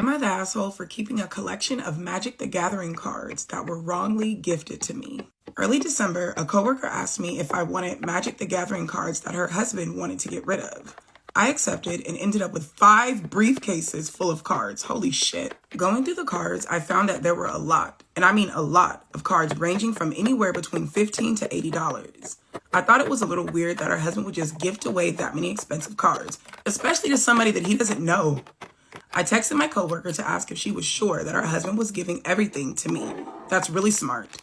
Am I the asshole for keeping a collection of Magic the Gathering cards that were wrongly gifted to me? Early December, a coworker asked me if I wanted Magic the Gathering cards that her husband wanted to get rid of. I accepted and ended up with 5 briefcases full of cards. Holy shit. Going through the cards, I found that there were a lot, and I mean a lot, of cards ranging from anywhere between $15 to $80. I thought it was a little weird that her husband would just gift away that many expensive cards, especially to somebody that he doesn't know. I texted my coworker to ask if she was sure that her husband was giving everything to me. That's really smart.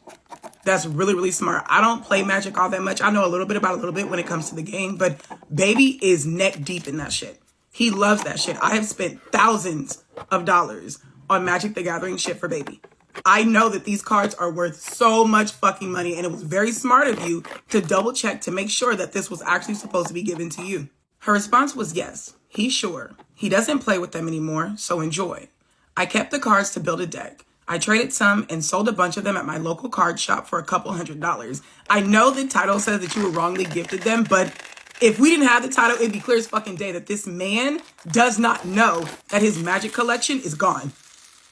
That's really, really smart. I don't play Magic all that much. I know a little bit about a little bit when it comes to the game, but baby is neck deep in that shit. He loves that shit. I have spent thousands of dollars on Magic the Gathering shit for baby. I know that these cards are worth so much fucking money, and it was very smart of you to double check to make sure that this was actually supposed to be given to you. Her response was yes, he's sure. He doesn't play with them anymore, so enjoy. I kept the cards to build a deck. I traded some and sold a bunch of them at my local card shop for a couple $100s. I know the title says that you were wrongly gifted them, but if we didn't have the title, it'd be clear as fucking day that this man does not know that his Magic collection is gone.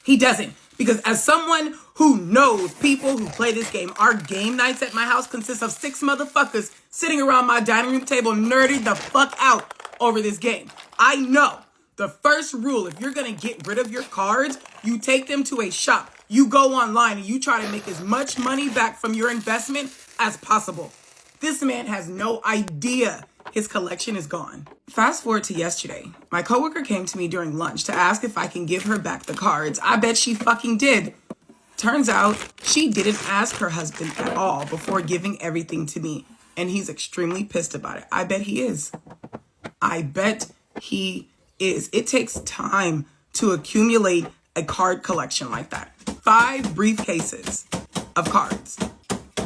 He doesn't. Because as someone who knows people who play this game, our game nights at my house consist of 6 motherfuckers sitting around my dining room table nerding the fuck out over this game. I know the first rule, if you're going to get rid of your cards, you take them to a shop. You go online and you try to make as much money back from your investment as possible. This man has no idea his collection is gone. Fast forward to yesterday. My coworker came to me during lunch to ask if I can give her back the cards. I bet she fucking did. Turns out she didn't ask her husband at all before giving everything to me. And he's extremely pissed about it. I bet he is. I bet he is. It takes time to accumulate a card collection like that. 5 briefcases of cards.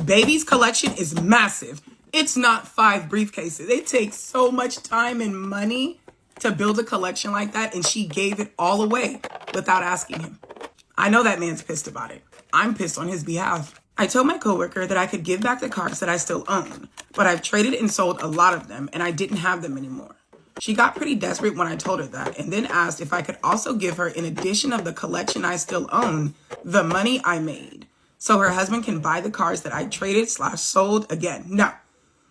Baby's collection is massive. It's not 5 briefcases. It takes so much time and money to build a collection like that, and she gave it all away without asking him. I know that man's pissed about it. I'm pissed on his behalf. I told my coworker that I could give back the cards that I still own, but I've traded and sold a lot of them, and I didn't have them anymore. She got pretty desperate when I told her that, and then asked if I could also give her, in addition of the collection I still own, the money I made, so her husband can buy the cards that I traded/sold again. No.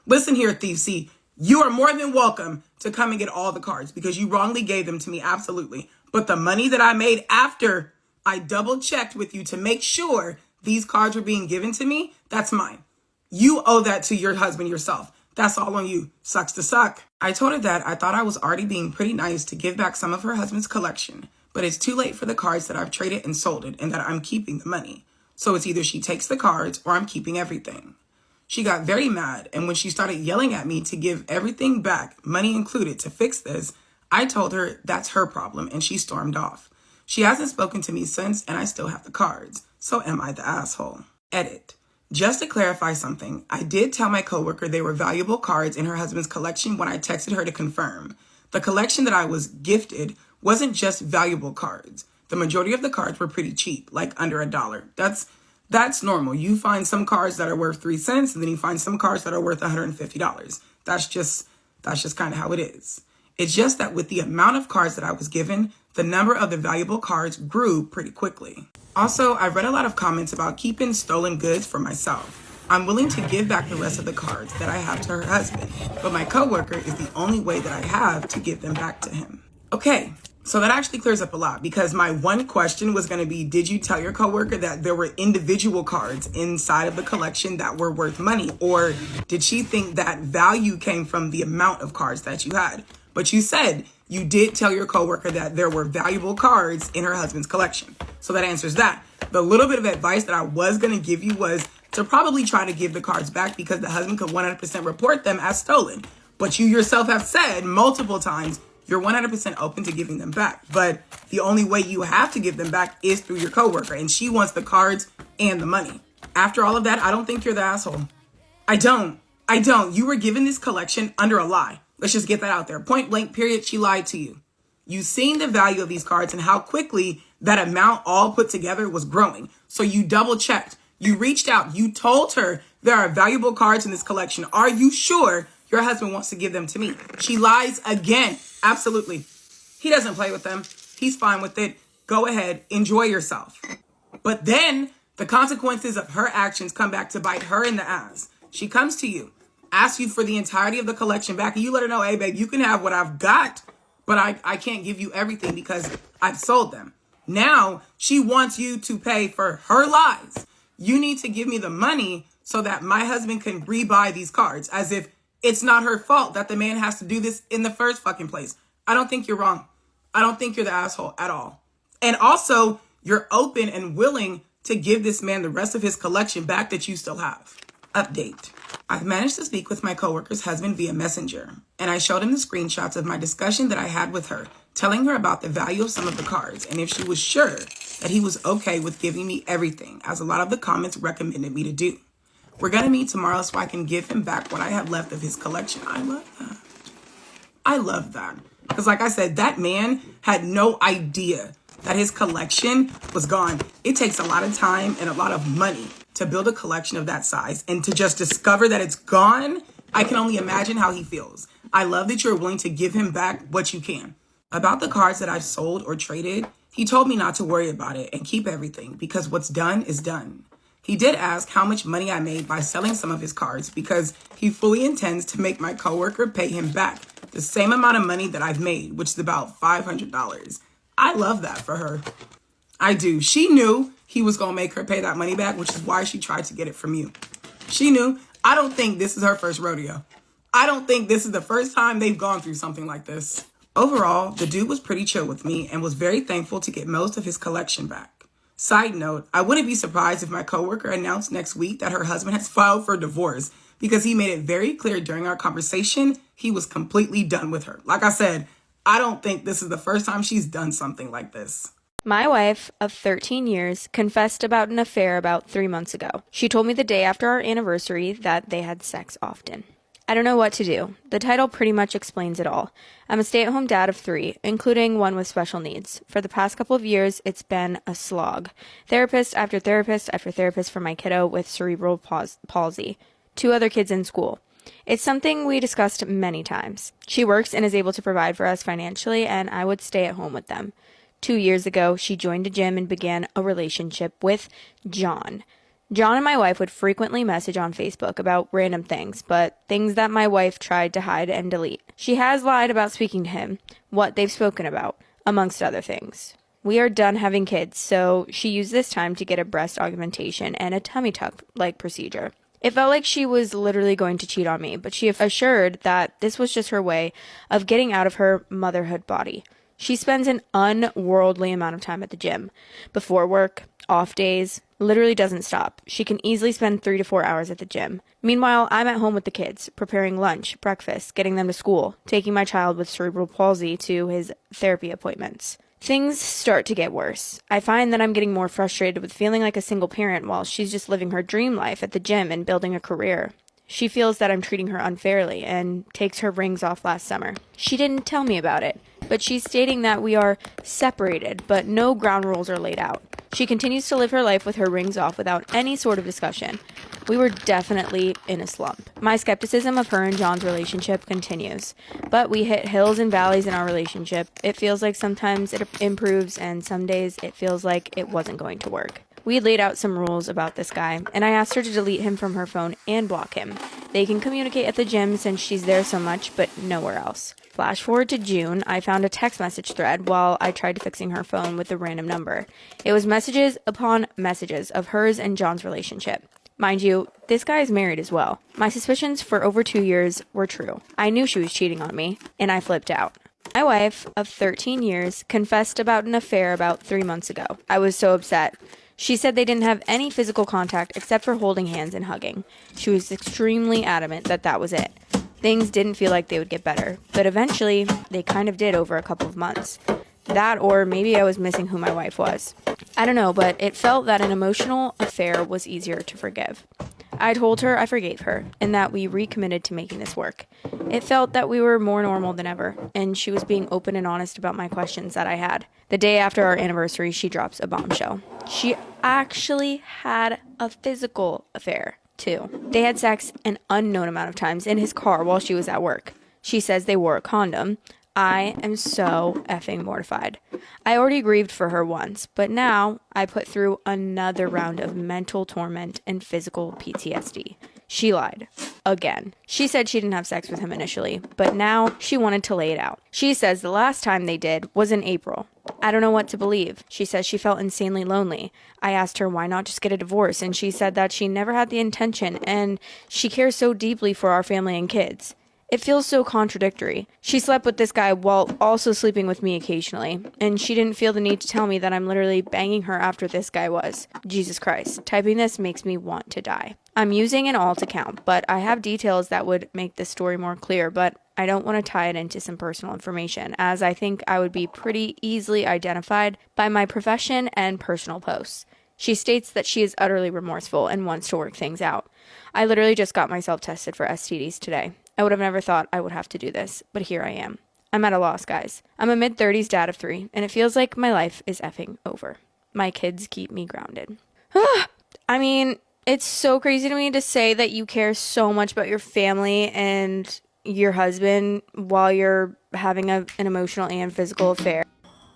Listen here, Thief C. You are more than welcome to come and get all the cards because you wrongly gave them to me, absolutely. But the money that I made after I double checked with you to make sure these cards were being given to me, that's mine. You owe that to your husband yourself. That's all on you. Sucks to suck. I told her that I thought I was already being pretty nice to give back some of her husband's collection, but it's too late for the cards that I've traded and sold it and that I'm keeping the money. So it's either she takes the cards or I'm keeping everything. She got very mad, and when she started yelling at me to give everything back, money included, to fix this, I told her that's her problem, and she stormed off. She hasn't spoken to me since, and I still have the cards. So am I the asshole? Edit. Just to clarify something, I did tell my coworker they were valuable cards in her husband's collection when I texted her to confirm. The collection that I was gifted wasn't just valuable cards. The majority of the cards were pretty cheap, like under $1. That's normal. You find some cards that are worth 3 cents, and then you find some cards that are worth $150. That's just kind of how it is. It's just that with the amount of cards that I was given, the number of the valuable cards grew pretty quickly. Also, I've read a lot of comments about keeping stolen goods for myself. I'm willing to give back the rest of the cards that I have to her husband, but my coworker is the only way that I have to give them back to him. Okay. So that actually clears up a lot because my one question was going to be, did you tell your coworker that there were individual cards inside of the collection that were worth money? Or did she think that value came from the amount of cards that you had? But you said you did tell your coworker that there were valuable cards in her husband's collection. So that answers that. The little bit of advice that I was going to give you was to probably try to give the cards back because the husband could 100% report them as stolen. But you yourself have said multiple times you're 100% open to giving them back. But the only way you have to give them back is through your coworker. And she wants the cards and the money. After all of that, I don't think you're the asshole. I don't. You were given this collection under a lie. Let's just get that out there. Point blank, period. She lied to you. You've seen the value of these cards and how quickly that amount all put together was growing. So you double checked. You reached out. You told her there are valuable cards in this collection. Are you sure your husband wants to give them to me? She lies again. Absolutely. He doesn't play with them. He's fine with it. Go ahead, enjoy yourself. But then the consequences of her actions come back to bite her in the ass. She comes to you, asks you for the entirety of the collection back, and you let her know, hey, babe, you can have what I've got, but I can't give you everything because I've sold them. Now she wants you to pay for her lies. You need to give me the money so that my husband can rebuy these cards, as if it's not her fault that the man has to do this in the first fucking place. I don't think you're wrong. I don't think you're the asshole at all. And also, you're open and willing to give this man the rest of his collection back that you still have. Update. I've managed to speak with my coworker's husband via Messenger, and I showed him the screenshots of my discussion that I had with her, telling her about the value of some of the cards and if she was sure that he was okay with giving me everything, as a lot of the comments recommended me to do. We're going to meet tomorrow so I can give him back what I have left of his collection. I love that. I love that. Because like I said, that man had no idea that his collection was gone. It takes a lot of time and a lot of money to build a collection of that size, and to just discover that it's gone, I can only imagine how he feels. I love that you're willing to give him back what you can. About the cards that I've sold or traded, he told me not to worry about it and keep everything because what's done is done. He did ask how much money I made by selling some of his cards because he fully intends to make my coworker pay him back the same amount of money that I've made, which is about $500. I love that for her. I do. She knew he was going to make her pay that money back, which is why she tried to get it from you. She knew. I don't think this is her first rodeo. I don't think this is the first time they've gone through something like this. Overall, the dude was pretty chill with me and was very thankful to get most of his collection back. Side note, I wouldn't be surprised if my coworker announced next week that her husband has filed for divorce because he made it very clear during our conversation he was completely done with her. Like I said, I don't think this is the first time she's done something like this. My wife of 13 years confessed about an affair about 3 months ago. She told me the day after our anniversary that they had sex often. I don't know what to do. The title pretty much explains it all. I'm a stay-at-home dad of 3, including one with special needs. For the past couple of years, it's been a slog. Therapist after therapist after therapist for my kiddo with cerebral palsy. 2 other kids in school. It's something we discussed many times. She works and is able to provide for us financially, and I would stay at home with them. 2 years ago, she joined a gym and began a relationship with John. John and my wife would frequently message on Facebook about random things, but things that my wife tried to hide and delete. She has lied about speaking to him, what they've spoken about, amongst other things. We are done having kids, so she used this time to get a breast augmentation and a tummy tuck-like procedure. It felt like she was literally going to cheat on me, but she assured that this was just her way of getting out of her motherhood body. She spends an unworldly amount of time at the gym. Before work, off days, literally doesn't stop. She can easily spend 3 to 4 hours at the gym. Meanwhile, I'm at home with the kids, preparing lunch, breakfast, getting them to school, taking my child with cerebral palsy to his therapy appointments. Things start to get worse. I find that I'm getting more frustrated with feeling like a single parent while she's just living her dream life at the gym and building a career. She feels that I'm treating her unfairly and takes her rings off last summer. She didn't tell me about it, but she's stating that we are separated, but no ground rules are laid out. She continues to live her life with her rings off without any sort of discussion. We were definitely in a slump. My skepticism of her and John's relationship continues, but we hit hills and valleys in our relationship. It feels like sometimes it improves, and some days it feels like it wasn't going to work. We laid out some rules about this guy, and I asked her to delete him from her phone and block him. They can communicate at the gym since she's there so much, but nowhere else. Flash forward to June, I found a text message thread while I tried fixing her phone with a random number. It was messages upon messages of hers and John's relationship. Mind you, this guy is married as well. My suspicions for over 2 years were true. I knew she was cheating on me, and I flipped out. My wife of 13 years confessed about an affair about 3 months ago. I was so upset. She said they didn't have any physical contact except for holding hands and hugging. She was extremely adamant that that was it. Things didn't feel like they would get better, but eventually they kind of did over a couple of months. That, or maybe I was missing who my wife was. I don't know, but it felt that an emotional affair was easier to forgive. I told her I forgave her, and that we recommitted to making this work. It felt that we were more normal than ever, and she was being open and honest about my questions that I had. The day after our anniversary, she drops a bombshell. She actually had a physical affair, too. They had sex an unknown amount of times in his car while she was at work. She says they wore a condom. I am so effing mortified. I already grieved for her once, but now I put through another round of mental torment and physical PTSD. She lied. Again. She said she didn't have sex with him initially, but now she wanted to lay it out. She says the last time they did was in April. I don't know what to believe. She says she felt insanely lonely. I asked her why not just get a divorce, and she said that she never had the intention, and she cares so deeply for our family and kids. It feels so contradictory. She slept with this guy while also sleeping with me occasionally, and she didn't feel the need to tell me that I'm literally banging her after this guy was. Jesus Christ. Typing this makes me want to die. I'm using an alt account, but I have details that would make this story more clear, but I don't want to tie it into some personal information, as I think I would be pretty easily identified by my profession and personal posts. She states that she is utterly remorseful and wants to work things out. I literally just got myself tested for STDs today. I would have never thought I would have to do this, but here I am. I'm at a loss, guys. I'm a mid-30s dad of 3, and it feels like my life is effing over. My kids keep me grounded. I mean, it's so crazy to me to say that you care so much about your family and your husband while you're having an emotional and physical affair.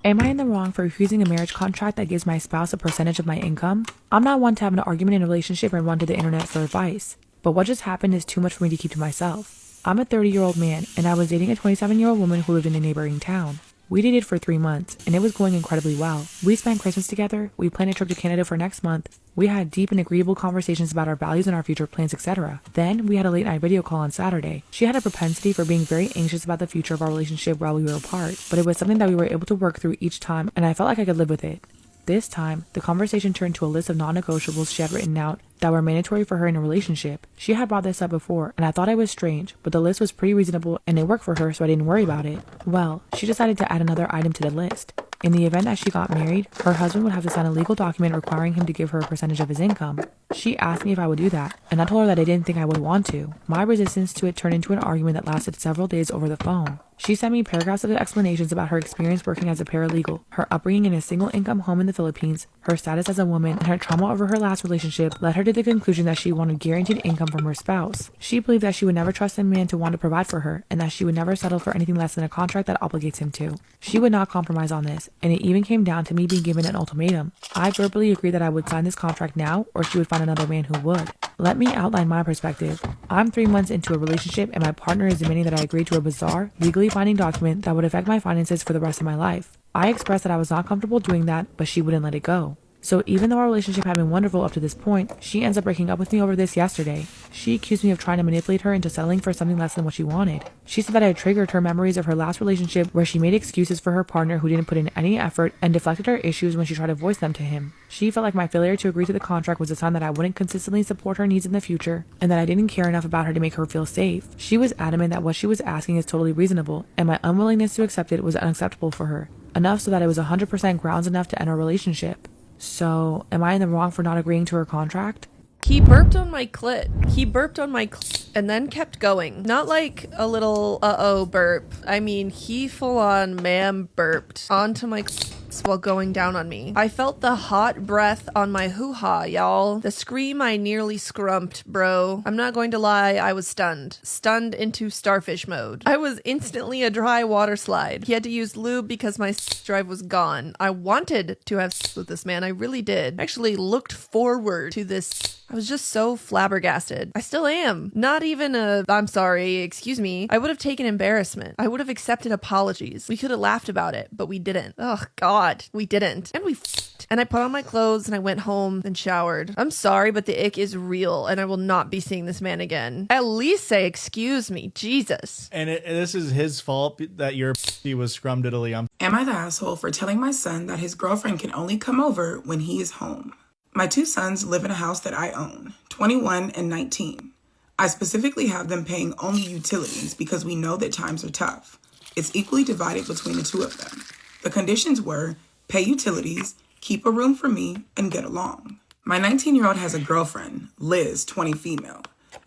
Am I in the wrong for refusing a marriage contract that gives my spouse a percentage of my income? I'm not one to have an argument in a relationship and run to the internet for advice, but what just happened is too much for me to keep to myself. I'm a 30-year-old man, and I was dating a 27-year-old woman who lived in a neighboring town. We dated for 3 months, and it was going incredibly well. We spent Christmas together, we planned a trip to Canada for next month, we had deep and agreeable conversations about our values and our future plans, etc. Then, we had a late-night video call on Saturday. She had a propensity for being very anxious about the future of our relationship while we were apart, but it was something that we were able to work through each time, and I felt like I could live with it. This time, the conversation turned to a list of non-negotiables she had written out that were mandatory for her in a relationship. She had brought this up before, and I thought it was strange, but the list was pretty reasonable and it worked for her, so I didn't worry about it. Well, she decided to add another item to the list. In the event that she got married, her husband would have to sign a legal document requiring him to give her a percentage of his income. She asked me if I would do that, and I told her that I didn't think I would want to. My resistance to it turned into an argument that lasted several days over the phone. She sent me paragraphs of explanations about her experience working as a paralegal, her upbringing in a single-income home in the Philippines, her status as a woman, and her trauma over her last relationship led her to the conclusion that she wanted guaranteed income from her spouse. She believed that she would never trust a man to want to provide for her, and that she would never settle for anything less than a contract that obligates him to. She would not compromise on this, and it even came down to me being given an ultimatum. I verbally agreed that I would sign this contract now, or she would find another man who would. Let me outline my perspective. I'm 3 months into a relationship, and my partner is demanding that I agree to a bizarre, legally binding document that would affect my finances for the rest of my life. I expressed that I was not comfortable doing that, but she wouldn't let it go. So even though our relationship had been wonderful up to this point, she ends up breaking up with me over this yesterday. She accused me of trying to manipulate her into settling for something less than what she wanted. She said that I had triggered her memories of her last relationship where she made excuses for her partner who didn't put in any effort and deflected her issues when she tried to voice them to him. She felt like my failure to agree to the contract was a sign that I wouldn't consistently support her needs in the future and that I didn't care enough about her to make her feel safe. She was adamant that what she was asking is totally reasonable, and my unwillingness to accept it was unacceptable for her. Enough so that it was 100% grounds enough to end our relationship. So, am I in the wrong for not agreeing to her contract? He burped on my clit. And then kept going. Not like a little uh-oh burp. I mean, he full on ma'am burped onto my clit while going down on me. I felt the hot breath on my hoo-ha, y'all. The scream I nearly scrumped, bro. I'm not going to lie, I was stunned. Stunned into starfish mode. I was instantly a dry water slide. He had to use lube because my drive was gone. I wanted to have sex with this man, I really did. I actually looked forward to this. I was just so flabbergasted. I still am. Not even a, I'm sorry, excuse me. I would have taken embarrassment. I would have accepted apologies. We could have laughed about it, but we didn't. Oh, God. We didn't. And we f***ed. And I put on my clothes and I went home and showered. I'm sorry, but the ick is real and I will not be seeing this man again. At least say excuse me. Jesus. And this is his fault that your he was scrumdiddly. Am I the asshole for telling my son that his girlfriend can only come over when he is home? My 2 sons live in a house that I own, 21 and 19. I specifically have them paying only utilities because we know that times are tough. It's equally divided between the 2 of them. The conditions were pay utilities, keep a room for me, and get along. My 19-year-old has a girlfriend, Liz, 20 female.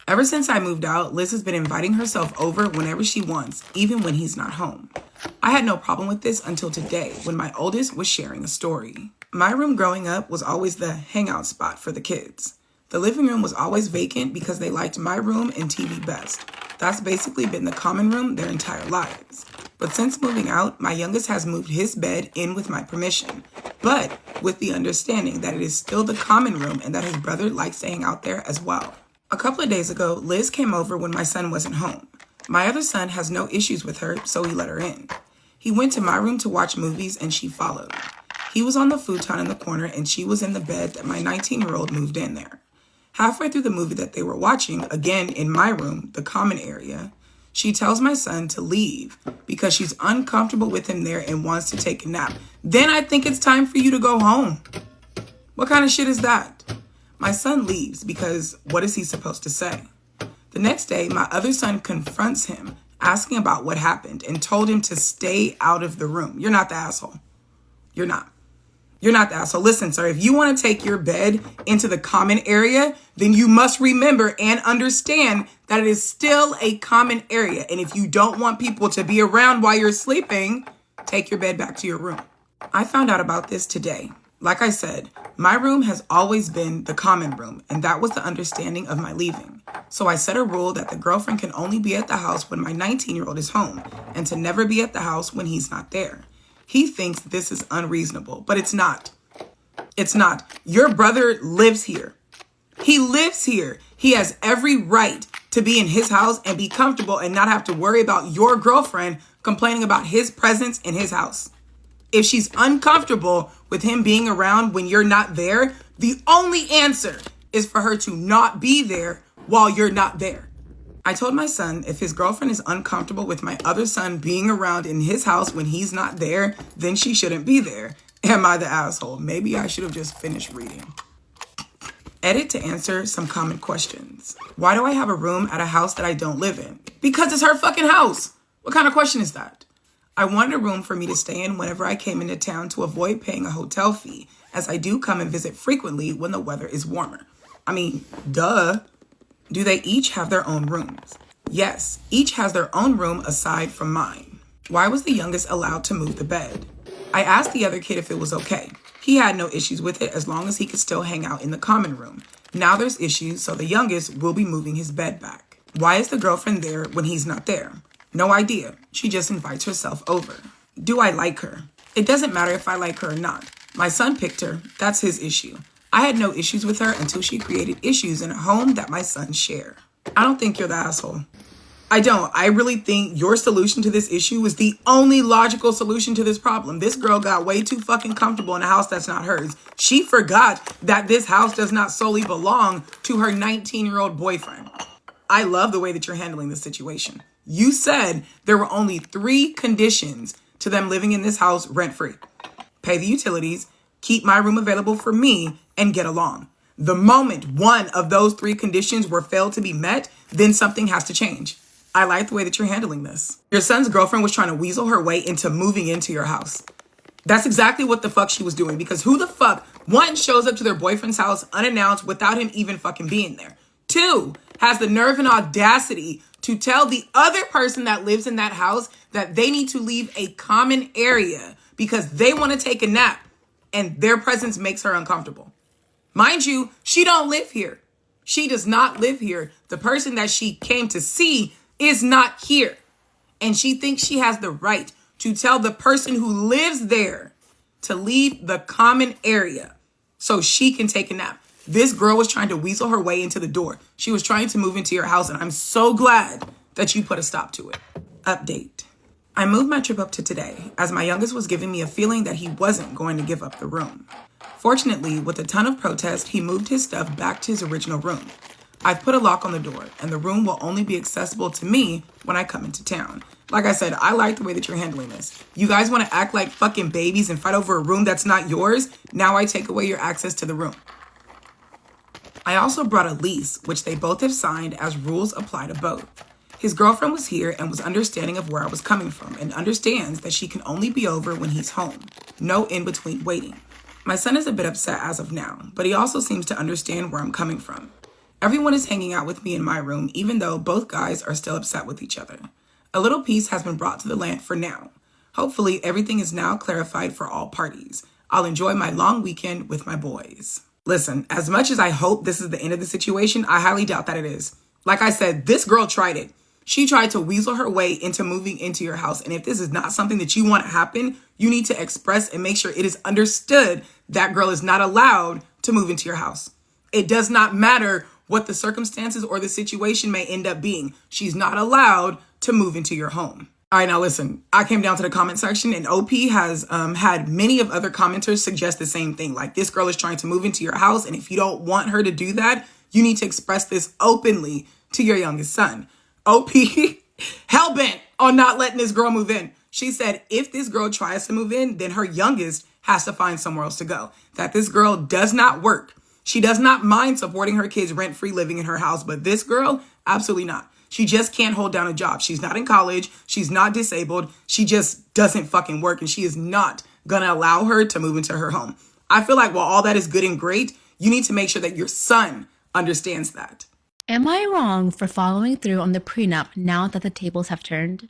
Ever since I moved out, Liz has been inviting herself over whenever she wants, even when he's not home. I had no problem with this until today when my oldest was sharing a story. My room growing up was always the hangout spot for the kids. The living room was always vacant because they liked my room and TV best. That's basically been the common room their entire lives. But since moving out, my youngest has moved his bed in with my permission, but with the understanding that it is still the common room and that his brother likes to hang out there as well. A couple of days ago, Liz came over when my son wasn't home. My other son has no issues with her, so he let her in. He went to my room to watch movies and she followed. He was on the futon in the corner and she was in the bed that my 19-year-old moved in there. Halfway through the movie that they were watching, again in my room, the common area, she tells my son to leave because she's uncomfortable with him there and wants to take a nap. Then I think it's time for you to go home. What kind of shit is that? My son leaves because what is he supposed to say? The next day, my other son confronts him, asking about what happened and told him to stay out of the room. You're not the asshole. You're not. You're not the asshole. Listen, sir, if you want to take your bed into the common area, then you must remember and understand that it is still a common area. And if you don't want people to be around while you're sleeping, take your bed back to your room. I found out about this today. Like I said, my room has always been the common room, and that was the understanding of my leaving. So I set a rule that the girlfriend can only be at the house when my 19-year-old is home, and to never be at the house when he's not there. He thinks this is unreasonable, but it's not. It's not. Your brother lives here. He lives here. He has every right to be in his house and be comfortable and not have to worry about your girlfriend complaining about his presence in his house. If she's uncomfortable with him being around when you're not there, the only answer is for her to not be there while you're not there. I told my son if his girlfriend is uncomfortable with my other son being around in his house when he's not there, then she shouldn't be there. Am I the asshole? Maybe I should have just finished reading. Edit to answer some common questions. Why do I have a room at a house that I don't live in? Because it's her fucking house. What kind of question is that? I wanted a room for me to stay in whenever I came into town to avoid paying a hotel fee, as I do come and visit frequently when the weather is warmer. I mean, duh. Do they each have their own rooms? Yes, each has their own room aside from mine. Why was the youngest allowed to move the bed? I asked the other kid if it was okay. He had no issues with it as long as he could still hang out in the common room. Now there's issues, so the youngest will be moving his bed back. Why is the girlfriend there when he's not there? No idea. She just invites herself over. Do I like her? It doesn't matter if I like her or not. My son picked her. That's his issue. I had no issues with her until she created issues in a home that my sons share. I don't think you're the asshole. I don't. I really think your solution to this issue is the only logical solution to this problem. This girl got way too fucking comfortable in a house that's not hers. She forgot that this house does not solely belong to her 19-year-old boyfriend. I love the way that you're handling this situation. You said there were only 3 conditions to them living in this house rent-free. Pay the utilities, keep my room available for me, and get along. The moment one of those 3 conditions were failed to be met, then something has to change. I like the way that you're handling this. Your son's girlfriend was trying to weasel her way into moving into your house. That's exactly what the fuck she was doing, because who the fuck, 1, shows up to their boyfriend's house unannounced without him even fucking being there. 2, has the nerve and audacity to tell the other person that lives in that house that they need to leave a common area because they want to take a nap and their presence makes her uncomfortable. Mind you, she don't live here. She does not live here. The person that she came to see is not here. And she thinks she has the right to tell the person who lives there to leave the common area so she can take a nap. This girl was trying to weasel her way into the door. She was trying to move into your house, and I'm so glad that you put a stop to it. Update. I moved my trip up to today, as my youngest was giving me a feeling that he wasn't going to give up the room. Fortunately, with a ton of protest, he moved his stuff back to his original room. I've put a lock on the door, and the room will only be accessible to me when I come into town. Like I said, I like the way that you're handling this. You guys want to act like fucking babies and fight over a room that's not yours? Now I take away your access to the room. I also brought a lease, which they both have signed as rules apply to both. His girlfriend was here and was understanding of where I was coming from and understands that she can only be over when he's home. No in-between waiting. My son is a bit upset as of now, but he also seems to understand where I'm coming from. Everyone is hanging out with me in my room, even though both guys are still upset with each other. A little peace has been brought to the land for now. Hopefully, everything is now clarified for all parties. I'll enjoy my long weekend with my boys. Listen, as much as I hope this is the end of the situation, I highly doubt that it is. Like I said, this girl tried it. She tried to weasel her way into moving into your house. And if this is not something that you want to happen, you need to express and make sure it is understood that girl is not allowed to move into your house. It does not matter what the circumstances or the situation may end up being. She's not allowed to move into your home. All right, now listen, I came down to the comment section and OP has had many of other commenters suggest the same thing. Like, this girl is trying to move into your house, and if you don't want her to do that, you need to express this openly to your youngest son. OP, hell-bent on not letting this girl move in. She said if this girl tries to move in, then her youngest has to find somewhere else to go. That this girl does not work. She does not mind supporting her kids rent-free living in her house, but this girl, absolutely not. She just can't hold down a job. She's not in college. She's not disabled. She just doesn't fucking work, and she is not gonna allow her to move into her home. I feel like while all that is good and great, you need to make sure that your son understands that. Am I wrong for following through on the prenup now that the tables have turned?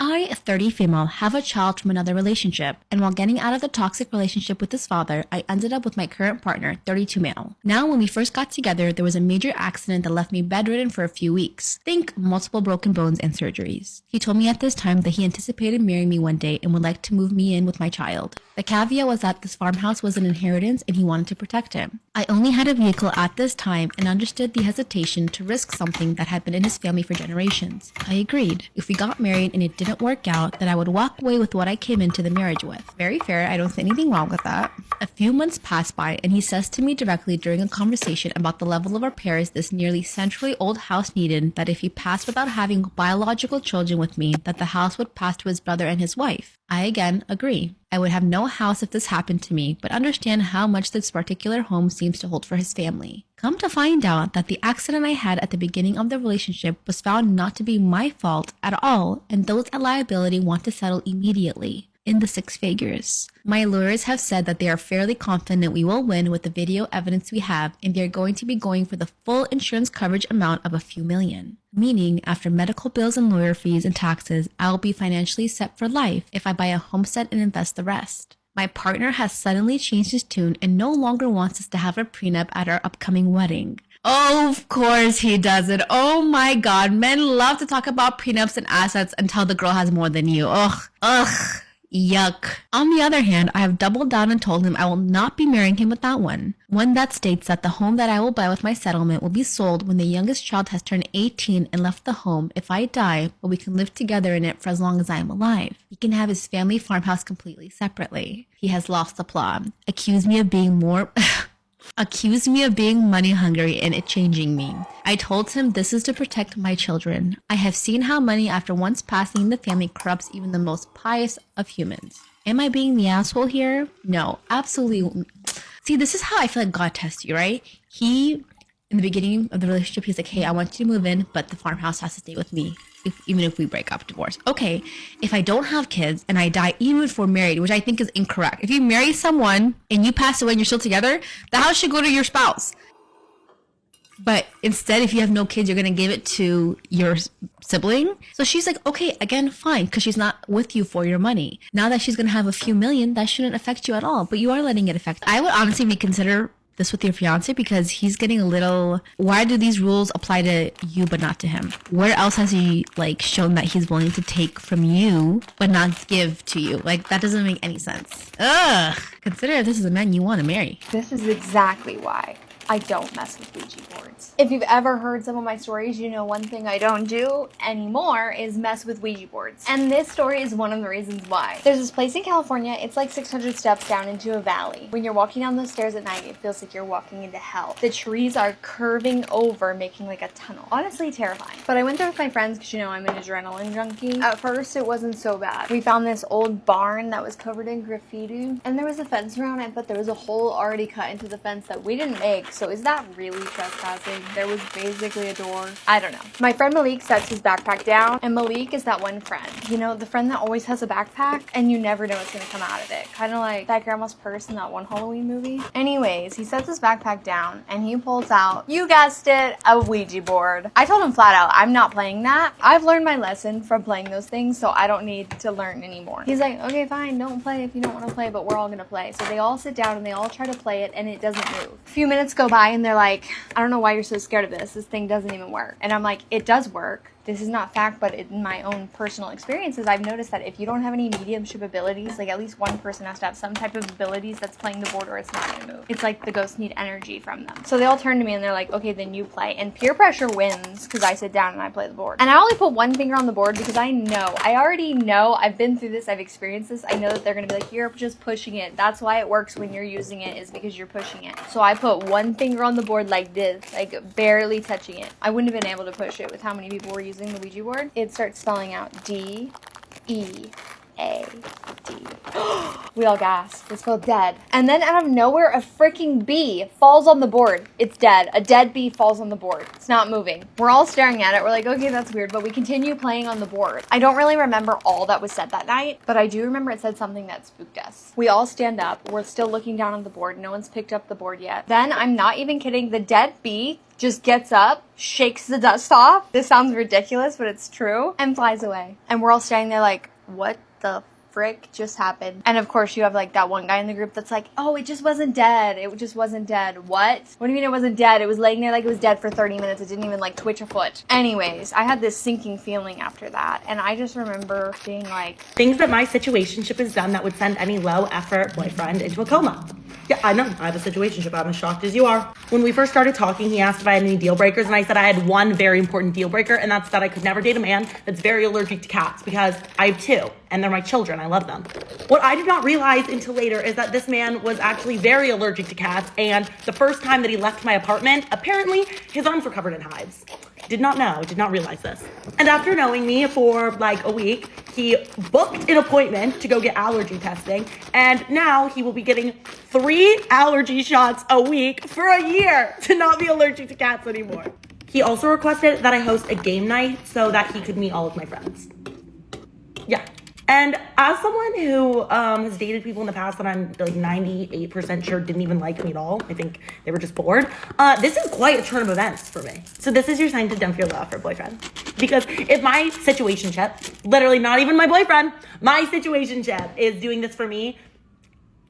I, a 30 female, have a child from another relationship, and while getting out of the toxic relationship with his father, I ended up with my current partner, 32 male. Now, when we first got together, there was a major accident that left me bedridden for a few weeks. Think multiple broken bones and surgeries. He told me at this time that he anticipated marrying me one day and would like to move me in with my child. The caveat was that this farmhouse was an inheritance and he wanted to protect him. I only had a vehicle at this time and understood the hesitation to risk something that had been in his family for generations. I agreed. If we got married and it didn't work out, that I would walk away with what I came into the marriage with. Very fair, I don't see anything wrong with that. A few months passed by and he says to me directly during a conversation about the level of repairs this nearly century old house needed, that if he passed without having biological children with me, that the house would pass to his brother and his wife. I again agree. I would have no house if this happened to me, but understand how much this particular home seems to hold for his family. Come to find out that the accident I had at the beginning of the relationship was found not to be my fault at all, and those at liability want to settle immediately, in the 6 figures. My lawyers have said that they are fairly confident we will win with the video evidence we have, and they're going to be going for the full insurance coverage amount of a few million. Meaning, after medical bills and lawyer fees and taxes, I will be financially set for life if I buy a homestead and invest the rest. My partner has suddenly changed his tune and no longer wants us to have a prenup at our upcoming wedding. Oh, of course he doesn't. Oh my god, men love to talk about prenups and assets until the girl has more than you. Ugh. Yuck. On the other hand, I have doubled down and told him I will not be marrying him with that one. One that states that the home that I will buy with my settlement will be sold when the youngest child has turned 18 and left the home if I die, but we can live together in it for as long as I am alive. He can have his family farmhouse completely separately. He has lost the plot. Accused me of being money hungry and it changing me. I told him this is to protect my children. I have seen how money after once passing in the family corrupts even the most pious of humans. Am I being the asshole here? No, absolutely. See, this is how I feel like God tests you, right? In the beginning of the relationship, he's like, hey, I want you to move in, but the farmhouse has to stay with me. Even if we break up, divorce. Okay, if I don't have kids and I die even if we're married, which I think is incorrect. If you marry someone and you pass away and you're still together, the house should go to your spouse. But instead, if you have no kids, you're going to give it to your sibling. So she's like, okay, again, fine, because she's not with you for your money. Now that she's going to have a few million, that shouldn't affect you at all. But you are letting it affect. I would honestly reconsider this with your fiance because he's getting a little, why do these rules apply to you but not to him? Where else has he shown that he's willing to take from you but not give to you? That doesn't make any sense. Ugh. Consider if this is a man you want to marry. This is exactly why I don't mess with Ouija boards. If you've ever heard some of my stories, you know one thing I don't do anymore is mess with Ouija boards. And this story is one of the reasons why. There's this place in California, it's like 600 steps down into a valley. When you're walking down those stairs at night, it feels like you're walking into hell. The trees are curving over, making like a tunnel. Honestly terrifying. But I went there with my friends because you know I'm an adrenaline junkie. At first it wasn't so bad. We found this old barn that was covered in graffiti and there was a fence around it, but there was a hole already cut into the fence that we didn't make. So is that really trespassing? There was basically a door. I don't know. My friend Malik sets his backpack down, and Malik is that one friend. You know, the friend that always has a backpack, and you never know what's gonna come out of it. Kind of like that grandma's purse in that one Halloween movie. Anyways, he sets his backpack down, and he pulls out, you guessed it, a Ouija board. I told him flat out, I'm not playing that. I've learned my lesson from playing those things, so I don't need to learn anymore. He's like, okay, fine, don't play if you don't want to play, but we're all gonna play. So they all sit down, and they all try to play it, and it doesn't move. A few minutes go by, and they're like, I don't know why you're so scared of this. This thing doesn't even work. And I'm like, it does work. this is not fact, but in my own personal experiences, I've noticed that if you don't have any mediumship abilities, like at least one person has to have some type of abilities that's playing the board or it's not going to move. It's like the ghosts need energy from them. So they all turn to me and they're like, okay, then you play. And peer pressure wins because I sit down and I play the board. And I only put one finger on the board because I already know, I've been through this, I've experienced this. I know that they're going to be like, you're just pushing it. That's why it works when you're using it, is because you're pushing it. So I put one finger on the board like this, like barely touching it. I wouldn't have been able to push it with how many people were using the Ouija board. It starts spelling out D, E, A, D. We all gasped. It's spelled dead. And then out of nowhere, a freaking bee falls on the board. It's dead. A dead bee falls on the board. It's not moving. We're all staring at it. We're like, okay, that's weird. But we continue playing on the board. I don't really remember all that was said that night, but I do remember it said something that spooked us. We all stand up. We're still looking down on the board. No one's picked up the board yet. Then, I'm not even kidding, the dead bee just gets up, shakes the dust off. This sounds ridiculous, but it's true, and flies away. And we're all standing there like, what the frick just happened? And of course you have like that one guy in the group that's like, oh, it just wasn't dead. It just wasn't dead. What do you mean it wasn't dead? It was laying there like it was dead for 30 minutes. It didn't even like twitch a foot. Anyways, I had this sinking feeling after that. And I just remember being like, things that my situationship has done that would send any low effort boyfriend into a coma. Yeah, I know. I have a situationship. I'm as shocked as you are. When we first started talking, he asked if I had any deal breakers, and I said I had one very important deal breaker, and that's that I could never date a man that's very allergic to cats, because I have two, and they're my children. I love them. What I did not realize until later is that this man was actually very allergic to cats, and the first time that he left my apartment, apparently his arms were covered in hives. Did not know, did not realize this. And after knowing me for like a week, he booked an appointment to go get allergy testing, and now he will be getting 3 allergy shots a week for a year to not be allergic to cats anymore. He also requested that I host a game night so that he could meet all of my friends. Yeah. And as someone who has dated people in the past that I'm like 98% sure didn't even like me at all, I think they were just bored, this is quite a turn of events for me. So this is your sign to dump your love for a boyfriend. Because if my situationship, literally not even my boyfriend, my situationship is doing this for me,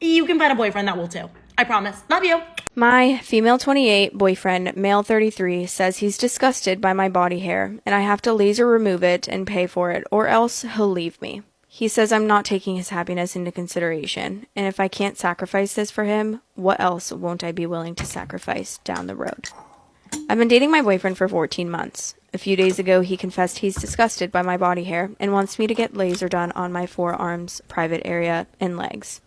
you can find a boyfriend that will too. I promise. Love you. My female 28 boyfriend, male 33, says he's disgusted by my body hair and I have to laser remove it and pay for it, or else he'll leave me. He says I'm not taking his happiness into consideration, and if I can't sacrifice this for him, what else won't I be willing to sacrifice down the road? I've been dating my boyfriend for 14 months. A few days ago, he confessed he's disgusted by my body hair and wants me to get laser done on my forearms, private area, and legs.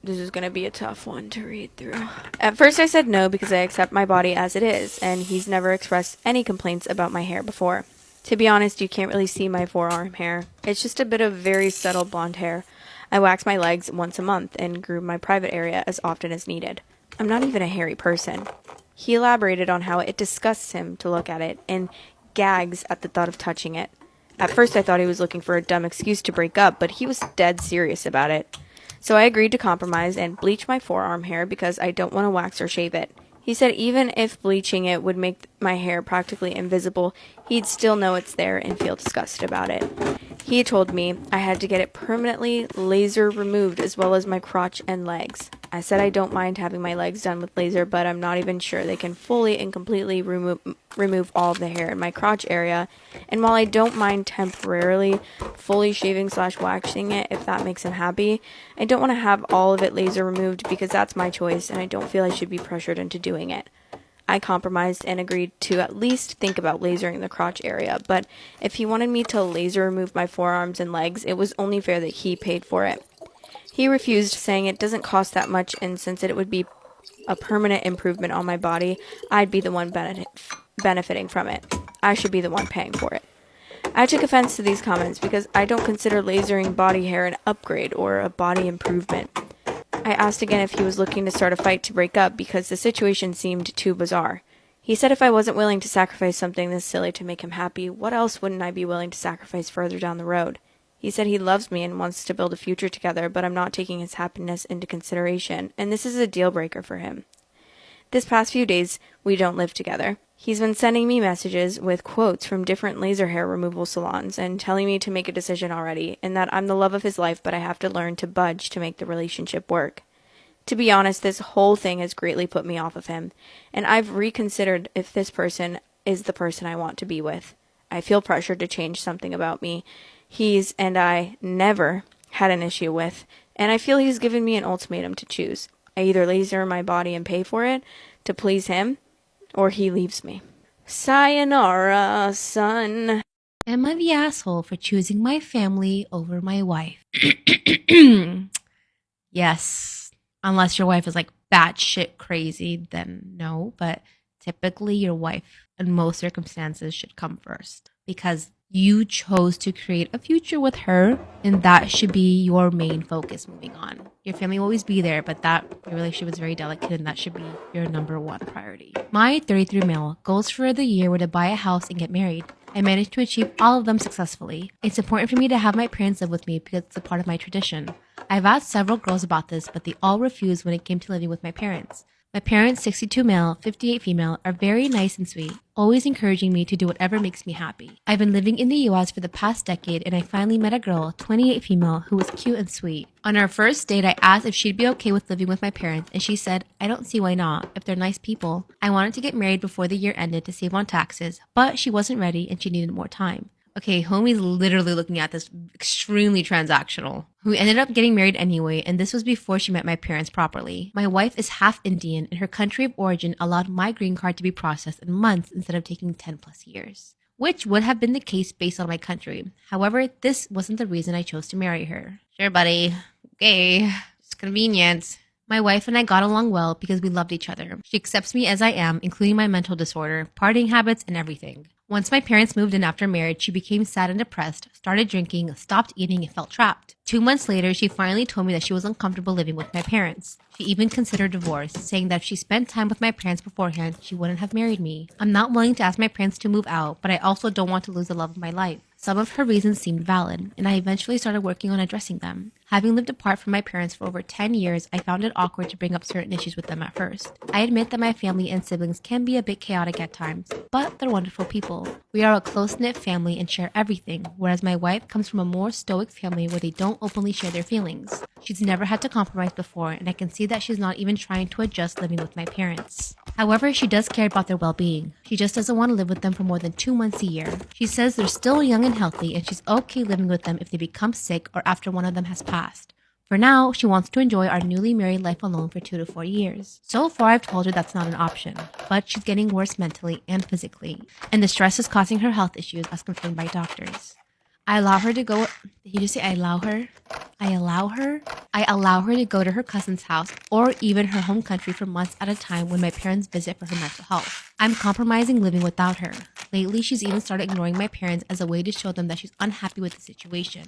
This is going to be a tough one to read through. At first I said no because I accept my body as it is, and he's never expressed any complaints about my hair before. To be honest, you can't really see my forearm hair. It's just a bit of very subtle blonde hair. I wax my legs once a month and groom my private area as often as needed. I'm not even a hairy person. He elaborated on how it disgusts him to look at it and gags at the thought of touching it. At first I thought he was looking for a dumb excuse to break up, but he was dead serious about it. So I agreed to compromise and bleach my forearm hair because I don't want to wax or shave it. He said even if bleaching it would make my hair practically invisible, he'd still know it's there and feel disgusted about it. He told me I had to get it permanently laser removed as well as my crotch and legs. I said I don't mind having my legs done with laser, but I'm not even sure they can fully and completely remove all of the hair in my crotch area. And while I don't mind temporarily fully shaving / waxing it if that makes him happy, I don't want to have all of it laser removed because that's my choice and I don't feel I should be pressured into doing it. I compromised and agreed to at least think about lasering the crotch area, but if he wanted me to laser remove my forearms and legs, it was only fair that he paid for it. He refused, saying it doesn't cost that much, and since it would be a permanent improvement on my body, I'd be the one benefiting from it. I should be the one paying for it. I took offense to these comments because I don't consider lasering body hair an upgrade or a body improvement. I asked again if he was looking to start a fight to break up because the situation seemed too bizarre. He said if I wasn't willing to sacrifice something this silly to make him happy, what else wouldn't I be willing to sacrifice further down the road? He said he loves me and wants to build a future together, but I'm not taking his happiness into consideration, and this is a deal breaker for him. This past few days, we don't live together. He's been sending me messages with quotes from different laser hair removal salons and telling me to make a decision already, and that I'm the love of his life, but I have to learn to budge to make the relationship work. To be honest, this whole thing has greatly put me off of him, and I've reconsidered if this person is the person I want to be with. I feel pressured to change something about me he's and I never had an issue with, and I feel he's given me an ultimatum to choose. I either laser my body and pay for it to please him, or he leaves me. Sayonara, son. Am I the asshole for choosing my family over my wife? Yes. Unless your wife is like batshit crazy, then no. But typically your wife in most circumstances should come first because you chose to create a future with her, and that should be your main focus moving on. Your family will always be there, but that your relationship is very delicate, and that should be your number one priority. My 33 male goals for the year were to buy a house and get married. I managed to achieve all of them successfully. It's important for me to have my parents live with me because it's a part of my tradition. I've asked several girls about this, but they all refused when it came to living with my parents. My parents, 62 male, 58 female, are very nice and sweet, always encouraging me to do whatever makes me happy. I've been living in the US for the past decade, and I finally met a girl, 28 female, who was cute and sweet. On our first date, I asked if she'd be okay with living with my parents, and she said, I don't see why not, if they're nice people. I wanted to get married before the year ended to save on taxes, but she wasn't ready and she needed more time. Okay, homie's literally looking at this extremely transactional. We ended up getting married anyway, and this was before she met my parents properly. My wife is half Indian, and her country of origin allowed my green card to be processed in months instead of taking 10 plus years, which would have been the case based on my country. However, this wasn't the reason I chose to marry her. Sure, buddy. Okay, it's convenient. My wife and I got along well because we loved each other. She accepts me as I am, including my mental disorder, partying habits, and everything. Once my parents moved in after marriage, she became sad and depressed, started drinking, stopped eating, and felt trapped. 2 months later, she finally told me that she was uncomfortable living with my parents. She even considered divorce, saying that if she spent time with my parents beforehand, she wouldn't have married me. I'm not willing to ask my parents to move out, but I also don't want to lose the love of my life. Some of her reasons seemed valid, and I eventually started working on addressing them. Having lived apart from my parents for over 10 years, I found it awkward to bring up certain issues with them at first. I admit that my family and siblings can be a bit chaotic at times, but they're wonderful people. We are a close-knit family and share everything, whereas my wife comes from a more stoic family where they don't openly share their feelings. She's never had to compromise before, and I can see that she's not even trying to adjust living with my parents. However, she does care about their well-being. She just doesn't want to live with them for more than 2 months a year. She says they're still young and healthy, and she's okay living with them if they become sick or after one of them has passed. For now, she wants to enjoy our newly married life alone for 2 to 4 years. So far, I've told her that's not an option, but she's getting worse mentally and physically, and the stress is causing her health issues as confirmed by doctors. I allow her to go. Did you just say I allow her? I allow her? I allow her to go to her cousin's house or even her home country for months at a time when my parents visit for her mental health. I'm compromising living without her. Lately, she's even started ignoring my parents as a way to show them that she's unhappy with the situation.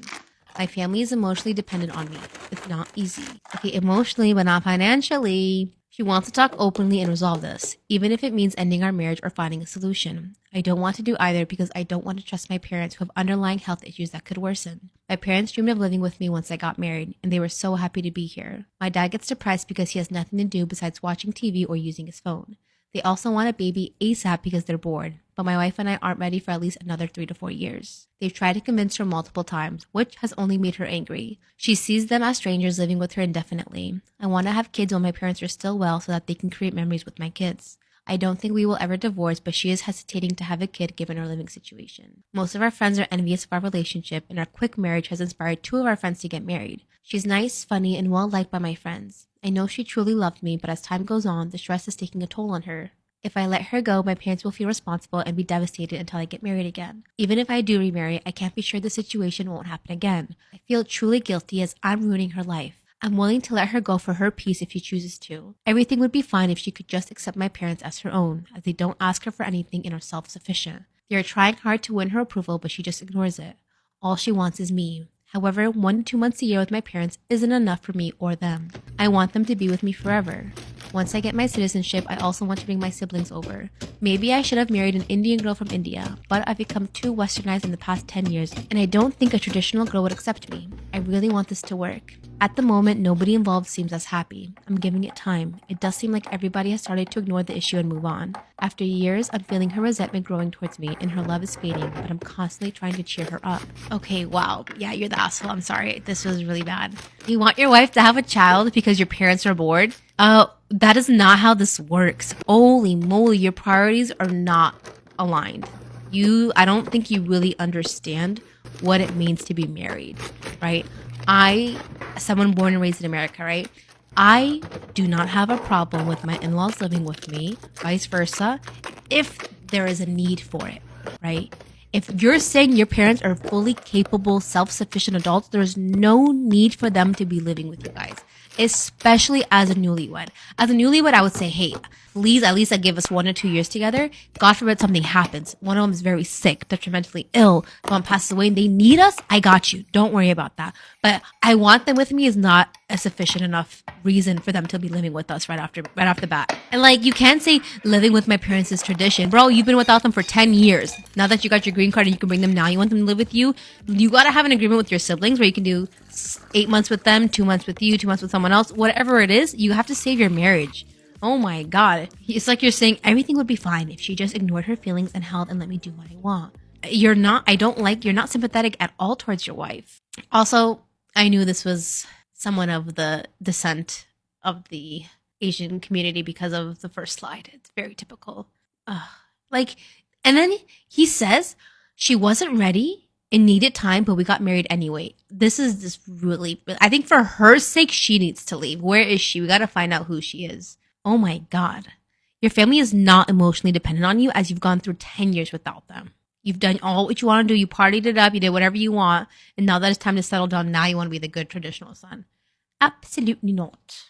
My family is emotionally dependent on me. It's not easy. Okay, emotionally, but not financially. She wants to talk openly and resolve this, even if it means ending our marriage or finding a solution. I don't want to do either because I don't want to trust my parents who have underlying health issues that could worsen. My parents dreamed of living with me once I got married, and they were so happy to be here. My dad gets depressed because he has nothing to do besides watching TV or using his phone. They also want a baby ASAP because they're bored, but my wife and I aren't ready for at least another 3 to 4 years. They've tried to convince her multiple times, which has only made her angry. She sees them as strangers living with her indefinitely. I want to have kids when my parents are still well so that they can create memories with my kids. I don't think we will ever divorce, but she is hesitating to have a kid given our living situation. Most of our friends are envious of our relationship, and our quick marriage has inspired 2 of our friends to get married. She's nice, funny, and well liked by my friends. I know she truly loved me, but as time goes on, the stress is taking a toll on her. If I let her go, my parents will feel responsible and be devastated until I get married again. Even if I do remarry, I can't be sure the situation won't happen again. I feel truly guilty as I'm ruining her life. I'm willing to let her go for her peace if she chooses to. Everything would be fine if she could just accept my parents as her own, as they don't ask her for anything and are self-sufficient. They are trying hard to win her approval, but she just ignores it. All she wants is me. However, 1 to 2 months a year with my parents isn't enough for me or them. I want them to be with me forever. Once I get my citizenship, I also want to bring my siblings over. Maybe I should have married an Indian girl from India, but I've become too westernized in the past 10 years, and I don't think a traditional girl would accept me. I really want this to work. At the moment, nobody involved seems as happy. I'm giving it time. It does seem like everybody has started to ignore the issue and move on. After years, I'm feeling her resentment growing towards me and her love is fading, but I'm constantly trying to cheer her up. Okay, wow. Yeah, you're the asshole. I'm sorry. This was really bad. You want your wife to have a child because your parents are bored? That is not how this works. Holy moly, your priorities are not aligned. I don't think you really understand what it means to be married, right? Someone born and raised in America, right? I do not have a problem with my in-laws living with me, vice versa, if there is a need for it, right? If you're saying your parents are fully capable, self-sufficient adults, there's no need for them to be living with you guys, especially as a newlywed. As a newlywed, I would say, hey, please at least give us 1 or 2 years together. God forbid something happens. One of them is very sick, detrimentally ill, someone passes away and they need us. I got you. Don't worry about that. But I want them with me is not a sufficient enough reason for them to be living with us right off the bat. And like, you can't say living with my parents is tradition. Bro, you've been without them for 10 years. Now that you got your green card and you can bring them now, you want them to live with you. You got to have an agreement with your siblings where you can do 8 months with them, 2 months with you, 2 months with someone else, whatever it is. You have to save your marriage. Oh my God. It's like you're saying everything would be fine if she just ignored her feelings and held and let me do what I want. You're not sympathetic at all towards your wife. Also, I knew this was someone of the descent of the Asian community because of the first slide. It's very typical. And then he says she wasn't ready and needed time, but we got married anyway. This is just really, I think for her sake, she needs to leave. Where is she? We got to find out who she is. Oh my God. Your family is not emotionally dependent on you as you've gone through 10 years without them. You've done all what you want to do. You partied it up. You did whatever you want. And now that it's time to settle down, now you want to be the good traditional son. Absolutely not.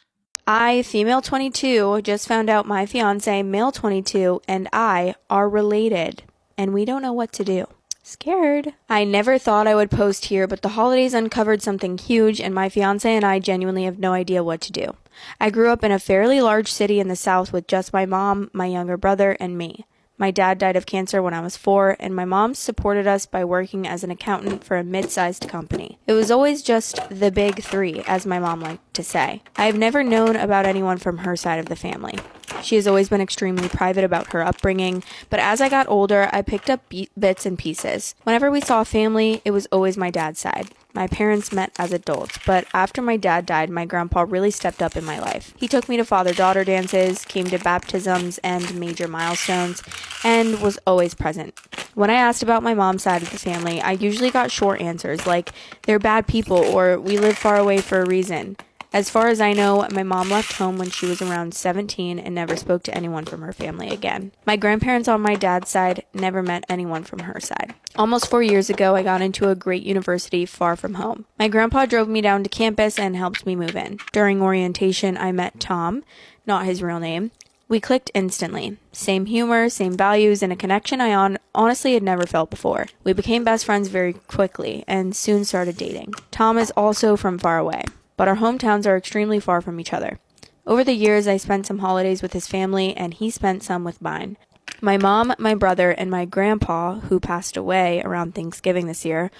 I, female 22, just found out my fiancé, male 22, and I are related. And we don't know what to do. Scared. I never thought I would post here, but the holidays uncovered something huge, and my fiancé and I genuinely have no idea what to do. I grew up in a fairly large city in the South with just my mom, my younger brother, and me. My dad died of cancer when I was 4, and my mom supported us by working as an accountant for a mid-sized company. It was always just the big 3, as my mom liked to say. I have never known about anyone from her side of the family. She has always been extremely private about her upbringing, but as I got older, I picked up bits and pieces. Whenever we saw a family, it was always my dad's side. My parents met as adults, but after my dad died, my grandpa really stepped up in my life. He took me to father-daughter dances, came to baptisms and major milestones, and was always present. When I asked about my mom's side of the family, I usually got short answers like, they're bad people, or we live far away for a reason. As far as I know, my mom left home when she was around 17 and never spoke to anyone from her family again. My grandparents on my dad's side never met anyone from her side. Almost 4 years ago, I got into a great university far from home. My grandpa drove me down to campus and helped me move in. During orientation, I met Tom, not his real name. We clicked instantly. Same humor, same values, and a connection I honestly had never felt before. We became best friends very quickly and soon started dating. Tom is also from far away, but our hometowns are extremely far from each other. Over the years, I spent some holidays with his family, and he spent some with mine. My mom, my brother, and my grandpa, who passed away around Thanksgiving this year,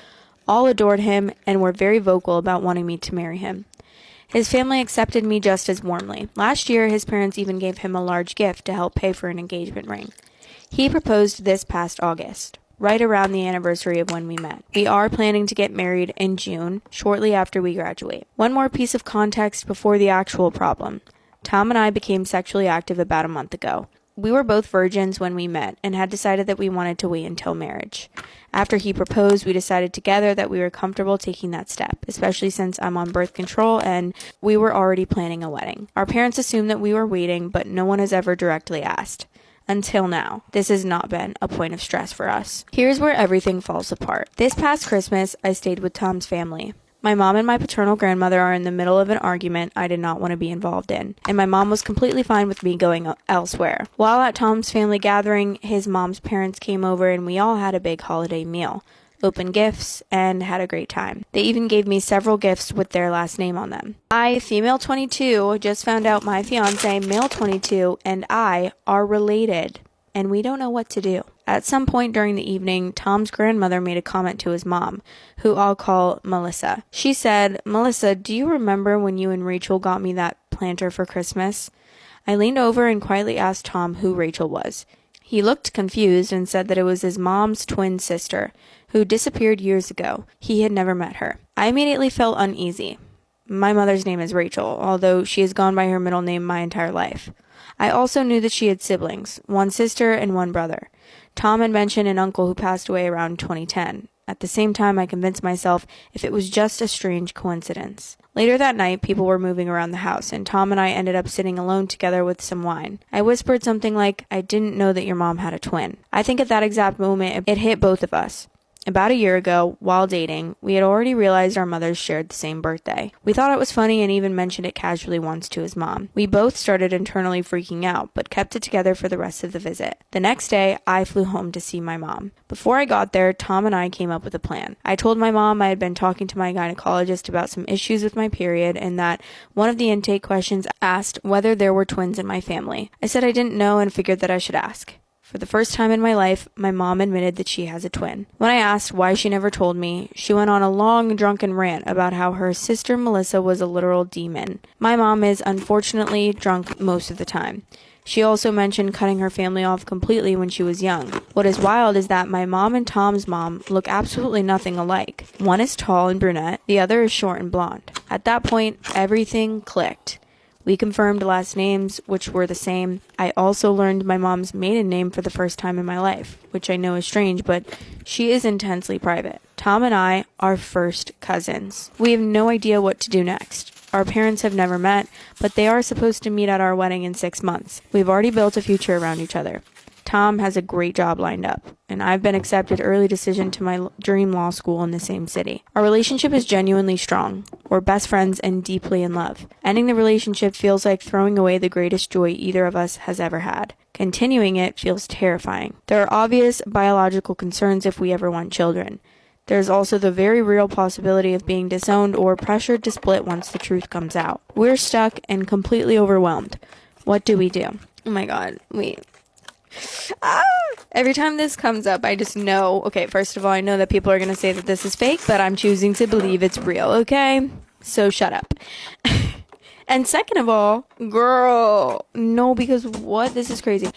all adored him and were very vocal about wanting me to marry him. His family accepted me just as warmly. Last year, his parents even gave him a large gift to help pay for an engagement ring. He proposed this past August, right around the anniversary of when we met. We are planning to get married in June, shortly after we graduate. One more piece of context before the actual problem. Tom and I became sexually active about a month ago. We were both virgins when we met and had decided that we wanted to wait until marriage. After he proposed, we decided together that we were comfortable taking that step, especially since I'm on birth control and we were already planning a wedding. Our parents assumed that we were waiting, but no one has ever directly asked. Until now, this has not been a point of stress for us. Here's where everything falls apart. This past Christmas, I stayed with Tom's family. My mom and my paternal grandmother are in the middle of an argument I did not want to be involved in, and my mom was completely fine with me going elsewhere. While at Tom's family gathering, his mom's parents came over and we all had a big holiday meal, opened gifts, and had a great time. They even gave me several gifts with their last name on them. I, female 22, just found out my fiancé, male 22, and I are related, and we don't know what to do. At some point during the evening, Tom's grandmother made a comment to his mom, who I'll call Melissa. She said, "Melissa, do you remember when you and Rachel got me that planter for Christmas?" I leaned over and quietly asked Tom who Rachel was. He looked confused and said that it was his mom's twin sister, who disappeared years ago. He had never met her. I immediately felt uneasy. My mother's name is Rachel, although she has gone by her middle name my entire life. I also knew that she had siblings, one sister and one brother. Tom had mentioned an uncle who passed away around 2010. At the same time, I convinced myself if it was just a strange coincidence. Later that night, people were moving around the house, and Tom and I ended up sitting alone together with some wine. I whispered something like, "I didn't know that your mom had a twin." I think at that exact moment, it hit both of us. About a year ago, while dating, we had already realized our mothers shared the same birthday. We thought it was funny and even mentioned it casually once to his mom. We both started internally freaking out, but kept it together for the rest of the visit. The next day, I flew home to see my mom. Before I got there, Tom and I came up with a plan. I told my mom I had been talking to my gynecologist about some issues with my period and that one of the intake questions asked whether there were twins in my family. I said I didn't know and figured that I should ask. For the first time in my life, my mom admitted that she has a twin. When I asked why she never told me, she went on a long drunken rant about how her sister Melissa was a literal demon. My mom is unfortunately drunk most of the time. She also mentioned cutting her family off completely when she was young. What is wild is that my mom and Tom's mom look absolutely nothing alike. One is tall and brunette, the other is short and blonde. At that point, everything clicked. We confirmed last names, which were the same. I also learned my mom's maiden name for the first time in my life, which I know is strange, but she is intensely private. Tom and I are first cousins. We have no idea what to do next. Our parents have never met, but they are supposed to meet at our wedding in 6 months. We've already built a future around each other. Tom has a great job lined up, and I've been accepted early decision to my dream law school in the same city. Our relationship is genuinely strong. We're best friends and deeply in love. Ending the relationship feels like throwing away the greatest joy either of us has ever had. Continuing it feels terrifying. There are obvious biological concerns if we ever want children. There's also the very real possibility of being disowned or pressured to split once the truth comes out. We're stuck and completely overwhelmed. What do we do? Oh my god, Every time this comes up, I just know, okay, first of all, I know that people are going to say that this is fake, but I'm choosing to believe it's real, okay? So shut up. And second of all, girl, no, because what? This is crazy.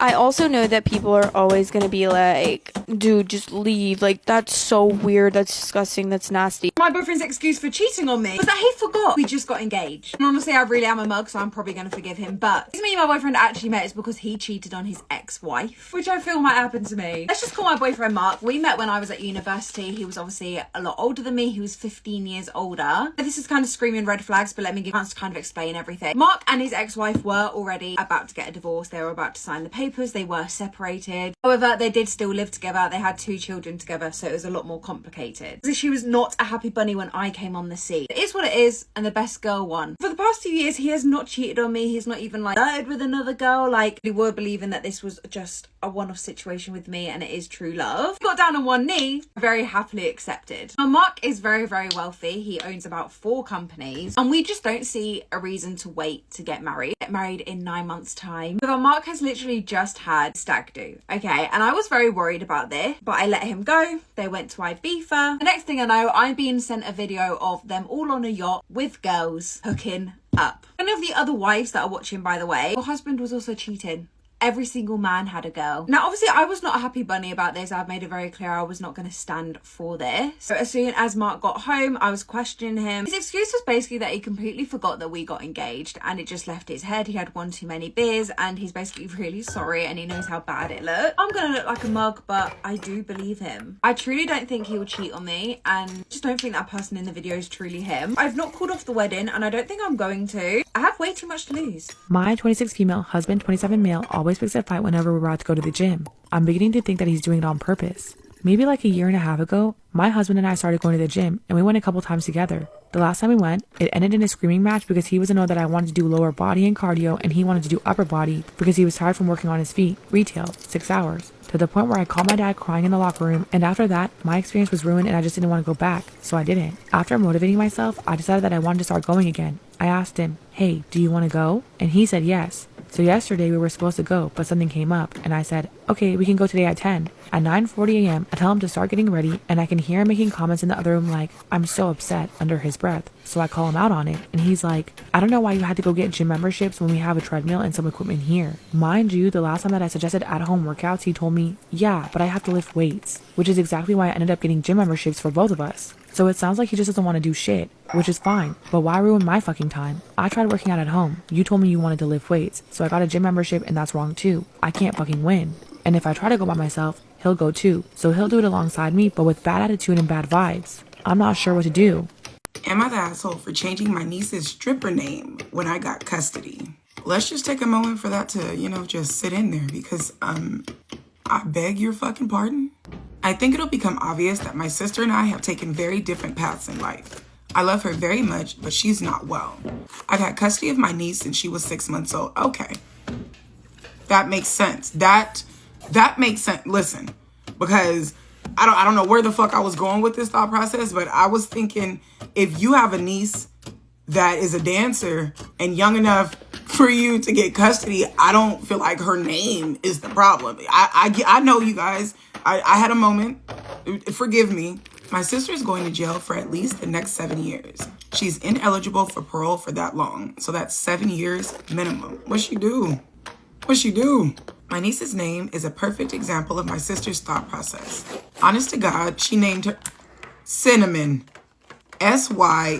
I also know that people are always going to be like, dude, just leave. Like, that's so weird. That's disgusting. That's nasty. My boyfriend's excuse for cheating on me was that he forgot we just got engaged. And honestly, I really am a mug, so I'm probably going to forgive him. But the reason me and my boyfriend actually met is because he cheated on his ex-wife, which I feel might happen to me. Let's just call my boyfriend Mark. We met when I was at university. He was obviously a lot older than me. He was 15 years older. This is kind of screaming red flags, but let me give a chance to kind of explain everything. Mark and his ex-wife were already about to get a divorce. They were about to sign the papers. They were separated. However, they did still live together. They had 2 children together, so it was a lot more complicated. So she was not a happy bunny when I came on the scene. It is what it is, and the best girl won. For the past 2 years, he has not cheated on me. He's not even like flirted with another girl. Like, we were believing that this was just a one-off situation with me and it is true love. Got down on one knee, very happily accepted. Now, Mark is very, very wealthy. He owns about 4 companies and we just don't see a reason to wait to get married. Get married in 9 months' time. But Mark has literally just had stag do, okay? And I was very worried about this, but I let him go. They went to Ibiza. The next thing I know, I'm being sent a video of them all on a yacht with girls hooking up. Any of the other wives that are watching, by the way, your husband was also cheating. Every single man had a girl. Now, obviously, I was not a happy bunny about this. I've made it very clear I was not going to stand for this. So as soon as Mark got home, I was questioning him. His excuse was basically that he completely forgot that we got engaged and it just left his head. He had one too many beers and he's basically really sorry and he knows how bad it looked. I'm going to look like a mug, but I do believe him. I truly don't think he will cheat on me and just don't think that person in the video is truly him. I've not called off the wedding and I don't think I'm going to. I have way too much to lose. My 26 female, husband 27 male always picks a fight whenever we're about to go to the gym. I'm beginning to think that he's doing it on purpose. Maybe like a year and a half ago, my husband and I started going to the gym and we went a couple times together. The last time we went, it ended in a screaming match because he was to know that I wanted to do lower body and cardio and he wanted to do upper body because he was tired from working on his feet, retail, 6 hours. To the point where I called my dad crying in the locker room, and after that, my experience was ruined and I just didn't want to go back, so I didn't. After motivating myself, I decided that I wanted to start going again. I asked him, hey, do you want to go? And he said yes. So yesterday we were supposed to go, but something came up, and I said, okay, we can go today at 10. At 9:40 a.m., I tell him to start getting ready, and I can hear him making comments in the other room like, I'm so upset, under his breath. So I call him out on it, and he's like, I don't know why you had to go get gym memberships when we have a treadmill and some equipment here. Mind you, the last time that I suggested at-home workouts, he told me, yeah, but I have to lift weights, which is exactly why I ended up getting gym memberships for both of us. So it sounds like he just doesn't want to do shit, which is fine, but why ruin my fucking time? I tried working out at home. You told me you wanted to lift weights, so I got a gym membership and that's wrong too. I can't fucking win. And if I try to go by myself, he'll go too. So he'll do it alongside me, but with bad attitude and bad vibes. I'm not sure what to do. Am I the asshole for changing my niece's stripper name when I got custody? Let's just take a moment for that to, just sit in there because, I beg your fucking pardon? I think it'll become obvious that my sister and I have taken very different paths in life. I love her very much, but she's not well. I've had custody of my niece since she was 6 months old. Okay. That makes sense. That makes sense. Listen, because I don't know where the fuck I was going with this thought process, but I was thinking if you have a niece that is a dancer and young enough for you to get custody, I don't feel like her name is the problem. I know you guys. I had a moment. Forgive me. My sister's going to jail for at least the next 7 years. She's ineligible for parole for that long. So that's 7 years minimum. What's she do? My niece's name is a perfect example of my sister's thought process. Honest to God, she named her Cinnamon. Synnamon.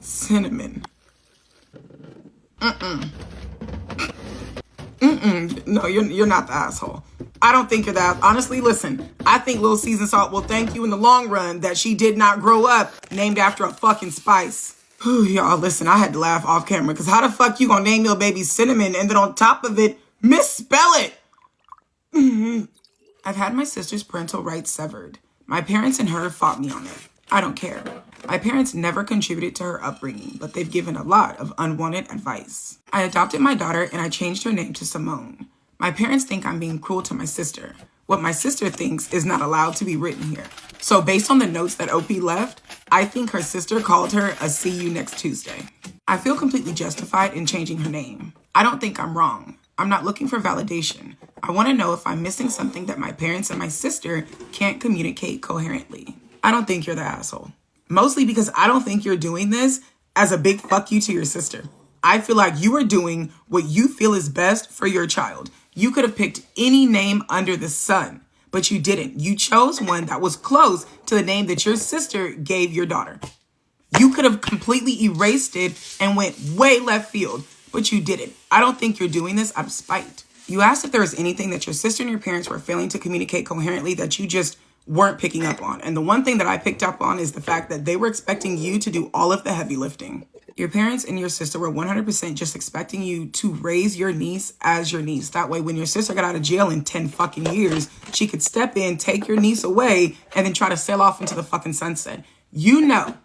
Cinnamon. No, you're not the asshole. I don't think you're that. Honestly, listen, I think Little Seasoned Salt will thank you in the long run that she did not grow up named after a fucking spice. Whew, y'all, listen, I had to laugh off camera because how the fuck you gonna name your baby Cinnamon and then on top of it, misspell it? I've had my sister's parental rights severed. My parents and her fought me on it. I don't care. My parents never contributed to her upbringing, but they've given a lot of unwanted advice. I adopted my daughter and I changed her name to Simone. My parents think I'm being cruel to my sister. What my sister thinks is not allowed to be written here. So based on the notes that OP left, I think her sister called her a see you next Tuesday. I feel completely justified in changing her name. I don't think I'm wrong. I'm not looking for validation. I want to know if I'm missing something that my parents and my sister can't communicate coherently. I don't think you're the asshole. Mostly because I don't think you're doing this as a big fuck you to your sister. I feel like you are doing what you feel is best for your child. You could have picked any name under the sun, but you didn't. You chose one that was close to the name that your sister gave your daughter. You could have completely erased it and went way left field, but you didn't. I don't think you're doing this out of spite. You asked if there was anything that your sister and your parents were failing to communicate coherently that you just weren't picking up on. And the one thing that I picked up on is the fact that they were expecting you to do all of the heavy lifting. Your parents and your sister were 100% just expecting you to raise your niece as your niece. That way, when your sister got out of jail in 10 fucking years, she could step in, take your niece away, and then try to sail off into the fucking sunset. You know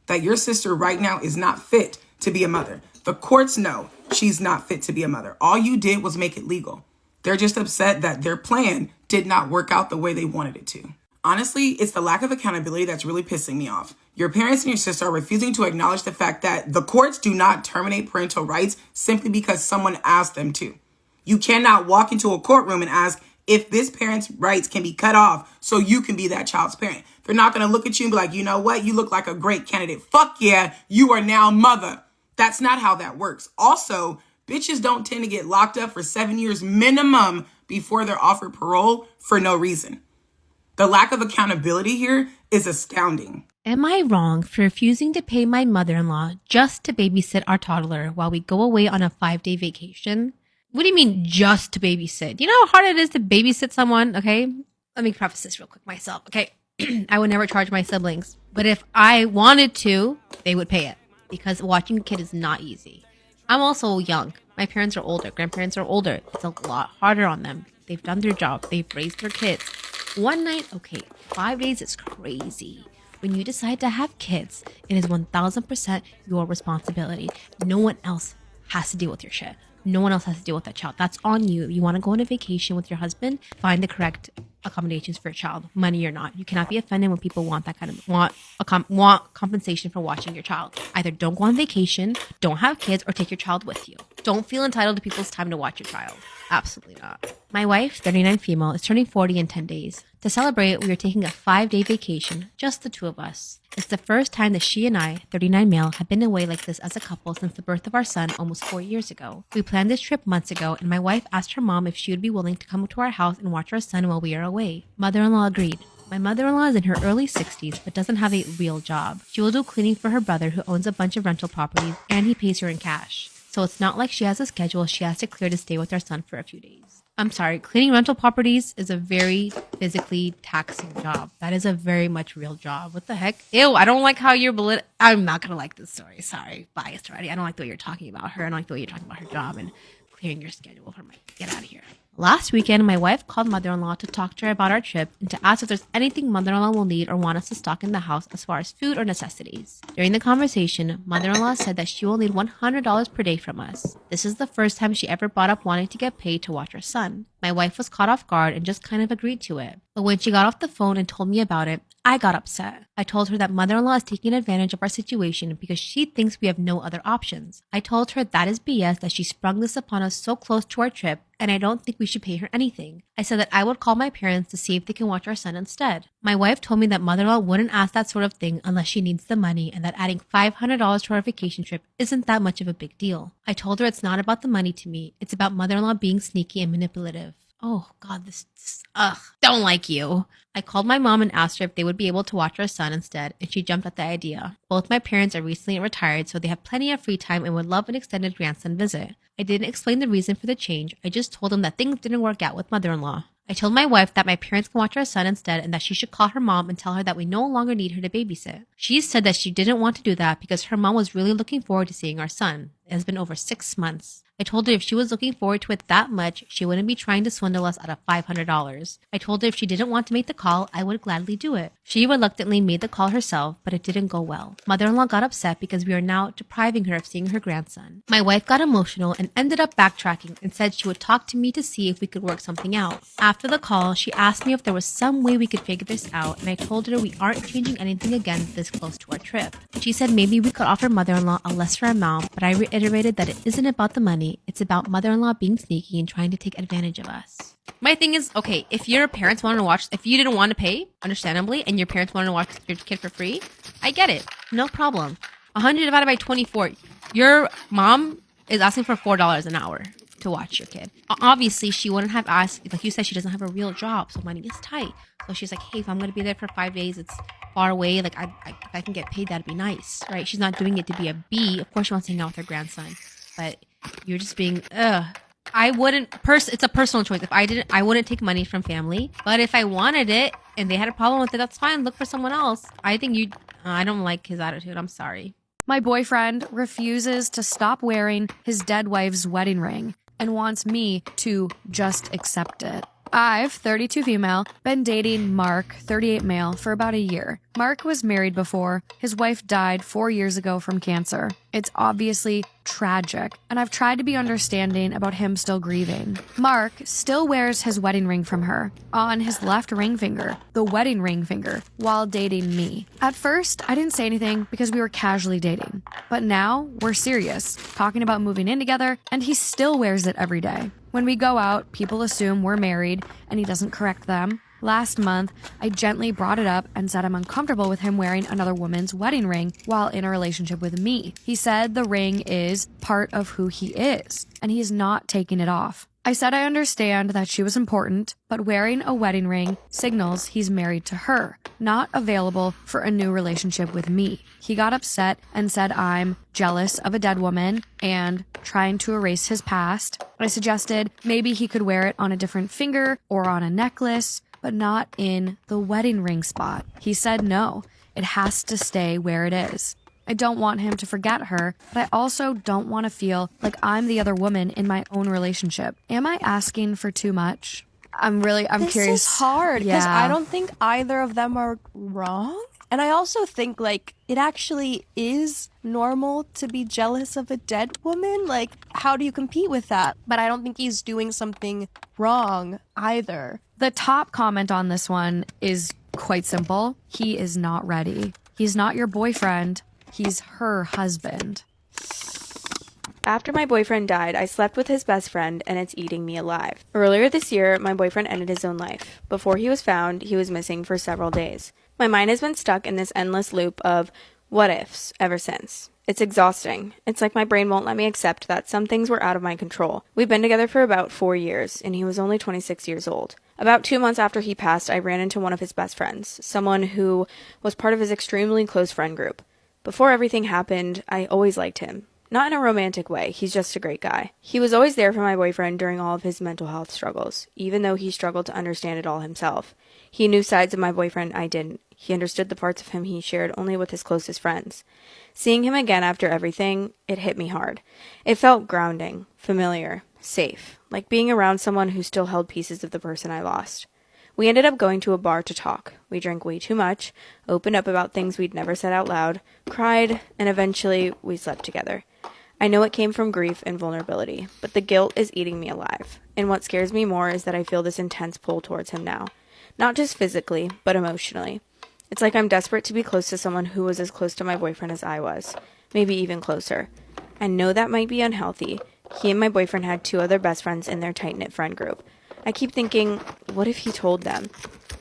that your sister right now is not fit to be a mother. The courts know she's not fit to be a mother. All you did was make it legal. They're just upset that their plan did not work out the way they wanted it to. Honestly, it's the lack of accountability that's really pissing me off. Your parents and your sister are refusing to acknowledge the fact that the courts do not terminate parental rights simply because someone asked them to. You cannot walk into a courtroom and ask if this parent's rights can be cut off so you can be that child's parent. They're not going to look at you and be like, you know what? You look like a great candidate. Fuck yeah, you are now mother. That's not how that works. Also, bitches don't tend to get locked up for 7 years minimum before they're offered parole for no reason. The lack of accountability here is astounding. Am I wrong for refusing to pay my mother-in-law just to babysit our toddler while we go away on a 5-day vacation? What do you mean just to babysit? You know how hard it is to babysit someone, okay? Let me preface this real quick myself, okay? I would never charge my siblings. But if I wanted to, they would pay it. Because watching a kid is not easy. I'm also young. My parents are older. Grandparents are older. It's a lot harder on them. They've done their job. They've raised their kids. One night, okay. 5 days is crazy. When you decide to have kids, it is 1000% your responsibility. No one else has to deal with your shit. No one else has to deal with that child. That's on you. If you want to go on a vacation with your husband, find the correct accommodations for your child, money or not. You cannot be offended when people want that kind of want compensation for watching your child. Either don't go on vacation, don't have kids, or take your child with you. Don't feel entitled to people's time to watch your child. Absolutely not. My wife, 39 female, is turning 40 in 10 days. To celebrate, we are taking a 5-day vacation, just the two of us. It's the first time that she and I, 39 male, have been away like this as a couple since the birth of our son almost 4 years ago. We planned this trip months ago, and my wife asked her mom if she would be willing to come to our house and watch our son while we are away. Mother-in-law agreed. My mother-in-law is in her early 60s but doesn't have a real job. She will do cleaning for her brother who owns a bunch of rental properties and he pays her in cash. So it's not like she has a schedule she has to clear to stay with our son for a few days. I'm sorry, cleaning rental properties is a very physically taxing job. That is a very much real job. What the heck? Ew, I don't like how you're I'm not gonna like this story. Sorry, biased already. I don't like the way you're talking about her. I don't like the way you're talking about her job and clearing your schedule for my get out of here. Last weekend, my wife called mother-in-law to talk to her about our trip and to ask if there's anything mother-in-law will need or want us to stock in the house as far as food or necessities. During the conversation, mother-in-law said that she will need $100 per day from us. This is the first time she ever brought up wanting to get paid to watch our son. My wife was caught off guard and just kind of agreed to it. But when she got off the phone and told me about it, I got upset. I told her that mother-in-law is taking advantage of our situation because she thinks we have no other options. I told her that is BS that she sprung this upon us so close to our trip, and I don't think we should pay her anything. I said that I would call my parents to see if they can watch our son instead. My wife told me that mother-in-law wouldn't ask that sort of thing unless she needs the money and that adding $500 to our vacation trip isn't that much of a big deal. I told her it's not about the money to me. It's about mother-in-law being sneaky and manipulative. Oh God, don't like you. I called my mom and asked her if they would be able to watch our son instead, and she jumped at the idea. Both my parents are recently retired, so they have plenty of free time and would love an extended grandson visit. I didn't explain the reason for the change. I just told them that things didn't work out with mother-in-law. I told my wife that my parents can watch our son instead and that she should call her mom and tell her that we no longer need her to babysit. She said that she didn't want to do that because her mom was really looking forward to seeing our son. It has been over 6 months. I told her if she was looking forward to it that much, she wouldn't be trying to swindle us out of $500. I told her if she didn't want to make the call, I would gladly do it. She reluctantly made the call herself, but it didn't go well. Mother-in-law got upset because we are now depriving her of seeing her grandson. My wife got emotional and ended up backtracking and said she would talk to me to see if we could work something out. After the call, she asked me if there was some way we could figure this out, and I told her we aren't changing anything again this close to our trip. She said maybe we could offer mother-in-law a lesser amount, but I reiterated that it isn't about the money. It's about mother-in-law being sneaky and trying to take advantage of us. My thing is, okay, if your parents wanted to watch, if you didn't want to pay, understandably, and your parents wanted to watch your kid for free, I get it. No problem. 100 divided by 24. Your mom is asking for $4 an hour to watch your kid. Obviously, she wouldn't have asked, like you said, she doesn't have a real job, so money is tight. So she's like, hey, if I'm going to be there for 5 days, it's far away, like if I can get paid, that'd be nice, right? She's not doing it to be a B. Of course she wants to hang out with her grandson, but you're just being, I wouldn't, it's a personal choice. If I didn't, I wouldn't take money from family, but if I wanted it and they had a problem with it, that's fine. Look for someone else. I think I don't like his attitude. I'm sorry. My boyfriend refuses to stop wearing his dead wife's wedding ring and wants me to just accept it. I've, 32 female, been dating Mark, 38 male, for about a year. Mark was married before. His wife died 4 years ago from cancer. It's obviously tragic, and I've tried to be understanding about him still grieving. Mark still wears his wedding ring from her on his left ring finger, the wedding ring finger, while dating me. At first, I didn't say anything because we were casually dating, but now we're serious, talking about moving in together, and he still wears it every day. When we go out, people assume we're married, and he doesn't correct them. Last month, I gently brought it up and said I'm uncomfortable with him wearing another woman's wedding ring while in a relationship with me. He said the ring is part of who he is, and he's not taking it off. I said I understand that she was important, but wearing a wedding ring signals he's married to her, not available for a new relationship with me. He got upset and said I'm jealous of a dead woman and trying to erase his past. I suggested maybe he could wear it on a different finger or on a necklace, but not in the wedding ring spot. He said no, it has to stay where it is. I don't want him to forget her, but I also don't want to feel like I'm the other woman in my own relationship. Am I asking for too much? I'm curious. This is hard because Yeah. I don't think either of them are wrong. And I also think, like, it actually is normal to be jealous of a dead woman. Like, how do you compete with that? But I don't think he's doing something wrong either. The top comment on this one is quite simple. He is not ready. He's not your boyfriend. He's her husband. After my boyfriend died, I slept with his best friend, and it's eating me alive. Earlier this year, my boyfriend ended his own life. Before he was found, he was missing for several days. My mind has been stuck in this endless loop of what ifs ever since. It's exhausting. It's like my brain won't let me accept that some things were out of my control. We've been together for about 4 years, and he was only 26 years old. About 2 months after he passed, I ran into one of his best friends, someone who was part of his extremely close friend group. Before everything happened, I always liked him. Not in a romantic way, he's just a great guy. He was always there for my boyfriend during all of his mental health struggles, even though he struggled to understand it all himself. He knew sides of my boyfriend I didn't. He understood the parts of him he shared only with his closest friends. Seeing him again after everything, it hit me hard. It felt grounding, familiar, safe, like being around someone who still held pieces of the person I lost. We ended up going to a bar to talk. We drank way too much, opened up about things we'd never said out loud, cried, and eventually we slept together. I know it came from grief and vulnerability, but the guilt is eating me alive. And what scares me more is that I feel this intense pull towards him now. Not just physically, but emotionally. It's like I'm desperate to be close to someone who was as close to my boyfriend as I was. Maybe even closer. I know that might be unhealthy. He and my boyfriend had 2 other best friends in their tight-knit friend group. I keep thinking, what if he told them?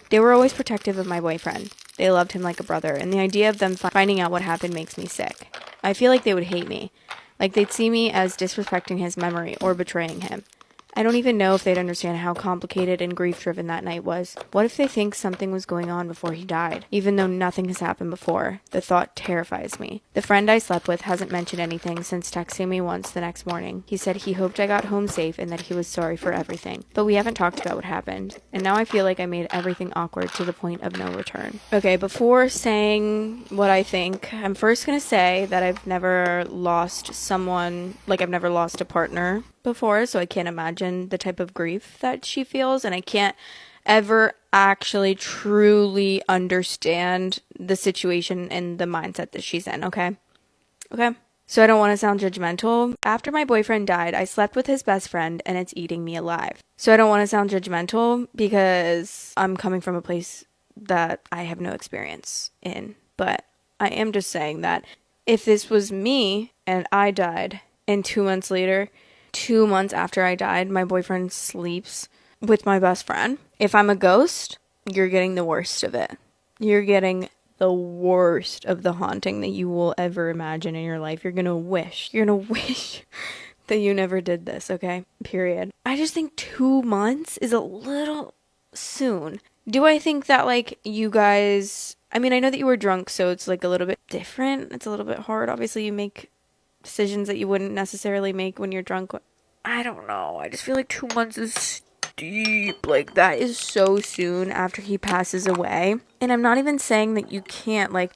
They were always protective of my boyfriend. They loved him like a brother, and the idea of them finding out what happened makes me sick. I feel like they would hate me. Like they'd see me as disrespecting his memory or betraying him. I don't even know if they'd understand how complicated and grief-driven that night was. What if they think something was going on before he died, even though nothing has happened before? The thought terrifies me. The friend I slept with hasn't mentioned anything since texting me once the next morning. He said he hoped I got home safe and that he was sorry for everything. But we haven't talked about what happened, and now I feel like I made everything awkward to the point of no return. Okay, before saying what I think, I'm first gonna say that I've never lost someone, like I've never lost a partner before, so I can't imagine the type of grief that she feels, and I can't ever actually truly understand the situation and the mindset that she's in, okay? So I don't want to sound judgmental. After my boyfriend died, I slept with his best friend, and it's eating me alive. So I don't want to sound judgmental because I'm coming from a place that I have no experience in, but I am just saying that if this was me and I died, and 2 months later, 2 months after I died, my boyfriend sleeps with my best friend. If I'm a ghost, you're getting the worst of it. You're getting the worst of the haunting that you will ever imagine in your life. You're gonna wish that you never did this, okay? Period. I just think 2 months is a little soon. Do I think that, like, you guys... I mean, I know that you were drunk, so it's, like, a little bit different. It's a little bit hard. Obviously, you make decisions that you wouldn't necessarily make when you're drunk. I don't know. I just feel like 2 months is steep. Like, that is so soon after he passes away. And I'm not even saying that you can't, like...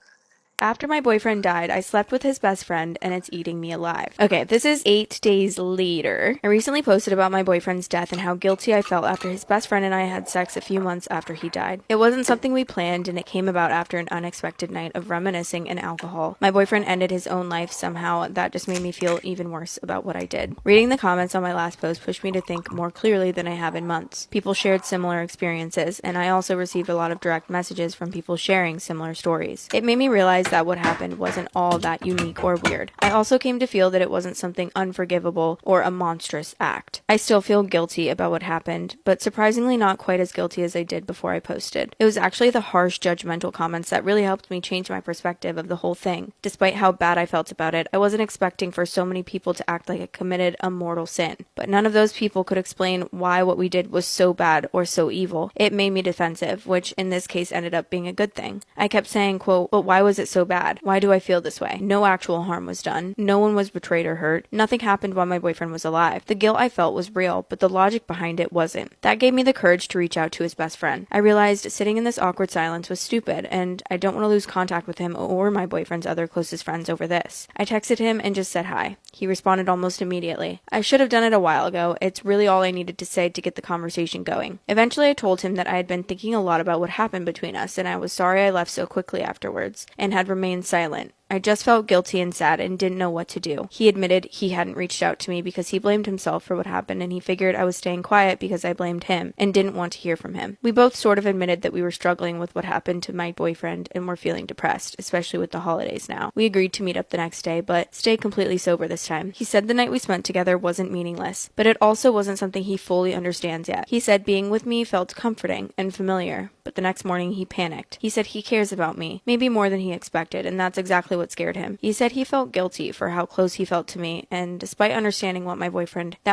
After my boyfriend died, I slept with his best friend, and it's eating me alive. Okay, this is 8 days later. I recently posted about my boyfriend's death and how guilty I felt after his best friend and I had sex a few months after he died. It wasn't something we planned, and it came about after an unexpected night of reminiscing and alcohol. My boyfriend ended his own life somehow. That just made me feel even worse about what I did. Reading the comments on my last post pushed me to think more clearly than I have in months. People shared similar experiences, and I also received a lot of direct messages from people sharing similar stories. It made me realize that what happened wasn't all that unique or weird. I also came to feel that it wasn't something unforgivable or a monstrous act. I still feel guilty about what happened, but surprisingly not quite as guilty as I did before I posted. It was actually the harsh, judgmental comments that really helped me change my perspective of the whole thing. Despite how bad I felt about it, I wasn't expecting for so many people to act like I committed a mortal sin. But none of those people could explain why what we did was so bad or so evil. It made me defensive, which in this case ended up being a good thing. I kept saying, quote, "But why was it so bad? Why do I feel this way? No actual harm was done. No one was betrayed or hurt. Nothing happened while my boyfriend was alive. The guilt I felt was real, but the logic behind it wasn't." That gave me the courage to reach out to his best friend. I realized sitting in this awkward silence was stupid, and I don't want to lose contact with him or my boyfriend's other closest friends over this. I texted him and just said hi. He responded almost immediately. I should have done it a while ago. It's really all I needed to say to get the conversation going. Eventually I told him that I had been thinking a lot about what happened between us, and I was sorry I left so quickly afterwards, and had remained silent. I just felt guilty and sad and didn't know what to do. He admitted he hadn't reached out to me because he blamed himself for what happened, and he figured I was staying quiet because I blamed him and didn't want to hear from him. We both sort of admitted that we were struggling with what happened to my boyfriend and were feeling depressed, especially with the holidays now. We agreed to meet up the next day, but stay completely sober this time. He said the night we spent together wasn't meaningless, but it also wasn't something he fully understands yet. He said being with me felt comforting and familiar, but the next morning he panicked. He said he cares about me, maybe more than he expected, and that's exactly exactly what scared him. He said he felt guilty for how close he felt to me, and despite understanding that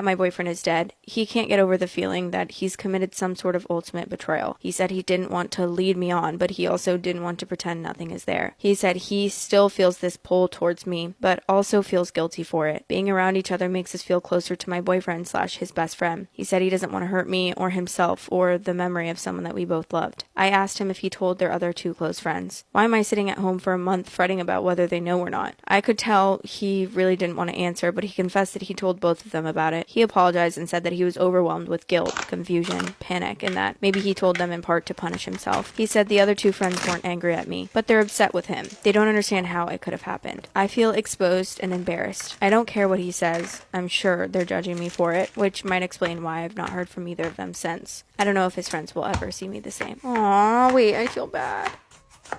my boyfriend is dead, he can't get over the feeling that he's committed some sort of ultimate betrayal. He said he didn't want to lead me on, but he also didn't want to pretend nothing is there. He said he still feels this pull towards me, but also feels guilty for it. Being around each other makes us feel closer to my boyfriend / his best friend. He said he doesn't want to hurt me or himself or the memory of someone that we both loved. I asked him if he told their other 2 close friends. Why am I sitting at home for a month fretting about whether they know or not? I could tell he really didn't want to answer, but he confessed that he told both of them about it. He apologized and said that he was overwhelmed with guilt, confusion, panic, and that maybe he told them in part to punish himself. He said the other 2 friends weren't angry at me, but they're upset with him. They don't understand how it could have happened. I feel exposed and embarrassed. I don't care what he says. I'm sure they're judging me for it, which might explain why I've not heard from either of them since. I don't know if his friends will ever see me the same. Aww, wait, I feel bad.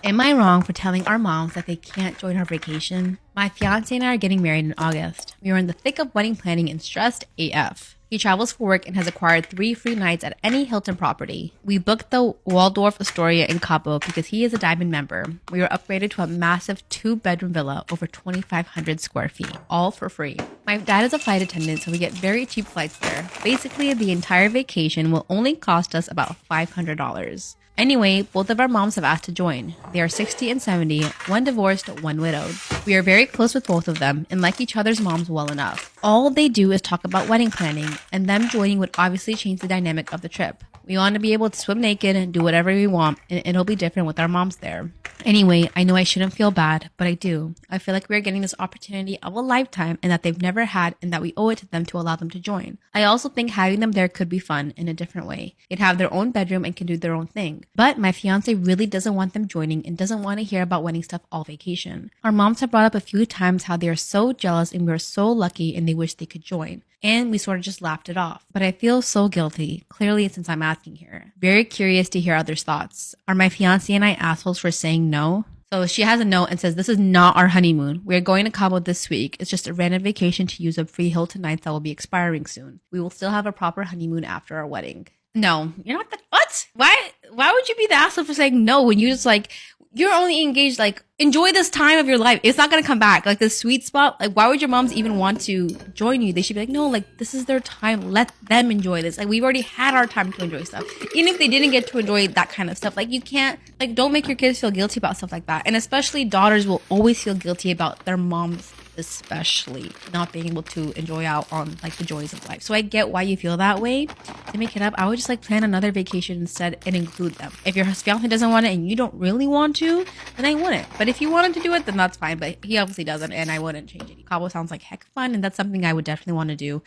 Am I wrong for telling our moms that they can't join our vacation? My fiance and I are getting married in August. We are in the thick of wedding planning and stressed AF. He travels for work and has acquired 3 free nights at any Hilton property. We booked the Waldorf Astoria in Cabo because he is a Diamond member. We were upgraded to a massive 2-bedroom villa over 2,500 square feet, all for free. My dad is a flight attendant, so we get very cheap flights there. Basically, the entire vacation will only cost us about $500. Anyway, both of our moms have asked to join. They are 60 and 70, one divorced, one widowed. We are very close with both of them and like each other's moms well enough. All they do is talk about wedding planning, and them joining would obviously change the dynamic of the trip. We want to be able to swim naked and do whatever we want, and it'll be different with our moms there. Anyway, I know I shouldn't feel bad, but I do. I feel like we're getting this opportunity of a lifetime and that they've never had, and that we owe it to them to allow them to join. I also think having them there could be fun in a different way. They'd have their own bedroom and can do their own thing. But my fiance really doesn't want them joining and doesn't want to hear about wedding stuff all vacation. Our moms have brought up a few times how they are so jealous and we are so lucky and they wish they could join. And we sort of just laughed it off. But I feel so guilty, clearly since I'm asking here. Very curious to hear others' thoughts. Are my fiance and I assholes for saying no? So she has a note and says, this is not our honeymoon. We're going to Cabo this week. It's just a random vacation to use up free Hilton nights that will be expiring soon. We will still have a proper honeymoon after our wedding. No, you're not the, what? Why would you be the asshole for saying no when you just like, you're only engaged, like, enjoy this time of your life. It's not going to come back. Like, this sweet spot, like, why would your moms even want to join you? They should be like, no, like, this is their time. Let them enjoy this. Like, we've already had our time to enjoy stuff. Even if they didn't get to enjoy that kind of stuff, like, you can't, like, don't make your kids feel guilty about stuff like that. And especially daughters will always feel guilty about their moms, especially not being able to enjoy out on, like, the joys of life. So I get why you feel that way. To make it up, I would just, like, plan another vacation instead and include them. If your fiance doesn't want it and you don't really want to, then I wouldn't. But if you wanted to do it, then that's fine. But he obviously doesn't, and I wouldn't change it. Cabo sounds like heck fun, and that's something I would definitely want to do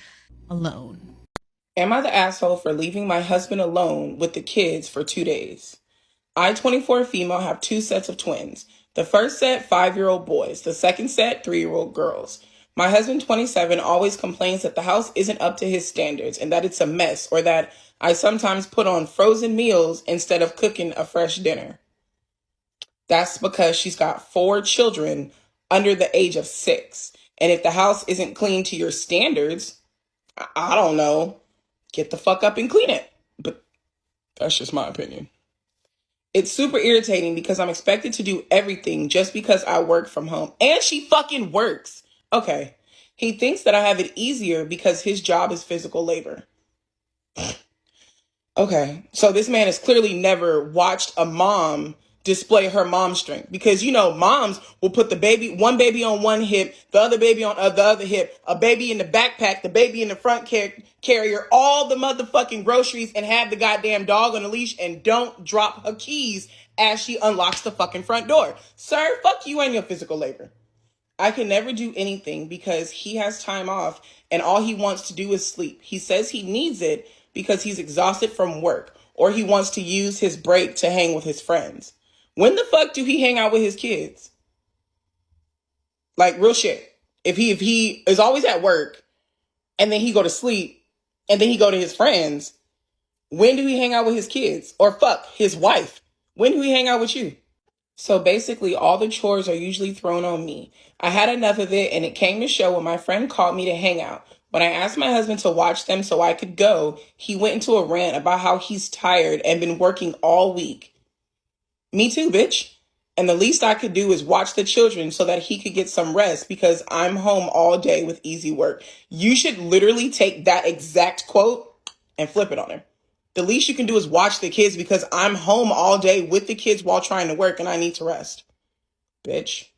alone. Am I the asshole for leaving my husband alone with the kids for 2 days? I, 24 female, have 2 sets of twins. The first set, 5-year-old boys. The second set, 3-year-old girls. My husband, 27, always complains that the house isn't up to his standards and that it's a mess, or that I sometimes put on frozen meals instead of cooking a fresh dinner. That's because she's got 4 children under the age of 6. And if the house isn't clean to your standards, I don't know, get the fuck up and clean it. But that's just my opinion. It's super irritating because I'm expected to do everything just because I work from home. And she fucking works. Okay. He thinks that I have it easier because his job is physical labor. Okay. So this man has clearly never watched a mom display her mom strength, because you know moms will put one baby on one hip, the other baby on the other hip, a baby in the backpack, the baby in the front carrier, all the motherfucking groceries, and have the goddamn dog on a leash and don't drop her keys as she unlocks the fucking front door. Sir, fuck you and your physical labor. I can never do anything because he has time off and all he wants to do is sleep. He says he needs it because he's exhausted from work, or he wants to use his break to hang with his friends. When the fuck do he hang out with his kids? Like, real shit. If he is always at work and then he go to sleep and then he go to his friends, when do he hang out with his kids? Or fuck, his wife? When do he hang out with you? So basically, all the chores are usually thrown on me. I had enough of it, and it came to show when my friend called me to hang out. When I asked my husband to watch them so I could go, he went into a rant about how he's tired and been working all week. Me too, bitch. And the least I could do is watch the children so that he could get some rest because I'm home all day with easy work. You should literally take that exact quote and flip it on him. The least you can do is watch the kids because I'm home all day with the kids while trying to work and I need to rest. Bitch.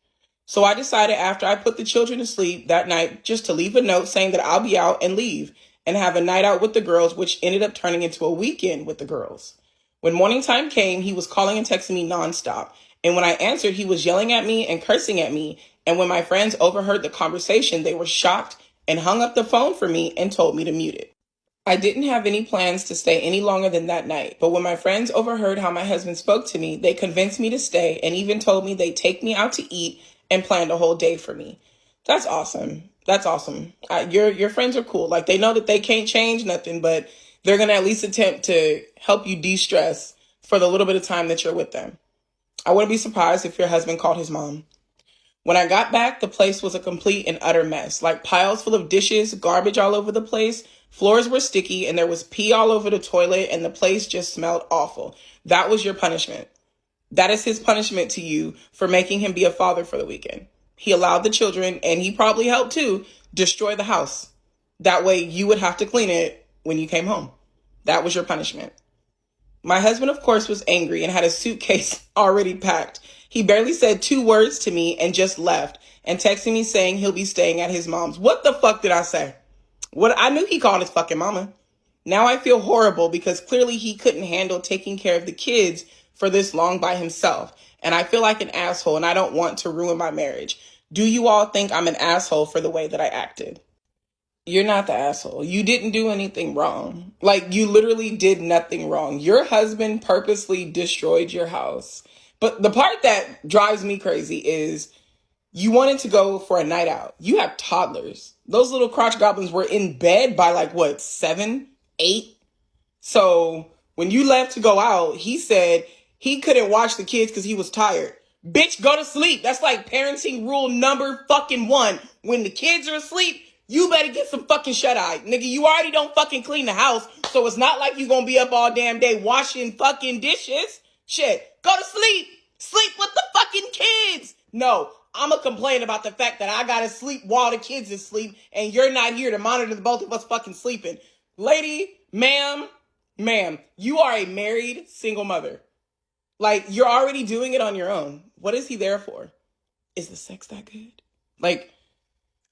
So I decided after I put the children to sleep that night just to leave a note saying that I'll be out and leave and have a night out with the girls, which ended up turning into a weekend with the girls. When morning time came, he was calling and texting me nonstop. And when I answered, he was yelling at me and cursing at me. And when my friends overheard the conversation, they were shocked and hung up the phone for me and told me to mute it. I didn't have any plans to stay any longer than that night, but when my friends overheard how my husband spoke to me, they convinced me to stay and even told me they'd take me out to eat and planned a whole day for me. That's awesome. That's awesome. Your friends are cool. Like, they know that they can't change nothing, but they're going to at least attempt to help you de-stress for the little bit of time that you're with them. I wouldn't be surprised if your husband called his mom. When I got back, the place was a complete and utter mess. Like piles full of dishes, garbage all over the place. Floors were sticky and there was pee all over the toilet and the place just smelled awful. That was your punishment. That is his punishment to you for making him be a father for the weekend. He allowed the children, and he probably helped too, destroy the house. That way you would have to clean it when you came home. That was your punishment. My husband, of course, was angry and had a suitcase already packed. He barely said 2 words to me and just left and texted me saying he'll be staying at his mom's. What the fuck did I say? I knew he called his fucking mama. Now I feel horrible because clearly he couldn't handle taking care of the kids for this long by himself. And I feel like an asshole and I don't want to ruin my marriage. Do you all think I'm an asshole for the way that I acted? You're not the asshole. You didn't do anything wrong. Like, you literally did nothing wrong. Your husband purposely destroyed your house. But the part that drives me crazy is you wanted to go for a night out. You have toddlers. Those little crotch goblins were in bed by 7, 8. So when you left to go out, he said he couldn't watch the kids because he was tired. Bitch, go to sleep. That's like parenting rule number fucking 1. When the kids are asleep, you better get some fucking shut-eye. Nigga, you already don't fucking clean the house, so it's not like you gonna be up all damn day washing fucking dishes. Shit, go to sleep. Sleep with the fucking kids. No, I'ma complain about the fact that I gotta sleep while the kids is asleep, and you're not here to monitor the both of us fucking sleeping. Lady, ma'am, you are a married single mother. Like, you're already doing it on your own. What is he there for? Is the sex that good? Like,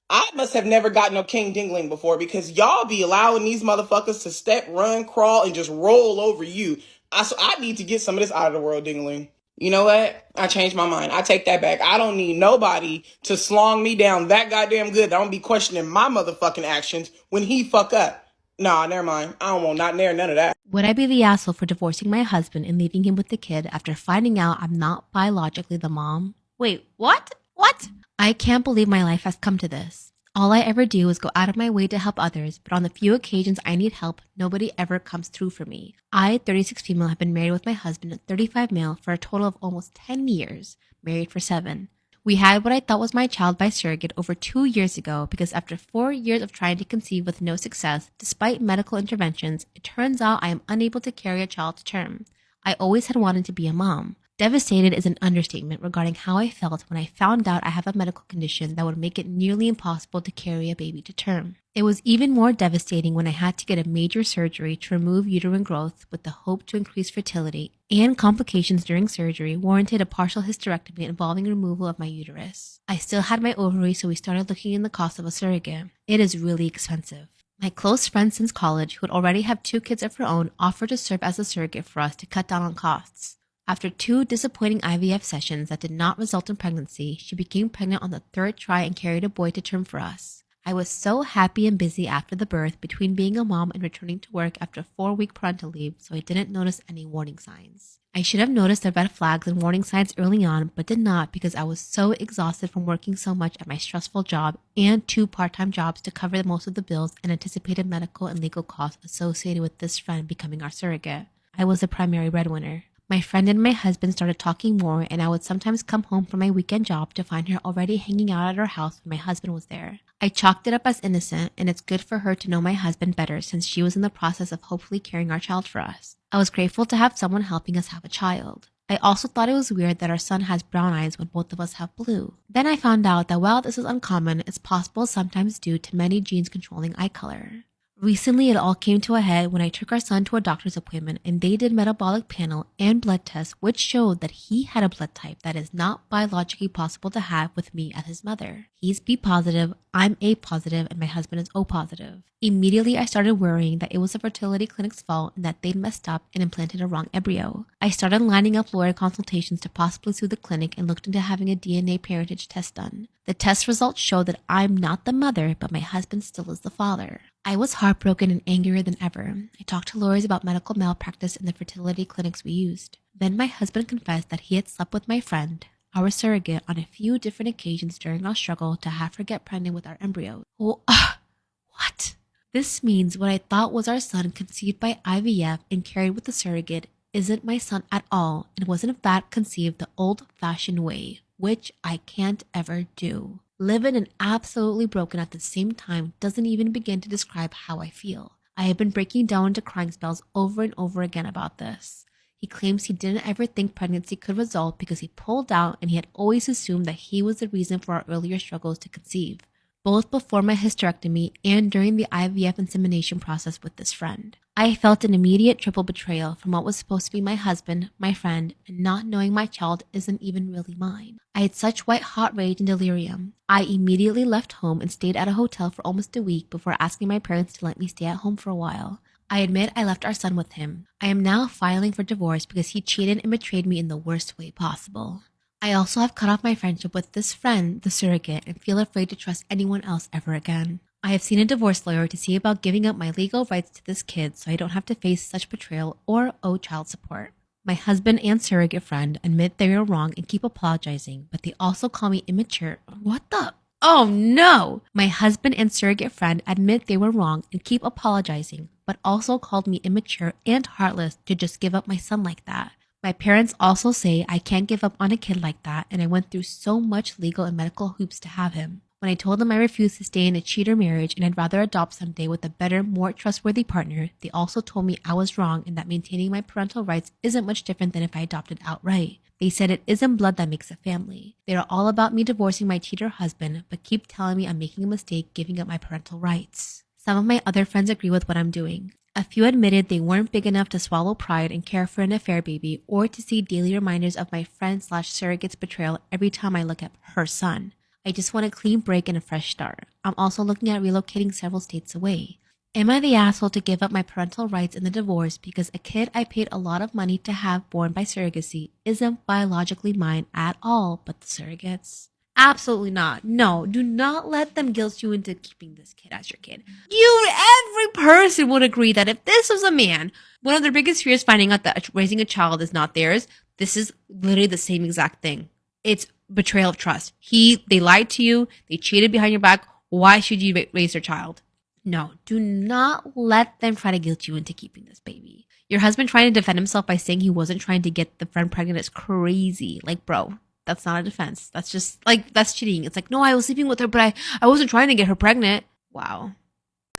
I must have never gotten no king dingling before because y'all be allowing these motherfuckers to step, run, crawl, and just roll over you. So I need to get some of this out of the world dingling. You know what? I changed my mind. I take that back. I don't need nobody to slong me down that goddamn good that I don't be questioning my motherfucking actions when he fuck up. Nah, never mind. I don't want none of that. Would I be the asshole for divorcing my husband and leaving him with the kid after finding out I'm not biologically the mom? Wait, what? What? I can't believe my life has come to this. All I ever do is go out of my way to help others, but on the few occasions I need help, nobody ever comes through for me. I, 36 female, have been married with my husband, 35 male, for a total of almost 10 years, married for 7. We had what I thought was my child by surrogate over 2 years ago because after 4 years of trying to conceive with no success, despite medical interventions, it turns out I am unable to carry a child to term. I always had wanted to be a mom. Devastated is an understatement regarding how I felt when I found out I have a medical condition that would make it nearly impossible to carry a baby to term. It was even more devastating when I had to get a major surgery to remove uterine growth with the hope to increase fertility, and complications during surgery warranted a partial hysterectomy involving removal of my uterus. I still had my ovary, so we started looking in the cost of a surrogate. It is really expensive. My close friend since college, who would already have 2 kids of her own, offered to serve as a surrogate for us to cut down on costs. After 2 disappointing IVF sessions that did not result in pregnancy, she became pregnant on the 3rd try and carried a boy to term for us. I was so happy and busy after the birth between being a mom and returning to work after 4-week parental leave, so I didn't notice any warning signs. I should have noticed the red flags and warning signs early on, but did not because I was so exhausted from working so much at my stressful job and 2 part-time jobs to cover most of the bills and anticipated medical and legal costs associated with this friend becoming our surrogate. I was the primary breadwinner. My friend and my husband started talking more, and I would sometimes come home from my weekend job to find her already hanging out at our house when my husband was there. I chalked it up as innocent, and it's good for her to know my husband better since she was in the process of hopefully carrying our child for us. I was grateful to have someone helping us have a child. I also thought it was weird that our son has brown eyes when both of us have blue. Then I found out that while this is uncommon, it's possible sometimes due to many genes controlling eye color. Recently, it all came to a head when I took our son to a doctor's appointment and they did metabolic panel and blood tests which showed that he had a blood type that is not biologically possible to have with me as his mother. He's B positive, I'm A positive, and my husband is O positive. Immediately, I started worrying that it was the fertility clinic's fault and that they'd messed up and implanted a wrong embryo. I started lining up lawyer consultations to possibly sue the clinic and looked into having a DNA parentage test done. The test results showed that I'm not the mother, but my husband still is the father. I was heartbroken and angrier than ever. I talked to lawyers about medical malpractice in the fertility clinics we used. Then my husband confessed that he had slept with my friend, our surrogate, on a few different occasions during our struggle to have her get pregnant with our embryo. What? This means what I thought was our son conceived by IVF and carried with the surrogate isn't my son at all and was in fact conceived the old-fashioned way, which I can't ever do. Livid and absolutely broken at the same time doesn't even begin to describe how I feel. I have been breaking down into crying spells over and over again about this. He claims he didn't ever think pregnancy could result because he pulled out and he had always assumed that he was the reason for our earlier struggles to conceive, both before my hysterectomy and during the IVF insemination process with this friend. I felt an immediate triple betrayal from what was supposed to be my husband, my friend, and not knowing my child isn't even really mine. I had such white hot rage and delirium. I immediately left home and stayed at a hotel for almost a week before asking my parents to let me stay at home for a while. I admit I left our son with him. I am now filing for divorce because he cheated and betrayed me in the worst way possible. I also have cut off my friendship with this friend, the surrogate, and feel afraid to trust anyone else ever again. I have seen a divorce lawyer to see about giving up my legal rights to this kid so I don't have to face such betrayal or owe child support. My husband and surrogate friend admit they are wrong and keep apologizing, but they also call me immature. What the? Oh no! My husband and surrogate friend admit they were wrong and keep apologizing, but also called me immature and heartless to just give up my son like that. My parents also say I can't give up on a kid like that, and I went through so much legal and medical hoops to have him. When I told them I refused to stay in a cheater marriage and I'd rather adopt someday with a better, more trustworthy partner, they also told me I was wrong and that maintaining my parental rights isn't much different than if I adopted outright. They said it isn't blood that makes a family. They are all about me divorcing my cheater husband, but keep telling me I'm making a mistake giving up my parental rights. Some of my other friends agree with what I'm doing. A few admitted they weren't big enough to swallow pride and care for an affair baby or to see daily reminders of my friend/surrogate's betrayal every time I look at her son. I just want a clean break and a fresh start. I'm also looking at relocating several states away. Am I the asshole to give up my parental rights in the divorce because a kid I paid a lot of money to have born by surrogacy isn't biologically mine at all, but the surrogates? Absolutely not. No, do not let them guilt you into keeping this kid as your kid. Every person would agree that if this was a man, one of their biggest fears finding out that raising a child is not theirs, this is literally the same exact thing. It's betrayal of trust. They lied to you. They cheated behind your back. Why should you raise their child? No, do not let them try to guilt you into keeping this baby. Your husband trying to defend himself by saying he wasn't trying to get the friend pregnant is crazy. Like, bro, that's not a defense. That's just that's cheating. It's like, no, I was sleeping with her, but I wasn't trying to get her pregnant. Wow.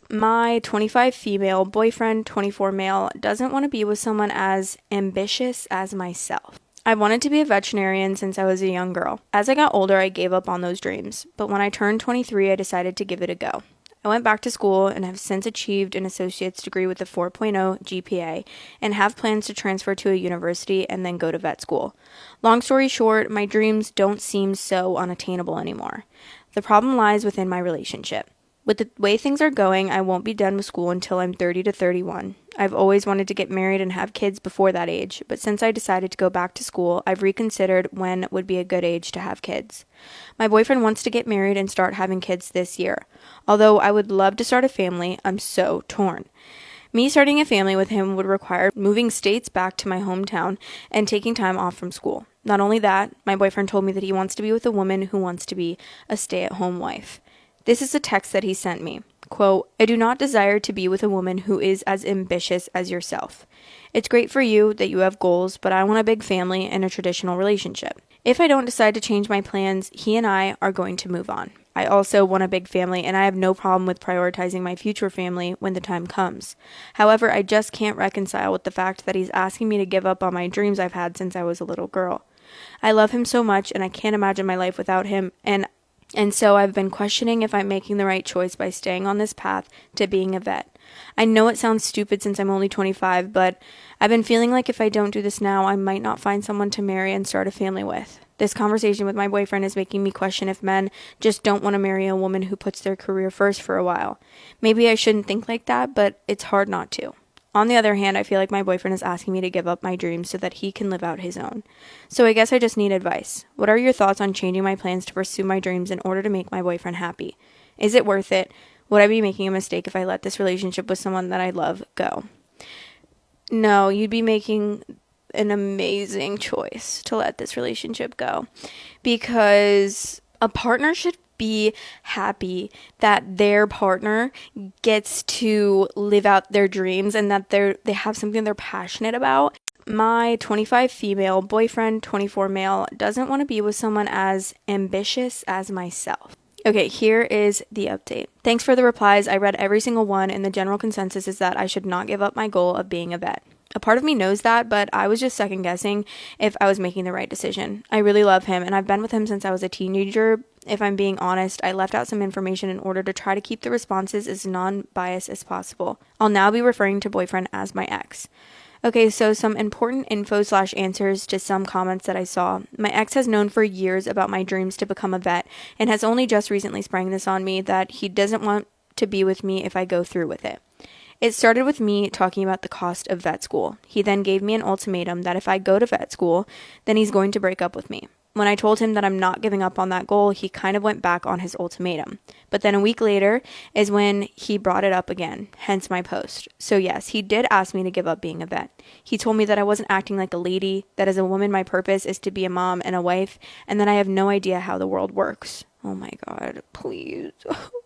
My 25 female boyfriend, 24 male, doesn't want to be with someone as ambitious as myself. I wanted to be a veterinarian since I was a young girl. As I got older, I gave up on those dreams, but when I turned 23, I decided to give it a go. I went back to school and have since achieved an associate's degree with a 4.0 GPA and have plans to transfer to a university and then go to vet school. Long story short, my dreams don't seem so unattainable anymore. The problem lies within my relationship. With the way things are going, I won't be done with school until I'm 30 to 31. I've always wanted to get married and have kids before that age, but since I decided to go back to school, I've reconsidered when would be a good age to have kids. My boyfriend wants to get married and start having kids this year. Although I would love to start a family, I'm so torn. Me starting a family with him would require moving states back to my hometown and taking time off from school. Not only that, my boyfriend told me that he wants to be with a woman who wants to be a stay-at-home wife. This is a text that he sent me. Quote, I do not desire to be with a woman who is as ambitious as yourself. It's great for you that you have goals, but I want a big family and a traditional relationship. If I don't decide to change my plans, he and I are going to move on. I also want a big family, and I have no problem with prioritizing my future family when the time comes. However, I just can't reconcile with the fact that he's asking me to give up on my dreams I've had since I was a little girl. I love him so much, and I can't imagine my life without him, and so I've been questioning if I'm making the right choice by staying on this path to being a vet. I know it sounds stupid since I'm only 25, but I've been feeling like if I don't do this now, I might not find someone to marry and start a family with. This conversation with my boyfriend is making me question if men just don't want to marry a woman who puts their career first for a while. Maybe I shouldn't think like that, but it's hard not to. On the other hand, I feel like my boyfriend is asking me to give up my dreams so that he can live out his own. So I guess I just need advice. What are your thoughts on changing my plans to pursue my dreams in order to make my boyfriend happy? Is it worth it? Would I be making a mistake if I let this relationship with someone that I love go? No, you'd be making an amazing choice to let this relationship go, because a partner should be happy that their partner gets to live out their dreams and that they have something they're passionate about. My 25 female boyfriend, 24 male, doesn't want to be with someone as ambitious as myself. Okay, here is the update. Thanks for the replies. I read every single one, and the general consensus is that I should not give up my goal of being a vet. A part of me knows that, but I was just second guessing if I was making the right decision. I really love him, and I've been with him since I was a teenager. If I'm being honest, I left out some information in order to try to keep the responses as non-biased as possible. I'll now be referring to boyfriend as my ex. Okay, so some important info/answers to some comments that I saw. My ex has known for years about my dreams to become a vet and has only just recently sprung this on me that he doesn't want to be with me if I go through with it. It started with me talking about the cost of vet school. He then gave me an ultimatum that if I go to vet school, then he's going to break up with me. When I told him that I'm not giving up on that goal, he kind of went back on his ultimatum. But then a week later is when he brought it up again, hence my post. So yes, he did ask me to give up being a vet. He told me that I wasn't acting like a lady, that as a woman my purpose is to be a mom and a wife, and that I have no idea how the world works. Oh my God, please.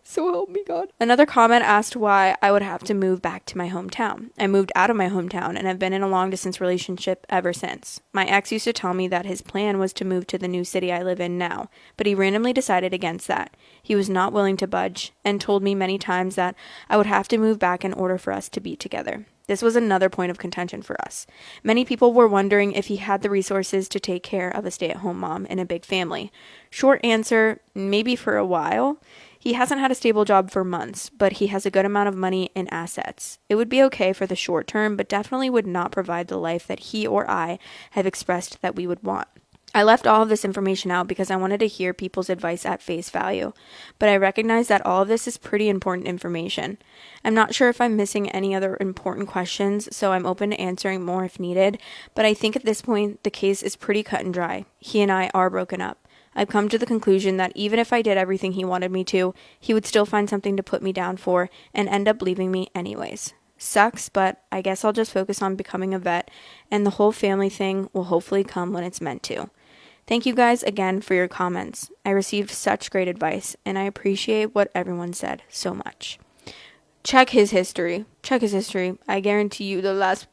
So help me God. Another comment asked why I would have to move back to my hometown. I moved out of my hometown and have been in a long distance relationship ever since. My ex used to tell me that his plan was to move to the new city I live in now, but he randomly decided against that. He was not willing to budge and told me many times that I would have to move back in order for us to be together. This was another point of contention for us. Many people were wondering if he had the resources to take care of a stay-at-home mom in a big family. Short answer, maybe for a while. He hasn't had a stable job for months, but he has a good amount of money and assets. It would be okay for the short term, but definitely would not provide the life that he or I have expressed that we would want. I left all of this information out because I wanted to hear people's advice at face value, but I recognize that all of this is pretty important information. I'm not sure if I'm missing any other important questions, so I'm open to answering more if needed, but I think at this point the case is pretty cut and dry. He and I are broken up. I've come to the conclusion that even if I did everything he wanted me to, he would still find something to put me down for and end up leaving me anyways. Sucks, but I guess I'll just focus on becoming a vet, and the whole family thing will hopefully come when it's meant to. Thank you guys again for your comments. I received such great advice, and I appreciate what everyone said so much. Check his history. I guarantee you the last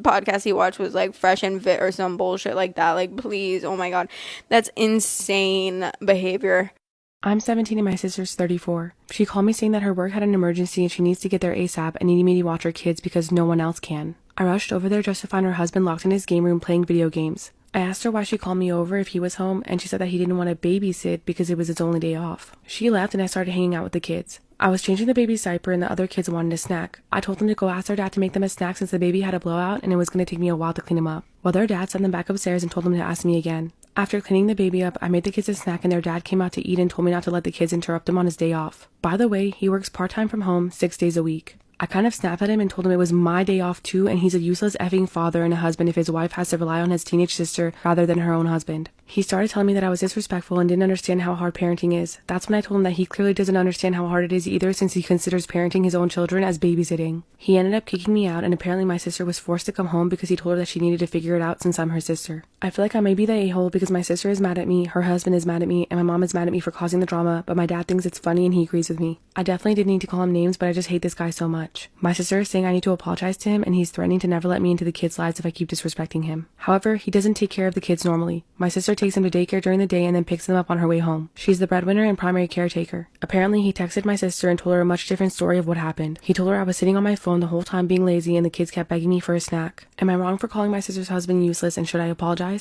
podcast he watched was like Fresh and Fit or some bullshit like that. Like, please, oh my God. That's insane behavior. I'm 17 and my sister's 34. She called me saying that her work had an emergency and she needs to get there ASAP and needed me to watch her kids because no one else can. I rushed over there just to find her husband locked in his game room playing video games. I asked her why she called me over if he was home, and she said that he didn't want to babysit because it was his only day off. She left and I started hanging out with the kids. I was changing the baby's diaper and the other kids wanted a snack. I told them to go ask their dad to make them a snack since the baby had a blowout and it was going to take me a while to clean him up. Well, their dad sent them back upstairs and told them to ask me again. After cleaning the baby up, I made the kids a snack and their dad came out to eat and told me not to let the kids interrupt him on his day off. By the way, he works part-time from home 6 days a week. I kind of snapped at him and told him it was my day off too, and he's a useless effing father and a husband if his wife has to rely on his teenage sister rather than her own husband. He started telling me that I was disrespectful and didn't understand how hard parenting is. That's when I told him that he clearly doesn't understand how hard it is either, since he considers parenting his own children as babysitting. He ended up kicking me out, and apparently my sister was forced to come home because he told her that she needed to figure it out since I'm her sister. I feel like I may be the a-hole because my sister is mad at me, her husband is mad at me, and my mom is mad at me for causing the drama, but my dad thinks it's funny and he agrees with me. I definitely didn't need to call him names, but I just hate this guy so much. My sister is saying I need to apologize to him, and he's threatening to never let me into the kids' lives if I keep disrespecting him. However, he doesn't take care of the kids normally. My sister takes them to daycare during the day and then picks them up on her way home. She's the breadwinner and primary caretaker. Apparently, he texted my sister and told her a much different story of what happened. He told her I was sitting on my phone the whole time being lazy and the kids kept begging me for a snack. Am I wrong for calling my sister's husband useless, and should I apologize?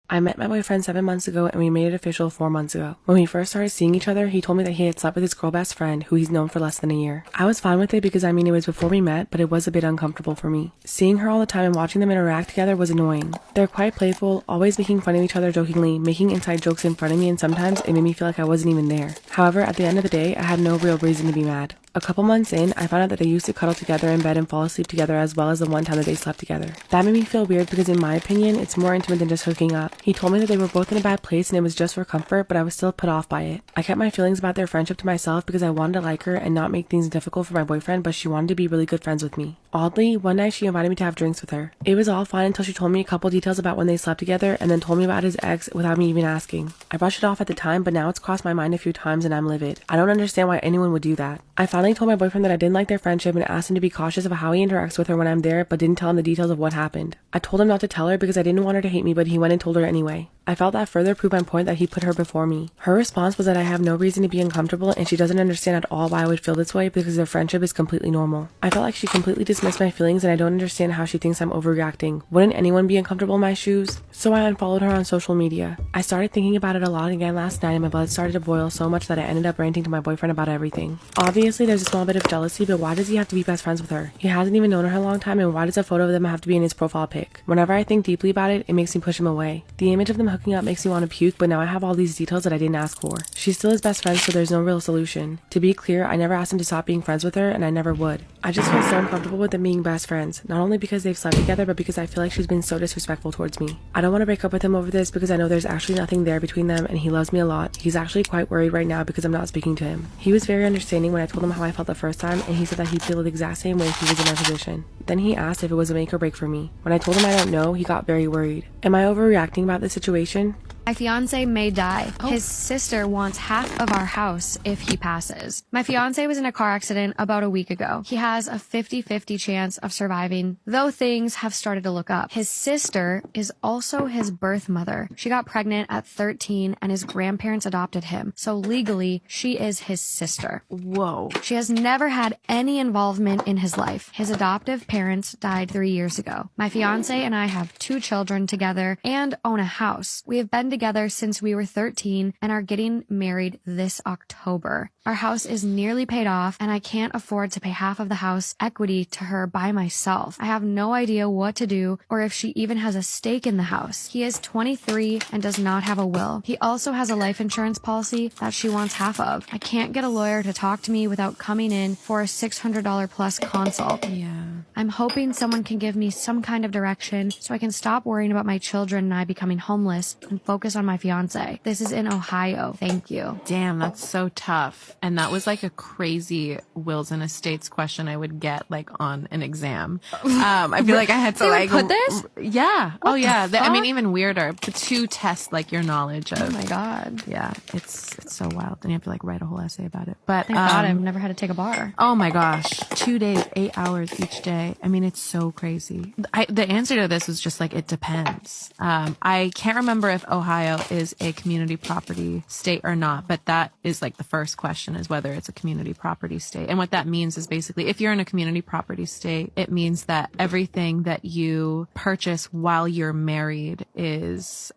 I met my boyfriend 7 months ago and we made it official 4 months ago. When we first started seeing each other, he told me that he had slept with his girl best friend, who he's known for less than a year. I was fine with it because it was before we met, but it was a bit uncomfortable for me. Seeing her all the time and watching them interact together was annoying. They're quite playful, always making fun of each other jokingly, making inside jokes in front of me, and sometimes it made me feel like I wasn't even there. However, at the end of the day, I had no real reason to be mad. A couple months in, I found out that they used to cuddle together in bed and fall asleep together, as well as the one time that they slept together. That made me feel weird because in my opinion, it's more intimate than just hooking up. He told me that they were both in a bad place and it was just for comfort, but I was still put off by it. I kept my feelings about their friendship to myself because I wanted to like her and not make things difficult for my boyfriend, but she wanted to be really good friends with me. Oddly, one night she invited me to have drinks with her. It was all fine until she told me a couple details about when they slept together and then told me about his ex without me even asking. I brushed it off at the time, but now it's crossed my mind a few times and I'm livid. I don't understand why anyone would do that. I finally told my boyfriend that I didn't like their friendship and asked him to be cautious of how he interacts with her when I'm there, but didn't tell him the details of what happened. I told him not to tell her because I didn't want her to hate me, but he went and told her anyway. I felt that further proved my point that he put her before me. Her response was that I have no reason to be uncomfortable and she doesn't understand at all why I would feel this way because their friendship is completely normal. I felt like she completely dismissed my feelings and I don't understand how she thinks I'm overreacting. Wouldn't anyone be uncomfortable in my shoes? So I unfollowed her on social media. I started thinking about it a lot again last night and my blood started to boil so much that I ended up ranting to my boyfriend about everything. Obviously there's a small bit of jealousy, but why does he have to be best friends with her? He hasn't even known her a long time, and why does a photo of them have to be in his profile pic? Whenever I think deeply about it, it makes me push him away. The image of them hooking up makes me want to puke, but now I have all these details that I didn't ask for. She's still his best friend, so there's no real solution. To be clear, I never asked him to stop being friends with her, and I never would. I just feel so uncomfortable with them being best friends, not only because they've slept together, but because I feel like she's been so disrespectful towards me. I don't want to break up with him over this because I know there's actually nothing there between them, and he loves me a lot. He's actually quite worried right now because I'm not speaking to him. He was very understanding when I told him how I felt the first time, and he said that he'd feel the exact same way if he was in my position. Then he asked if it was a make or break for me. When I told him I don't know, he got very worried. Am I overreacting about this situation? My fiance may die. His sister wants half of our house if he passes. My fiance was in a car accident about a week ago. He has a 50-50 chance of surviving, though things have started to look up. His sister is also his birth mother. She got pregnant at 13 and his grandparents adopted him. So legally, she is his sister. Whoa. She has never had any involvement in his life. His adoptive parents died 3 years ago. My fiance and I have 2 children together and own a house. We have been together since we were 13 and are getting married this October. Our house is nearly paid off and I can't afford to pay half of the house equity to her by myself. I have no idea what to do or if she even has a stake in the house. He is 23 and does not have a will. He also has a life insurance policy that she wants half of. I can't get a lawyer to talk to me without coming in for a $600 plus consult. Yeah. I'm hoping someone can give me some kind of direction so I can stop worrying about my children and I becoming homeless and focus on my fiance. This is in Ohio. Thank you. Damn, that's so tough. And that was like a crazy wills and estates question I would get like on an exam. I feel like I had to They would like put this? Yeah. What Oh yeah. the I mean, fuck? even weirder to test like your knowledge of. Oh my God. Yeah, it's so wild. Then you have to like write a whole essay about it. But Thank God I've never had to take a bar. Oh my gosh, 2 days, 8 hours each day. I mean, it's so crazy. The answer to this was just like, it depends. I can't remember if Ohio is a community property state or not, but that is like the first question, is whether it's a community property state. And what that means is basically, if you're in a community property state, it means that everything that you purchase while you're married is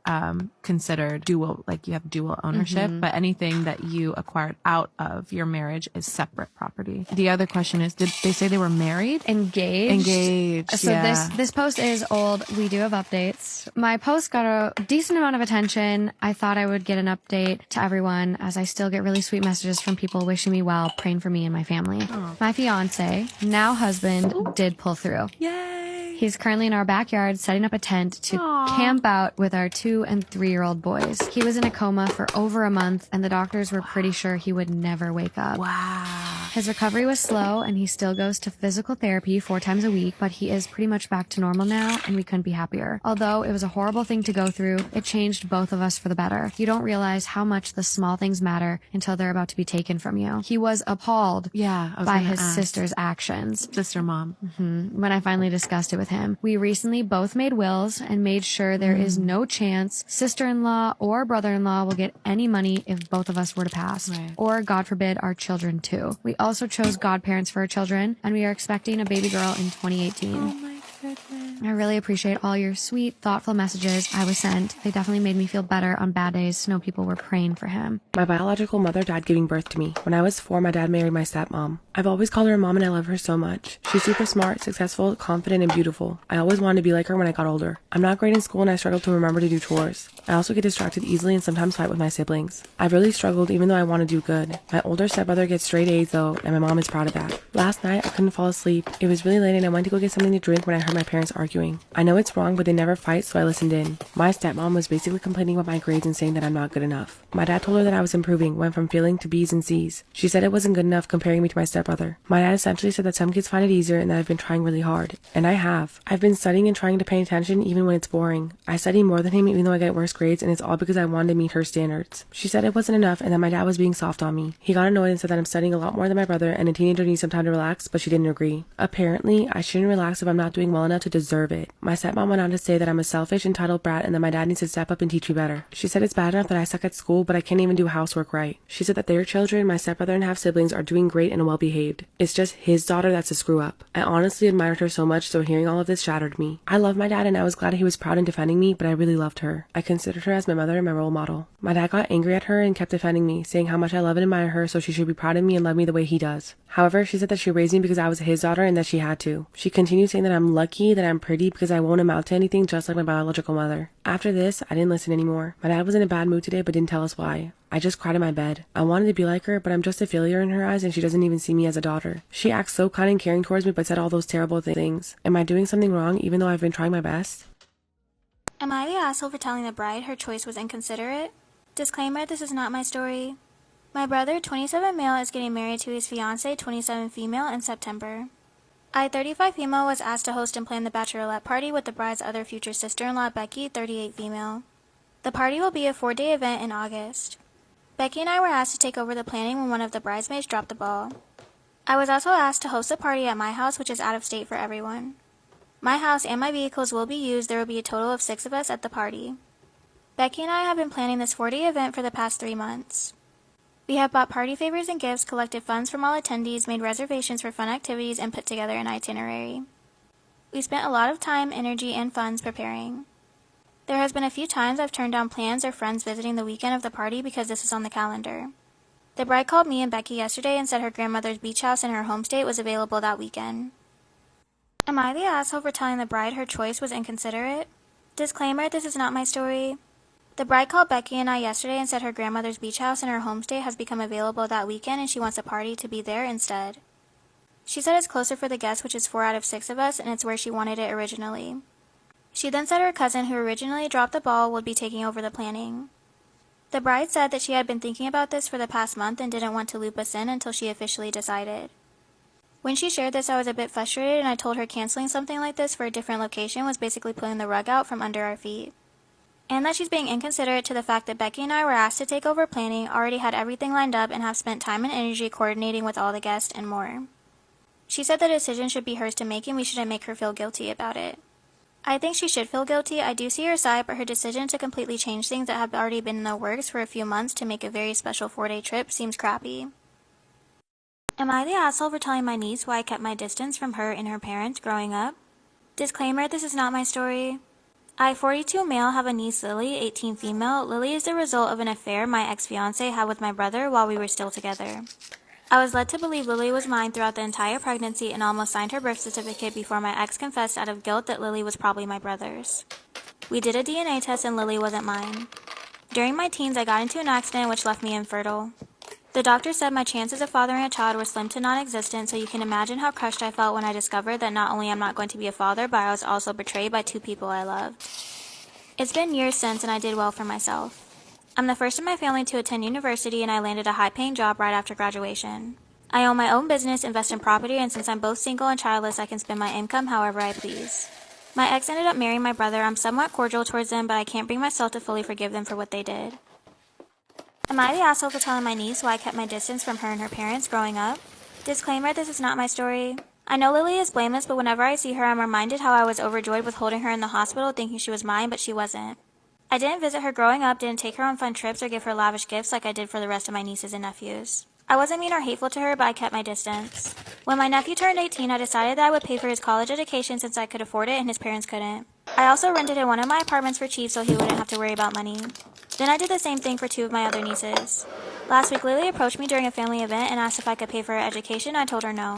considered dual, like you have dual ownership, but anything that you acquired out of your marriage is separate property. The other question is, did they say they were married? Engaged. So yeah. this post is old. We do have updates. My post got a decent amount of attention. I thought I would get an update to everyone, as I still get really sweet messages from people wishing me well, praying for me and my family. My fiance, now husband, did pull through. Yay! He's currently in our backyard setting up a tent to camp out with our 2- and 3-year-old boys. He was in a coma for over a month and the doctors were pretty sure he would never wake up. Wow. His recovery was slow, and he still goes to physical therapy 4 times a week, but he is pretty much back to normal now, and we couldn't be happier. Although it was a horrible thing to go through, it changed both of us for the better. You don't realize how much the small things matter until they're about to be taken from you. He was appalled by his sister's actions. Sister mom. When I finally discussed it with him. We recently both made wills and made sure there is no chance sister-in-law or brother-in-law will get any money if both of us were to pass. Right. Or, God forbid, our children too. We also chose godparents for our children, and we are expecting a baby girl in 2018. Oh my goodness. I really appreciate all your sweet, thoughtful messages I was sent. They definitely made me feel better on bad days to know people were praying for him. My biological mother died giving birth to me. When I was 4, my dad married my stepmom. I've always called her a mom and I love her so much. She's super smart, successful, confident, and beautiful. I always wanted to be like her when I got older. I'm not great in school and I struggle to remember to do chores. I also get distracted easily and sometimes fight with my siblings. I've really struggled even though I want to do good. My older stepbrother gets straight A's though, and my mom is proud of that. Last night, I couldn't fall asleep. It was really late and I went to go get something to drink when I heard my parents arguing. I know it's wrong, but they never fight, so I listened in. My stepmom was basically complaining about my grades and saying that I'm not good enough. My dad told her that I was improving, went from failing to B's and C's. She said it wasn't good enough comparing me to my stepbrother. My dad essentially said that some kids find it easier and that I've been trying really hard. And I have. I've been studying and trying to pay attention even when it's boring. I study more than him even though I get worse grades, and it's all because I wanted to meet her standards. She said it wasn't enough and that my dad was being soft on me. He got annoyed and said that I'm studying a lot more than my brother and a teenager needs some time to relax, but she didn't agree. Apparently, I shouldn't relax if I'm not doing well enough to deserve it. My stepmom went on to say that I'm a selfish, entitled brat and that my dad needs to step up and teach me better. She said it's bad enough that I suck at school, but I can't even do housework right. She said that their children, my stepbrother and half siblings, are doing great and well behaved. It's just his daughter that's a screw up. I honestly admired her so much, so hearing all of this shattered me. I love my dad and I was glad he was proud and defending me, but I really loved her. I considered her as my mother and my role model. My dad got angry at her and kept defending me, saying how much I love and admire her, so she should be proud of me and love me the way he does. However, she said that she raised me because I was his daughter and that she had to. She continued saying that I'm lucky that I'm pretty because I won't amount to anything just like my biological mother. After this, I didn't listen anymore. My dad was in a bad mood today but didn't tell us why. I just cried in my bed. I wanted to be like her, but I'm just a failure in her eyes and she doesn't even see me as a daughter. She acts so kind and caring towards me but said all those terrible things. Am I doing something wrong even though I've been trying my best? Am I the asshole for telling the bride her choice was inconsiderate? Disclaimer, this is not my story. My brother, 27 male, is getting married to his fiancée, 27 female, in September. I, 35 female, was asked to host and plan the bachelorette party with the bride's other future sister-in-law, Becky, 38 female. The party will be a 4-day event in August. Becky and I were asked to take over the planning when one of the bridesmaids dropped the ball. I was also asked to host a party at my house, which is out of state for everyone. My house and my vehicles will be used. There will be a total of 6 of us at the party. Becky and I have been planning this 4-day event for the past 3 months. We have bought party favors and gifts, collected funds from all attendees, made reservations for fun activities, and put together an itinerary. We spent a lot of time, energy, and funds preparing. There has been a few times I've turned down plans or friends visiting the weekend of the party because this was on the calendar. The bride called me and Becky yesterday and said her grandmother's beach house in her home state was available that weekend. Am I the asshole for telling the bride her choice was inconsiderate? Disclaimer, this is not my story. The bride called Becky and I yesterday and said her grandmother's beach house in her home state has become available that weekend and she wants a party to be there instead. She said it's closer for the guests, which is 4 out of 6 of us, and it's where she wanted it originally. She then said her cousin, who originally dropped the ball, would be taking over the planning. The bride said that she had been thinking about this for the past month and didn't want to loop us in until she officially decided. When she shared this, I was a bit frustrated and I told her canceling something like this for a different location was basically pulling the rug out from under our feet. And that she's being inconsiderate to the fact that Becky and I were asked to take over planning, already had everything lined up, and have spent time and energy coordinating with all the guests and more. She said the decision should be hers to make and we shouldn't make her feel guilty about it. I think she should feel guilty. I do see her side, but her decision to completely change things that have already been in the works for a few months to make a very special 4-day trip seems crappy. Am I the asshole for telling my niece why I kept my distance from her and her parents growing up? Disclaimer, this is not my story. I, 42 male, have a niece Lily, 18 female. Lily is the result of an affair my ex-fiancé had with my brother while we were still together. I was led to believe Lily was mine throughout the entire pregnancy and almost signed her birth certificate before my ex confessed out of guilt that Lily was probably my brother's. We did a DNA test and Lily wasn't mine. During my teens, I got into an accident which left me infertile. The doctor said my chances of fathering a child were slim to non-existent, so you can imagine how crushed I felt when I discovered that not only am I not going to be a father, but I was also betrayed by 2 people I loved. It's been years since and I did well for myself. I'm the first in my family to attend university and I landed a high-paying job right after graduation. I own my own business, invest in property, and since I'm both single and childless, I can spend my income however I please. My ex ended up marrying my brother. I'm somewhat cordial towards them, but I can't bring myself to fully forgive them for what they did. Am I the asshole for telling my niece why I kept my distance from her and her parents growing up? Disclaimer, this is not my story. I know Lily is blameless, but whenever I see her, I'm reminded how I was overjoyed with holding her in the hospital thinking she was mine, but she wasn't. I didn't visit her growing up, didn't take her on fun trips or give her lavish gifts like I did for the rest of my nieces and nephews. I wasn't mean or hateful to her, but I kept my distance. When my nephew turned 18, I decided that I would pay for his college education since I could afford it and his parents couldn't. I also rented in one of my apartments for cheap so he wouldn't have to worry about money. Then I did the same thing for 2 of my other nieces. Last week, Lily approached me during a family event and asked if I could pay for her education. I told her no.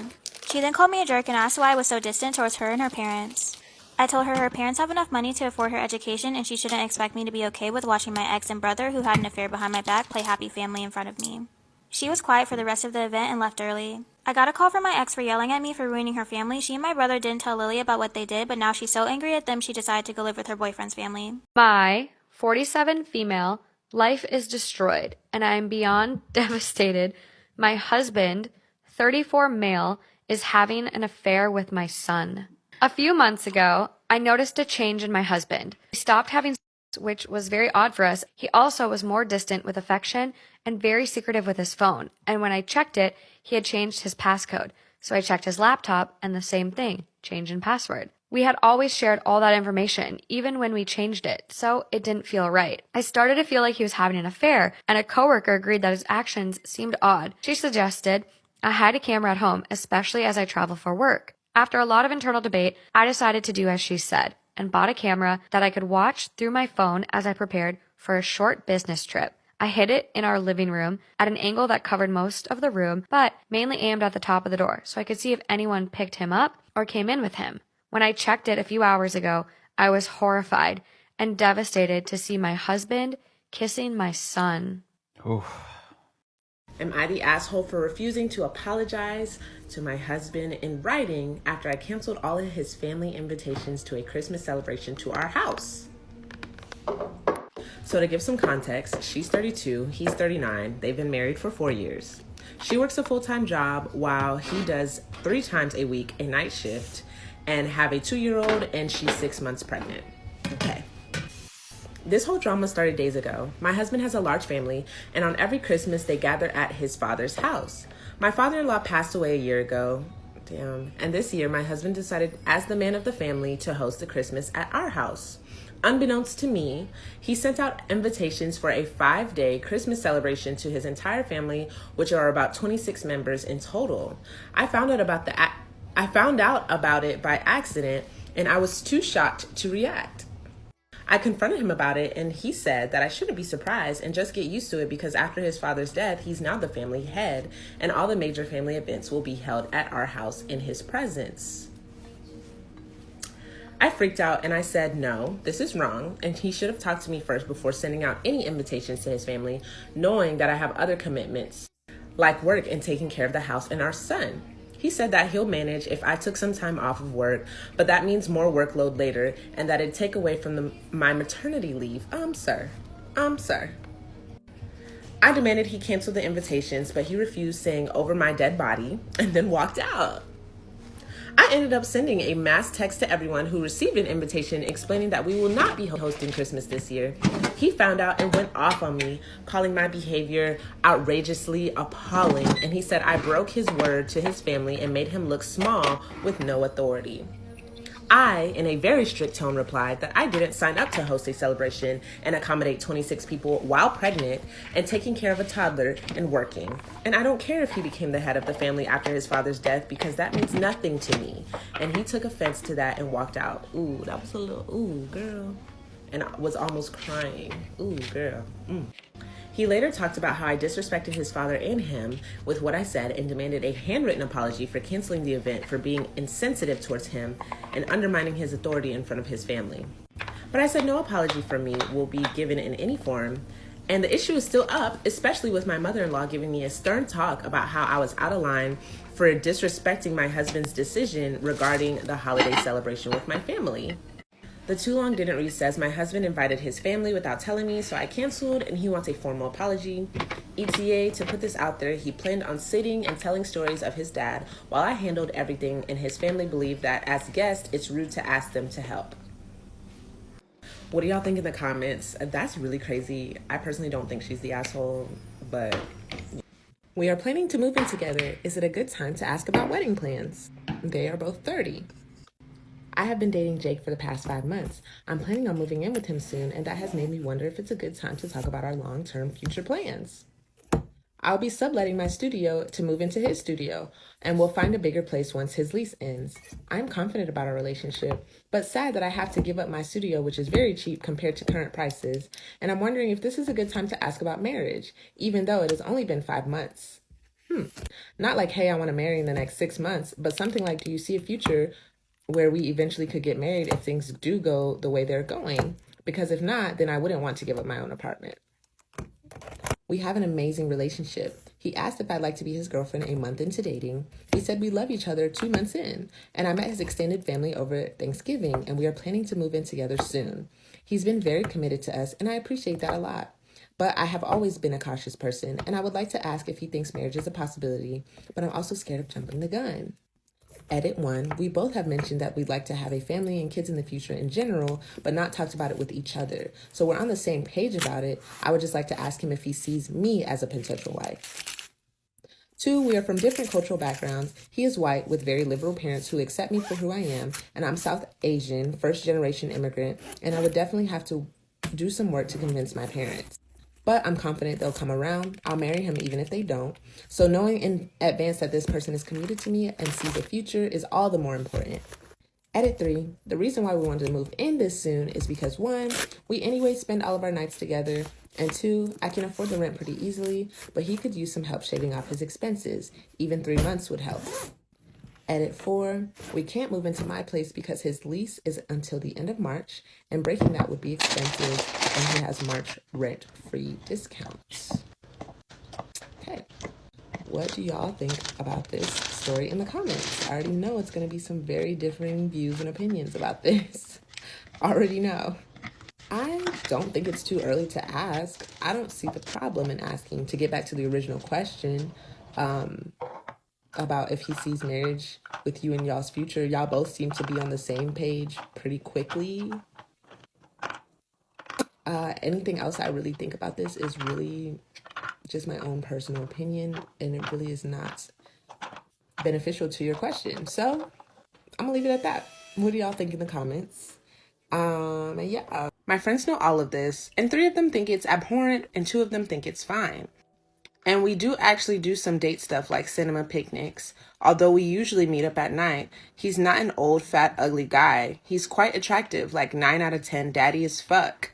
She then called me a jerk and asked why I was so distant towards her and her parents. I told her parents have enough money to afford her education and she shouldn't expect me to be okay with watching my ex and brother, who had an affair behind my back, play happy family in front of me. She was quiet for the rest of the event and left early. I got a call from my ex for yelling at me for ruining her family. She and my brother didn't tell Lily about what they did, but now she's so angry at them she decided to go live with her boyfriend's family. My 47 female life is destroyed, and I am beyond devastated. My husband, 34 male, is having an affair with my son. A few months ago, I noticed a change in my husband. He stopped having sex, which was very odd for us. He also was more distant with affection and very secretive with his phone. And when I checked it, he had changed his passcode. So I checked his laptop and the same thing, change in password. We had always shared all that information, even when we changed it, so it didn't feel right. I started to feel like he was having an affair, and a coworker agreed that his actions seemed odd. She suggested I hide a camera at home, especially as I travel for work. After a lot of internal debate, I decided to do as she said, and bought a camera that I could watch through my phone as I prepared for a short business trip. I hid it in our living room at an angle that covered most of the room, but mainly aimed at the top of the door, so I could see if anyone picked him up or came in with him. When I checked it a few hours ago, I was horrified and devastated to see my husband kissing my son. Am I the asshole for refusing to apologize to my husband in writing after I canceled all of his family invitations to a Christmas celebration to our house? So to give some context, she's 32, he's 39. They've been married for 4 years. She works a full-time job while he does 3 times a week a night shift and have a 2-year-old and she's 6 months pregnant. Okay. This whole drama started days ago. My husband has a large family, and on every Christmas they gather at his father's house. My father-in-law passed away a year ago. Damn. And this year my husband decided, as the man of the family, to host the Christmas at our house. Unbeknownst to me, he sent out invitations for a 5-day Christmas celebration to his entire family, which are about 26 members in total. I found out about it by accident, and I was too shocked to react. I confronted him about it, and he said that I shouldn't be surprised and just get used to it because after his father's death, he's now the family head, and all the major family events will be held at our house in his presence. I freaked out and I said, no, this is wrong, and he should have talked to me first before sending out any invitations to his family, knowing that I have other commitments, like work and taking care of the house and our son. He said that he'll manage if I took some time off of work, but that means more workload later, and that it'd take away from my maternity leave. Sir. I demanded he cancel the invitations, but he refused, saying over my dead body, and then walked out. I ended up sending a mass text to everyone who received an invitation explaining that we will not be hosting Christmas this year. He found out and went off on me, calling my behavior outrageously appalling, and he said I broke his word to his family and made him look small with no authority. I, in a very strict tone, replied that I didn't sign up to host a celebration and accommodate 26 people while pregnant and taking care of a toddler and working. And I don't care if he became the head of the family after his father's death because that means nothing to me. And he took offense to that and walked out. Ooh, that was a little, ooh, girl. And I was almost crying. Ooh, girl. He later talked about how I disrespected his father and him with what I said and demanded a handwritten apology for canceling the event for being insensitive towards him and undermining his authority in front of his family. But I said no apology from me will be given in any form, and the issue is still up, especially with my mother-in-law giving me a stern talk about how I was out of line for disrespecting my husband's decision regarding the holiday celebration with my family. The too long didn't read says, my husband invited his family without telling me, so I canceled and he wants a formal apology. ETA, to put this out there, he planned on sitting and telling stories of his dad while I handled everything, and his family believed that as guests, it's rude to ask them to help. What do y'all think in the comments? That's really crazy. I personally don't think she's the asshole, but we are planning to move in together. Is it a good time to ask about wedding plans? They are both 30. I have been dating Jake for the past 5 months. I'm planning on moving in with him soon, and that has made me wonder if it's a good time to talk about our long-term future plans. I'll be subletting my studio to move into his studio, and we'll find a bigger place once his lease ends. I'm confident about our relationship, but sad that I have to give up my studio, which is very cheap compared to current prices, and I'm wondering if this is a good time to ask about marriage, even though it has only been 5 months. Not like, hey, I want to marry in the next 6 months, but something like, do you see a future where we eventually could get married if things do go the way they're going? Because if not, then I wouldn't want to give up my own apartment. We have an amazing relationship. He asked if I'd like to be his girlfriend a month into dating. He said we love each other 2 months in, and I met his extended family over Thanksgiving, and we are planning to move in together soon. He's been very committed to us, and I appreciate that a lot. But I have always been a cautious person, and I would like to ask if he thinks marriage is a possibility, but I'm also scared of jumping the gun. Edit 1, we both have mentioned that we'd like to have a family and kids in the future in general, but not talked about it with each other. So we're on the same page about it. I would just like to ask him if he sees me as a potential wife. 2, we are from different cultural backgrounds. He is white with very liberal parents who accept me for who I am, and I'm South Asian, first-generation immigrant, and I would definitely have to do some work to convince my parents. But I'm confident they'll come around. I'll marry him even if they don't. So knowing in advance that this person is committed to me and sees the future is all the more important. Edit 3, the reason why we wanted to move in this soon is because 1, we anyway spend all of our nights together, and 2, I can afford the rent pretty easily, but he could use some help shaving off his expenses. Even 3 months would help. Edit 4, we can't move into my place because his lease is until the end of March, and breaking that would be expensive, and he has March rent-free discounts. Okay, what do y'all think about this story in the comments? I already know it's going to be some very differing views and opinions about this. Already know. I don't think it's too early to ask. I don't see the problem in asking. To get back to the original question, about if he sees marriage with you in y'all's future, y'all both seem to be on the same page pretty quickly. Anything else I really think about this is really just my own personal opinion, and it really is not beneficial to your question. So I'm gonna leave it at that. What do y'all think in the comments? Yeah. My friends know all of this, and 3 of them think it's abhorrent, and 2 of them think it's fine. And we do actually do some date stuff like cinema picnics. Although we usually meet up at night, he's not an old, fat, ugly guy. He's quite attractive, like 9 out of 10 daddy as fuck.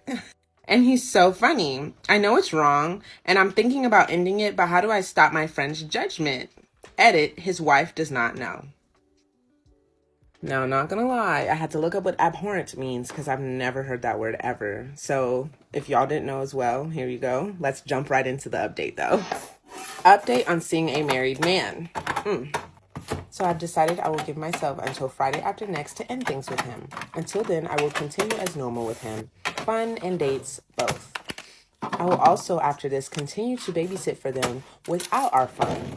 And he's so funny. I know it's wrong, and I'm thinking about ending it, but how do I stop my friend's judgment? Edit, his wife does not know. No, not gonna lie. I had to look up what abhorrent means because I've never heard that word ever. So if y'all didn't know as well, here you go. Let's jump right into the update though. Update on seeing a married man. So I've decided I will give myself until Friday after next to end things with him. Until then, I will continue as normal with him. Fun and dates, both. I will also, after this, continue to babysit for them without our fun.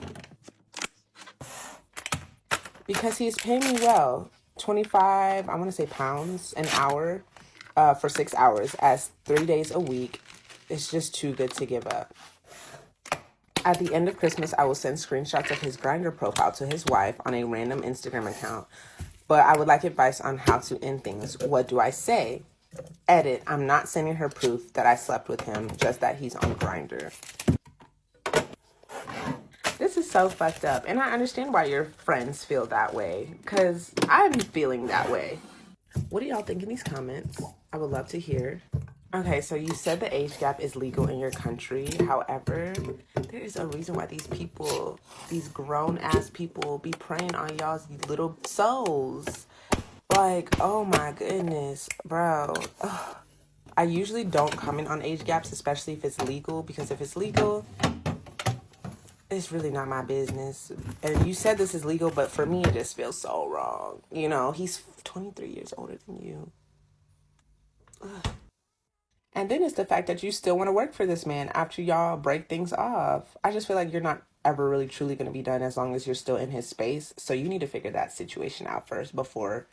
Because he is paying me well, 25, I want to say pounds an hour for 6 hours as 3 days a week. It's just too good to give up. At the end of Christmas, I will send screenshots of his Grindr profile to his wife on a random Instagram account. But I would like advice on how to end things. What do I say? Edit, I'm not sending her proof that I slept with him, just that he's on Grindr. This is so fucked up, and I understand why your friends feel that way, because I'm feeling that way. What do y'all think in these comments? I would love to hear. Okay, so you said the age gap is legal in your country. However, there is a reason why these people, these grown-ass people, be preying on y'all's little souls. Like, oh my goodness, bro. Ugh. I usually don't comment on age gaps, especially if it's legal, because if it's legal, it's really not my business. And you said this is legal, but for me, it just feels so wrong. You know, he's 23 years older than you. And then it's the fact that you still want to work for this man after y'all break things off. I just feel like you're not ever really truly going to be done as long as you're still in his space. So you need to figure that situation out first before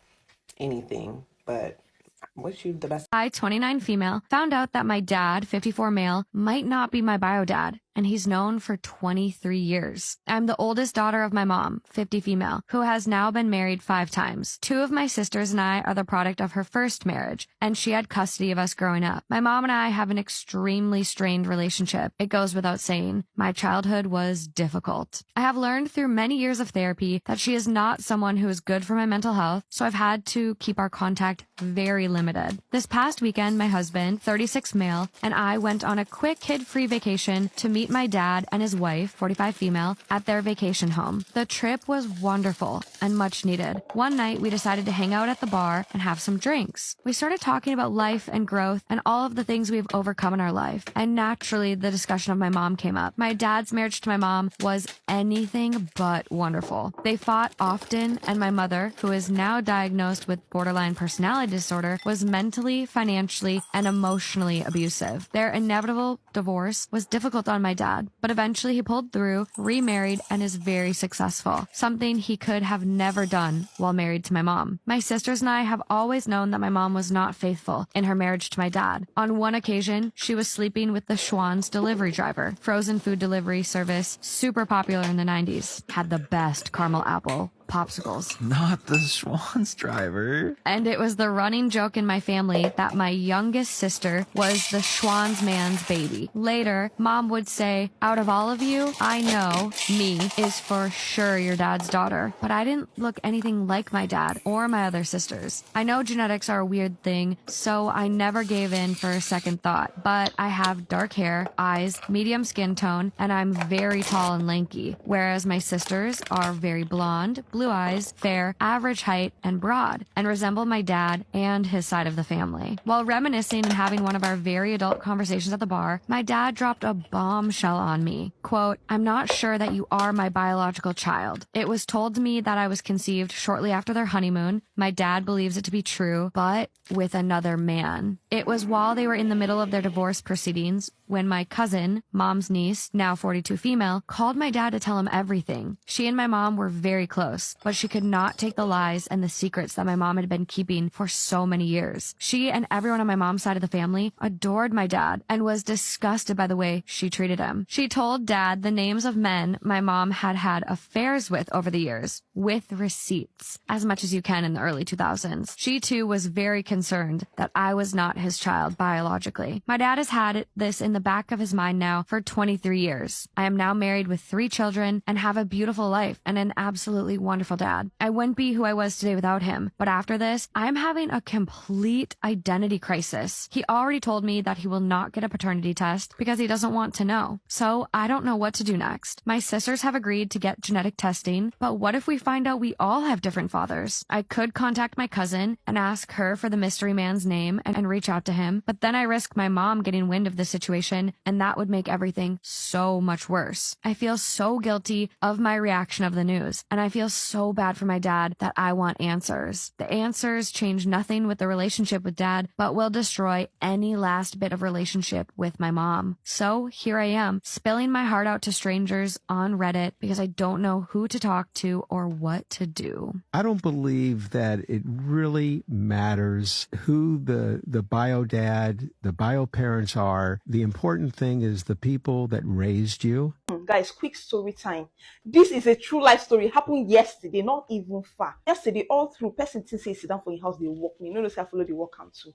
anything. But I wish you the best. I, 29 female, found out that my dad, 54 male, might not be my bio dad, and he's known for 23 years. I'm the oldest daughter of my mom, 50 female, who has now been married 5 times. 2 of my sisters and I are the product of her first marriage, and she had custody of us growing up. My mom and I have an extremely strained relationship. It goes without saying. My childhood was difficult. I have learned through many years of therapy that she is not someone who is good for my mental health, so I've had to keep our contact very limited. This past weekend, my husband, 36 male, and I went on a quick kid-free vacation to meet my dad and his wife, 45 female, at their vacation home. The trip was wonderful and much needed. One night, we decided to hang out at the bar and have some drinks. We started talking about life and growth and all of the things we've overcome in our life. And naturally, the discussion of my mom came up. My dad's marriage to my mom was anything but wonderful. They fought often, and my mother, who is now diagnosed with borderline personality disorder, was mentally, financially, and emotionally abusive. Their inevitable divorce was difficult on my dad, but eventually he pulled through, remarried, and is very successful, something he could have never done while married to my mom. My sisters and I have always known that my mom was not faithful in her marriage to my dad. On one occasion, she was sleeping with the Schwann's delivery driver, frozen food delivery service, super popular in the 90s, had the best caramel apple popsicles. Not the Schwann's driver. And it was the running joke in my family that my youngest sister was the Schwann's man's baby. Later, mom would say, out of all of you, I know me is for sure your dad's daughter. But I didn't look anything like my dad or my other sisters. I know genetics are a weird thing, so I never gave in for a second thought. But I have dark hair, eyes, medium skin tone, and I'm very tall and lanky. Whereas my sisters are very blonde, blue eyes, fair, average height, and broad, and resemble my dad and his side of the family. While reminiscing and having one of our very adult conversations at the bar, my dad dropped a bombshell on me. Quote, I'm not sure that you are my biological child. It was told to me that I was conceived shortly after their honeymoon. My dad believes it to be true, but with another man. It was while they were in the middle of their divorce proceedings when my cousin, mom's niece, now 42 female, called my dad to tell him everything. She and my mom were very close, but she could not take the lies and the secrets that my mom had been keeping for so many years. She and everyone on my mom's side of the family adored my dad and was disgusted by the way she treated him. She told dad the names of men my mom had had affairs with over the years, with receipts, as much as you can in the early 2000s. She too was very concerned that I was not his child biologically. My dad has had this in the back of his mind now for 23 years. I am now married with 3 children and have a beautiful life and an absolutely wonderful dad. I wouldn't be who I was today without him, but after this, I'm having a complete identity crisis. He already told me that he will not get a paternity test because he doesn't want to know. So I don't know what to do next. My sisters have agreed to get genetic testing, but what if we find out we all have different fathers? I could contact my cousin and ask her for the mystery man's name and reach out to him, but then I risk my mom getting wind of the situation, and that would make everything so much worse. I feel so guilty of my reaction of the news, and I feel so bad for my dad that I want answers. The answers change nothing with the relationship with dad, but will destroy any last bit of relationship with my mom. So here I am, spilling my heart out to strangers on Reddit because I don't know who to talk to or what to do. I don't believe that it really matters who the bio dad, the bio parents are. The important thing is the people that raised you. Guys, quick story time. This is a true life story. It happened yesterday, not even far. Yesterday, all through, person say sit down for your house, they walk me. No, I follow the walk am too.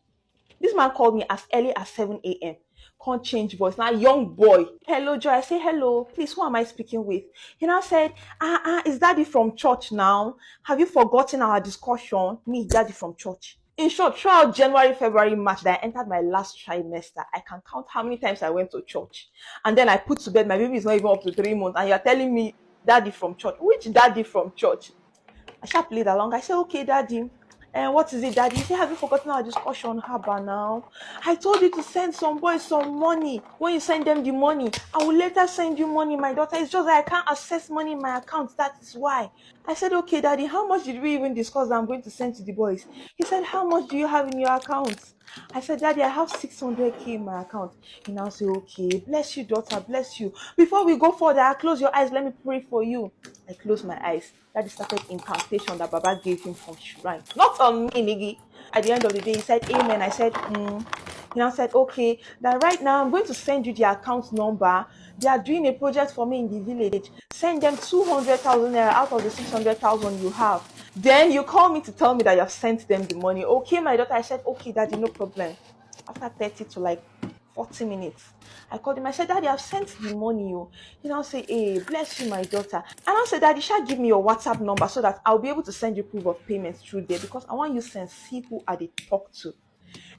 This man called me as early as 7 a.m. Can't change voice. Now, young boy. Hello, Joy. I say, hello. Please, who am I speaking with? He now said, is daddy from church now? Have you forgotten our discussion? Me, daddy from church. In short, throughout January, February, March, that I entered my last trimester, I can count how many times I went to church. And then I put to bed, my baby is not even up to 3 months, and you're telling me, daddy from church. Which daddy from church? I sharp played along. I said, okay, daddy. And what is it, daddy? He said, have you forgotten our discussion, Haba now? I told you to send some boys some money. When you send them the money, I will later send you money, my daughter. It's just that I can't access money in my account. That is why. I said, okay, daddy, how much did we even discuss that I'm going to send to the boys? He said, how much do you have in your account? I said, Daddy, I have 600K in my account. He now say, okay, bless you, daughter, bless you. Before we go further, close your eyes. Let me pray for you. I closed my eyes. Daddy started incantation that Baba gave him from shrine. Not on me, Niggy. At the end of the day, he said, amen. I said, He now said, okay, that right now I'm going to send you the account number. They are doing a project for me in the village. Send them 200,000 naira out of the 600,000 you have. Then you call me to tell me that you have sent them the money. Okay, my daughter. I said, okay, Daddy, no problem. After 30 to like 40 minutes, I called him. I said, Daddy, I've sent the money. He now say, hey, bless you, my daughter. And I said, Daddy, shall give me your WhatsApp number so that I'll be able to send you proof of payment through there because I want you to see who I did talk to.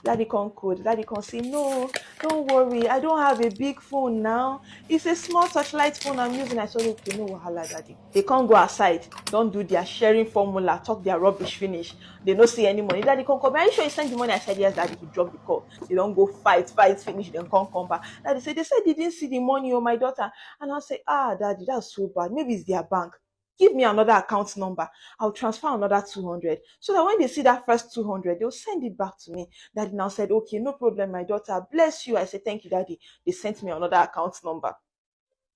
Daddy can't code. Daddy can't say, no, don't worry. I don't have a big phone now. It's a small touchlight phone I'm using. I said, okay, no wahala, Daddy. They can't go aside. Don't do their sharing formula. Talk their rubbish finish. They don't see any money. Daddy can't come. Are you sure you sent the money? I said, yes, Daddy. He dropped the call. They don't go fight finish. Then can't come back. Daddy said, they said they didn't see the money, oh, my daughter. And I'll say, Daddy, that's so bad. Maybe it's their bank. Give me another account number. I'll transfer another 200. So that when they see that first 200, they'll send it back to me. Daddy now said, okay, no problem, my daughter. Bless you. I said, thank you, Daddy. They sent me another account number.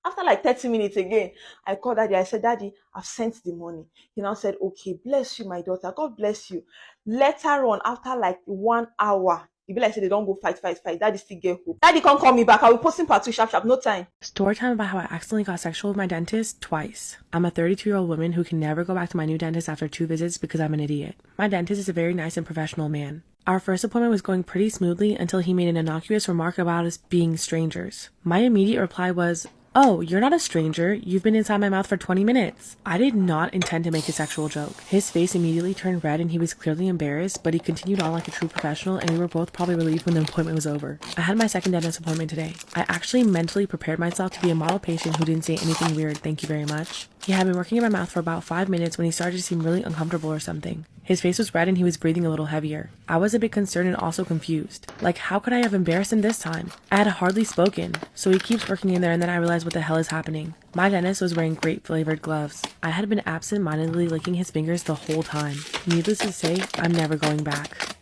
After like 30 minutes again, I called Daddy. I said, Daddy, I've sent the money. He now said, okay, bless you, my daughter. God bless you. Later on, after like 1 hour, he be like, say they don't go fight. Daddy still get hope. Daddy can't call me back. I will post him part 2 sharp. No time. Story time about how I accidentally got sexual with my dentist twice. I'm a 32-year-old woman who can never go back to my new dentist after 2 visits because I'm an idiot. My dentist is a very nice and professional man. Our first appointment was going pretty smoothly until he made an innocuous remark about us being strangers. My immediate reply was, oh, you're not a stranger. You've been inside my mouth for 20 minutes. I did not intend to make a sexual joke. His face immediately turned red and he was clearly embarrassed, but he continued on like a true professional and we were both probably relieved when the appointment was over. I had my second dentist appointment today. I actually mentally prepared myself to be a model patient who didn't say anything weird, thank you very much. He had been working in my mouth for about 5 minutes when he started to seem really uncomfortable or something. His face was red and he was breathing a little heavier. I was a bit concerned and also confused. Like, how could I have embarrassed him this time? I had hardly spoken. So he keeps working in there and then I realized what the hell is happening. My dentist was wearing grape flavored gloves. I had been absent-mindedly licking his fingers the whole time. Needless to say, I'm never going back.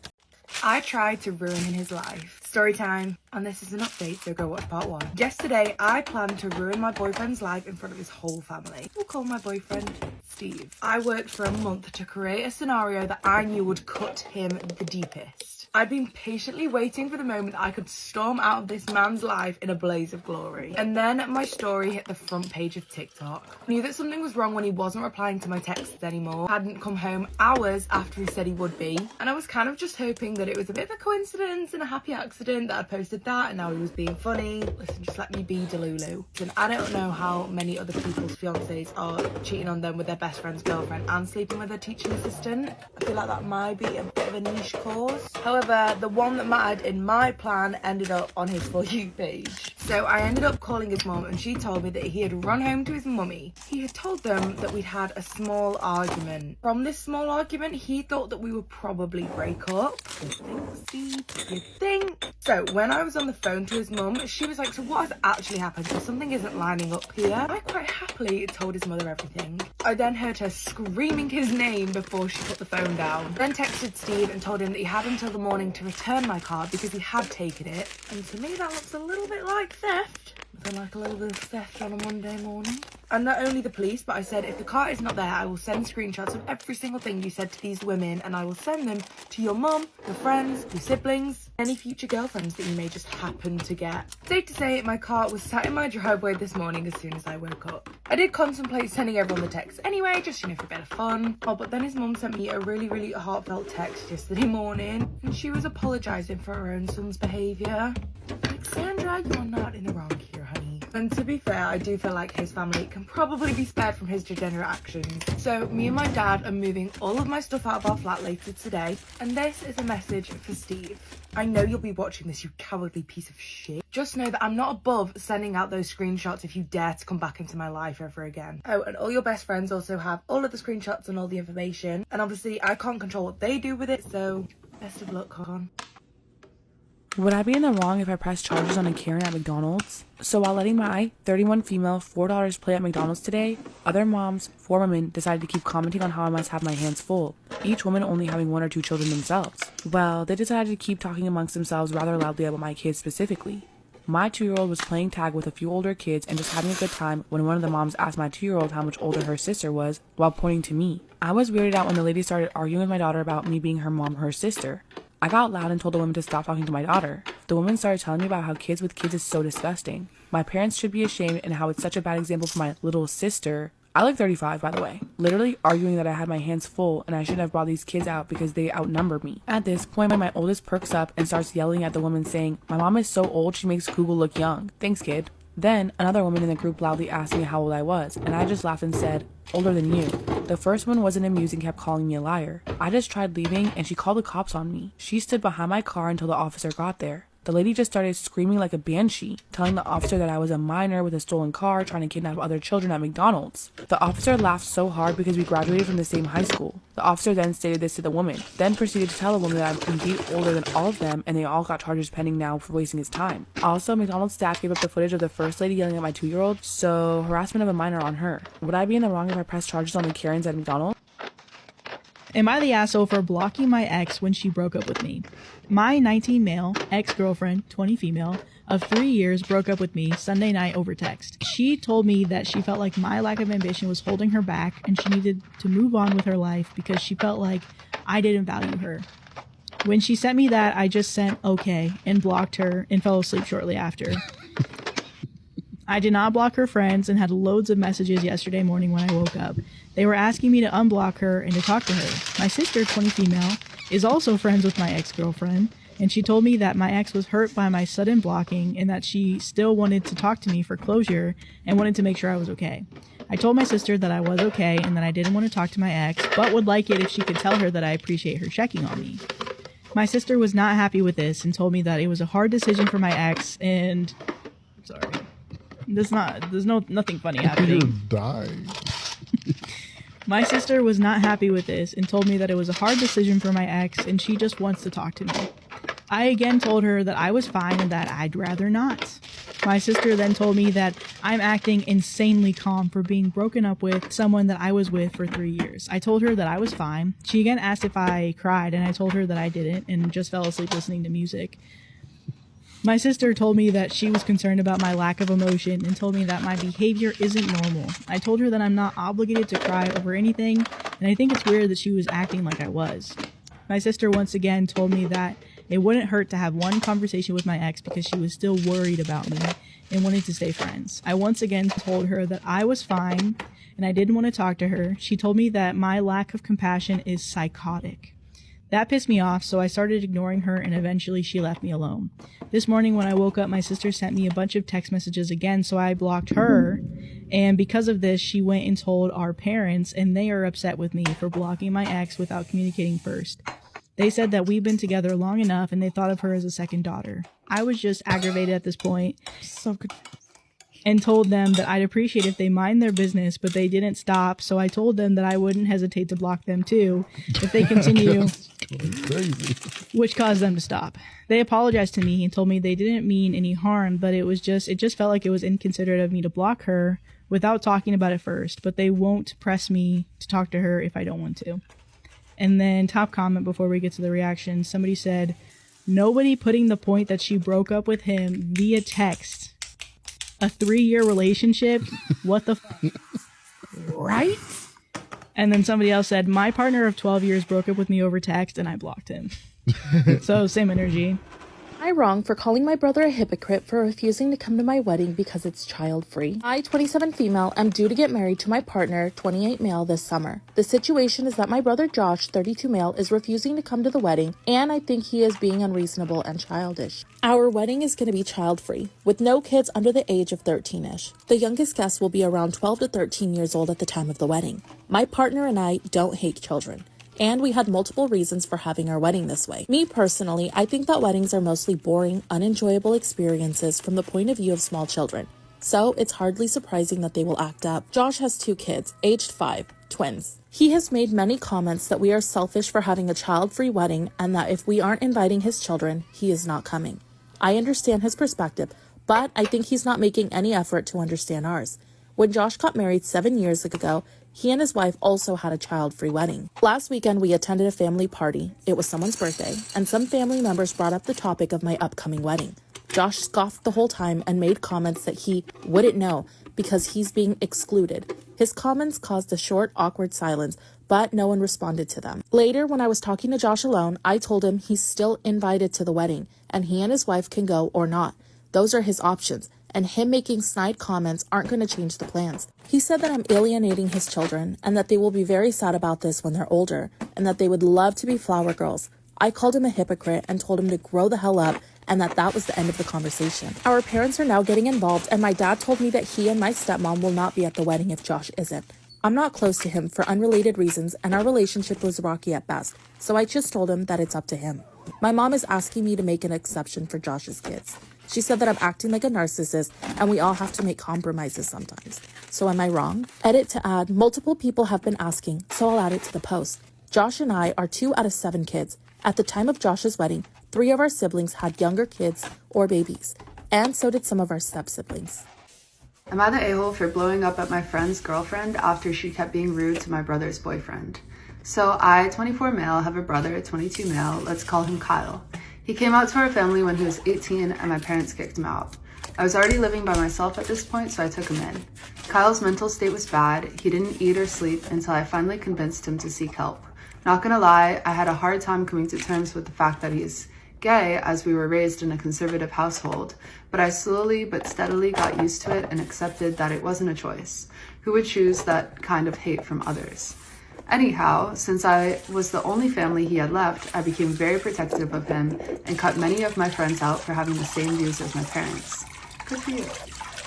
I tried to ruin his life. Story time. And this is an update, so go watch part 1. Yesterday, I planned to ruin my boyfriend's life in front of his whole family. We'll call my boyfriend Steve. I worked for a month to create a scenario that I knew would cut him the deepest. I'd been patiently waiting for the moment I could storm out of this man's life in a blaze of glory. And then my story hit the front page of TikTok. I knew that something was wrong when he wasn't replying to my texts anymore. Hadn't come home hours after he said he would be. And I was kind of just hoping that it was a bit of a coincidence and a happy accident that I'd posted that and now he was being funny. Listen, just let me be Delulu. Listen, I don't know how many other people's fiancés are cheating on them with their best friend's girlfriend and sleeping with their teaching assistant. I feel like that might be a bit of a niche cause. However, the one that mattered in my plan ended up on his For You page. So I ended up calling his mum and she told me that he had run home to his mummy. He had told them that we'd had a small argument. From this small argument, he thought that we would probably break up. You think? So when I was on the phone to his mum, she was like, so what has actually happened? Because something isn't lining up here. I quite happily told his mother everything. I then heard her screaming his name before she put the phone down. Then texted Steve and told him that he had until the morning to return my card because he had taken it. And to me that looks a little bit like theft. I like a little bit of theft on a Monday morning. And not only the police, but I said if the car is not there, I will send screenshots of every single thing you said to these women and I will send them to your mum, your friends, your siblings, any future girlfriends that you may just happen to get. Safe to say, my car was sat in my driveway this morning as soon as I woke up. I did contemplate sending everyone the text anyway, just, you know, for a bit of fun. Oh, but then his mum sent me a really heartfelt text yesterday morning and she was apologising for her own son's behaviour. Like, Sandra, you're not in the wrong here, honey. And to be fair, I do feel like his family can probably be spared from his degenerate actions. So me and my dad are moving all of my stuff out of our flat later today. And this is a message for Steve. I know you'll be watching this, you cowardly piece of shit. Just know that I'm not above sending out those screenshots if you dare to come back into my life ever again. Oh, and all your best friends also have all of the screenshots and all the information. And obviously I can't control what they do with it, so best of luck, Con. Would I be in the wrong if I pressed charges on a Karen at McDonald's? So while letting my 31 female $4 play at McDonald's today, other moms, 4 women, decided to keep commenting on how I must have my hands full, each woman only having 1 or 2 children themselves. Well, they decided to keep talking amongst themselves rather loudly about my kids specifically. My 2-year-old was playing tag with a few older kids and just having a good time when one of the moms asked my 2-year-old how much older her sister was while pointing to me. I was weirded out when the lady started arguing with my daughter about me being her mom or her sister. I got loud and told the woman to stop talking to my daughter. The woman started telling me about how kids with kids is so disgusting. My parents should be ashamed and how it's such a bad example for my little sister. I look 35, by the way. Literally arguing that I had my hands full and I shouldn't have brought these kids out because they outnumbered me. At this point, my oldest perks up and starts yelling at the woman saying, "My mom is so old she makes Google look young. Thanks, kid." Then, another woman in the group loudly asked me how old I was, and I just laughed and said, "Older than you." The first one wasn't amused and kept calling me a liar. I just tried leaving, and she called the cops on me. She stood behind my car until the officer got there. The lady just started screaming like a banshee, telling the officer that I was a minor with a stolen car trying to kidnap other children at McDonald's. The officer laughed so hard because we graduated from the same high school. The officer then stated this to the woman, then proceeded to tell the woman that I'm indeed older than all of them and they all got charges pending now for wasting his time. Also, McDonald's staff gave up the footage of the first lady yelling at my 2-year-old, so harassment of a minor on her. Would I be in the wrong if I pressed charges on the Karens at McDonald's? Am I the asshole for blocking my ex when she broke up with me? My 19 male, ex-girlfriend, 20 female, of 3 years broke up with me Sunday night over text. She told me that she felt like my lack of ambition was holding her back and she needed to move on with her life because she felt like I didn't value her. When she sent me that, I just sent okay and blocked her and fell asleep shortly after. I did not block her friends and had loads of messages yesterday morning when I woke up. They were asking me to unblock her and to talk to her. My sister, 20 female, is also friends with my ex-girlfriend, and she told me that my ex was hurt by my sudden blocking and that she still wanted to talk to me for closure and wanted to make sure I was okay. I told my sister that I was okay and that I didn't want to talk to my ex, but would like it if she could tell her that I appreciate her checking on me. My sister was not happy with this and told me that it was a hard decision for my ex and... Sorry. There's nothing funny happening. You're dying. My sister was not happy with this and told me that it was a hard decision for my ex and she just wants to talk to me. I again told her that I was fine and that I'd rather not. My sister then told me that I'm acting insanely calm for being broken up with someone that I was with for 3 years. I told her that I was fine. She again asked if I cried and I told her that I didn't and just fell asleep listening to music. My sister told me that she was concerned about my lack of emotion and told me that my behavior isn't normal. I told her that I'm not obligated to cry over anything, and I think it's weird that she was acting like I was. My sister once again told me that it wouldn't hurt to have one conversation with my ex because she was still worried about me and wanted to stay friends. I once again told her that I was fine and I didn't want to talk to her. She told me that my lack of compassion is psychotic. That pissed me off, so I started ignoring her and eventually she left me alone. This morning when I woke up, my sister sent me a bunch of text messages again, so I blocked her. And because of this, she went and told our parents, and they are upset with me for blocking my ex without communicating first. They said that we've been together long enough and they thought of her as a second daughter. I was just aggravated at this point. So good. And told them that I'd appreciate if they mind their business, but they didn't stop, so I told them that I wouldn't hesitate to block them too if they continue, which caused them to stop. They apologized to me and told me they didn't mean any harm, but it just felt like it was inconsiderate of me to block her without talking about it first, but they won't press me to talk to her if I don't want to. And then top comment before we get to the reaction, somebody said, nobody putting the point that she broke up with him via text. A 3-year relationship? What the right? And then somebody else said, my partner of 12 years broke up with me over text and I blocked him. So same energy. Am I wrong for calling my brother a hypocrite for refusing to come to my wedding because it's child-free? I, 27 female, am due to get married to my partner, 28 male, this summer. The situation is that my brother Josh, 32 male, is refusing to come to the wedding, and I think he is being unreasonable and childish. Our wedding is going to be child-free, with no kids under the age of 13-ish. The youngest guest will be around 12 to 13 years old at the time of the wedding. My partner and I don't hate children. And we had multiple reasons for having our wedding this way. Me personally, I think that weddings are mostly boring, unenjoyable experiences from the point of view of small children. So it's hardly surprising that they will act up. Josh has 2 kids, aged 5, twins. He has made many comments that we are selfish for having a child-free wedding and that if we aren't inviting his children, he is not coming. I understand his perspective, but I think he's not making any effort to understand ours. When Josh got married 7 years ago, he and his wife also had a child-free wedding. Last weekend, we attended a family party. It was someone's birthday, and some family members brought up the topic of my upcoming wedding. Josh scoffed the whole time and made comments that he wouldn't know because he's being excluded. His comments caused a short, awkward silence, but no one responded to them. Later, when I was talking to Josh alone, I told him he's still invited to the wedding, and he and his wife can go or not. Those are his options, and him making snide comments aren't going to change the plans. He said that I'm alienating his children, and that they will be very sad about this when they're older, and that they would love to be flower girls. I called him a hypocrite and told him to grow the hell up, and that was the end of the conversation. Our parents are now getting involved, and my dad told me that he and my stepmom will not be at the wedding if Josh isn't. I'm not close to him for unrelated reasons, and our relationship was rocky at best, so I just told him that it's up to him. My mom is asking me to make an exception for Josh's kids. She said that I'm acting like a narcissist, and we all have to make compromises sometimes. So am I wrong? Edit to add, multiple people have been asking, so I'll add it to the post. Josh and I are 2 out of 7 kids. At the time of Josh's wedding, 3 of our siblings had younger kids or babies, and so did some of our step-siblings. Am I the a-hole for blowing up at my friend's girlfriend after she kept being rude to my brother's boyfriend? So I, 24 male, have a brother, 22 male, let's call him Kyle. He came out to our family when he was 18 and my parents kicked him out. I was already living by myself at this point, so I took him in. Kyle's mental state was bad. He didn't eat or sleep until I finally convinced him to seek help. Not gonna lie, I had a hard time coming to terms with the fact that he's gay, as we were raised in a conservative household, but I slowly but steadily got used to it and accepted that it wasn't a choice. Who would choose that kind of hate from others? Anyhow, since I was the only family he had left, I became very protective of him and cut many of my friends out for having the same views as my parents. Good for you.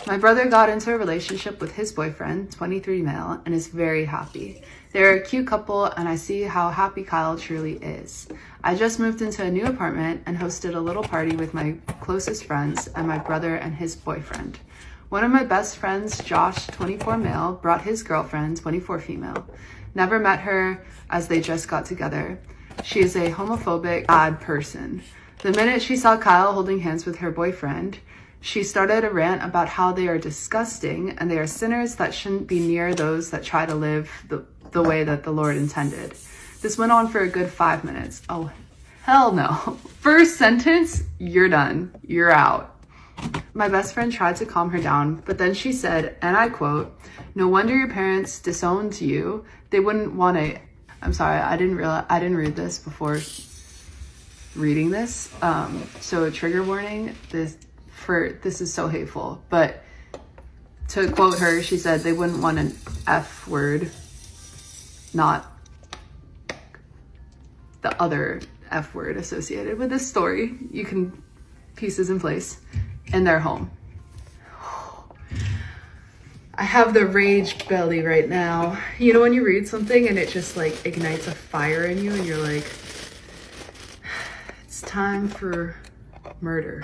My brother got into a relationship with his boyfriend, 23 male, and is very happy. They're a cute couple, and I see how happy Kyle truly is. I just moved into a new apartment and hosted a little party with my closest friends and my brother and his boyfriend. One of my best friends, Josh, 24 male, brought his girlfriend, 24 female. Never met her, as they just got together. She is a homophobic, bad person. The minute she saw Kyle holding hands with her boyfriend, she started a rant about how they are disgusting and they are sinners that shouldn't be near those that try to live the way that the Lord intended. This went on for a good 5 minutes. Oh, hell no. First sentence, you're done. You're out. My best friend tried to calm her down, but then she said, and I quote, "No wonder your parents disowned you. They wouldn't want to..." I'm sorry, I didn't read this before reading this. So a trigger warning, this is so hateful. But to quote her, she said they wouldn't want an F word, not the other F word associated with this story. You can pieces in place in their home. I have the rage belly right now. You know when you read something and it just like ignites a fire in you and you're like, it's time for murder.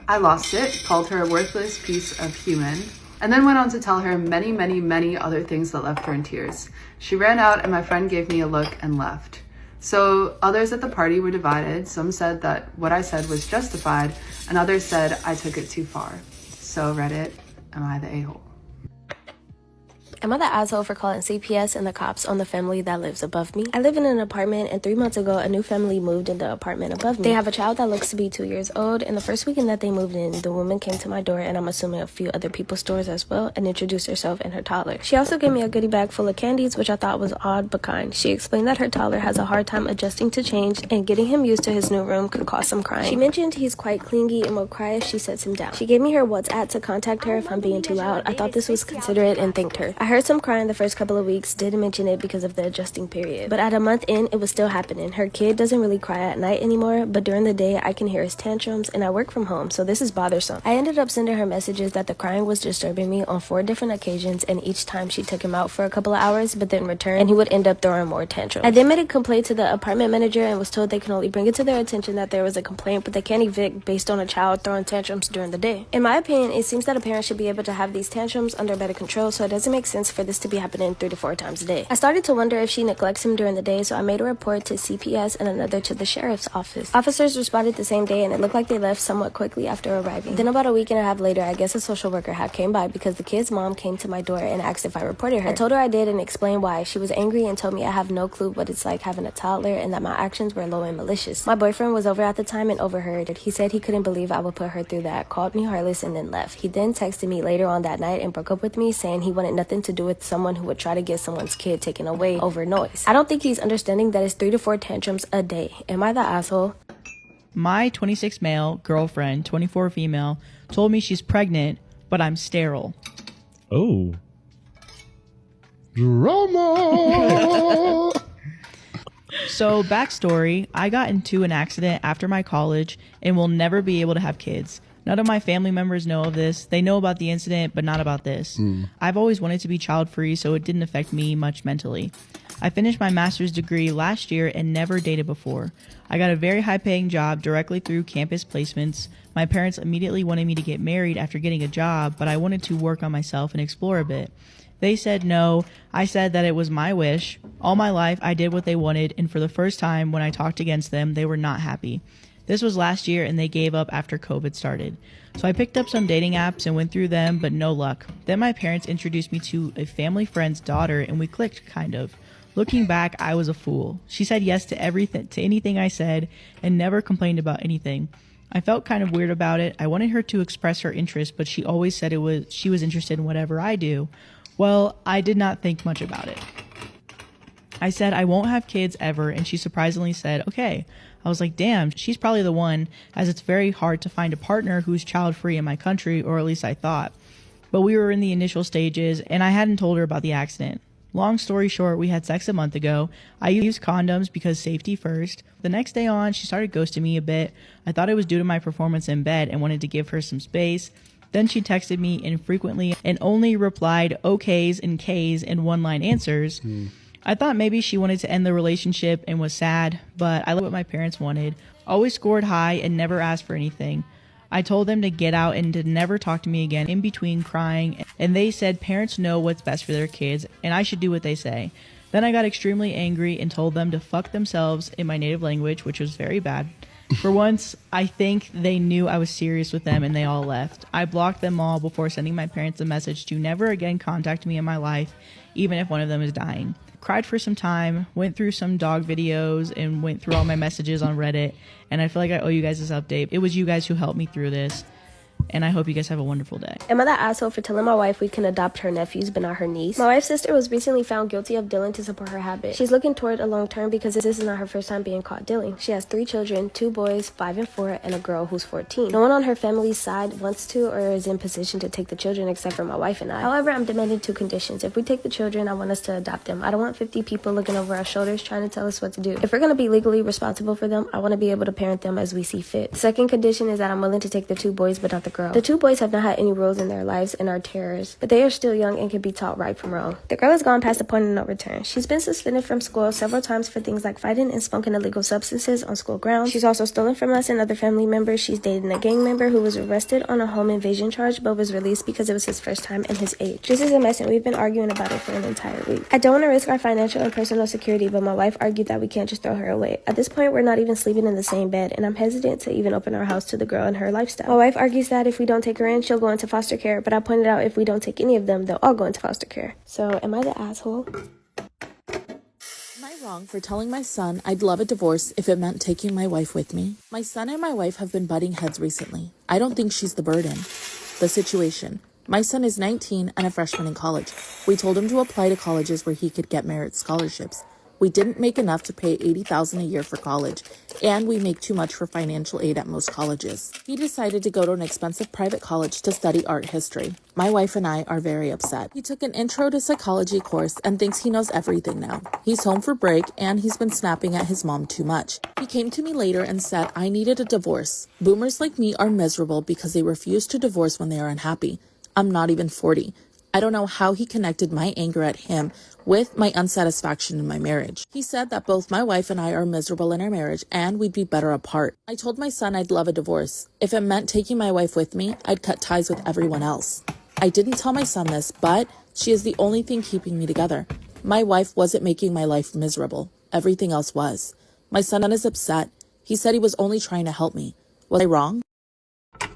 I lost it, called her a worthless piece of human, and then went on to tell her many, many, many other things that left her in tears. She ran out and my friend gave me a look and left. So others at the party were divided. Some said that what I said was justified, and others said I took it too far. So Reddit, am I the a-hole? Am I the asshole for calling CPS and the cops on the family that lives above me? I live in an apartment, and 3 months ago, a new family moved in the apartment above me. They have a child that looks to be 2 years old, and the first weekend that they moved in, the woman came to my door, and I'm assuming a few other people's doors as well, and introduced herself and her toddler. She also gave me a goodie bag full of candies, which I thought was odd but kind. She explained that her toddler has a hard time adjusting to change, and getting him used to his new room could cause some crying. She mentioned he's quite clingy and will cry if she sets him down. She gave me her WhatsApp to contact her if I'm being too loud. I thought this was considerate and thanked her. I heard some crying the first couple of weeks, didn't mention it because of the adjusting period. But at a month in, it was still happening. Her kid doesn't really cry at night anymore, but during the day, I can hear his tantrums, and I work from home, so this is bothersome. I ended up sending her messages that the crying was disturbing me on 4 different occasions, and each time she took him out for a couple of hours, but then returned, and he would end up throwing more tantrums. I then made a complaint to the apartment manager and was told they can only bring it to their attention that there was a complaint, but they can't evict based on a child throwing tantrums during the day. In my opinion, it seems that a parent should be able to have these tantrums under better control, so it doesn't make sense sense for this to be happening 3 to 4 times a day. I started to wonder if she neglects him during the day, so I made a report to CPS and another to the sheriff's office. Officers responded the same day, and it looked like they left somewhat quickly after arriving. Then about a week and a half later, I guess a social worker had came by because the kid's mom came to my door and asked if I reported her. I told her I did and explained why. She was angry and told me I have no clue what it's like having a toddler and that my actions were low and malicious. My boyfriend was over at the time and overheard it. He said he couldn't believe I would put her through that, called me heartless, and then left. He then texted me later on that night and broke up with me, saying he wanted nothing to do with someone who would try to get someone's kid taken away over noise. I don't think he's understanding that it's 3 to 4 tantrums a day. Am I the asshole? My 26 male girlfriend, 24 female, told me she's pregnant, but I'm sterile. Oh. Drama! So, backstory, I got into an accident after my college and will never be able to have kids. None of my family members know of this. They know about the incident, but not about this. I've always wanted to be child-free, so it didn't affect me much mentally. I finished my master's degree last year and never dated before. I got a very high-paying job directly through campus placements. My parents immediately wanted me to get married after getting a job, but I wanted to work on myself and explore a bit. They said no. I said that it was my wish. All my life, I did what they wanted, and for the first time, when I talked against them, they were not happy. This was last year, and they gave up after COVID started. So I picked up some dating apps and went through them, but no luck. Then my parents introduced me to a family friend's daughter, and we clicked, kind of. Looking back, I was a fool. She said yes to everything, to anything I said, and never complained about anything. I felt kind of weird about it. I wanted her to express her interest, but she always said she was interested in whatever I do. Well, I did not think much about it. I said I won't have kids ever, and she surprisingly said, okay. I was like, damn, she's probably the one, as it's very hard to find a partner who's child-free in my country, or at least I thought. But we were in the initial stages, and I hadn't told her about the accident. Long story short, we had sex a month ago. I used condoms because safety first. The next day on, she started ghosting me a bit. I thought it was due to my performance in bed and wanted to give her some space. Then she texted me infrequently and only replied okays and Ks in one-line answers. I thought maybe she wanted to end the relationship and was sad, but I loved what my parents wanted. Always scored high and never asked for anything. I told them to get out and to never talk to me again, in between crying, and they said parents know what's best for their kids and I should do what they say. Then I got extremely angry and told them to fuck themselves in my native language, which was very bad. For once, I think they knew I was serious with them and they all left. I blocked them all before sending my parents a message to never again contact me in my life, even if one of them is dying. Cried for some time, went through some dog videos, and went through all my messages on Reddit, and I feel like I owe you guys this update. It was you guys who helped me through this, and I hope you guys have a wonderful day. Am I that asshole for telling my wife we can adopt her nephews but not her niece? My wife's sister was recently found guilty of dealing to support her habit. She's looking toward a long term because this is not her first time being caught dealing. She has 3 children, 2 boys, 5 and 4, and a girl who's 14. No one on her family's side wants to or is in position to take the children except for my wife and I. However, I'm demanding 2 conditions. If we take the children, I want us to adopt them. I don't want 50 people looking over our shoulders trying to tell us what to do. If we're going to be legally responsible for them, I want to be able to parent them as we see fit. The second condition is that I'm willing to take the 2 boys but not the girl. The 2 boys have not had any roles in their lives and are terrors, but they are still young and can be taught right from wrong. The girl has gone past the point of no return. She's been suspended from school several times for things like fighting and smoking illegal substances on school grounds. She's also stolen from us and other family members. She's dated a gang member who was arrested on a home invasion charge but was released because it was his first time and his age. This is a mess and we've been arguing about it for an entire week. I don't want to risk our financial and personal security, but my wife argued that we can't just throw her away. At this point, we're not even sleeping in the same bed, and I'm hesitant to even open our house to the girl and her lifestyle. My wife argues that if we don't take her in, she'll go into foster care, but I pointed out if we don't take any of them, they'll all go into foster care. So, am I the asshole? Am I wrong for telling my son I'd love a divorce if it meant taking my wife with me? My son and my wife have been butting heads recently. I don't think she's the burden. The situation. My son is 19 and a freshman in college. We told him to apply to colleges where he could get merit scholarships. We didn't make enough to pay $80,000 a year for college, and we make too much for financial aid at most colleges. He decided to go to an expensive private college to study art history. My wife and I are very upset. He took an intro to psychology course and thinks he knows everything now. He's home for break, and he's been snapping at his mom too much. He came to me later and said I needed a divorce. Boomers like me are miserable because they refuse to divorce when they are unhappy. I'm not even 40. I don't know how he connected my anger at him with my unsatisfaction in my marriage. He said that both my wife and I are miserable in our marriage and we'd be better apart. I told my son I'd love a divorce. If it meant taking my wife with me, I'd cut ties with everyone else. I didn't tell my son this, but she is the only thing keeping me together. My wife wasn't making my life miserable. Everything else was. My son is upset. He said he was only trying to help me. Was I wrong?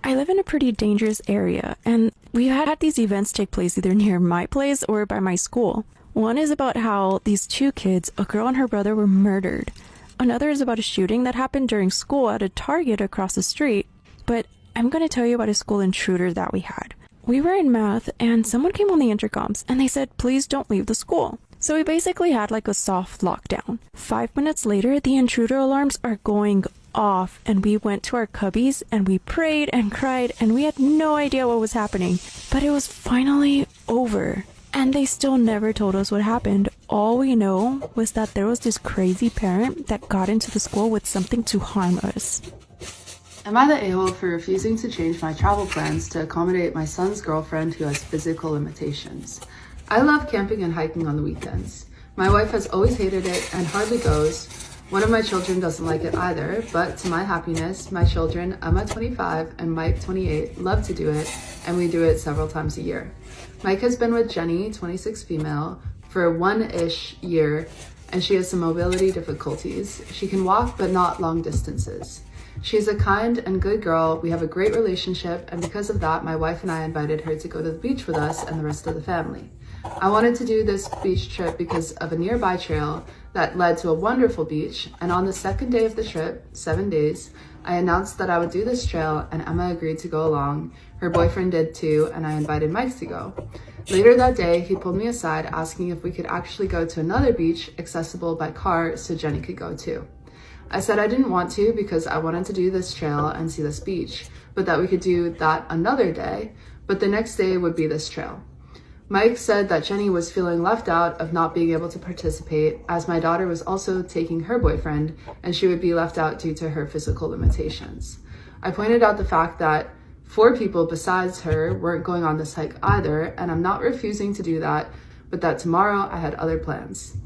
I live in a pretty dangerous area, and we've had these events take place either near my place or by my school. One is about how these two kids, a girl and her brother, were murdered. Another is about a shooting that happened during school at a Target across the street. But I'm going to tell you about a school intruder that we had. We were in math, and someone came on the intercoms, and they said, please don't leave the school. So we basically had like a soft lockdown. 5 minutes later, the intruder alarms are going off, and we went to our cubbies, and we prayed and cried, and we had no idea what was happening. But it was finally over. And they still never told us what happened. All we know was that there was this crazy parent that got into the school with something to harm us. Am I the a-hole for refusing to change my travel plans to accommodate my son's girlfriend who has physical limitations? I love camping and hiking on the weekends. My wife has always hated it and hardly goes. One of my children doesn't like it either, but to my happiness, my children, Emma 25 and Mike 28, love to do it, and we do it several times a year. Mike has been with Jenny, 26 female, for 1-ish year, and she has some mobility difficulties. She can walk, but not long distances. She's a kind and good girl. We have a great relationship, and because of that, my wife and I invited her to go to the beach with us and the rest of the family. I wanted to do this beach trip because of a nearby trail that led to a wonderful beach, and on the second day of the trip, 7 days, I announced that I would do this trail, and Emma agreed to go along. Her boyfriend did too, and I invited Mike to go. Later that day, he pulled me aside asking if we could actually go to another beach accessible by car so Jenny could go too. I said I didn't want to because I wanted to do this trail and see this beach, but that we could do that another day, but the next day would be this trail. Mike said that Jenny was feeling left out of not being able to participate, as my daughter was also taking her boyfriend and she would be left out due to her physical limitations. I pointed out the fact that 4 people besides her weren't going on this hike either, and I'm not refusing to do that, but that tomorrow I had other plans.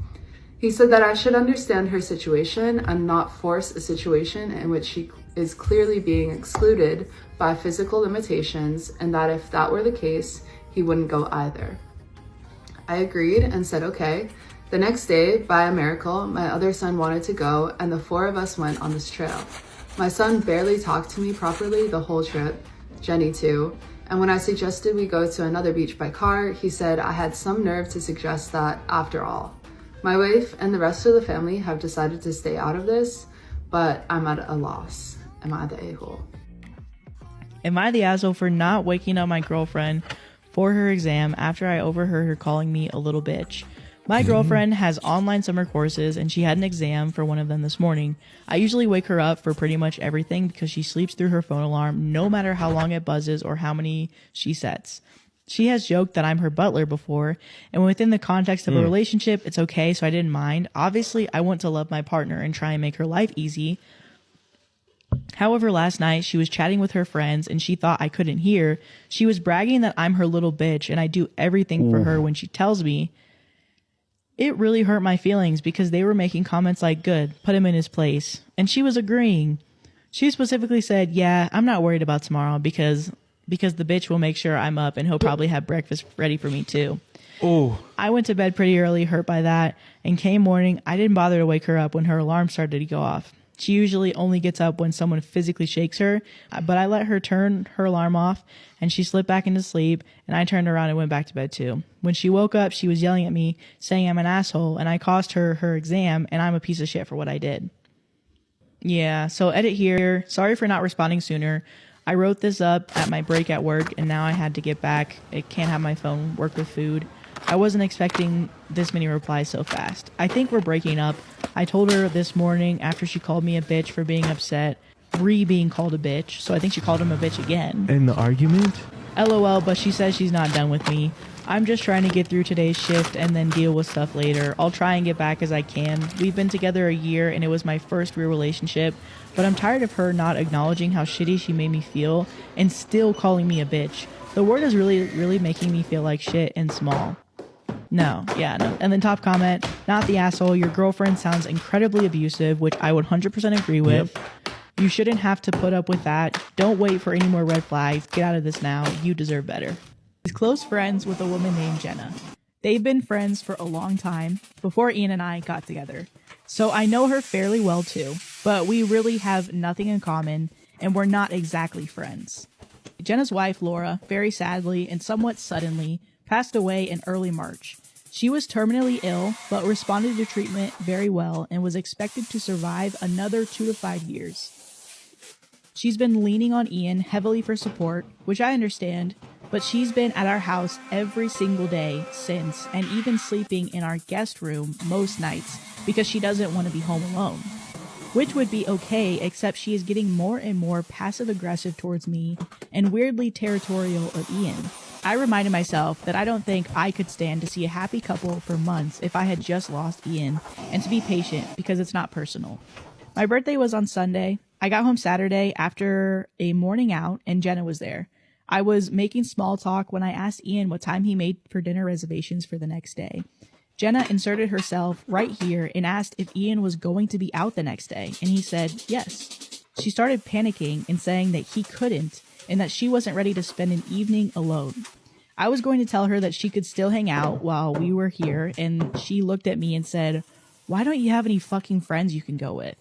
He said that I should understand her situation and not force a situation in which she is clearly being excluded by physical limitations, and that if that were the case, he wouldn't go either. I agreed and said okay. The next day, by a miracle, my other son wanted to go, and the 4 of us went on this trail. My son barely talked to me properly the whole trip, Jenny too, and when I suggested we go to another beach by car, he said I had some nerve to suggest that after all. My wife and the rest of the family have decided to stay out of this, but I'm at a loss. Am I the a-hole? Am I the asshole for not waking up my girlfriend for her exam after I overheard her calling me a little bitch? My girlfriend has online summer courses, and she had an exam for one of them this morning. I usually wake her up for pretty much everything because she sleeps through her phone alarm no matter how long it buzzes or how many she sets. She has joked that I'm her butler before, and within the context of a relationship, it's okay, so I didn't mind. Obviously, I want to love my partner and try and make her life easy. However, last night, she was chatting with her friends, and she thought I couldn't hear. She was bragging that I'm her little bitch, and I do everything for her when she tells me. It really hurt my feelings because they were making comments like, good, put him in his place. And she was agreeing. She specifically said, yeah, I'm not worried about tomorrow because the bitch will make sure I'm up and he'll probably have breakfast ready for me too. Oh. I went to bed pretty early, hurt by that, and came morning, I didn't bother to wake her up when her alarm started to go off. She usually only gets up when someone physically shakes her, but I let her turn her alarm off, and she slipped back into sleep, and I turned around and went back to bed too. When she woke up, she was yelling at me, saying I'm an asshole, and I cost her her exam, and I'm a piece of shit for what I did. Yeah, so edit here. Sorry for not responding sooner. I wrote this up at my break at work, and now I had to get back. I can't have my phone work with food. I wasn't expecting this many replies so fast. I think we're breaking up. I told her this morning after she called me a bitch for being upset, being called a bitch, so I think she called him a bitch again. And the argument? LOL, but she says she's not done with me. I'm just trying to get through today's shift and then deal with stuff later. I'll try and get back as I can. We've been together a year and it was my first real relationship, but I'm tired of her not acknowledging how shitty she made me feel and still calling me a bitch. The word is really making me feel like shit and small. No. And then top comment, not the asshole. Your girlfriend sounds incredibly abusive, which I would 100% agree with. Yep. You shouldn't have to put up with that. Don't wait for any more red flags. Get out of this now. You deserve better. He's close friends with a woman named Jenna. They've been friends for a long time, before Ian and I got together. So I know her fairly well too, but we really have nothing in common, and we're not exactly friends. Jenna's wife, Laura, very sadly and somewhat suddenly, passed away in early March. She was terminally ill, but responded to treatment very well and was expected to survive another 2 to 5 years. She's been leaning on Ian heavily for support, which I understand, but she's been at our house every single day since, and even sleeping in our guest room most nights because she doesn't want to be home alone. Which would be okay, except she is getting more and more passive-aggressive towards me and weirdly territorial of Ian. I reminded myself that I don't think I could stand to see a happy couple for months if I had just lost Ian, and to be patient because it's not personal. My birthday was on Sunday. I got home Saturday after a morning out, and Jenna was there. I was making small talk when I asked Ian what time he made for dinner reservations for the next day. Jenna inserted herself right here and asked if Ian was going to be out the next day, and he said yes. She started panicking and saying that he couldn't, and that she wasn't ready to spend an evening alone. I was going to tell her that she could still hang out while we were here, and she looked at me and said, "Why don't you have any fucking friends you can go with?"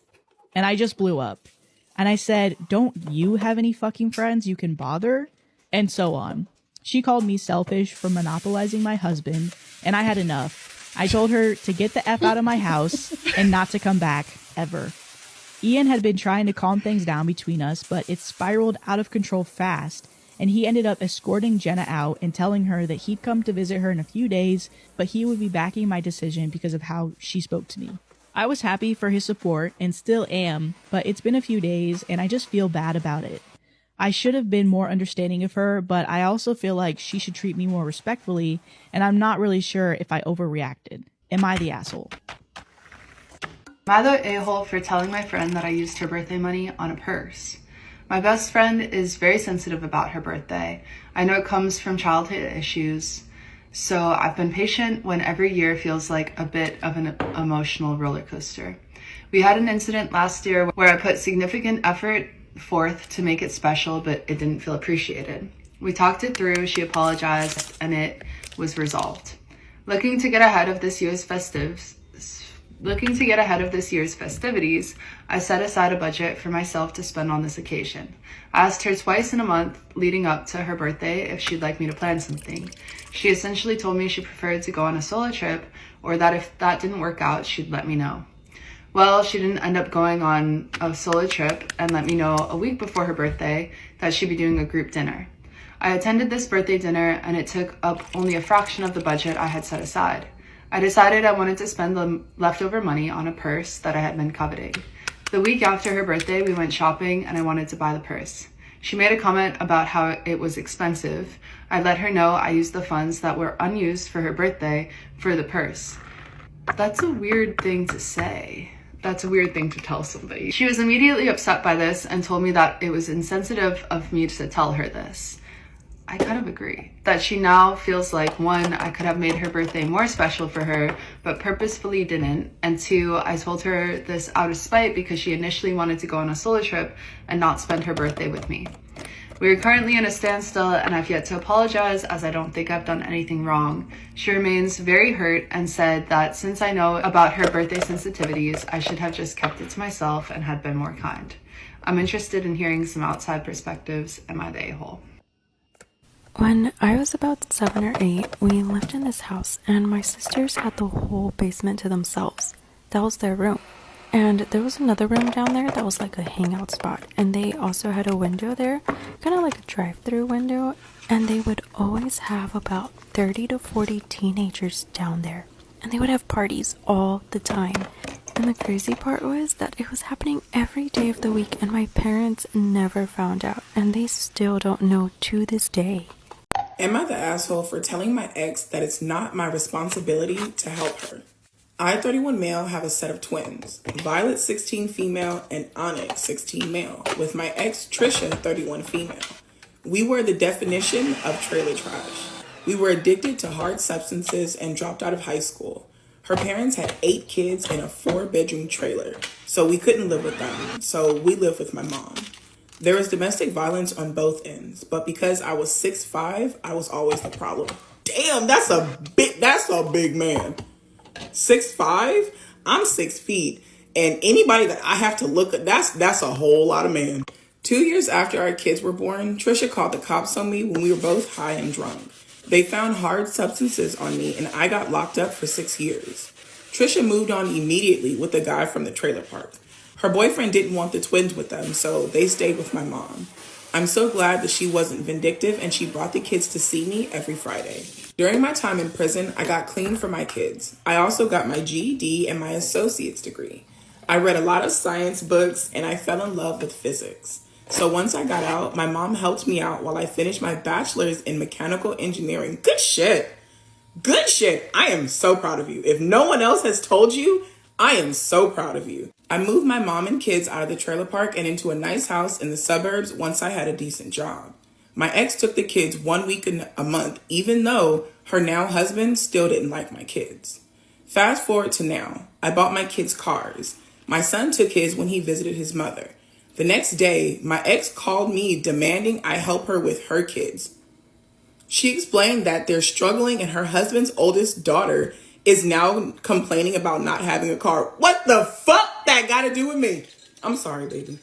And I just blew up. And I said, "Don't you have any fucking friends you can bother?" And so on. She called me selfish for monopolizing my husband, and I had enough. I told her to get the F out of my house and not to come back, ever. Ian had been trying to calm things down between us, but it spiraled out of control fast, and he ended up escorting Jenna out and telling her that he'd come to visit her in a few days, but he would be backing my decision because of how she spoke to me. I was happy for his support, and still am, but it's been a few days, and I just feel bad about it. I should have been more understanding of her, but I also feel like she should treat me more respectfully, and I'm not really sure if I overreacted. Am I the asshole? Am I the a-hole for telling my friend that I used her birthday money on a purse? My best friend is very sensitive about her birthday. I know it comes from childhood issues, so I've been patient when every year feels like a bit of an emotional roller coaster. We had an incident last year where I put significant effort forth to make it special, but it didn't feel appreciated. We talked it through, she apologized, and it was resolved. Looking to get ahead of this year's festivities, I set aside a budget for myself to spend on this occasion. I asked her twice in a month leading up to her birthday if she'd like me to plan something. She essentially told me she preferred to go on a solo trip, or that if that didn't work out, she'd let me know. Well, she didn't end up going on a solo trip and let me know a week before her birthday that she'd be doing a group dinner. I attended this birthday dinner, and it took up only a fraction of the budget I had set aside. I decided I wanted to spend the leftover money on a purse that I had been coveting. The week after her birthday, we went shopping, and I wanted to buy the purse. She made a comment about how it was expensive. I let her know I used the funds that were unused for her birthday for the purse. That's a weird thing to say. That's a weird thing to tell somebody. She was immediately upset by this and told me that it was insensitive of me to tell her this. I kind of agree. That she now feels like, one, I could have made her birthday more special for her, but purposefully didn't. And two, I told her this out of spite because she initially wanted to go on a solo trip and not spend her birthday with me. We are currently in a standstill, and I've yet to apologize as I don't think I've done anything wrong. She remains very hurt and said that since I know about her birthday sensitivities, I should have just kept it to myself and had been more kind. I'm interested in hearing some outside perspectives. Am I the a-hole? When I was about 7 or 8, we lived in this house, and my sisters had the whole basement to themselves. That was their room. And there was another room down there that was like a hangout spot, and they also had a window there, kind of like a drive-through window, and they would always have about 30 to 40 teenagers down there, and they would have parties all the time. And the crazy part was that it was happening every day of the week, and my parents never found out, and they still don't know to this day. Am I the asshole for telling my ex that it's not my responsibility to help her? I, 31 male, have a set of twins, Violet, 16 female, and Onyx, 16 male, with my ex, Trisha, 31 female. We were the definition of trailer trash. We were addicted to hard substances and dropped out of high school. Her parents had 8 kids in a 4-bedroom trailer, so we couldn't live with them, so we lived with my mom. There was domestic violence on both ends, but because I was 6'5", I was always the problem. Damn, that's a big man. 6'5"? I'm 6 feet. And anybody that I have to look at, that's a whole lot of man. 2 years after our kids were born, Trisha called the cops on me when we were both high and drunk. They found hard substances on me and I got locked up for 6 years. Trisha moved on immediately with the guy from the trailer park. Her boyfriend didn't want the twins with them, so they stayed with my mom. I'm so glad that she wasn't vindictive and she brought the kids to see me every Friday. During my time in prison, I got clean for my kids. I also got my GED and my associate's degree. I read a lot of science books and I fell in love with physics. So once I got out, my mom helped me out while I finished my bachelor's in mechanical engineering. Good shit. Good shit. I am so proud of you. If no one else has told you, I am so proud of you. I moved my mom and kids out of the trailer park and into a nice house in the suburbs once I had a decent job. My ex took the kids 1 week a month, even though her now husband still didn't like my kids. Fast forward to now, I bought my kids cars. My son took his when he visited his mother. The next day, my ex called me demanding I help her with her kids. She explained that they're struggling and her husband's oldest daughter is now complaining about not having a car. What the fuck that got to do with me? I'm sorry, baby.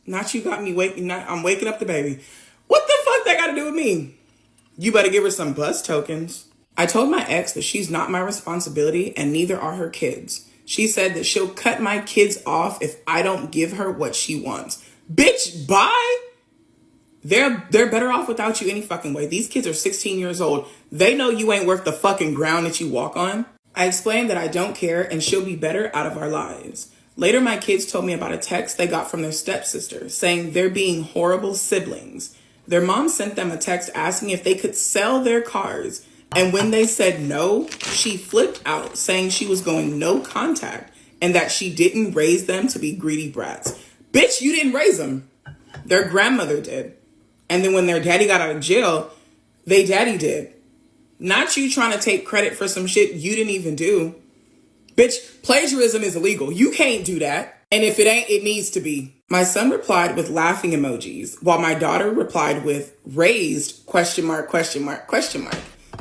Not you got me waking. I'm waking up the baby. What the fuck that got to do with me? You better give her some bus tokens. I told my ex that she's not my responsibility and neither are her kids. She said that she'll cut my kids off if I don't give her what she wants. Bitch, bye? They're better off without you any fucking way. These kids are 16 years old. They know you ain't worth the fucking ground that you walk on. I explained that I don't care and she'll be better out of our lives. Later, my kids told me about a text they got from their stepsister saying they're being horrible siblings. Their mom sent them a text asking if they could sell their cars. And when they said no, she flipped out saying she was going no contact and that she didn't raise them to be greedy brats. Bitch, you didn't raise them. Their grandmother did. And then when their daddy got out of jail, they daddy did. Not you trying to take credit for some shit you didn't even do. Bitch, plagiarism is illegal. You can't do that. And if it ain't, it needs to be. My son replied with laughing emojis, while my daughter replied with raised ?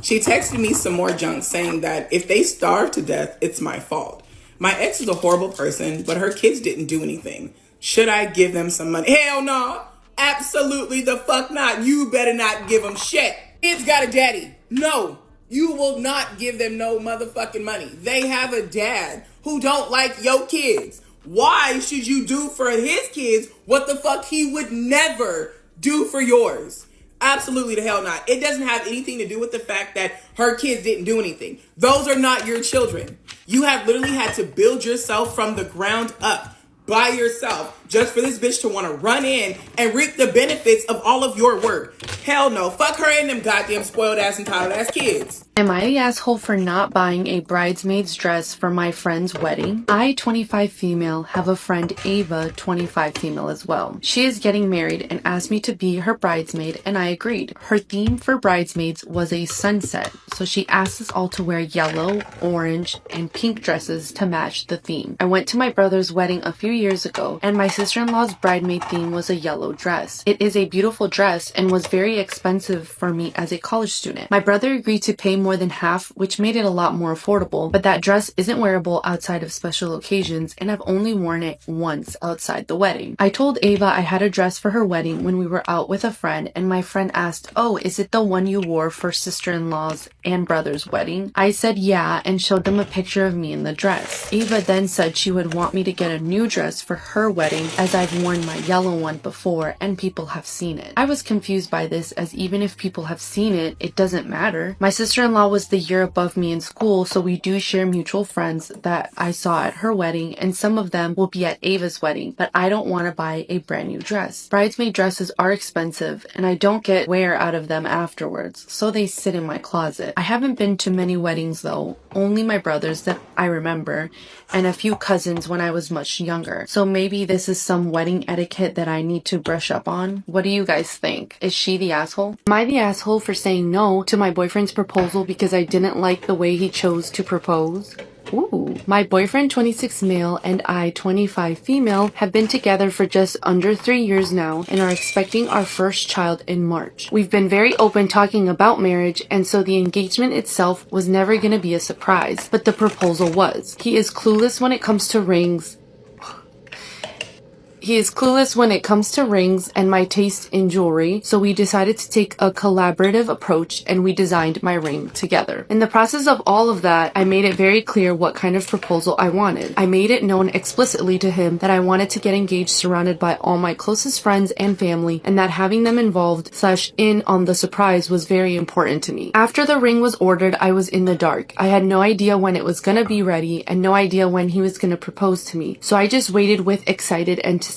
She texted me some more junk saying that if they starve to death, it's my fault. My ex is a horrible person, but her kids didn't do anything. Should I give them some money? Hell no. Absolutely the fuck not. You better not give them shit. Kids got a daddy. No, you will not give them no motherfucking money. They have a dad who don't like your kids. Why should you do for his kids what the fuck he would never do for yours? Absolutely the hell not. It doesn't have anything to do with the fact that her kids didn't do anything. Those are not your children. You have literally had to build yourself from the ground up by yourself just for this bitch to want to run in and reap the benefits of all of your work. Hell no. Fuck her and them goddamn spoiled ass entitled ass kids. Am I the asshole for not buying a bridesmaid's dress for my friend's wedding? I, 25 female, have a friend, Ava, 25 female as well. She is getting married and asked me to be her bridesmaid, and I agreed. Her theme for bridesmaids was a sunset, so she asked us all to wear yellow, orange, and pink dresses to match the theme. I went to my brother's wedding a few years ago, and my sister-in-law's bridesmaid theme was a yellow dress. It is a beautiful dress and was very expensive for me as a college student. My brother agreed to pay more than half, which made it a lot more affordable, but that dress isn't wearable outside of special occasions, and I've only worn it once outside the wedding. I told Ava I had a dress for her wedding when we were out with a friend, and my friend asked, "Oh, is it the one you wore for sister-in-law's and brother's wedding?" I said yeah, and showed them a picture of me in the dress. Ava then said she would want me to get a new dress for her wedding as I've worn my yellow one before and people have seen it. I was confused by this, as even if people have seen it, it doesn't matter. My sister-in-law was the year above me in school, so we do share mutual friends that I saw at her wedding, and some of them will be at Ava's wedding, but I don't want to buy a brand new dress. Bridesmaid dresses are expensive, and I don't get wear out of them afterwards, so they sit in my closet. I haven't been to many weddings though, only my brother's that I remember, and a few cousins when I was much younger. So maybe this is some wedding etiquette that I need to brush up on. What do you guys think? Is she the asshole? Am I the asshole for saying no to my boyfriend's proposal because I didn't like the way he chose to propose? Ooh. My boyfriend, 26 male, and I, 25 female, have been together for just under 3 years now and are expecting our first child in March. We've been very open talking about marriage, and so the engagement itself was never going to be a surprise, but the proposal was. He is clueless when it comes to rings. He is clueless when it comes to rings and my taste in jewelry, so we decided to take a collaborative approach and we designed my ring together. In the process of all of that, I made it very clear what kind of proposal I wanted. I made it known explicitly to him that I wanted to get engaged surrounded by all my closest friends and family, and that having them involved / in on the surprise was very important to me. After the ring was ordered, I was in the dark. I had no idea when it was gonna be ready and no idea when he was gonna propose to me, so I just waited with excited anticipation.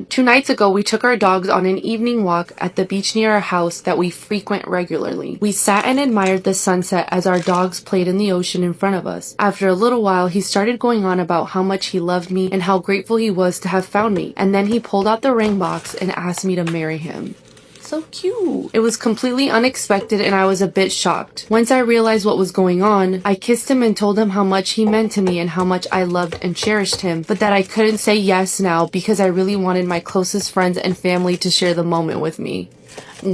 2 nights ago, we took our dogs on an evening walk at the beach near our house that we frequent regularly. We sat and admired the sunset as our dogs played in the ocean in front of us. After a little while, he started going on about how much he loved me and how grateful he was to have found me, and then he pulled out the ring box and asked me to marry him. So cute. It was completely unexpected and I was a bit shocked. Once I realized what was going on, I kissed him and told him how much he meant to me and how much I loved and cherished him, but that I couldn't say yes now because I really wanted my closest friends and family to share the moment with me.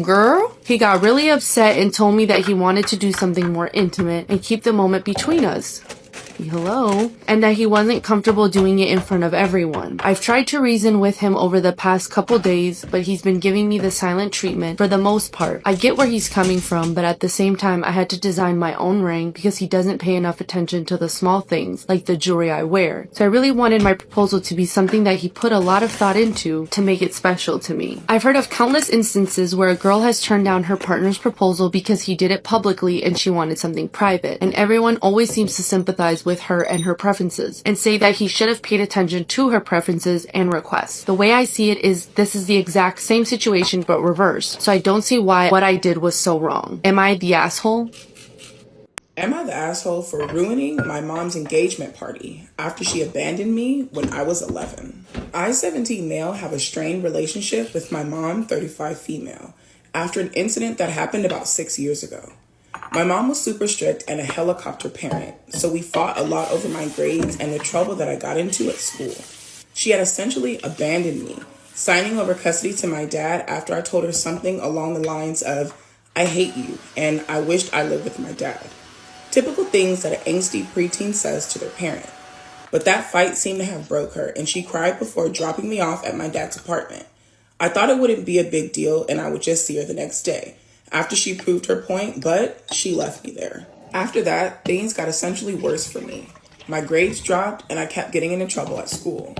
Girl, he got really upset and told me that he wanted to do something more intimate and keep the moment between us. Hello, and that he wasn't comfortable doing it in front of everyone. I've tried to reason with him over the past couple days, but he's been giving me the silent treatment for the most part. I get where he's coming from, but at the same time I had to design my own ring because he doesn't pay enough attention to the small things like the jewelry I wear. So I really wanted my proposal to be something that he put a lot of thought into to make it special to me. I've heard of countless instances where a girl has turned down her partner's proposal because he did it publicly and she wanted something private, and everyone always seems to sympathize with her and her preferences and say that he should have paid attention to her preferences and requests. The way I see it is this is the exact same situation but reversed, so I don't see why what I did was so wrong. Am I the asshole? Am I the asshole for ruining my mom's engagement party after she abandoned me when I was 11? I, 17 male, have a strained relationship with my mom, 35 female, after an incident that happened about 6 years ago. My mom was super strict and a helicopter parent, so we fought a lot over my grades and the trouble that I got into at school. She had essentially abandoned me, signing over custody to my dad after I told her something along the lines of, "I hate you, and I wished I lived with my dad." Typical things that an angsty preteen says to their parent. But that fight seemed to have broke her, and she cried before dropping me off at my dad's apartment. I thought it wouldn't be a big deal and I would just see her the next day after she proved her point, but she left me there. After that, things got essentially worse for me. My grades dropped and I kept getting into trouble at school,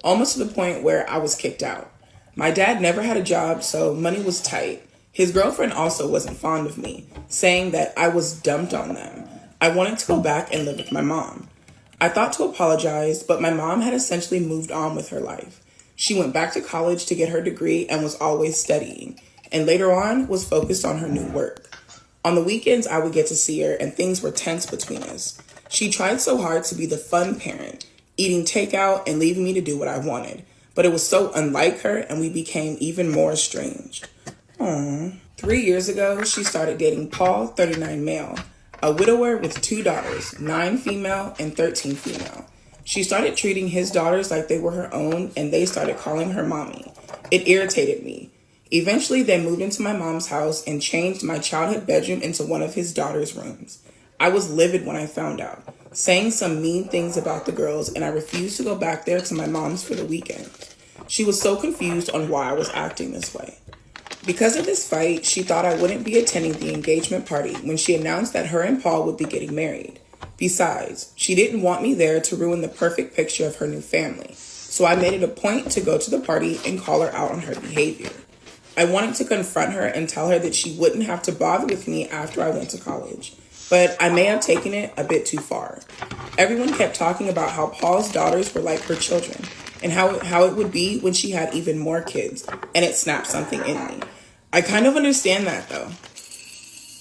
almost to the point where I was kicked out. My dad never had a job, so money was tight. His girlfriend also wasn't fond of me, saying that I was dumped on them. I wanted to go back and live with my mom. I thought to apologize, but my mom had essentially moved on with her life. She went back to college to get her degree and was always studying, and later on was focused on her new work. On the weekends, I would get to see her and things were tense between us. She tried so hard to be the fun parent, eating takeout and leaving me to do what I wanted, but it was so unlike her and we became even more estranged. 3 years ago, she started dating Paul, 39 male, a widower with 2 daughters, 9 female and 13 female. She started treating his daughters like they were her own and they started calling her mommy. It irritated me. Eventually, they moved into my mom's house and changed my childhood bedroom into one of his daughter's rooms. I was livid when I found out, saying some mean things about the girls, and I refused to go back there to my mom's for the weekend. She was so confused on why I was acting this way. Because of this fight, she thought I wouldn't be attending the engagement party when she announced that her and Paul would be getting married. Besides, she didn't want me there to ruin the perfect picture of her new family, so I made it a point to go to the party and call her out on her behavior. I wanted to confront her and tell her that she wouldn't have to bother with me after I went to college, but I may have taken it a bit too far. Everyone kept talking about how Paul's daughters were like her children and how it would be when she had even more kids, and it snapped something in me. I kind of understand that though.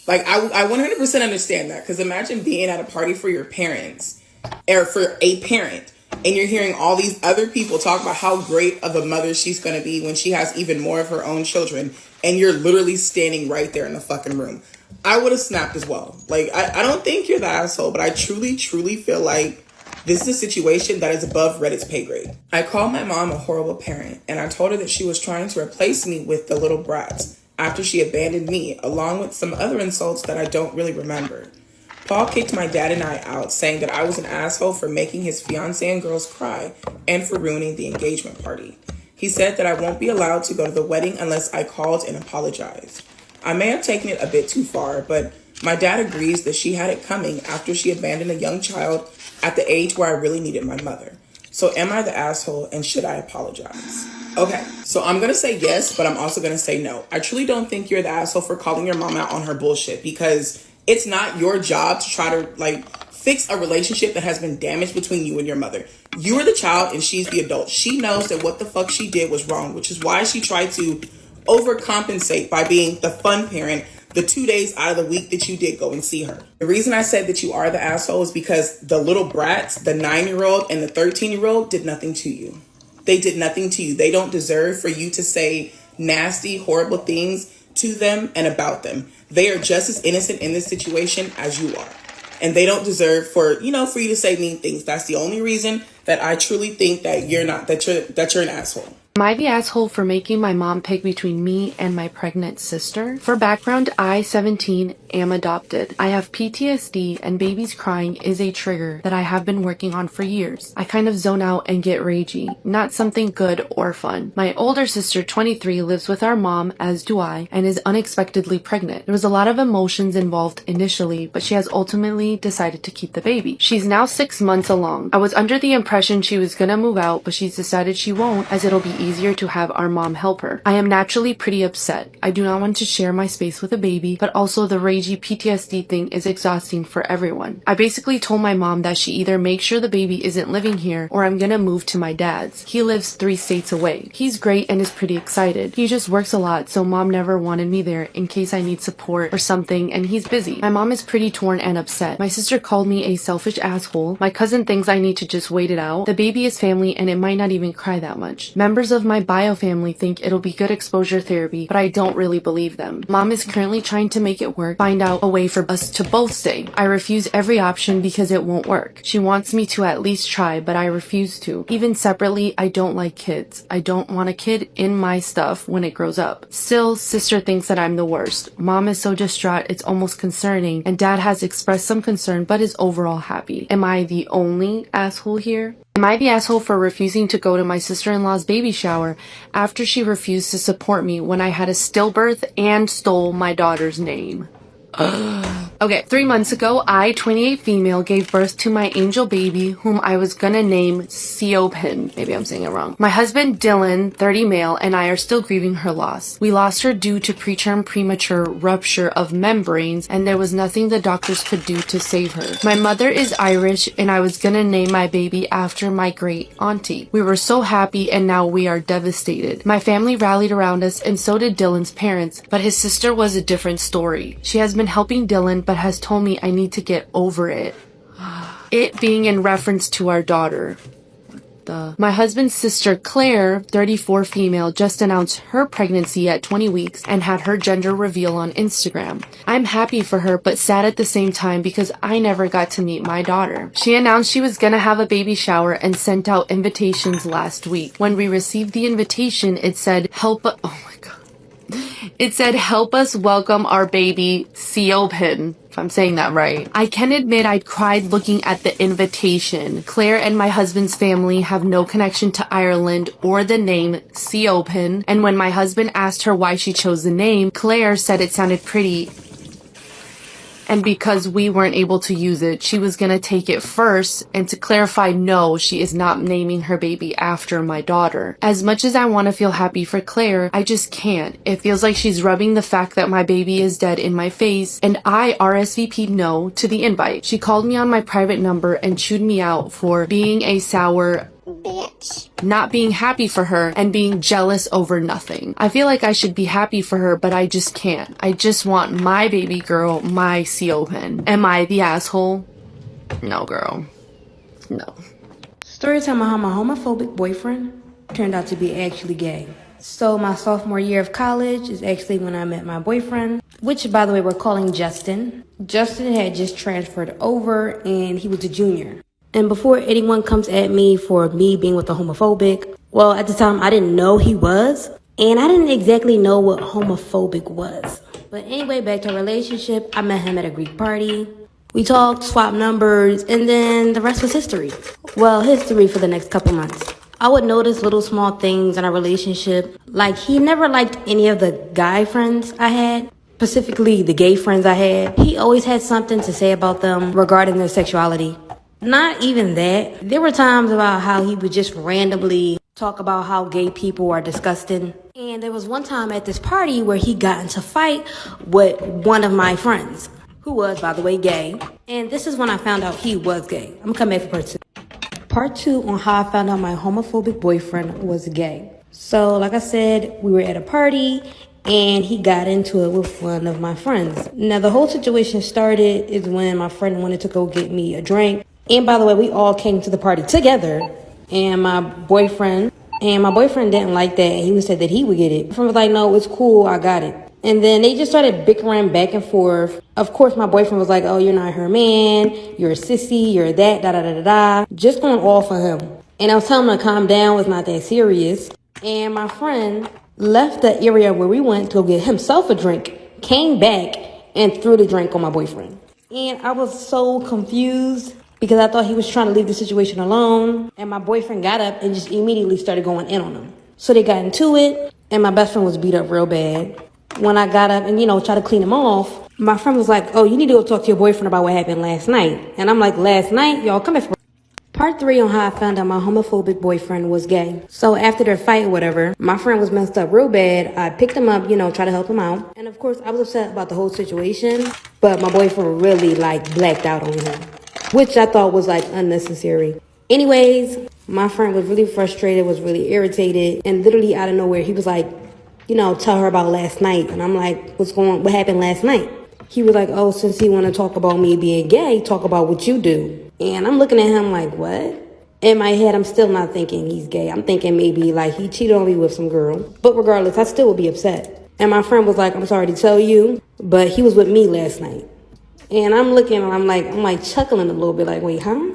Like I 100% understand that, because imagine being at a party for your parents or for a parent, and you're hearing all these other people talk about how great of a mother she's going to be when she has even more of her own children, and you're literally standing right there in the fucking room. I would have snapped as well. Like, I don't think you're the asshole, but I truly, truly feel like This is a situation that is above Reddit's pay grade. I called my mom a horrible parent, and I told her that she was trying to replace me with the little brats after she abandoned me, along with some other insults that I don't really remember. Paul kicked my dad and I out, saying that I was an asshole for making his fiancé and girls cry and for ruining the engagement party. He said that I won't be allowed to go to the wedding unless I called and apologized. I may have taken it a bit too far, but my dad agrees that she had it coming after she abandoned a young child at the age where I really needed my mother. So am I the asshole, and should I apologize? Okay, so I'm going to say yes, but I'm also going to say no. I truly don't think you're the asshole for calling your mom out on her bullshit, because it's not your job to try to fix a relationship that has been damaged between you and your mother. You are the child and she's the adult. She knows that what the fuck she did was wrong, which is why she tried to overcompensate by being the fun parent the 2 days out of the week that you did go and see her. The reason I said that you are the asshole is because the little brats, the 9-year-old and the 13-year-old, did nothing to you. They did nothing to you. They don't deserve for you to say nasty, horrible things to them and about them. They are just as innocent in this situation as you are. And they don't deserve for you to say mean things. That's the only reason that I truly think that you're an asshole. Am I the asshole for making my mom pick between me and my pregnant sister? For background, I, 17, am adopted. I have PTSD, and babies crying is a trigger that I have been working on for years. I kind of zone out and get ragey, not something good or fun. My older sister, 23, lives with our mom, as do I, and is unexpectedly pregnant. There was a lot of emotions involved initially, but she has ultimately decided to keep the baby. She's now 6 months along. I was under the impression she was gonna move out, but she's decided she won't, as it'll be easier to have our mom help her. I am naturally pretty upset. I do not want to share my space with a baby, but also the ragey PTSD thing is exhausting for everyone. I basically told my mom that she either make sure the baby isn't living here or I'm gonna move to my dad's. He lives 3 states away. He's great and is pretty excited. He just works a lot, so mom never wanted me there in case I need support or something, and he's busy. My mom is pretty torn and upset. My sister called me a selfish asshole. My cousin thinks I need to just wait it out. The baby is family and it might not even cry that much. Members of my bio family think it'll be good exposure therapy, but I don't really believe them. Mom is currently trying to make it work, find out a way for us to both stay. I refuse every option because it won't work. She wants me to at least try, but I refuse to. Even separately, I don't like kids. I don't want a kid in my stuff when it grows up. Still, sister thinks that I'm the worst. Mom is so distraught it's almost concerning, and dad has expressed some concern but is overall happy. Am I the only asshole here? Am I the asshole for refusing to go to my sister-in-law's baby shower after she refused to support me when I had a stillbirth and stole my daughter's name? Okay, 3 months ago, I, 28 female, gave birth to my angel baby, whom I was gonna name Siobhan. Maybe I'm saying it wrong. My husband, Dylan, 30 male, and I are still grieving her loss. We lost her due to preterm premature rupture of membranes, and there was nothing the doctors could do to save her. My mother is Irish, and I was gonna name my baby after my great auntie. We were so happy, and now we are devastated. My family rallied around us, and so did Dylan's parents, but his sister was a different story. She has been helping Dylan, but has told me I need to get over it. It being in reference to our daughter. My husband's sister, Claire, 34 female, just announced her pregnancy at 20 weeks and had her gender reveal on Instagram. I'm happy for her, but sad at the same time because I never got to meet my daughter. She announced she was gonna have a baby shower and sent out invitations last week. When we received the invitation, it said, It said, help us welcome our baby, Siobhan, if I'm saying that right. I can admit I'd cried looking at the invitation. Claire and my husband's family have no connection to Ireland or the name Siobhan, and when my husband asked her why she chose the name, Claire said it sounded pretty, and because we weren't able to use it, she was gonna take it first, and to clarify, no, she is not naming her baby after my daughter. As much as I want to feel happy for Claire, I just can't. It feels like she's rubbing the fact that my baby is dead in my face, and I RSVP'd no to the invite. She called me on my private number and chewed me out for being a sour bitch, not being happy for her, and being jealous over nothing. I feel like I should be happy for her, but I just can't. I just want my baby girl, my Siobhan. Am I the asshole? No, girl. No. Storytime on how my homophobic boyfriend turned out to be actually gay. So my sophomore year of college is actually when I met my boyfriend, which, by the way, we're calling Justin. Justin had just transferred over and he was a junior. And before anyone comes at me for me being with a homophobic, well, at the time I didn't know he was, and I didn't exactly know what homophobic was. But anyway, back to our relationship. I met him at a Greek party. We talked, swapped numbers, and then the rest was history. Well, history for the next couple months. I would notice little small things in our relationship, like he never liked any of the guy friends I had, specifically the gay friends I had. He always had something to say about them regarding their sexuality. Not even that. There were times about how he would just randomly talk about how gay people are disgusting. And there was one time at this party where he got into a fight with one of my friends, who was, by the way, gay. And this is when I found out he was gay. I'm gonna come back for part 2. Part 2 on how I found out my homophobic boyfriend was gay. So, like I said, we were at a party and he got into it with one of my friends. Now, the whole situation started is when my friend wanted to go get me a drink. And by the way, we all came to the party together. And my boyfriend didn't like that. He said that he would get it. My friend was like, no, it's cool, I got it. And then they just started bickering back and forth. Of course, my boyfriend was like, oh, you're not her man. You're a sissy. You're that, da-da-da-da-da. Just going off on him. And I was telling him to calm down. It's not that serious. And my friend left the area where we went to go get himself a drink, came back, and threw the drink on my boyfriend. And I was so confused because I thought he was trying to leave the situation alone. And my boyfriend got up and just immediately started going in on him. So they got into it, and my best friend was beat up real bad. When I got up and, tried to clean him off, my friend was like, oh, you need to go talk to your boyfriend about what happened last night. And I'm like, last night? Y'all come here for part 3 on how I found out my homophobic boyfriend was gay. So after their fight or whatever, my friend was messed up real bad. I picked him up, try to help him out. And of course, I was upset about the whole situation, but my boyfriend really blacked out on him, which I thought was unnecessary. Anyways, my friend was really frustrated, was really irritated, and literally out of nowhere, he was like, tell her about last night. And I'm like, what happened last night? He was like, oh, since he want to talk about me being gay, talk about what you do. And I'm looking at him like, what? In my head, I'm still not thinking he's gay. I'm thinking maybe he cheated on me with some girl. But regardless, I still would be upset. And my friend was like, I'm sorry to tell you, but he was with me last night. And I'm looking, and I'm like chuckling a little bit like, wait, huh?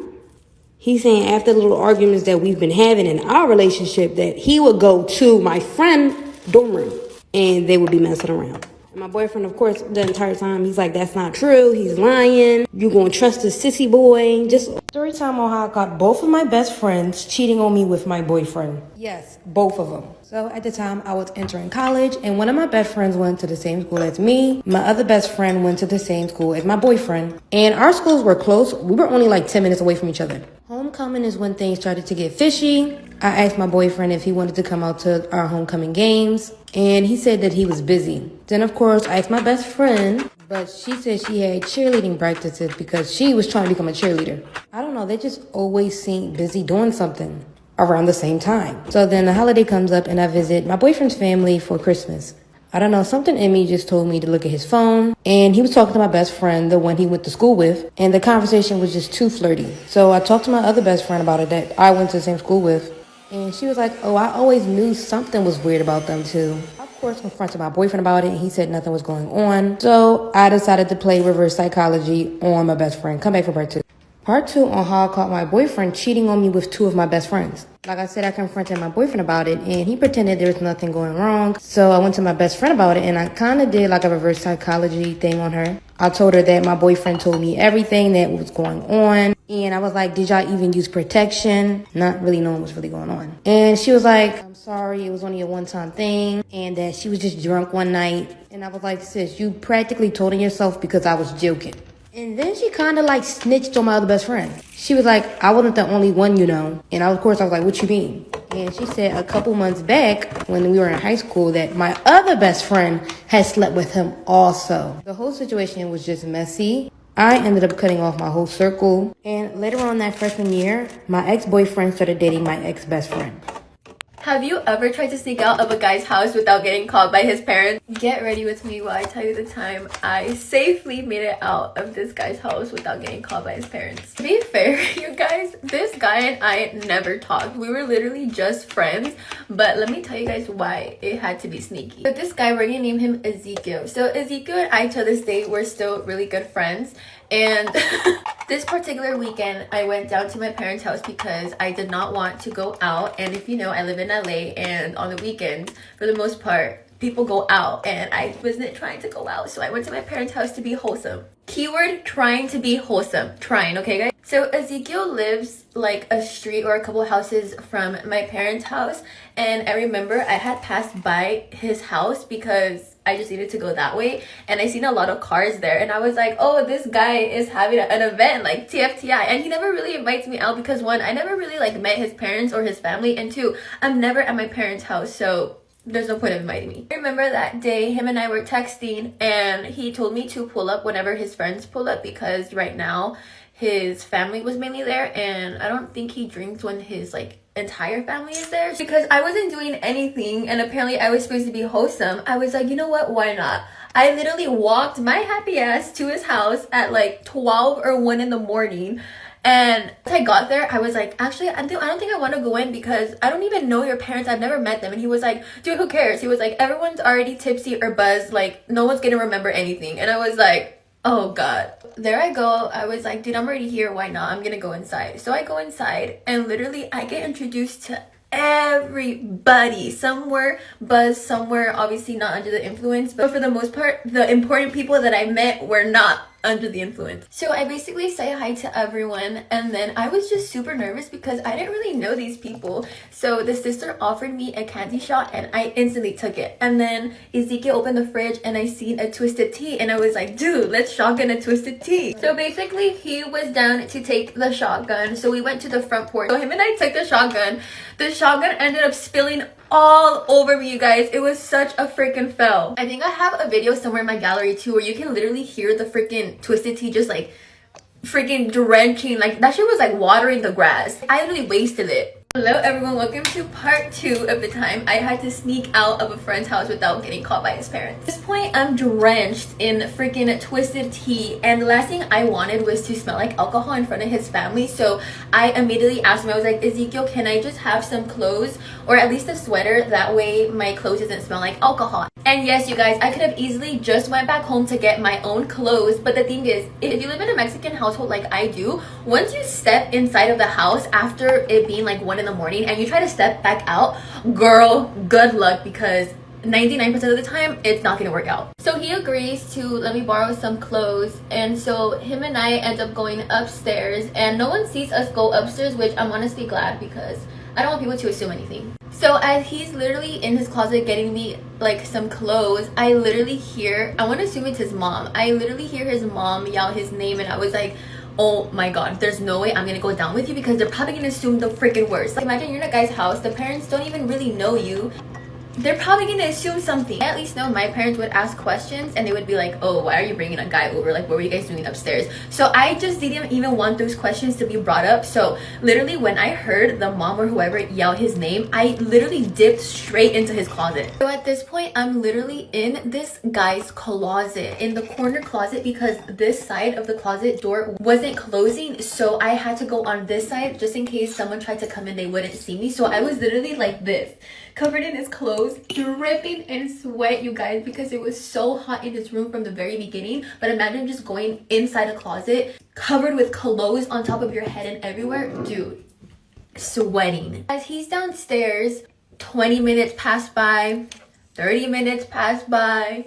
He's saying after the little arguments that we've been having in our relationship that he would go to my friend's dorm room and they would be messing around. And my boyfriend, of course, the entire time, he's like, that's not true. He's lying. You gonna trust this sissy boy? Just story time on how I got both of my best friends cheating on me with my boyfriend. Yes, both of them. So at the time, I was entering college, and one of my best friends went to the same school as me. My other best friend went to the same school as my boyfriend. And our schools were close. We were only 10 minutes away from each other. Homecoming is when things started to get fishy. I asked my boyfriend if he wanted to come out to our homecoming games, and he said that he was busy. Then, of course, I asked my best friend, but she said she had cheerleading practices because she was trying to become a cheerleader. I don't know, they just always seem busy doing something around the same time. So then the holiday comes up and I visit my boyfriend's family for Christmas. I don't know, something in me just told me to look at his phone, and he was talking to my best friend, the one he went to school with, and the conversation was just too flirty. So I talked to my other best friend about it that I went to the same school with, and she was like, oh, I always knew something was weird about them too. I, of course, confronted my boyfriend about it, and he said nothing was going on. So I decided to play reverse psychology on my best friend. Come back for part 2. Part 2 on how I caught my boyfriend cheating on me with 2 of my best friends. Like I said, I confronted my boyfriend about it, and he pretended there was nothing going wrong. So I went to my best friend about it, and I kind of did a reverse psychology thing on her. I told her that my boyfriend told me everything that was going on. And I was like, did y'all even use protection? Not really knowing what's really going on. And she was like, I'm sorry, it was only a one-time thing, and that she was just drunk one night. And I was like, sis, you practically told on yourself because I was joking. And then she kind of snitched on my other best friend. She was like, I wasn't the only one, And of course I was like, what you mean? And she said a couple months back when we were in high school that my other best friend had slept with him also. The whole situation was just messy. I ended up cutting off my whole circle. And later on that freshman year, my ex-boyfriend started dating my ex-best friend. Have you ever tried to sneak out of a guy's house without getting caught by his parents? Get ready with me while I tell you the time I safely made it out of this guy's house without getting caught by his parents. To be fair, you guys, this guy and I never talked. We were literally just friends, but let me tell you guys why it had to be sneaky. But this guy, we're gonna name him Ezekiel. So Ezekiel and I, to this day, we're still really good friends. And this particular weekend, I went down to my parents' house because I did not want to go out. And if you know, I live in LA, and on the weekends, for the most part, people go out, and I wasn't trying to go out. So I went to my parents' house to be wholesome. Keyword, trying to be wholesome. Trying, okay guys? So Ezekiel lives like a street or a couple houses from my parents' house. And I remember I had passed by his house because I just needed to go that way. And I seen a lot of cars there. And I was like, oh, this guy is having an event, like TFTI. And he never really invites me out because one, I never really like met his parents or his family. And two, I'm never at my parents' house. So there's no point of inviting me. I remember that day him and I were texting and he told me to pull up whenever his friends pull up because right now his family was mainly there, and I don't think he drinks when his like entire family is there. Because I wasn't doing anything and apparently I was supposed to be wholesome, I was like, you know what, why not? I literally walked my happy ass to his house at like 12 or 1 in the morning. And once I got there, I was like, actually, I don't think I want to go in because I don't even know your parents. I've never met them. And he was like, dude, who cares? He was like, everyone's already tipsy or buzzed. Like, no one's going to remember anything. And I was like, oh God. There I go. I was like, dude, I'm already here. Why not? I'm going to go inside. So I go inside and literally I get introduced to everybody. Some were buzzed, some were obviously not under the influence. But for the most part, the important people that I met were not under the influence. So I basically say hi to everyone, and then I was just super nervous because I didn't really know these people. So the sister offered me a candy shot and I instantly took it. And then Ezekiel opened the fridge and I seen a twisted tea and I was like, dude, let's shotgun a twisted tea. So basically he was down to take the shotgun, so we went to the front porch. So him and I took the shotgun. The shotgun ended up spilling all over me, you guys. It was such a freaking fail. I think I have a video somewhere in my gallery too where you can literally hear the freaking twisted tea just like freaking drenching. Like that shit was like watering the grass. I literally wasted it. Hello everyone, welcome to part 2 of the time I had to sneak out of a friend's house without getting caught by his parents. At this point, I'm drenched in freaking twisted tea, and the last thing I wanted was to smell like alcohol in front of his family. So I immediately asked him, I was like, Ezekiel, can I just have some clothes or at least a sweater? That way my clothes doesn't smell like alcohol. And yes, you guys, I could have easily just went back home to get my own clothes, but the thing is, if you live in a Mexican household like I do, once you step inside of the house after it being like 1 in the morning and you try to step back out, girl, good luck, because 99% of the time it's not gonna work out. So he agrees to let me borrow some clothes, and so him and I end up going upstairs, and no one sees us go upstairs, which I'm honestly glad because I don't want people to assume anything. So as he's literally in his closet getting me like some clothes, I literally hear, I want to assume it's his mom, I literally hear his mom yell his name, and I was like, oh my god, there's no way I'm gonna go down with you because they're probably gonna assume the freaking worst. Like, imagine you're in a guy's house, the parents don't even really know you, they're probably gonna assume something. I at least know my parents would ask questions and they would be like, oh, why are you bringing a guy over? Like, what were you guys doing upstairs? So I just didn't even want those questions to be brought up. So literally when I heard the mom or whoever yell his name, I literally dipped straight into his closet. So at this point, I'm literally in this guy's closet, in the corner closet, because this side of the closet door wasn't closing. So I had to go on this side just in case someone tried to come in, they wouldn't see me. So I was literally like this, covered in his clothes, dripping in sweat, you guys, because it was so hot in his room from the very beginning. But imagine just going inside a closet covered with clothes on top of your head and everywhere, dude, sweating. As he's downstairs, 20 minutes pass by, 30 minutes pass by,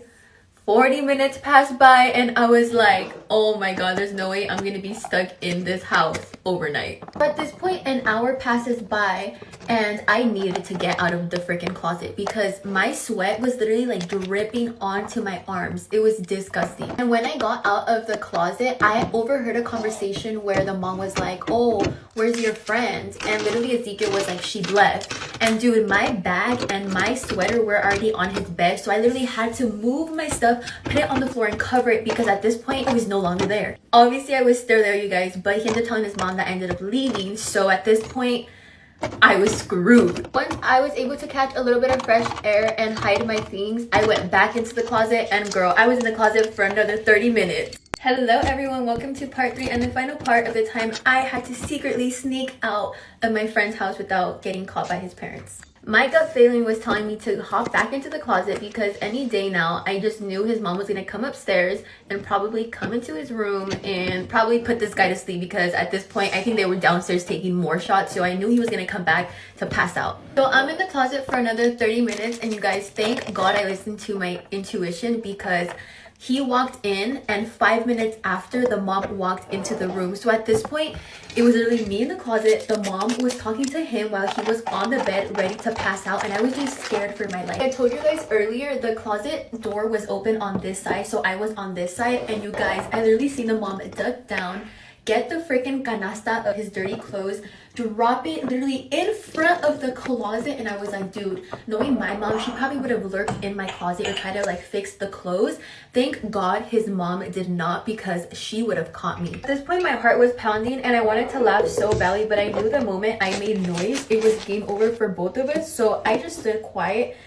40 minutes passed by, and I was like, oh my god, there's no way I'm gonna be stuck in this house overnight. But at this point, an hour passes by and I needed to get out of the freaking closet because my sweat was literally like dripping onto my arms. It was disgusting. And when I got out of the closet, I overheard a conversation where the mom was like, oh, where's your friend? And literally Ezekiel was like, she left. And dude, my bag and my sweater were already on his bed, so I literally had to move my stuff, put it on the floor and cover it because at this point it was no longer there. Obviously I was still there, you guys, but he ended up telling his mom that I ended up leaving. So at this point I was screwed. Once I was able to catch a little bit of fresh air and hide my things, I went back into the closet, and girl, I was in the closet for another 30 minutes. Hello everyone, welcome to part 3 and the final part of the time I had to secretly sneak out of my friend's house without getting caught by his parents. My gut feeling was telling me to hop back into the closet because any day now I just knew his mom was going to come upstairs and probably come into his room and probably put this guy to sleep, because at this point I think they were downstairs taking more shots, so I knew he was going to come back to pass out. So I'm in the closet for another 30 minutes and you guys, thank God I listened to my intuition, because he walked in and 5 minutes after the mom walked into the room. So at this point, it was literally me in the closet. The mom was talking to him while he was on the bed ready to pass out, and I was just scared for my life. I told you guys earlier, the closet door was open on this side, so I was on this side, and you guys, I literally seen the mom duck down, get the freaking canasta of his dirty clothes, drop it literally in front of the closet, and I was like, dude, knowing my mom, she probably would have lurked in my closet or tried to like fix the clothes. Thank God his mom did not, because she would have caught me. At this point my heart was pounding and I wanted to laugh so badly, but I knew the moment I made noise it was game over for both of us, so I just stood quiet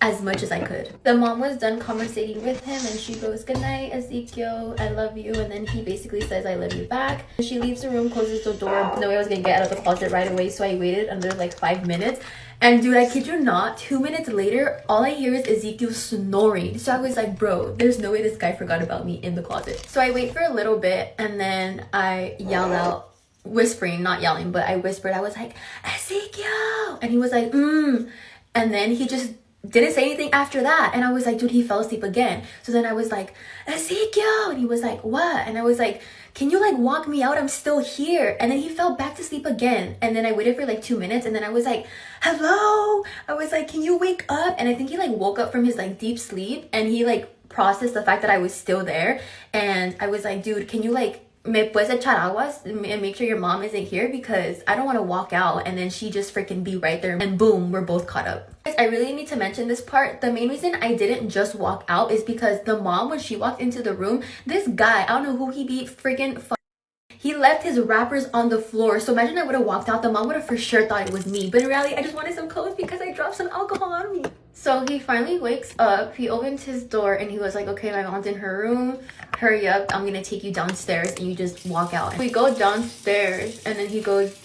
as much as I could. The mom was done conversating with him and she goes, "Good night, Ezekiel, I love you," and then he basically says, "I love you back." She leaves the room, closes the door. No way I was gonna get out of the closet right away, so I waited another like 5 minutes. And dude, I kid you not, 2 minutes later, all I hear is Ezekiel snoring. So I was like, bro, there's no way this guy forgot about me in the closet. So I wait for a little bit and then I yell out, whispering, not yelling, but I whispered, I was like, "Ezekiel!" And he was like, and then he just didn't say anything after that, and I was like, dude, he fell asleep again. So then I was like, "Ezekiel!" And he was like, "What?" And I was like, "Can you like walk me out? I'm still here." And then he fell back to sleep again, and then I waited for like 2 minutes, and then I was like, "Hello?" I was like, "Can you wake up?" And I think he like woke up from his like deep sleep and he like processed the fact that I was still there, and I was like, "Dude, can you like me puedes echar aguas and make sure your mom isn't here, because I don't want to walk out and then she just freaking be right there," and boom, we're both caught up. I really need to mention this part. The main reason I didn't just walk out is because the mom, when she walked into the room, this guy, I don't know who he be, freaking he left his wrappers on the floor. So imagine I would have walked out, the mom would have for sure thought it was me, but in reality I just wanted some clothes because I dropped some alcohol on me. So he finally wakes up, he opens his door and he was like, "Okay, my mom's in her room, hurry up, I'm gonna take you downstairs and you just walk out." We go downstairs and then he goes,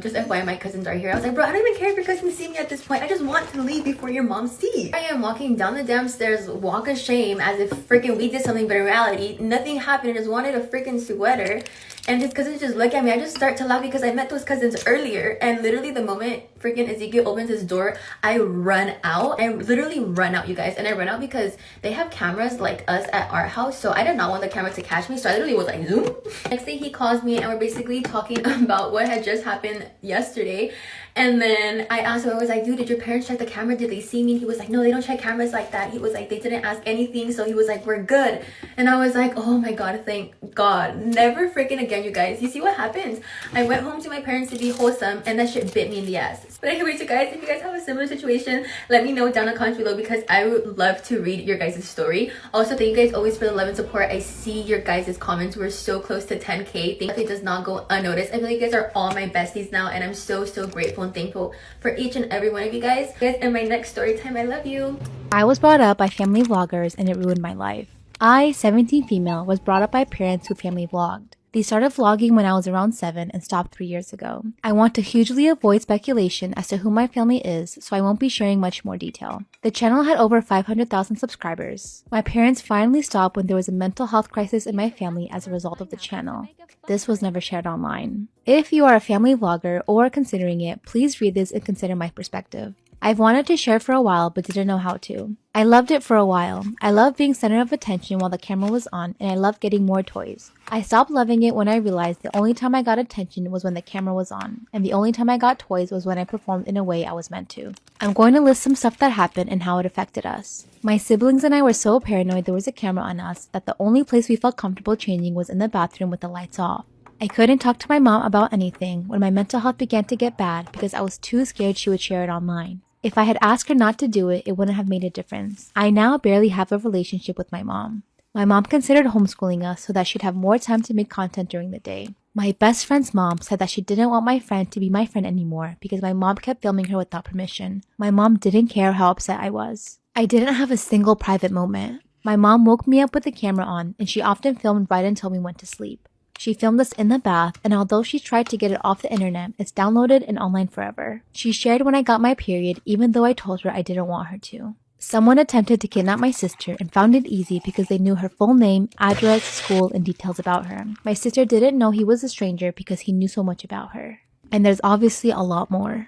"Just FYI, my cousins are here." I was like, "Bro, I don't even care if your cousins see me at this point. I just want to leave before your mom sees." I am walking down the damn stairs, walk of shame, as if freaking we did something, but in reality, nothing happened. I just wanted a freaking sweater. And his cousins just look at me. I just start to laugh because I met those cousins earlier. And literally the moment freaking Ezekiel opens his door, I run out. I literally run out, you guys. And I run out because they have cameras like us at our house. So I did not want the camera to catch me. So I literally was like, zoom. Next day he calls me and we're basically talking about what had just happened yesterday. And then I asked him, I was like, "Dude, did your parents check the camera? Did they see me?" And he was like, "No, they don't check cameras like that." He was like, "They didn't ask anything." So he was like, "We're good." And I was like, oh my God, thank God. Never freaking again, you guys. You see what happens? I went home to my parents to be wholesome and that shit bit me in the ass. But anyways, you guys, if you guys have a similar situation, let me know down in the comments below, because I would love to read your guys' story. Also, thank you guys always for the love and support. I see your guys' comments. We're so close to 10K. Thank you. It does not go unnoticed. I feel like you guys are all my besties now, and I'm so grateful and thankful for each and every one of you guys. In my next story time, I love you. I was brought up by family vloggers and it ruined my life. I, 17 female, was brought up by parents who family vlogged. They started vlogging when I was around 7 and stopped 3 years ago. I want to hugely avoid speculation as to who my family is, so I won't be sharing much more detail. The channel had over 500,000 subscribers. My parents finally stopped when there was a mental health crisis in my family as a result of the channel. This was never shared online. If you are a family vlogger or considering it, please read this and consider my perspective. I've wanted to share for a while but didn't know how to. I loved it for a while. I loved being center of attention while the camera was on, and I loved getting more toys. I stopped loving it when I realized the only time I got attention was when the camera was on, and the only time I got toys was when I performed in a way I was meant to. I'm going to list some stuff that happened and how it affected us. My siblings and I were so paranoid there was a camera on us that the only place we felt comfortable changing was in the bathroom with the lights off. I couldn't talk to my mom about anything when my mental health began to get bad because I was too scared she would share it online. If I had asked her not to do it, it wouldn't have made a difference. I now barely have a relationship with my mom. My mom considered homeschooling us so that she'd have more time to make content during the day. My best friend's mom said that she didn't want my friend to be my friend anymore because my mom kept filming her without permission. My mom didn't care how upset I was. I didn't have a single private moment. My mom woke me up with the camera on, and she often filmed right until we went to sleep. She filmed us in the bath, and although she tried to get it off the internet, it's downloaded and online forever. She shared when I got my period, even though I told her I didn't want her to. Someone attempted to kidnap my sister and found it easy because they knew her full name, address, school, and details about her. My sister didn't know he was a stranger because he knew so much about her. And there's obviously a lot more.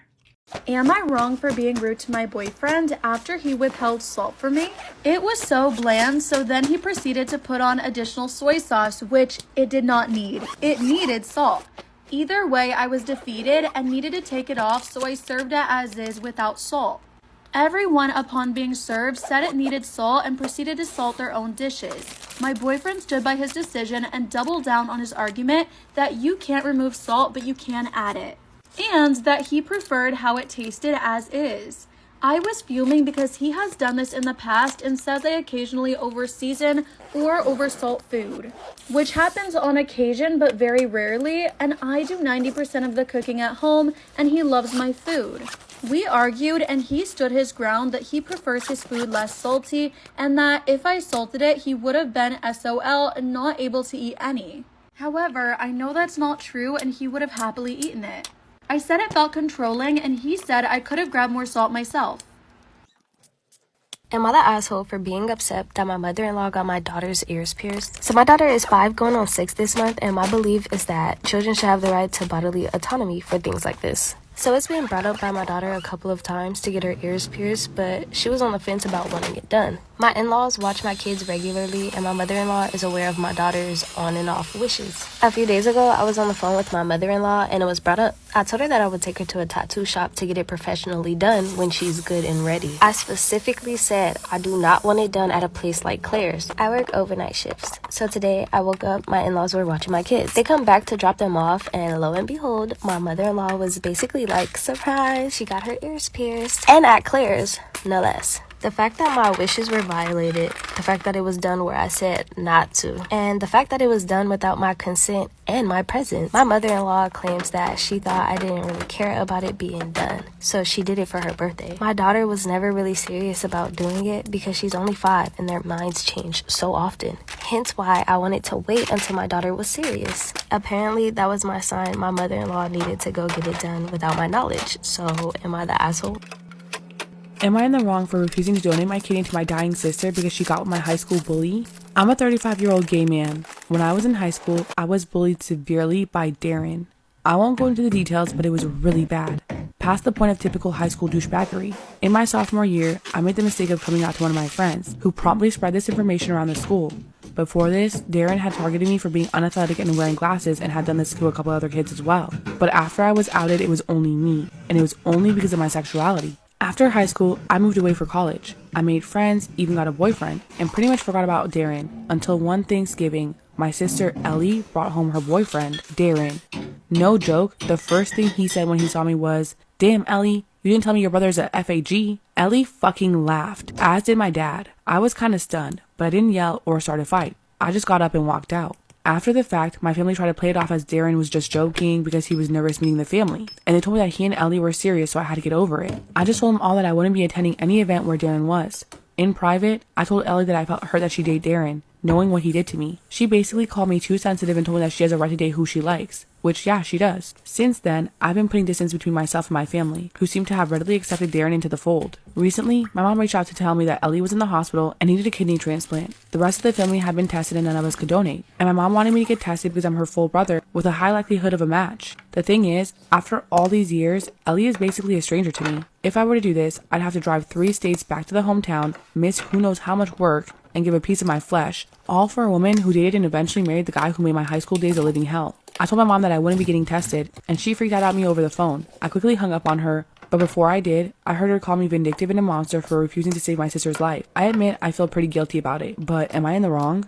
Am I wrong for being rude to my boyfriend after he withheld salt from me? It was so bland, so then he proceeded to put on additional soy sauce, which it did not need. It needed salt. Either way, I was defeated and needed to take it off, so I served it as is without salt. Everyone, upon being served, said it needed salt and proceeded to salt their own dishes. My boyfriend stood by his decision and doubled down on his argument that you can't remove salt, but you can add it, and that he preferred how it tasted as is. I was fuming because he has done this in the past and says I occasionally overseason or oversalt food, which happens on occasion but very rarely, and I do 90% of the cooking at home and he loves my food. We argued and he stood his ground that he prefers his food less salty and that if I salted it he would have been SOL and not able to eat any. However, I know that's not true and he would have happily eaten it. I said it felt controlling, and he said I could have grabbed more salt myself. Am I the asshole for being upset that my mother-in-law got my daughter's ears pierced? So my daughter is 5 going on 6 this month, and my belief is that children should have the right to bodily autonomy for things like this. So it's been brought up by my daughter a couple of times to get her ears pierced, but she was on the fence about wanting it done. My in-laws watch my kids regularly, and my mother-in-law is aware of my daughter's on and off wishes. A few days ago, I was on the phone with my mother-in-law, and it was brought up. I told her that I would take her to a tattoo shop to get it professionally done when she's good and ready. I specifically said I do not want it done at a place like Claire's. I work overnight shifts, so today I woke up, my in-laws were watching my kids. They come back to drop them off, and lo and behold, my mother-in-law was basically like, surprise, she got her ears pierced. And at Claire's, no less. The fact that my wishes were violated, the fact that it was done where I said not to, and the fact that it was done without my consent and my presence. My mother-in-law claims that she thought I didn't really care about it being done, so she did it for her birthday. My daughter was never really serious about doing it because she's only 5 and their minds change so often. Hence why I wanted to wait until my daughter was serious. Apparently that was my sign my mother-in-law needed to go get it done without my knowledge. So am I the asshole? Am I in the wrong for refusing to donate my kidney to my dying sister because she got with my high school bully? I'm a 35-year-old gay man. When I was in high school, I was bullied severely by Darren. I won't go into the details, but it was really bad, past the point of typical high school douchebaggery. In my sophomore year, I made the mistake of coming out to one of my friends, who promptly spread this information around the school. Before this, Darren had targeted me for being unathletic and wearing glasses and had done this to a couple other kids as well. But after I was outed, it was only me, and it was only because of my sexuality. After high school, I moved away for college. I made friends, even got a boyfriend, and pretty much forgot about Darren until one Thanksgiving, my sister Ellie brought home her boyfriend, Darren. No joke, the first thing he said when he saw me was, "Damn, Ellie, you didn't tell me your brother's a FAG?" Ellie fucking laughed, as did my dad. I was kinda stunned, but I didn't yell or start a fight. I just got up and walked out. After the fact, my family tried to play it off as Darren was just joking because he was nervous meeting the family. And they told me that he and Ellie were serious, so I had to get over it. I just told them all that I wouldn't be attending any event where Darren was. In private, I told Ellie that I felt hurt that she dated Darren, knowing what he did to me. She basically called me too sensitive and told me that she has a right to date who she likes. Which, yeah, she does. Since then, I've been putting distance between myself and my family, who seem to have readily accepted Darren into the fold. Recently, my mom reached out to tell me that Ellie was in the hospital and needed a kidney transplant. The rest of the family had been tested and none of us could donate. And my mom wanted me to get tested because I'm her full brother with a high likelihood of a match. The thing is, after all these years, Ellie is basically a stranger to me. If I were to do this, I'd have to drive 3 states back to the hometown, miss who knows how much work, and give a piece of my flesh, all for a woman who dated and eventually married the guy who made my high school days a living hell. I told my mom that I wouldn't be getting tested, and she freaked out at me over the phone. I quickly hung up on her, but before I did, I heard her call me vindictive and a monster for refusing to save my sister's life. I admit I feel pretty guilty about it, but am I in the wrong?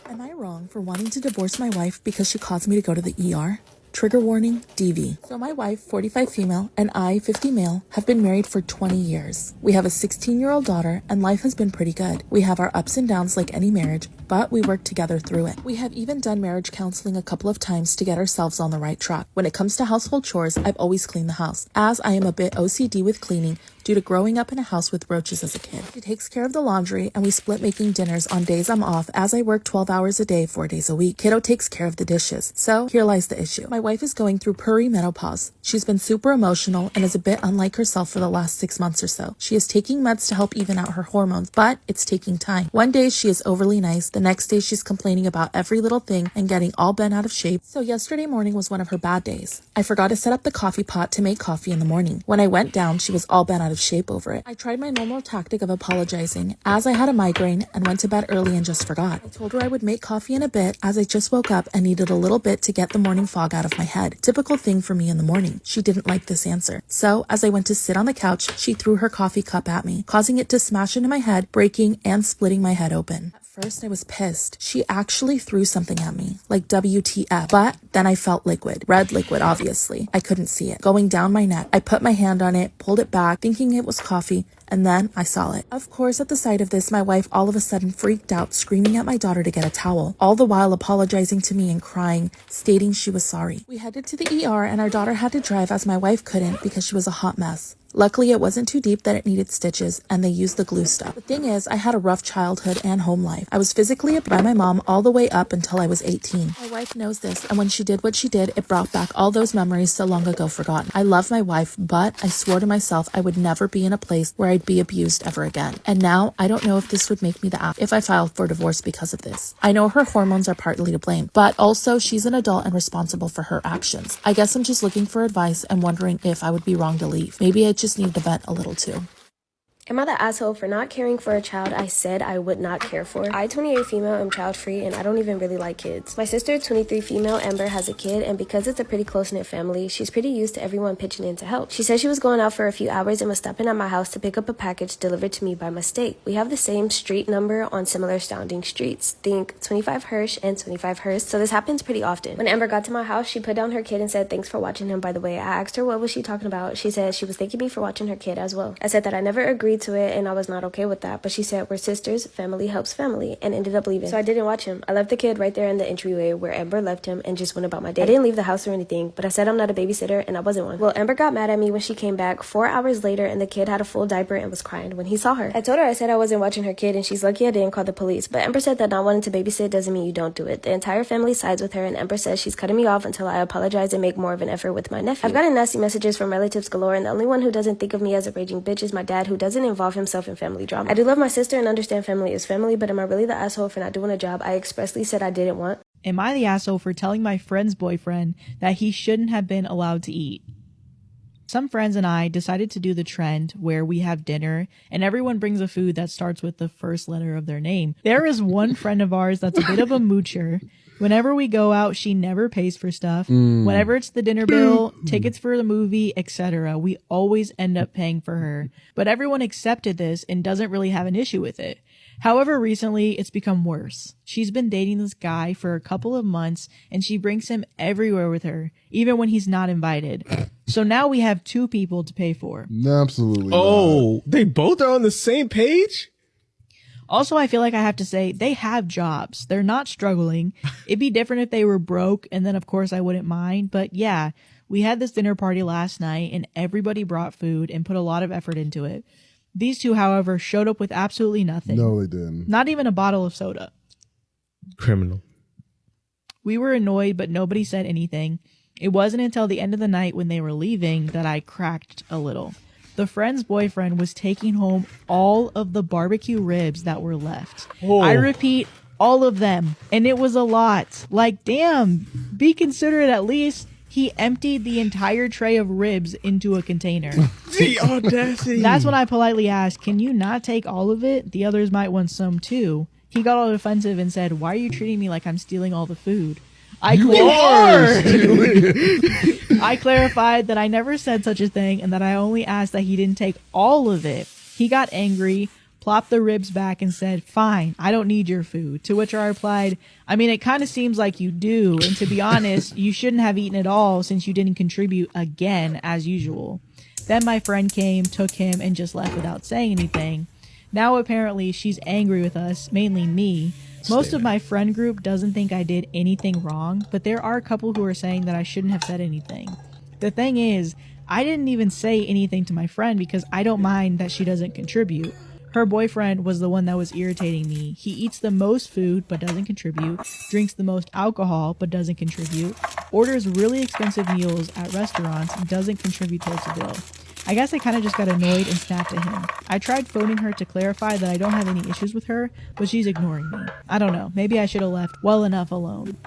Am I wrong for wanting to divorce my wife because she caused me to go to the ER? Trigger warning, DV. So my wife, 45 female, and I, 50 male, have been married for 20 years. We have a 16-year-old daughter, and life has been pretty good. We have our ups and downs like any marriage, but we work together through it. We have even done marriage counseling a couple of times to get ourselves on the right track. When it comes to household chores, I've always cleaned the house, as I am a bit OCD with cleaning due to growing up in a house with roaches as a kid. She takes care of the laundry, and we split making dinners on days I'm off, as I work 12 hours a day, 4 days a week. Kiddo takes care of the dishes. So here lies the issue. My wife is going through perimenopause. She's been super emotional and is a bit unlike herself for the last 6 months or so. She is taking meds to help even out her hormones, but it's taking time. One day she is overly nice, the next day she's complaining about every little thing and getting all bent out of shape. So yesterday morning was one of her bad days. I forgot to set up the coffee pot to make coffee in the morning. When I went down, she was all bent out of shape over it. I tried my normal tactic of apologizing, as I had a migraine and went to bed early and just forgot. I told her I would make coffee in a bit, as I just woke up and needed a little bit to get the morning fog out of my head. Typical thing for me in the morning. She didn't like this answer. So as I went to sit on the couch, she threw her coffee cup at me, causing it to smash into my head, breaking and splitting my head open. First, I was pissed. She actually threw something at me, like WTF, but then I felt liquid. Red liquid, obviously. I couldn't see it. Going down my neck. I put my hand on it, pulled it back, thinking it was coffee, and then I saw it. Of course, at the sight of this, my wife all of a sudden freaked out, screaming at my daughter to get a towel, all the while apologizing to me and crying, stating she was sorry. We headed to the ER, and our daughter had to drive as my wife couldn't because she was a hot mess. Luckily, it wasn't too deep that it needed stitches, and they used the glue stuff. The thing is, I had a rough childhood and home life. I was physically abused by my mom all the way up until I was 18. My wife knows this, and when she did what she did, it brought back all those memories so long ago forgotten. I love my wife, but I swore to myself I would never be in a place where I'd be abused ever again. And now, I don't know if this would make me the ass if I filed for divorce because of this. I know her hormones are partly to blame, but also she's an adult and responsible for her actions. I guess I'm just looking for advice and wondering if I would be wrong to leave. Maybe I just need to vent a little too. Am I the asshole for not caring for a child I said I would not care for? I, 28 female, am child-free, and I don't even really like kids. My sister, 23 female, Amber, has a kid, and because it's a pretty close-knit family, she's pretty used to everyone pitching in to help. She said she was going out for a few hours and was stopping at my house to pick up a package delivered to me by mistake. We have the same street number on similar-sounding streets. Think 25 Hirsch and 25 Hearst, so this happens pretty often. When Amber got to my house, she put down her kid and said, "Thanks for watching him, by the way." I asked her what was she talking about. She said she was thanking me for watching her kid as well. I said that I never agreed to it, and I was not okay with that, but she said we're sisters, family helps family, and ended up leaving. So I didn't watch him. I left the kid right there in the entryway where Amber left him and just went about my day. I didn't leave the house or anything, but I said I'm not a babysitter, and I wasn't one. Well, Amber got mad at me when she came back 4 hours later, and the kid had a full diaper and was crying when he saw her. I told her I said I wasn't watching her kid, and she's lucky I didn't call the police, but Amber said that not wanting to babysit doesn't mean you don't do it. The entire family sides with her, and Amber says she's cutting me off until I apologize and make more of an effort with my nephew. I've gotten nasty messages from relatives galore, and the only one who doesn't think of me as a raging bitch is my dad, who doesn't involve himself in family drama. I do love my sister and understand family is family, but am I really the asshole for not doing a job I expressly said I didn't want? Am I the asshole for telling my friend's boyfriend that he shouldn't have been allowed to eat? Some friends and I decided to do the trend where we have dinner and everyone brings a food that starts with the first letter of their name. There is one friend of ours that's a bit of a moocher. Whenever we go out, she never pays for stuff. Whenever it's the dinner bill, tickets for the movie, etc., we always end up paying for her. But everyone accepted this and doesn't really have an issue with it. However, recently, it's become worse. She's been dating this guy for a couple of months, and she brings him everywhere with her, even when he's not invited. So now we have 2 people to pay for. Absolutely. Oh, they both are on the same page? Also, I feel like I have to say, they have jobs. They're not struggling. It'd be different if they were broke, and then, of course, I wouldn't mind. But yeah, we had this dinner party last night, and everybody brought food and put a lot of effort into it. These 2, however, showed up with absolutely nothing. No, they didn't. Not even a bottle of soda. Criminal. We were annoyed, but nobody said anything. It wasn't until the end of the night when they were leaving that I cracked a little. The friend's boyfriend was taking home all of the barbecue ribs that were left. Oh. I repeat, all of them. And it was a lot. Like, damn, be considerate at least. He emptied the entire tray of ribs into a container. The audacity. That's when I politely asked, "Can you not take all of it? The others might want some too." He got all defensive and said, "Why are you treating me like I'm stealing all the food?" I clarified that I never said such a thing and that I only asked that he didn't take all of it. He got angry, plopped the ribs back and said, "Fine, I don't need your food." To which I replied, "I mean, it kind of seems like you do. And to be honest, you shouldn't have eaten at all since you didn't contribute again as usual." Then my friend came, took him, and just left without saying anything. Now apparently she's angry with us, mainly me. Most of my friend group doesn't think I did anything wrong, but there are a couple who are saying that I shouldn't have said anything. The thing is, I didn't even say anything to my friend because I don't mind that she doesn't contribute. Her boyfriend was the one that was irritating me. He eats the most food but doesn't contribute, drinks the most alcohol but doesn't contribute, orders really expensive meals at restaurants and doesn't contribute towards the bill. I guess I kind of just got annoyed and snapped at him. I tried phoning her to clarify that I don't have any issues with her, but she's ignoring me. I don't know, maybe I should have left well enough alone.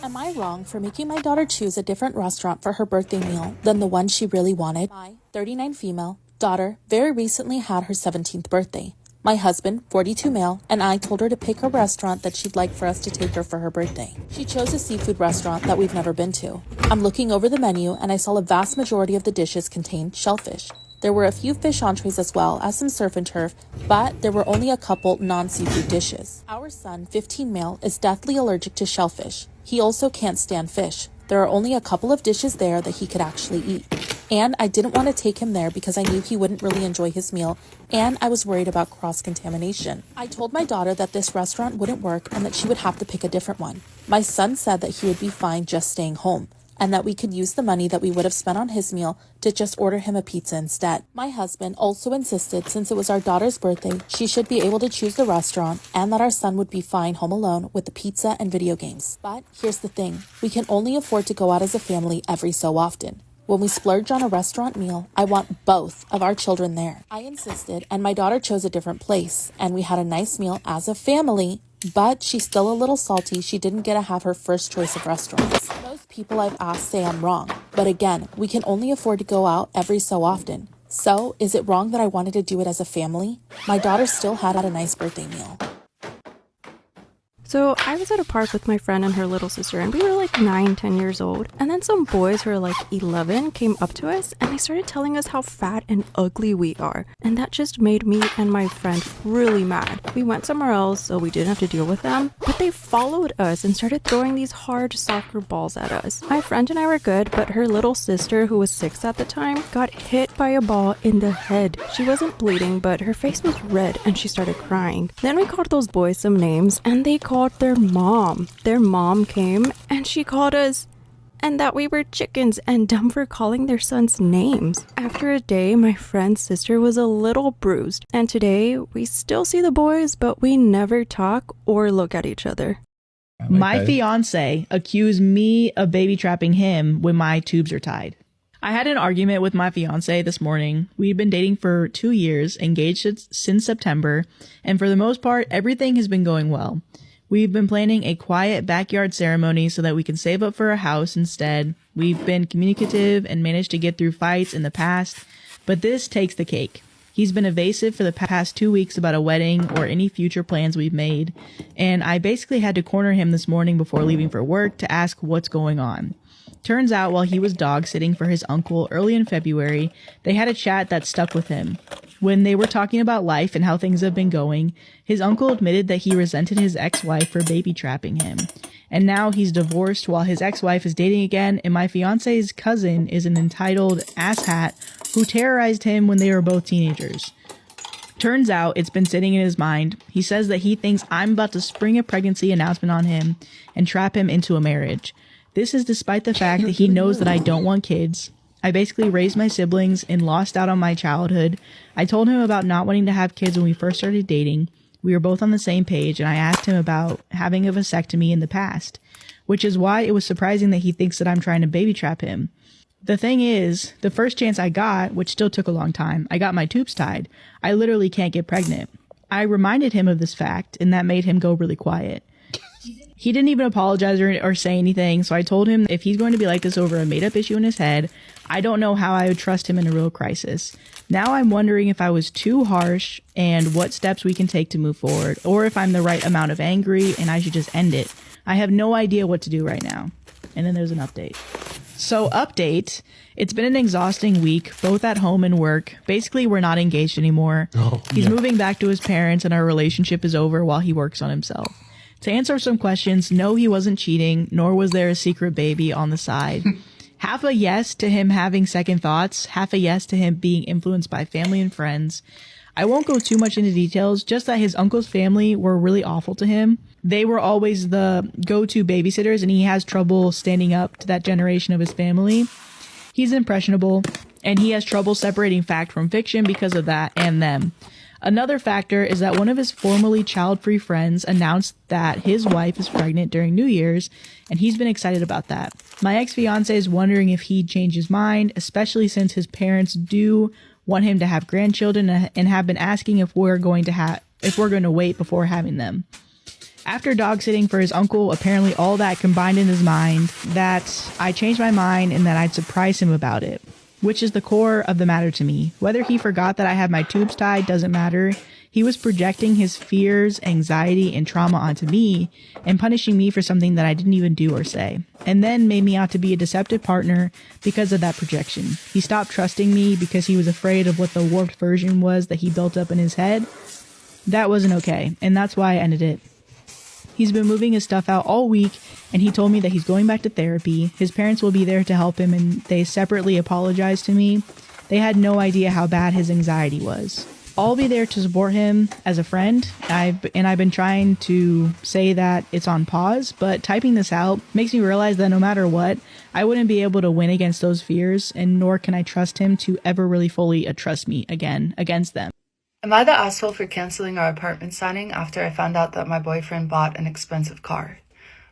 Am I wrong for making my daughter choose a different restaurant for her birthday meal than the one she really wanted? My 39 female daughter very recently had her 17th birthday. My husband, 42 male, and I told her to pick a restaurant that she'd like for us to take her for her birthday. She chose a seafood restaurant that we've never been to. I'm looking over the menu and I saw a vast majority of the dishes contained shellfish. There were a few fish entrees as well as some surf and turf, but there were only a couple non-seafood dishes. Our son, 15 male, is deathly allergic to shellfish. He also can't stand fish. There are only a couple of dishes there that he could actually eat. And I didn't want to take him there because I knew he wouldn't really enjoy his meal, and I was worried about cross-contamination. I told my daughter that this restaurant wouldn't work and that she would have to pick a different one. My son said that he would be fine just staying home, and that we could use the money that we would have spent on his meal to just order him a pizza instead. My husband also insisted since it was our daughter's birthday, she should be able to choose the restaurant and that our son would be fine home alone with the pizza and video games. But here's the thing, we can only afford to go out as a family every so often. When we splurge on a restaurant meal, I want both of our children there. I insisted, and my daughter chose a different place, and we had a nice meal as a family, but she's still a little salty she didn't get to have her first choice of restaurants. Most people I've asked say I'm wrong, but again, we can only afford to go out every so often. So, is it wrong that I wanted to do it as a family? My daughter still had a nice birthday meal. So I was at a park with my friend and her little sister, and we were like 9-10 years old, and then some boys who were like 11 came up to us and they started telling us how fat and ugly we are, and that just made me and my friend really mad. We went somewhere else so we didn't have to deal with them, but they followed us and started throwing these hard soccer balls at us. My friend and I were good, but her little sister, who was 6 at the time, got hit by a ball in the head. She wasn't bleeding, but her face was red and she started crying. Then we called those boys some names and they called their mom. Their mom came and she called us and that we were chickens and dumb for calling their sons names. After a day, my friend's sister was a little bruised, and today we still see the boys, but we never talk or look at each other. My fiance accused me of baby trapping him when my tubes are tied. I had an argument with my fiance this morning. We'd been dating for 2 years, engaged since September, and for the most part, everything has been going well. We've been planning a quiet backyard ceremony so that we can save up for a house instead. We've been communicative and managed to get through fights in the past, but this takes the cake. He's been evasive for the past 2 weeks about a wedding or any future plans we've made, and I basically had to corner him this morning before leaving for work to ask what's going on. Turns out while he was dog sitting for his uncle early in February, they had a chat that stuck with him. When they were talking about life and how things have been going, his uncle admitted that he resented his ex-wife for baby trapping him. And now he's divorced while his ex-wife is dating again, and my fiance's cousin is an entitled asshat who terrorized him when they were both teenagers. Turns out it's been sitting in his mind. He says that he thinks I'm about to spring a pregnancy announcement on him and trap him into a marriage. This is despite the fact that he knows that I don't want kids. I basically raised my siblings and lost out on my childhood. I told him about not wanting to have kids when we first started dating. We were both on the same page, and I asked him about having a vasectomy in the past, which is why it was surprising that he thinks that I'm trying to baby trap him. The thing is, the first chance I got, which still took a long time, I got my tubes tied. I literally can't get pregnant. I reminded him of this fact, and that made him go really quiet. He didn't even apologize or say anything, so I told him if he's going to be like this over a made-up issue in his head, I don't know how I would trust him in a real crisis. Now I'm wondering if I was too harsh and what steps we can take to move forward, or if I'm the right amount of angry and I should just end it. I have no idea what to do right now. And then there's an update. So update, it's been an exhausting week, both at home and work. Basically, we're not engaged anymore. He's moving back to his parents and our relationship is over while he works on himself. To answer some questions, no, he wasn't cheating, nor was there a secret baby on the side. Half a yes to him having second thoughts, half a yes to him being influenced by family and friends. I won't go too much into details, just that his uncle's family were really awful to him. They were always the go-to babysitters, and he has trouble standing up to that generation of his family. He's impressionable, and he has trouble separating fact from fiction because of that and them. Another factor is that one of his formerly child-free friends announced that his wife is pregnant during New Year's, and he's been excited about that. My ex-fiancé is wondering if he'd change his mind, especially since his parents do want him to have grandchildren and have been asking if we're going to wait before having them. After dog sitting for his uncle, apparently all that combined in his mind that I changed my mind and that I'd surprise him about it, which is the core of the matter to me. Whether he forgot that I had my tubes tied doesn't matter. He was projecting his fears, anxiety, and trauma onto me and punishing me for something that I didn't even do or say, and then made me out to be a deceptive partner because of that projection. He stopped trusting me because he was afraid of what the warped version was that he built up in his head. That wasn't okay, and that's why I ended it. He's been moving his stuff out all week, and he told me that he's going back to therapy. His parents will be there to help him, and they separately apologized to me. They had no idea how bad his anxiety was. I'll be there to support him as a friend. I've been trying to say that it's on pause, but typing this out makes me realize that no matter what, I wouldn't be able to win against those fears, and nor can I trust him to ever really fully trust me again against them. Am I the asshole for canceling our apartment signing after I found out that my boyfriend bought an expensive car?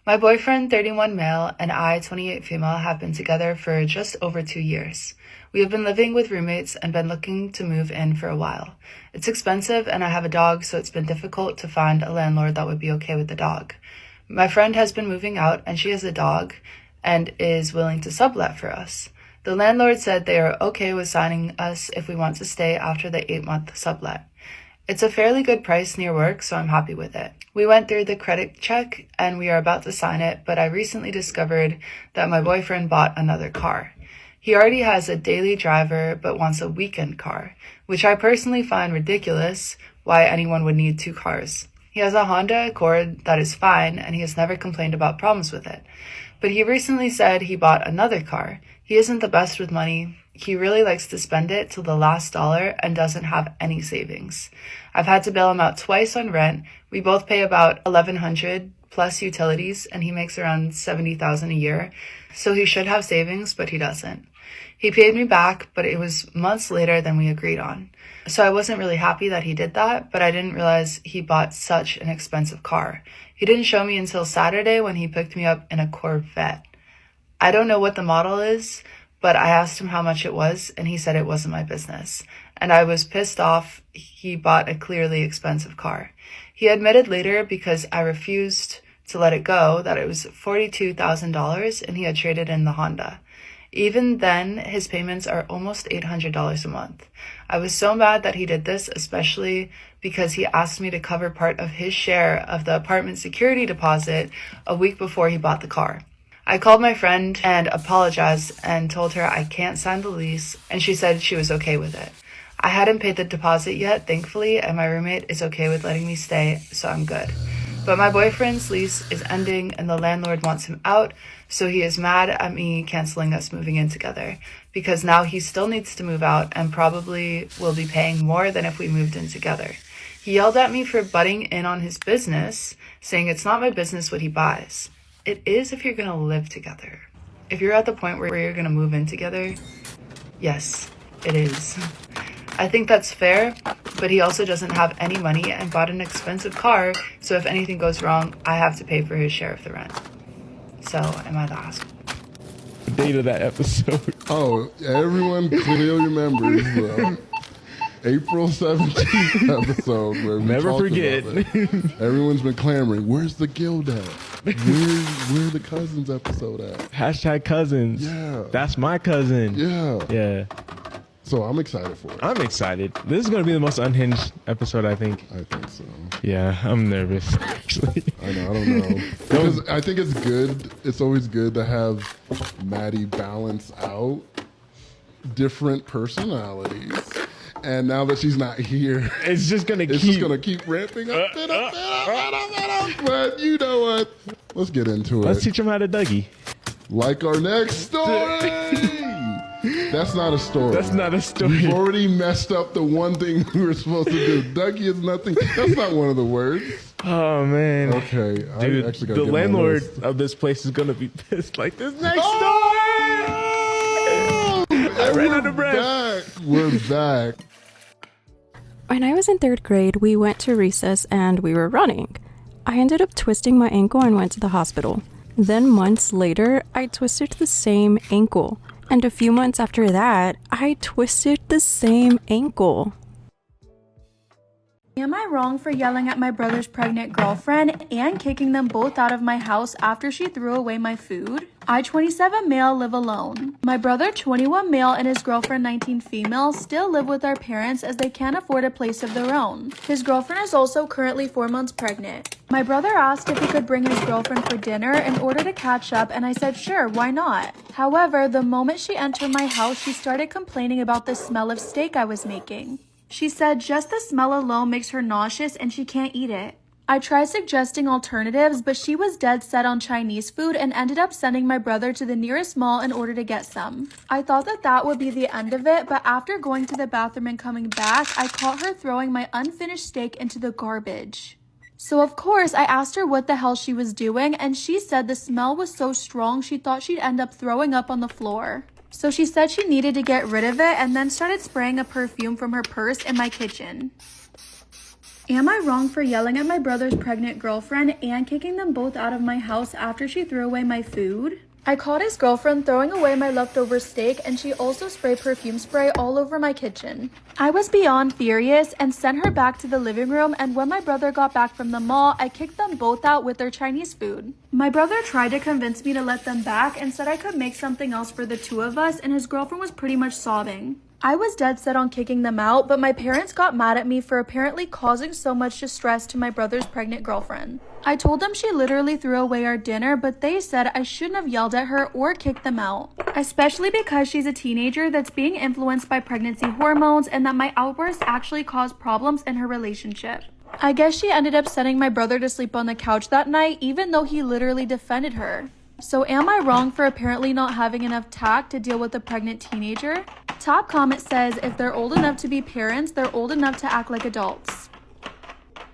My boyfriend, 31 male, and I, 28 female, have been together for just over 2 years. We have been living with roommates and been looking to move in for a while. It's expensive and I have a dog, so it's been difficult to find a landlord that would be okay with the dog. My friend has been moving out and she has a dog and is willing to sublet for us. The landlord said they are okay with signing us if we want to stay after the 8-month sublet. It's a fairly good price near work, so I'm happy with it. We went through the credit check and we are about to sign it, but I recently discovered that my boyfriend bought another car. He already has a daily driver but wants a weekend car, which I personally find ridiculous why anyone would need 2 cars. He has a Honda Accord that is fine and he has never complained about problems with it. But he recently said he bought another car. He isn't the best with money. He really likes to spend it till the last dollar and doesn't have any savings. I've had to bail him out twice on rent. We both pay about $1,100 plus utilities and he makes around $70,000 a year. So he should have savings, but he doesn't. He paid me back, but it was months later than we agreed on. So I wasn't really happy that he did that, but I didn't realize he bought such an expensive car. He didn't show me until Saturday when he picked me up in a Corvette. I don't know what the model is, but I asked him how much it was, and he said it wasn't my business. And I was pissed off he bought a clearly expensive car. He admitted later, because I refused to let it go, that it was $42,000 and he had traded in the Honda. Even then, his payments are almost $800 a month. I was so mad that he did this, especially because he asked me to cover part of his share of the apartment security deposit a week before he bought the car. I called my friend and apologized and told her I can't sign the lease, and she said she was okay with it. I hadn't paid the deposit yet, thankfully, and my roommate is okay with letting me stay, so I'm good. But my boyfriend's lease is ending and the landlord wants him out, so he is mad at me canceling us moving in together, because now he still needs to move out and probably will be paying more than if we moved in together. He yelled at me for butting in on his business, saying it's not my business what he buys. It is if you're going to live together. If you're at the point where you're going to move in together, yes, it is. I think that's fair, but he also doesn't have any money and bought an expensive car, so if anything goes wrong, I have to pay for his share of the rent. So, am I the asshole? The date of that episode. Oh, everyone clearly remembers April 17th episode where we Never talked forget. about it. Everyone's been clamoring, where's the guild at? Where's the cousins episode at? Hashtag cousins. Yeah. That's my cousin. Yeah. Yeah. So I'm excited for it. I'm excited. This is going to be the most unhinged episode, I think. I think so. Yeah, I'm nervous, actually. I don't know. Because I think it's good. It's always good to have Maddie balance out different personalities. And now that she's not here, it's just going to keep ramping up. But you know what? Let's get into it. Let's teach them how to Dougie. Like our next story. That's not a story. That's not a story. We've already messed up the one thing we were supposed to do. Dougie is nothing. That's not one of the words. Oh, man. Okay. Dude, I actually gotta the get my landlord list. of this place is going to be pissed like this next story. I ran out of breath. We're back. When I was in 3rd grade, we went to recess and we were running. I ended up twisting my ankle and went to the hospital. Then months later, I twisted the same ankle. And a few months after that, I twisted the same ankle. Am I wrong for yelling at my brother's pregnant girlfriend and kicking them both out of my house after she threw away my food? I, 27 male, live alone. My brother, 21 male, and his girlfriend, 19 female, still live with our parents as they can't afford a place of their own. His girlfriend is also currently 4 months pregnant. My brother asked if he could bring his girlfriend for dinner in order to catch up, and I said sure, why not? However, the moment she entered my house, she started complaining about the smell of steak I was making. She said just the smell alone makes her nauseous and she can't eat it. I tried suggesting alternatives, but she was dead set on Chinese food and ended up sending my brother to the nearest mall in order to get some. I thought that would be the end of it, but after going to the bathroom and coming back, I caught her throwing my unfinished steak into the garbage. So of course, I asked her what the hell she was doing, and she said the smell was so strong she thought she'd end up throwing up on the floor. So she said she needed to get rid of it and then started spraying a perfume from her purse in my kitchen. Am I wrong for yelling at my brother's pregnant girlfriend and kicking them both out of my house after she threw away my food? I caught his girlfriend throwing away my leftover steak, and she also sprayed perfume spray all over my kitchen. I was beyond furious and sent her back to the living room, and when my brother got back from the mall, I kicked them both out with their Chinese food. My brother tried to convince me to let them back and said I could make something else for the two of us, and his girlfriend was pretty much sobbing. I was dead set on kicking them out, but my parents got mad at me for apparently causing so much distress to my brother's pregnant girlfriend. I told them she literally threw away our dinner, but they said I shouldn't have yelled at her or kicked them out, especially because she's a teenager that's being influenced by pregnancy hormones and that my outbursts actually caused problems in her relationship. I guess she ended up sending my brother to sleep on the couch that night, even though he literally defended her. So am I wrong for apparently not having enough tact to deal with a pregnant teenager? Top comment says if they're old enough to be parents, they're old enough to act like adults.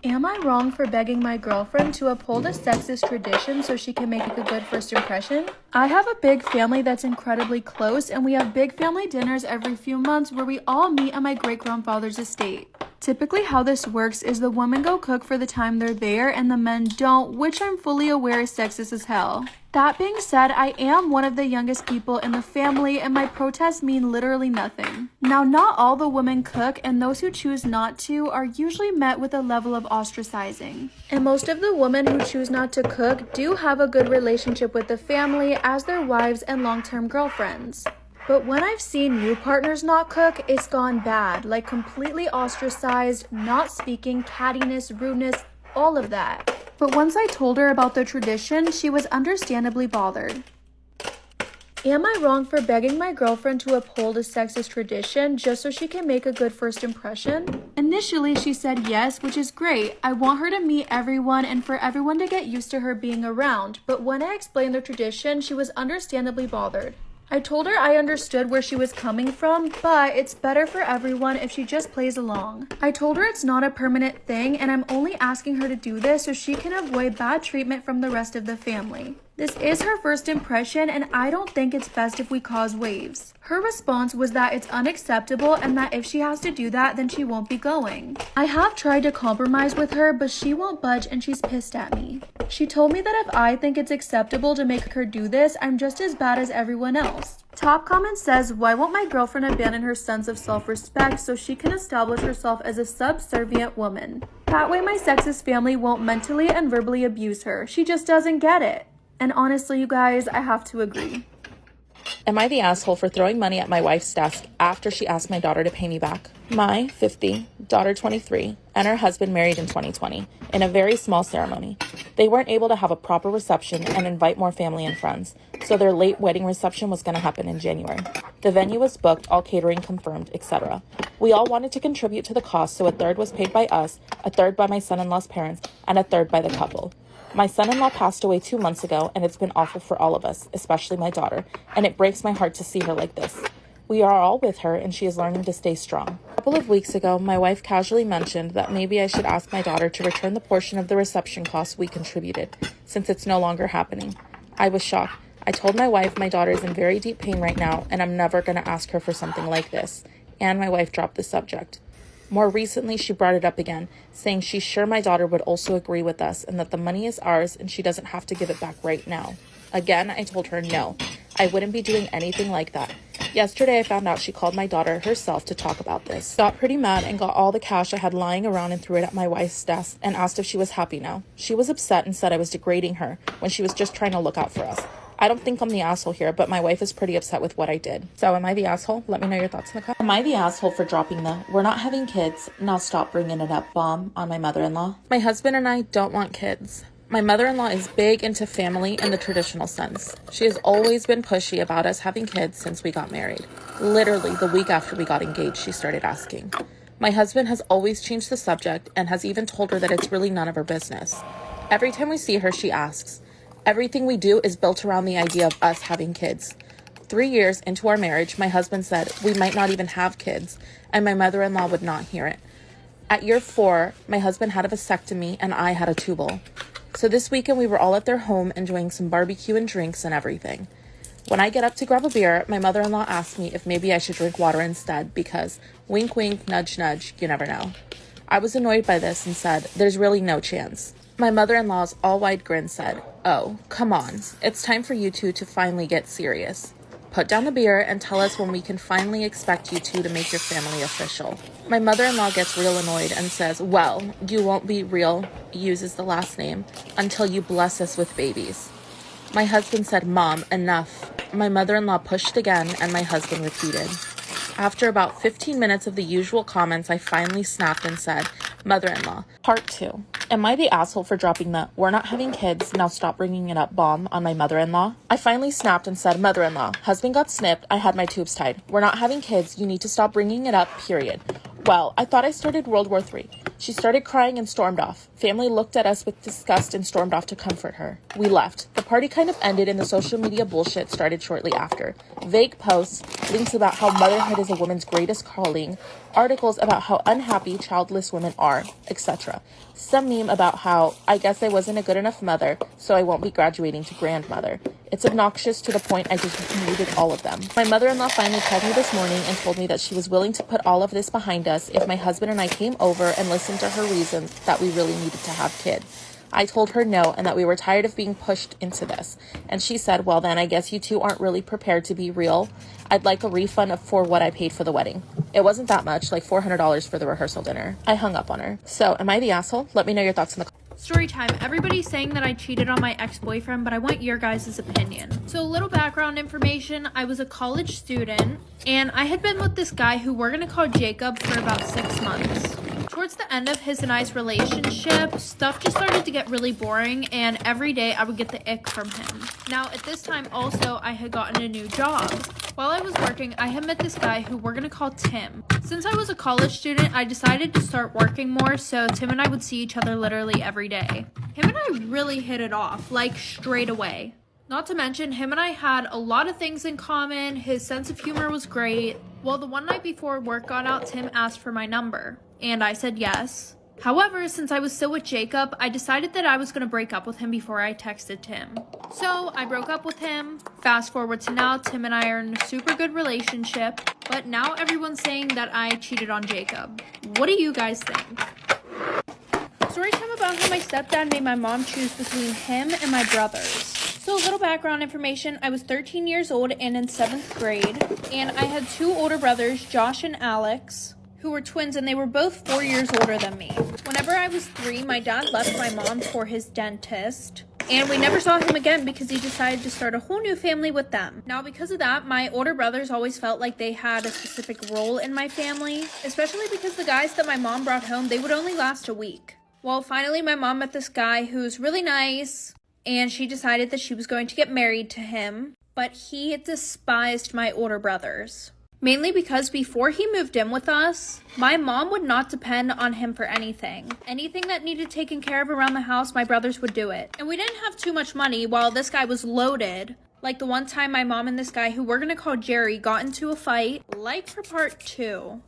Am I wrong for begging my girlfriend to uphold a sexist tradition so she can make a good first impression? I have a big family that's incredibly close, and we have big family dinners every few months where we all meet at my great-grandfather's estate. Typically how this works is the women go cook for the time they're there and the men don't, which I'm fully aware is sexist as hell. That being said, I am one of the youngest people in the family and my protests mean literally nothing. Now, not all the women cook, and those who choose not to are usually met with a level of ostracizing. And most of the women who choose not to cook do have a good relationship with the family as their wives and long-term girlfriends. But when I've seen new partners not cook, it's gone bad, like completely ostracized, not speaking, cattiness, rudeness, all of that. But once I told her about the tradition, she was understandably bothered. Am I wrong for begging my girlfriend to uphold a sexist tradition just so she can make a good first impression? Initially, she said yes, which is great. I want her to meet everyone and for everyone to get used to her being around. But when I explained the tradition, she was understandably bothered. I told her I understood where she was coming from, but it's better for everyone if she just plays along. I told her it's not a permanent thing and I'm only asking her to do this so she can avoid bad treatment from the rest of the family. This is her first impression and I don't think it's best if we cause waves. Her response was that it's unacceptable and that if she has to do that, then she won't be going. I have tried to compromise with her, but she won't budge and she's pissed at me. She told me that if I think it's acceptable to make her do this, I'm just as bad as everyone else. Top comment says, why won't my girlfriend abandon her sense of self-respect so she can establish herself as a subservient woman? That way my sexist family won't mentally and verbally abuse her. She just doesn't get it. And honestly, you guys, I have to agree. Am I the asshole for throwing money at my wife's desk after she asked my daughter to pay me back? My 50, daughter 23, and her husband married in 2020 in a very small ceremony. They weren't able to have a proper reception and invite more family and friends, so their late wedding reception was going to happen in January. The venue was booked, all catering confirmed, etc. We all wanted to contribute to the cost, so a third was paid by us, a third by my son-in-law's parents, and a third by the couple. My son-in-law passed away 2 months ago, and it's been awful for all of us, especially my daughter, and it breaks my heart to see her like this. We are all with her, and she is learning to stay strong. A couple of weeks ago, my wife casually mentioned that maybe I should ask my daughter to return the portion of the reception costs we contributed, since it's no longer happening. I was shocked. I told my wife my daughter is in very deep pain right now, and I'm never going to ask her for something like this. And my wife dropped the subject. More recently, she brought it up again, saying she's sure my daughter would also agree with us and that the money is ours and she doesn't have to give it back right now. Again, I told her no, I wouldn't be doing anything like that. Yesterday, I found out she called my daughter herself to talk about this. Got pretty mad and got all the cash I had lying around and threw it at my wife's desk and asked if she was happy now. She was upset and said I was degrading her when she was just trying to look out for us. I don't think I'm the asshole here, but my wife is pretty upset with what I did. So am I the asshole? Let me know your thoughts in the comments. Am I the asshole for dropping the "we're not having kids, now stop bringing it up" bomb on my mother-in-law? My husband and I don't want kids. My mother-in-law is big into family in the traditional sense. She has always been pushy about us having kids since we got married. Literally, the week after we got engaged, she started asking. My husband has always changed the subject and has even told her that it's really none of her business. Every time we see her, she asks. Everything we do is built around the idea of us having kids. 3 years into our marriage, my husband said we might not even have kids, and my mother-in-law would not hear it. At year 4, my husband had a vasectomy and I had a tubal. So this weekend we were all at their home enjoying some barbecue and drinks and everything. When I get up to grab a beer, my mother-in-law asked me if maybe I should drink water instead because wink wink, nudge nudge, you never know. I was annoyed by this and said, there's really no chance. My mother-in-law's all-wide grin said, oh, come on, it's time for you two to finally get serious. Put down the beer and tell us when we can finally expect you two to make your family official. My mother-in-law gets real annoyed and says, well, you won't be real, uses the last name, until you bless us with babies. My husband said, Mom, enough. My mother-in-law pushed again and my husband repeated. After about 15 minutes of the usual comments, I finally snapped and said, Mother-in-law, part 2. Am I the asshole for dropping the "we're not having kids, now stop bringing it up" bomb on my mother-in-law? I finally snapped and said, Mother-in-law, husband got snipped, I had my tubes tied. We're not having kids, you need to stop bringing it up, period. Well, I thought I started World War III. She started crying and stormed off. Family looked at us with disgust and stormed off to comfort her. We left. The party kind of ended and the social media bullshit started shortly after. Vague posts, links about how motherhood is a woman's greatest calling, articles about how unhappy childless women are, etc. Some meme about how, I guess I wasn't a good enough mother, so I won't be graduating to grandmother. It's obnoxious to the point I just muted all of them. My mother-in-law finally called me this morning and told me that she was willing to put all of this behind us if my husband and I came over and listened to her reasons that we really needed to have kids. I told her no and that we were tired of being pushed into this. And she said, well then I guess you two aren't really prepared to be real. I'd like a refund for what I paid for the wedding. It wasn't that much, like $400 for the rehearsal dinner. I hung up on her. So am I the asshole? Let me know your thoughts in the comments. Storytime. Everybody's saying that I cheated on my ex-boyfriend, but I want your guys' opinion. So a little background information. I was a college student, and I had been with this guy who we're gonna call Jacob for about 6 months. Towards the end of his and I's relationship, stuff just started to get really boring, and every day I would get the ick from him. Now, at this time also, I had gotten a new job. While I was working, I had met this guy who we're gonna call Tim. Since I was a college student, I decided to start working more, so Tim and I would see each other literally every day. Him and I really hit it off, like straight away. Not to mention, him and I had a lot of things in common, his sense of humor was great. Well, the one night before work got out, Tim asked for my number, and I said yes. However, since I was still with Jacob, I decided that I was going to break up with him before I texted Tim. So I broke up with him. Fast forward to now, Tim and I are in a super good relationship, but now everyone's saying that I cheated on Jacob. What do you guys think? Story time about how my stepdad made my mom choose between him and my brothers. So a little background information, I was 13 years old and in 7th grade, and I had 2 older brothers, Josh and Alex, who were twins, and they were both 4 years older than me. Whenever I was 3, my dad left my mom for his dentist. And we never saw him again because he decided to start a whole new family with them. Now, because of that, my older brothers always felt like they had a specific role in my family, especially because the guys that my mom brought home, they would only last a week. Well, finally, my mom met this guy who's really nice, and she decided that she was going to get married to him, but he despised my older brothers. Mainly because before he moved in with us, my mom would not depend on him for anything. Anything that needed taken care of around the house, my brothers would do it. And we didn't have too much money while this guy was loaded. Like the one time my mom and this guy, who we're gonna call Jerry, got into a fight. Like for part 2.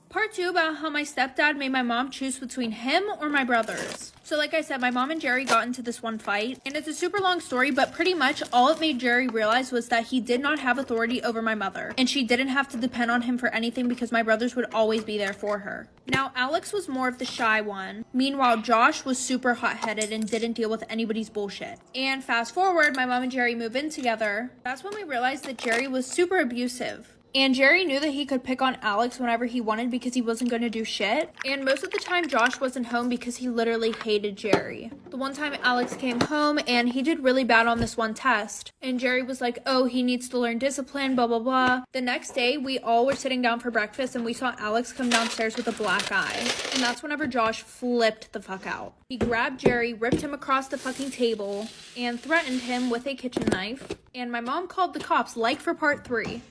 Part 2 about how my stepdad made my mom choose between him or my brothers. So like I said, my mom and Jerry got into this one fight, and it's a super long story, but pretty much all it made Jerry realize was that he did not have authority over my mother, and she didn't have to depend on him for anything because my brothers would always be there for her. Now, Alex was more of the shy one. Meanwhile, Josh was super hot-headed and didn't deal with anybody's bullshit. And fast forward, my mom and Jerry move in together. That's when we realized that Jerry was super abusive. And Jerry knew that he could pick on Alex whenever he wanted because he wasn't going to do shit. And most of the time Josh wasn't home because he literally hated Jerry. The one time Alex came home and he did really bad on this one test. And Jerry was like, oh, he needs to learn discipline, blah, blah, blah. The next day, we all were sitting down for breakfast and we saw Alex come downstairs with a black eye. And that's whenever Josh flipped the fuck out. He grabbed Jerry, ripped him across the fucking table, and threatened him with a kitchen knife. And my mom called the cops, like for part 3.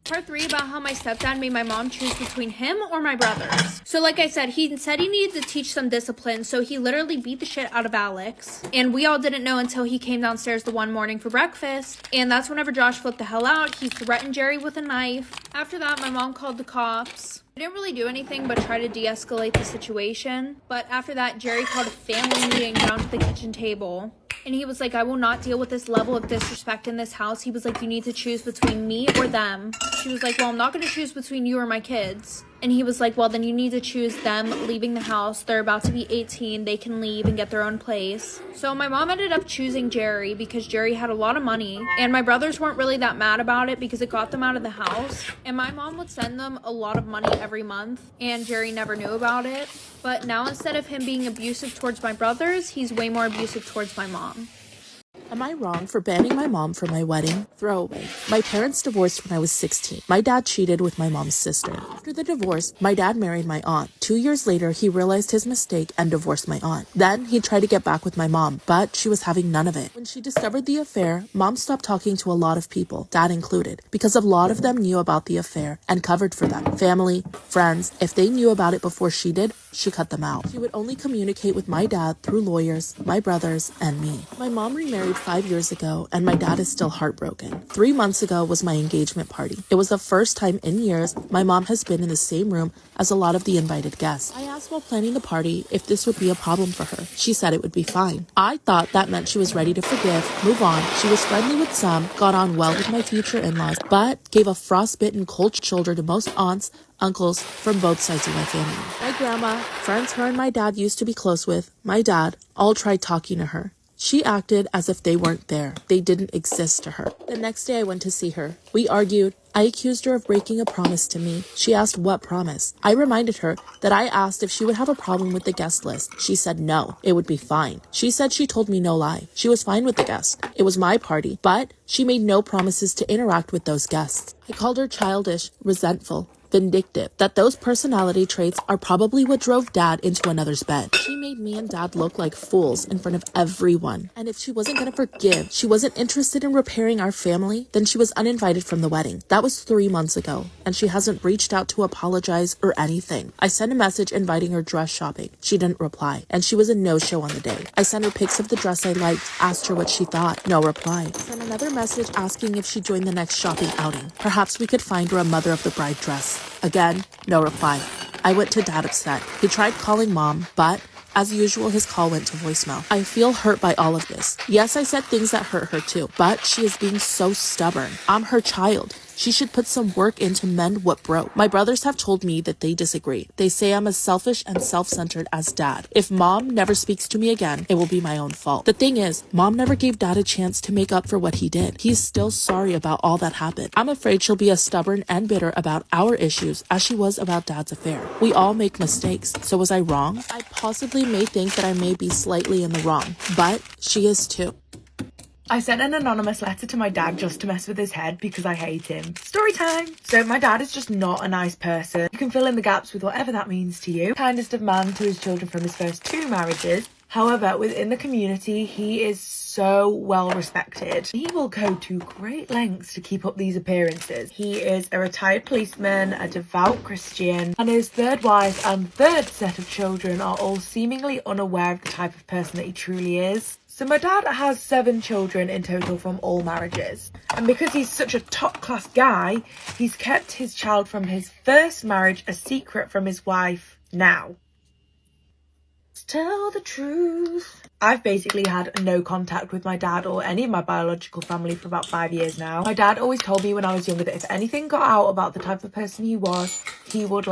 Part 3 about how my stepdad made my mom choose between him or my brothers. So like I said he needed to teach some discipline, so he literally beat the shit out of Alex. And we all didn't know until he came downstairs the one morning for breakfast. And that's whenever Josh flipped the hell out. He threatened Jerry with a knife. After that, my mom called the cops. I didn't really do anything but try to de-escalate the situation. But after that, Jerry called a family meeting down to the kitchen table. And he was like, I will not deal with this level of disrespect in this house. He was like, you need to choose between me or them. She was like, well, I'm not going to choose between you or my kids. And he was like, well, then you need to choose them leaving the house. They're about to be 18. They can leave and get their own place. So my mom ended up choosing Jerry because Jerry had a lot of money. And my brothers weren't really that mad about it because it got them out of the house. And my mom would send them a lot of money every month. And Jerry never knew about it. But now instead of him being abusive towards my brothers, he's way more abusive towards my mom. Am I wrong for banning my mom from my wedding? Throwaway. My parents divorced when I was 16. My dad cheated with my mom's sister. After the divorce, my dad married my aunt. 2 years later, he realized his mistake and divorced my aunt. Then, he tried to get back with my mom, but she was having none of it. When she discovered the affair, mom stopped talking to a lot of people, dad included, because a lot of them knew about the affair and covered for them. Family, friends, if they knew about it before she did, she cut them out. She would only communicate with my dad through lawyers, my brothers, and me. My mom remarried 5 years ago, and my dad is still heartbroken. 3 months ago was my engagement party. It was the first time in years my mom has been in the same room as a lot of the invited guests. I asked while planning the party if this would be a problem for her. She said it would be fine. I thought that meant she was ready to forgive, move on. She was friendly with some, got on well with my future in-laws, but gave a frostbitten cold shoulder to most aunts, uncles from both sides of my family. My grandma, friends her and my dad used to be close with, my dad, all tried talking to her. She acted as if they weren't there. They didn't exist to her. The next day I went to see her. We argued. I accused her of breaking a promise to me. She asked what promise. I reminded her that I asked if she would have a problem with the guest list. She said no, it would be fine. She said she told me no lie. She was fine with the guest. It was my party, but she made no promises to interact with those guests. I called her childish, resentful, vindictive, that those personality traits are probably what drove dad into another's bed. She made me and dad look like fools in front of everyone. And if she wasn't gonna forgive, she wasn't interested in repairing our family, then she was uninvited from the wedding. That was 3 months ago, and she hasn't reached out to apologize or anything. I sent a message inviting her dress shopping. She didn't reply, and she was a no-show on the day. I sent her pics of the dress I liked, asked her what she thought. No reply. Sent another message asking if she'd join the next shopping outing. Perhaps we could find her a mother of the bride dress. Again, no reply. I went to dad upset. He tried calling mom, but as usual, his call went to voicemail. I feel hurt by all of this. Yes, I said things that hurt her too, but she is being so stubborn. I'm her child. She should put some work in to mend what broke. My brothers have told me that they disagree. They say I'm as selfish and self-centered as dad. If mom never speaks to me again, it will be my own fault. The thing is, mom never gave dad a chance to make up for what he did. He's still sorry about all that happened. I'm afraid she'll be as stubborn and bitter about our issues as she was about dad's affair. We all make mistakes, so was I wrong? I possibly may think that I may be slightly in the wrong, but she is too. I sent an anonymous letter to my dad just to mess with his head because I hate him. Story time! So my dad is just not a nice person. You can fill in the gaps with whatever that means to you. Kindest of man to his children from his first 2 marriages. However, within the community, he is so well respected. He will go to great lengths to keep up these appearances. He is a retired policeman, a devout Christian, and his 3rd wife and 3rd set of children are all seemingly unaware of the type of person that he truly is. So my dad has 7 children in total from all marriages. And because he's such a top-class guy, he's kept his child from his first marriage a secret from his wife now. Let's tell the truth. I've basically had no contact with my dad or any of my biological family for about 5 years now. My dad always told me when I was younger that if anything got out about the type of person he was, he would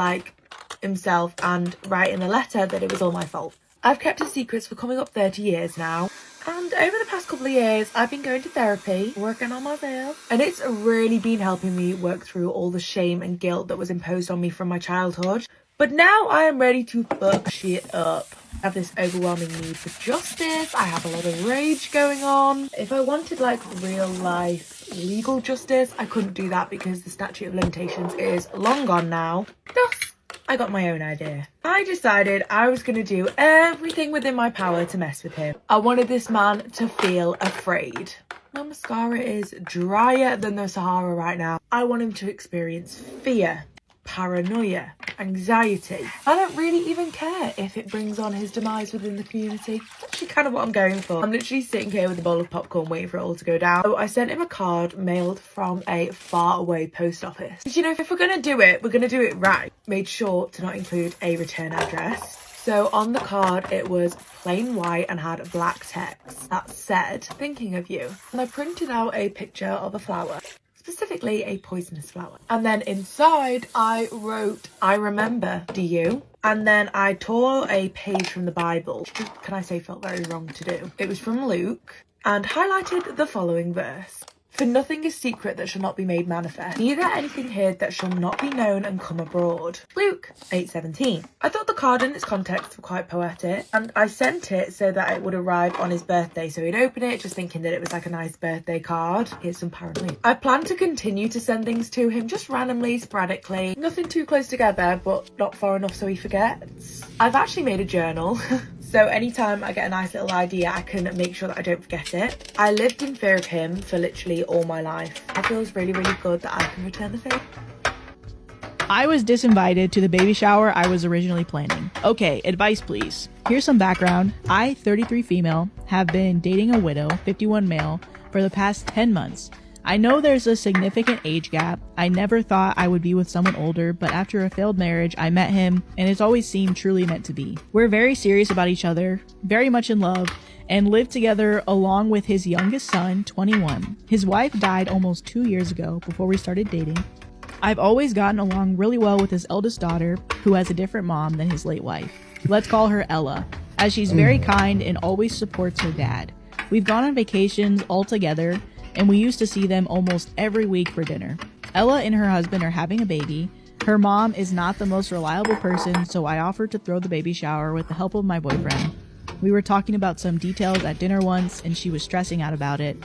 himself and write in a letter that it was all my fault. I've kept his secrets for coming up 30 years now. And over the past couple of years, I've been going to therapy, working on myself, and it's really been helping me work through all the shame and guilt that was imposed on me from my childhood. But now I am ready to fuck shit up. I have this overwhelming need for justice. I have a lot of rage going on. If I wanted real life legal justice, I couldn't do that because the statute of limitations is long gone now. Thus, I got my own idea. I decided I was going to do everything within my power to mess with him. I wanted this man to feel afraid. My mascara is drier than the Sahara right now. I want him to experience fear, paranoia, anxiety. I don't really even care if it brings on his demise within the community. That's actually kind of what I'm going for. I'm literally sitting here with a bowl of popcorn waiting for it all to go down. So I sent him a card mailed from a far away post office. Because, if we're going to do it, we're going to do it right. Made sure to not include a return address. So on the card, it was plain white and had black text that said, "Thinking of you." And I printed out a picture of a flower. Specifically a poisonous flower. And then inside I wrote, "I remember, do you?" And then I tore a page from the Bible, which, can I say, felt very wrong to do. It was from Luke and highlighted the following verse. "For nothing is secret that shall not be made manifest, neither anything hid that shall not be known and come abroad." Luke 8:17. I thought the card and its context were quite poetic, and I sent it so that it would arrive on his birthday, so he'd open it just thinking that it was a nice birthday card. Here's some paranoia. I plan to continue to send things to him just randomly, sporadically, nothing too close together, but not far enough so he forgets. I've actually made a journal. So anytime I get a nice little idea, I can make sure that I don't forget it. I lived in fear of him for literally all my life. It feels really, really good that I can return the favour. I was disinvited to the baby shower I was originally planning. Okay, advice please. Here's some background. I, 33 female, have been dating a widow, 51 male, for the past 10 months. I know there's a significant age gap. I never thought I would be with someone older, but after a failed marriage, I met him, and it's always seemed truly meant to be. We're very serious about each other, very much in love, and live together along with his youngest son, 21. His wife died almost 2 years ago before we started dating. I've always gotten along really well with his eldest daughter, who has a different mom than his late wife. Let's call her Ella, as she's very kind and always supports her dad. We've gone on vacations all together, and we used to see them almost every week for dinner. Ella and her husband are having a baby. Her mom is not the most reliable person, so I offered to throw the baby shower with the help of my boyfriend. We were talking about some details at dinner once, and she was stressing out about it.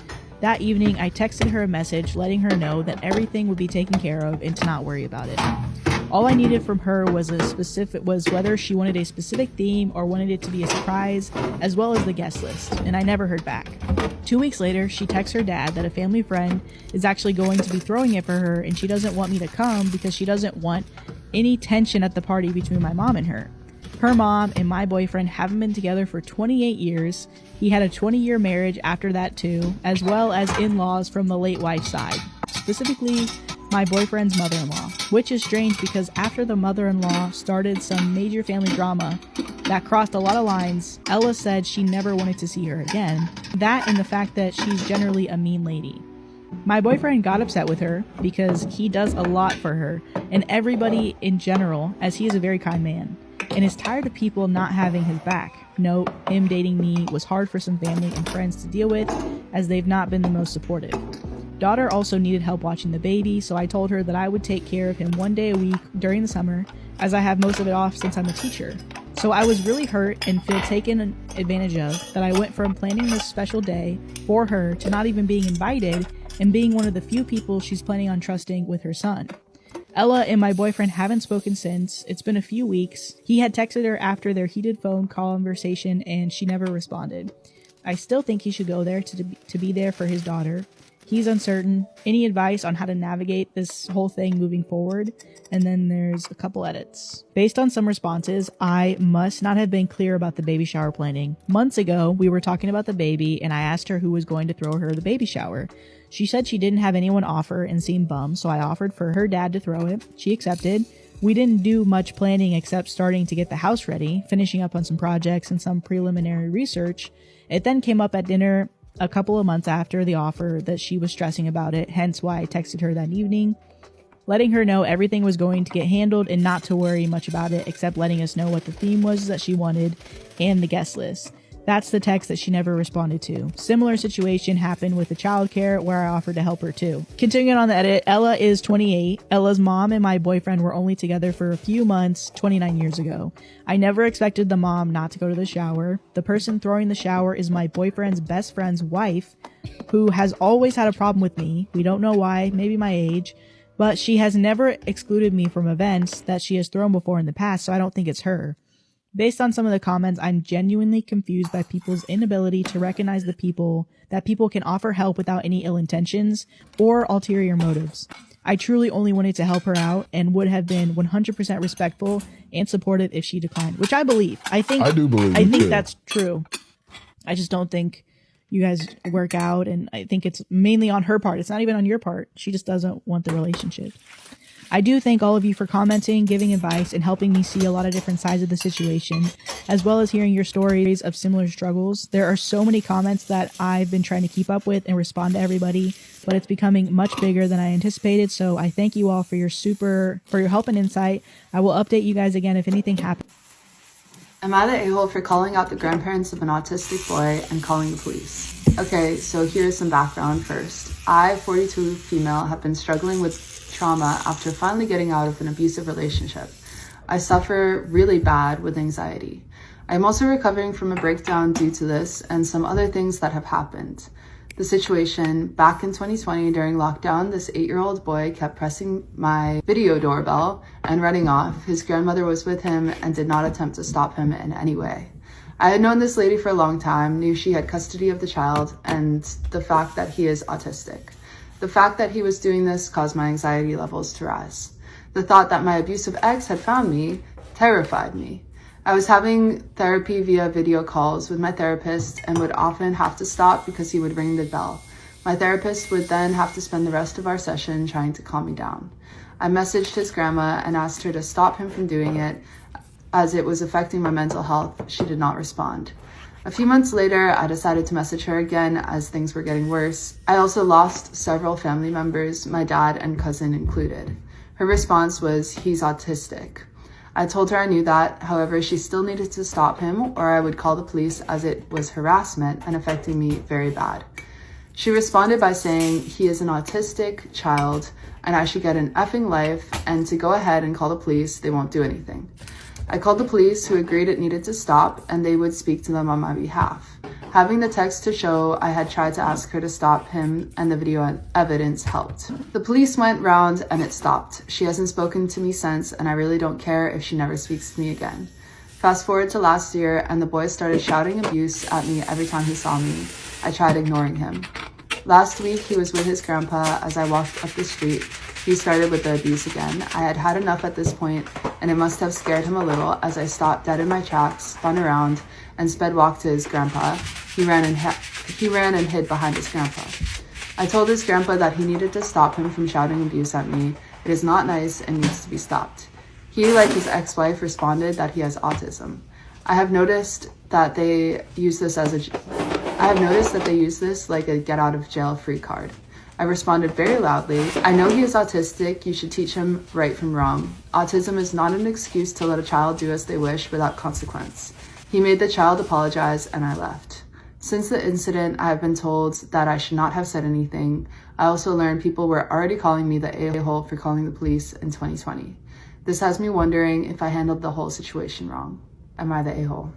That evening, I texted her a message letting her know that everything would be taken care of and to not worry about it. All I needed from her was whether she wanted a specific theme or wanted it to be a surprise, as well as the guest list, and I never heard back. 2 weeks later, she texts her dad that a family friend is actually going to be throwing it for her, and she doesn't want me to come because she doesn't want any tension at the party between my mom and her. Her mom and my boyfriend haven't been together for 28 years. He had a 20-year marriage after that too, as well as in-laws from the late wife's side, specifically my boyfriend's mother-in-law, which is strange because after the mother-in-law started some major family drama that crossed a lot of lines, Ella said she never wanted to see her again. That and the fact that she's generally a mean lady. My boyfriend got upset with her because he does a lot for her and everybody in general, as he is a very kind man, and is tired of people not having his back. Note, him dating me was hard for some family and friends to deal with, as they've not been the most supportive. Daughter also needed help watching the baby, so I told her that I would take care of him 1 day a week during the summer, as I have most of it off since I'm a teacher. So I was really hurt and feel taken advantage of that I went from planning this special day for her to not even being invited and being one of the few people she's planning on trusting with her son. Ella and my boyfriend haven't spoken since. It's been a few weeks. He had texted her after their heated phone conversation and she never responded. I still think he should go there to be there for his daughter. He's uncertain. Any advice on how to navigate this whole thing moving forward? And then there's a couple edits. Based on some responses, I must not have been clear about the baby shower planning. Months ago, we were talking about the baby and I asked her who was going to throw her the baby shower. She said she didn't have anyone offer and seemed bummed, so I offered for her dad to throw it. She accepted. We didn't do much planning except starting to get the house ready, finishing up on some projects and some preliminary research. It then came up at dinner a couple of months after the offer that she was stressing about it, hence why I texted her that evening, letting her know everything was going to get handled and not to worry much about it, except letting us know what the theme was that she wanted and the guest list. That's the text that she never responded to. Similar situation happened with the childcare where I offered to help her too. Continuing on the edit, Ella is 28. Ella's mom and my boyfriend were only together for a few months 29 years ago. I never expected the mom not to go to the shower. The person throwing the shower is my boyfriend's best friend's wife, who has always had a problem with me. We don't know why, maybe my age, but she has never excluded me from events that she has thrown before in the past, so I don't think it's her. Based on some of the comments, I'm genuinely confused by people's inability to recognize that people can offer help without any ill intentions or ulterior motives. I truly only wanted to help her out and would have been 100% respectful and supportive if she declined, which I believe. I do believe that's true. I just don't think you guys work out, and I think it's mainly on her part. It's not even on your part. She just doesn't want the relationship. I do thank all of you for commenting, giving advice, and helping me see a lot of different sides of the situation, as well as hearing your stories of similar struggles. There are so many comments that I've been trying to keep up with and respond to everybody, but it's becoming much bigger than I anticipated, so I thank you all for your help and insight. I will update you guys again if anything happens. Am I the a-hole for calling out the grandparents of an autistic boy and calling the police? Okay, so here's some background first. I, 42 female, have been struggling with trauma after finally getting out of an abusive relationship. I suffer really bad with anxiety. I'm also recovering from a breakdown due to this and some other things that have happened. The situation, back in 2020 during lockdown, this 8-year-old boy kept pressing my video doorbell and running off. His grandmother was with him and did not attempt to stop him in any way. I had known this lady for a long time, knew she had custody of the child, and the fact that he is autistic. The fact that he was doing this caused my anxiety levels to rise. The thought that my abusive ex had found me terrified me. I was having therapy via video calls with my therapist and would often have to stop because he would ring the bell. My therapist would then have to spend the rest of our session trying to calm me down. I messaged his grandma and asked her to stop him from doing it as it was affecting my mental health. She did not respond. A few months later, I decided to message her again as things were getting worse. I also lost several family members, my dad and cousin included. Her response was, "He's autistic." I told her I knew that, however, she still needed to stop him or I would call the police as it was harassment and affecting me very bad. She responded by saying he is an autistic child and I should get an effing life and to go ahead and call the police, they won't do anything. I called the police, who agreed it needed to stop and they would speak to them on my behalf. Having the text to show, I had tried to ask her to stop him and the video evidence helped. The police went round and it stopped. She hasn't spoken to me since and I really don't care if she never speaks to me again. Fast forward to last year and the boy started shouting abuse at me every time he saw me. I tried ignoring him. Last week he was with his grandpa as I walked up the street. He started with the abuse again. I had had enough at this point and it must have scared him a little as I stopped dead in my tracks, spun around, and sped walked to his grandpa. He ran and hid behind his grandpa. I told his grandpa that he needed to stop him from shouting abuse at me. It is not nice and needs to be stopped. He, like his ex-wife, responded that he has autism. I have noticed that they use this like a get out of jail free card. I responded very loudly, I know he is autistic, you should teach him right from wrong. Autism is not an excuse to let a child do as they wish without consequence. He made the child apologize and I left. Since the incident, I have been told that I should not have said anything. I also learned people were already calling me the a-hole for calling the police in 2020. This has me wondering if I handled the whole situation wrong. Am I the a-hole?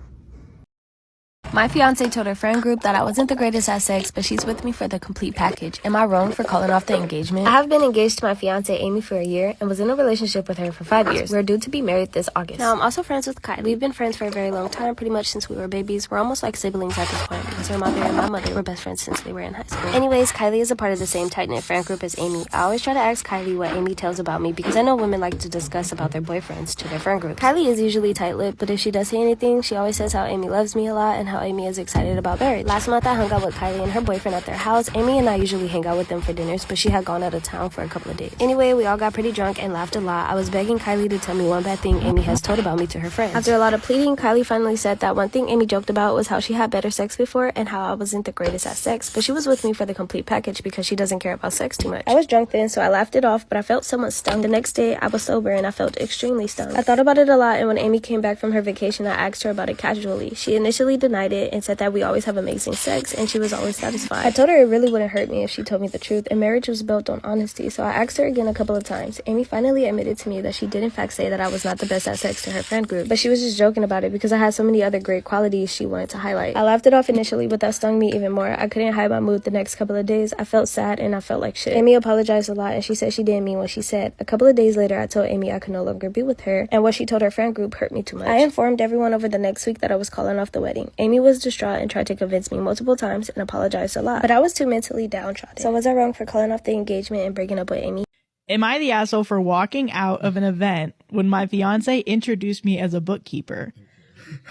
My fiance told her friend group that I wasn't the greatest at sex, but she's with me for the complete package. Am I wrong for calling off the engagement? I have been engaged to my fiance Amy for a year and was in a relationship with her for 5 years. We're due to be married this August. Now, I'm also friends with Kai. We've been friends for a very long time, pretty much since we were babies. We're almost like siblings at this point because her mother and my mother were best friends since they were in high school. Anyways, Kylie is a part of the same tight-knit friend group as Amy. I always try to ask Kylie what Amy tells about me because I know women like to discuss about their boyfriends to their friend group. Kylie is usually tight-lipped, but if she does say anything, she always says how Amy loves me a lot and how Amy is excited about marriage. Last month, I hung out with Kylie and her boyfriend at their house. Amy and I usually hang out with them for dinners, but she had gone out of town for a couple of days. Anyway, we all got pretty drunk and laughed a lot. I was begging Kylie to tell me one bad thing Amy has told about me to her friends. After a lot of pleading, Kylie finally said that one thing Amy joked about was how she had better sex before and how I wasn't the greatest at sex, but she was with me for the complete package because she doesn't care about sex too much. I was drunk then, so I laughed it off, but I felt somewhat stung. The next day, I was sober and I felt extremely stung. I thought about it a lot, and when Amy came back from her vacation, I asked her about it casually. She initially denied it and said that we always have amazing sex and she was always satisfied. I told her it really wouldn't hurt me if she told me the truth, and marriage was built on honesty, so I asked her again a couple of times. Amy finally admitted to me that she did in fact say that I was not the best at sex to her friend group, but she was just joking about it because I had so many other great qualities she wanted to highlight. I laughed it off initially, but that stung me even more. I couldn't hide my mood the next couple of days. I felt sad and I felt like shit. Amy apologized a lot and she said she didn't mean what she said. A couple of days later, I told Amy I could no longer be with her, and what she told her friend group hurt me too much. I informed everyone over the next week that I was calling off the wedding. Amy was distraught and tried to convince me multiple times and apologized a lot, but I was too mentally downtrodden. So was I wrong for calling off the engagement and breaking up with Amy? Am I the asshole for walking out of an event when my fiance introduced me as a bookkeeper?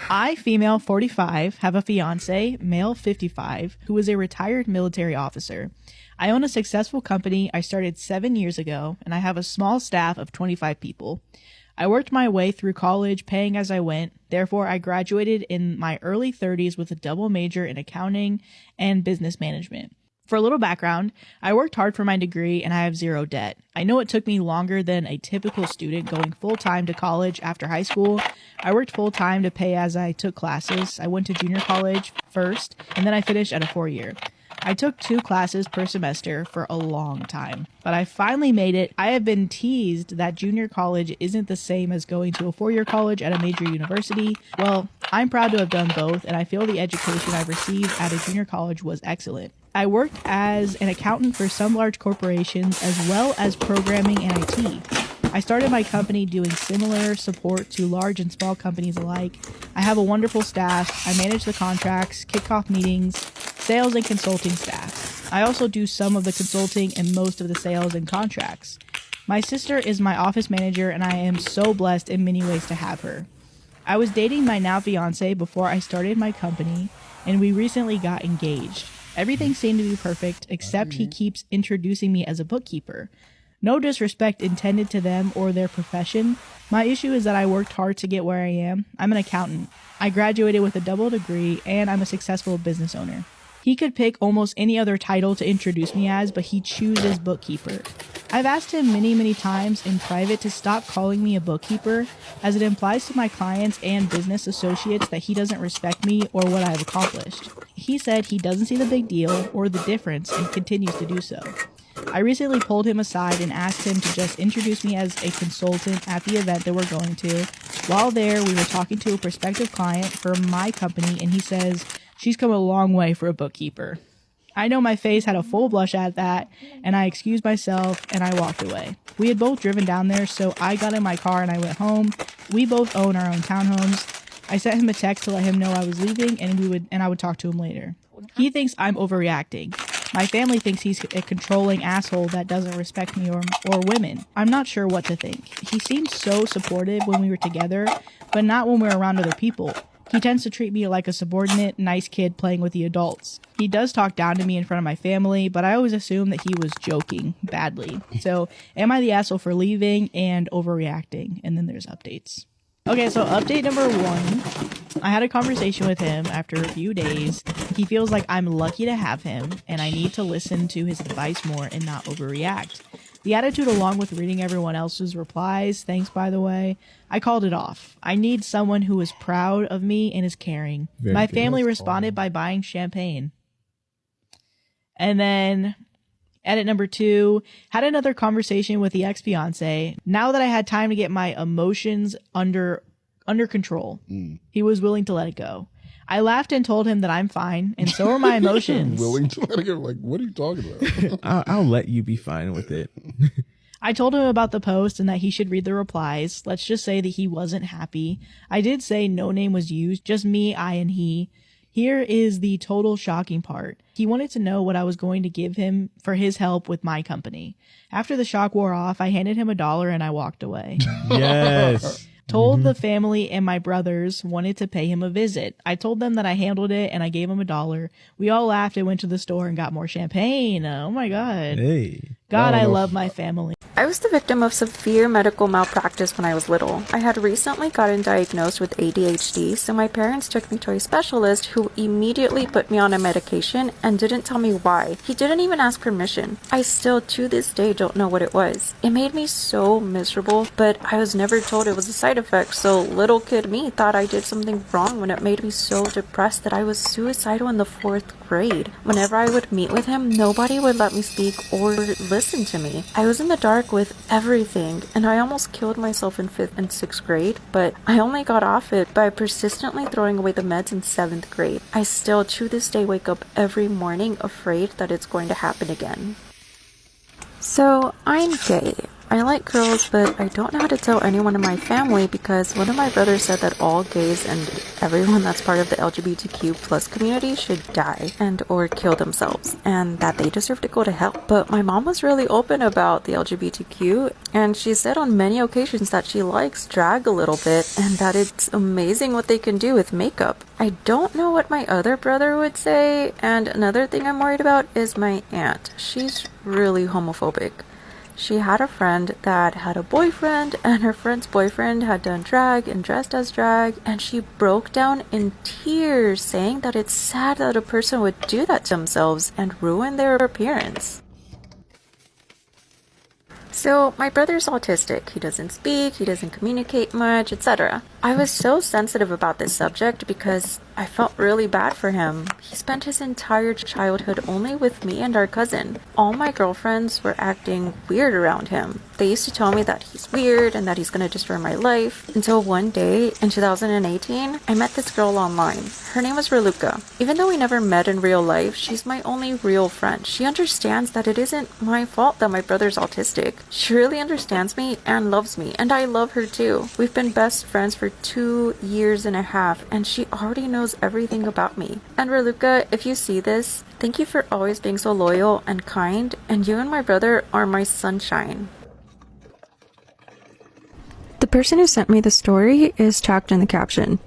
I, female 45, have a fiance, male 55, who is a retired military officer. I own a successful company I started 7 years ago, and I have a small staff of 25 people. I worked my way through college, paying as I went. Therefore, I graduated in my early 30s with a double major in accounting and business management. For a little background, I worked hard for my degree and I have zero debt. I know it took me longer than a typical student going full-time to college after high school. I worked full-time to pay as I took classes. I went to junior college first, and then I finished at a 4-year. I took 2 classes per semester for a long time, but I finally made it. I have been teased that junior college isn't the same as going to a 4-year college at a major university. Well, I'm proud to have done both, and I feel the education I've received at a junior college was excellent. I worked as an accountant for some large corporations as well as programming and IT. I started my company doing similar support to large and small companies alike. I have a wonderful staff. I manage the contracts, kickoff meetings, sales and consulting staff. I also do some of the consulting and most of the sales and contracts. My sister is my office manager, and I am so blessed in many ways to have her. I was dating my now fiance before I started my company, and we recently got engaged. Everything seemed to be perfect, except he keeps introducing me as a bookkeeper. No disrespect intended to them or their profession. My issue is that I worked hard to get where I am. I'm an accountant. I graduated with a double degree, and I'm a successful business owner. He could pick almost any other title to introduce me as, but he chooses bookkeeper. I've asked him many times in private to stop calling me a bookkeeper, as it implies to my clients and business associates that he doesn't respect me or what I've accomplished. He said he doesn't see the big deal or the difference and continues to do so. I recently pulled him aside and asked him to just introduce me as a consultant at the event that we're going to. While there, we were talking to a prospective client for my company, and he says, "She's come a long way for a bookkeeper." I know my face had a full blush at that, and I excused myself and I walked away. We had both driven down there, so I got in my car and I went home. We both own our own townhomes. I sent him a text to let him know I was leaving, and I would talk to him later. He thinks I'm overreacting. My family thinks he's a controlling asshole that doesn't respect me or women. I'm not sure what to think. He seemed so supportive when we were together, but not when we're around other people. He tends to treat me like a subordinate, nice kid playing with the adults. He does talk down to me in front of my family, but I always assume that he was joking badly. So, am I the asshole for leaving and overreacting? And then there's updates. Okay, so update number 1. I had a conversation with him after a few days. He feels like I'm lucky to have him, and I need to listen to his advice more and not overreact. The attitude, along with reading everyone else's replies, thanks by the way, I called it off. I need someone who is proud of me and is caring. My family responded by buying champagne. And then, edit number 2, had another conversation with the ex-fiancé. Now that I had time to get my emotions under control, he was willing to let it go. I laughed and told him that I'm fine, and so are my emotions. Willing to let it go? Like, what are you talking about? I'll let you be fine with it. I told him about the post and that he should read the replies. Let's just say that he wasn't happy. I did say no name was used, just me, I, and he. Here is the total shocking part. He wanted to know what I was going to give him for his help with my company. After the shock wore off, I handed him $1 and I walked away. Yes. Told the family and my brothers wanted to pay him a visit. I told them that I handled it and I gave him $1. We all laughed and went to the store and got more champagne. Oh my God. Hey. God, I love my family. I was the victim of severe medical malpractice when I was little. I had recently gotten diagnosed with ADHD, so my parents took me to a specialist who immediately put me on a medication and didn't tell me why. He didn't even ask permission. I still, to this day, don't know what it was. It made me so miserable, but I was never told it was a side effect, so little kid me thought I did something wrong when it made me so depressed that I was suicidal in the 4th grade. Whenever I would meet with him, nobody would let me speak or listen to me. I was in the dark with everything, and I almost killed myself in 5th and 6th grade, but I only got off it by persistently throwing away the meds in 7th grade. I still, to this day, wake up every morning afraid that it's going to happen again. So, I'm gay. I like girls, but I don't know how to tell anyone in my family because one of my brothers said that all gays and everyone that's part of the LGBTQ plus community should die and or kill themselves and that they deserve to go to hell. But my mom was really open about the LGBTQ and she said on many occasions that she likes drag a little bit and that it's amazing what they can do with makeup. I don't know what my other brother would say, and another thing I'm worried about is my aunt. She's really homophobic. She had a friend that had a boyfriend, and her friend's boyfriend had done drag and dressed as drag, and she broke down in tears saying that it's sad that a person would do that to themselves and ruin their appearance. So, my brother's autistic. He doesn't speak, he doesn't communicate much, etc. I was so sensitive about this subject because I felt really bad for him. He spent his entire childhood only with me and our cousin. All my girlfriends were acting weird around him. They used to tell me that he's weird and that he's gonna destroy my life. Until one day, in 2018, I met this girl online. Her name was Reluka. Even though we never met in real life, she's my only real friend. She understands that it isn't my fault that my brother's autistic. She really understands me and loves me, and I love her too. We've been best friends for 2.5 years, and she already knows everything about me. And Reluka, if you see this, thank you for always being so loyal and kind, and you and my brother are my sunshine. The person who sent me the story is tagged in the caption.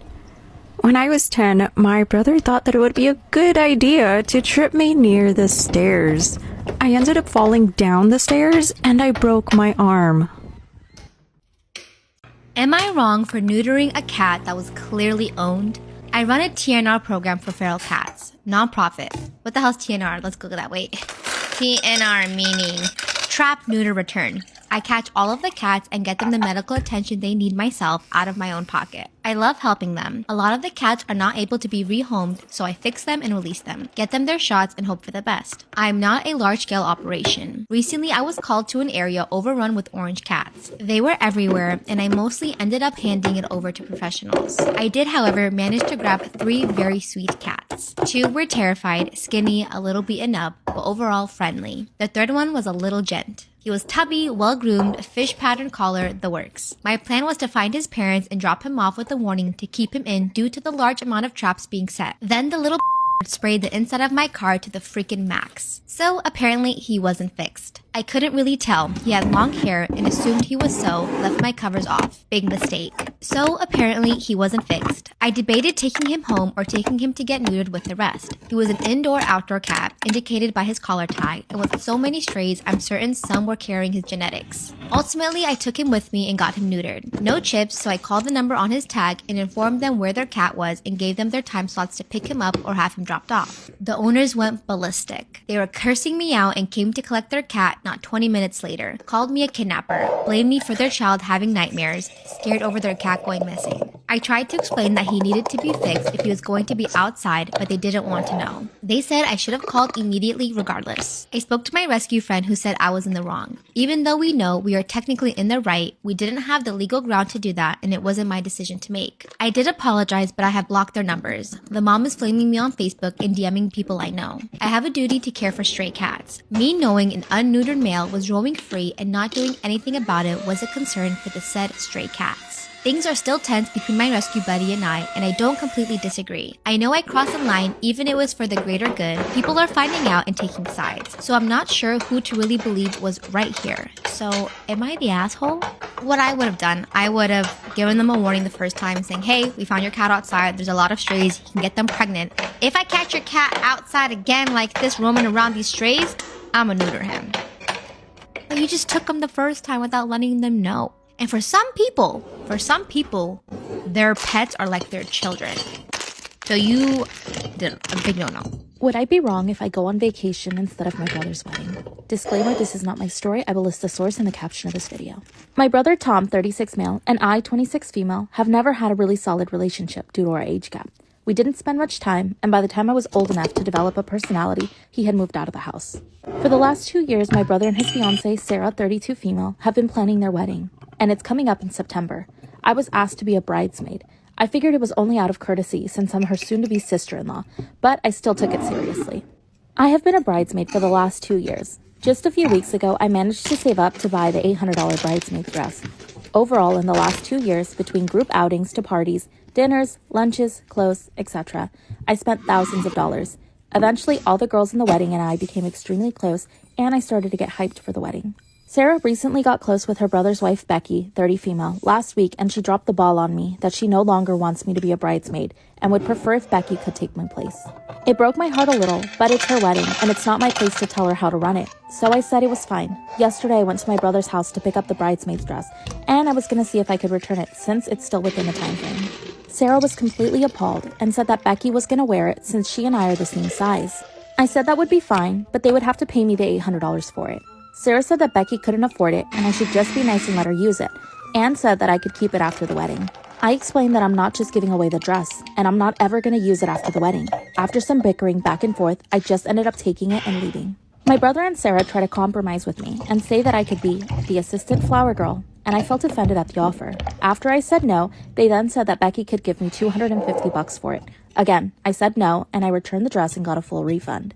When I was 10, my brother thought that it would be a good idea to trip me near the stairs. I ended up falling down the stairs and I broke my arm. Am I wrong for neutering a cat that was clearly owned? I run a TNR program for feral cats. Non-profit. What the hell's TNR? Let's Google that. Wait. TNR meaning trap, neuter, return. I catch all of the cats and get them the medical attention they need myself out of my own pocket. I love helping them. A lot of the cats are not able to be rehomed, so I fix them and release them, get them their shots, and hope for the best. I am not a large-scale operation. Recently, I was called to an area overrun with orange cats. They were everywhere, and I mostly ended up handing it over to professionals. I did, however, manage to grab 3 very sweet cats. 2 were terrified, skinny, a little beaten up, but overall friendly. The 3rd one was a little gent. He was tubby, well-groomed, fish pattern collar, the works. My plan was to find his parents and drop him off with a warning to keep him in due to the large amount of traps being set. Then the little sprayed the inside of my car to the freaking max. So apparently he wasn't fixed. I couldn't really tell. He had long hair and assumed he was so, left my covers off. Big mistake. So apparently he wasn't fixed. I debated taking him home or taking him to get neutered with the rest. He was an indoor-outdoor cat, indicated by his collar tie, and with so many strays, I'm certain some were carrying his genetics. Ultimately, I took him with me and got him neutered. No chips, so I called the number on his tag and informed them where their cat was and gave them their time slots to pick him up or have him dropped off. The owners went ballistic. They were cursing me out and came to collect their cat not 20 minutes later, called me a kidnapper, blamed me for their child having nightmares, scared over their cat going missing. I tried to explain that he needed to be fixed if he was going to be outside, but they didn't want to know. They said I should have called immediately regardless. I spoke to my rescue friend who said I was in the wrong. Even though we know we are technically in the right, we didn't have the legal ground to do that, and it wasn't my decision to make. I did apologize, but I have blocked their numbers. The mom is flaming me on Facebook and DMing people I know. I have a duty to care for stray cats. Me knowing an unneutered male was roaming free and not doing anything about it was a concern for the said stray cats. Things are still tense between my rescue buddy and I don't completely disagree. I know I crossed the line even if it was for the greater good. People are finding out and taking sides, so I'm not sure who to really believe was right here. So, am I the asshole? What I would have done, I would have given them a warning the first time saying, hey, we found your cat outside, there's a lot of strays, you can get them pregnant. If I catch your cat outside again like this roaming around these strays, I'ma neuter him. But you just took them the first time without letting them know. And for some people, their pets are like their children. So you did a big no-no. Would I be wrong if I go on vacation instead of my brother's wedding? Disclaimer, this is not my story. I will list the source in the caption of this video. My brother Tom, 36 male, and I, 26 female, have never had a really solid relationship due to our age gap. We didn't spend much time, and by the time I was old enough to develop a personality, he had moved out of the house. For the last 2 years, my brother and his fiancée, Sarah, 32 female, have been planning their wedding, and it's coming up in September. I was asked to be a bridesmaid. I figured it was only out of courtesy since I'm her soon-to-be sister-in-law, but I still took it seriously. I have been a bridesmaid for the last 2 years. Just a few weeks ago, I managed to save up to buy the $800 bridesmaid dress. Overall, in the last 2 years, between group outings to parties, dinners, lunches, clothes, etc., I spent thousands of dollars. Eventually, all the girls in the wedding and I became extremely close, and I started to get hyped for the wedding. Sarah recently got close with her brother's wife, Becky, 30 female, last week, and she dropped the ball on me that she no longer wants me to be a bridesmaid and would prefer if Becky could take my place. It broke my heart a little, but it's her wedding, and it's not my place to tell her how to run it. So I said it was fine. Yesterday, I went to my brother's house to pick up the bridesmaid's dress, and I was going to see if I could return it since it's still within the time frame. Sarah was completely appalled and said that Becky was going to wear it since she and I are the same size. I said that would be fine, but they would have to pay me the $800 for it. Sarah said that Becky couldn't afford it and I should just be nice and let her use it, and said that I could keep it after the wedding. I explained that I'm not just giving away the dress, and I'm not ever going to use it after the wedding. After some bickering back and forth, I just ended up taking it and leaving. My brother and Sarah tried to compromise with me and say that I could be the assistant flower girl, and I felt offended at the offer. After I said no, they then said that Becky could give me $250 for it. Again, I said no, and I returned the dress and got a full refund.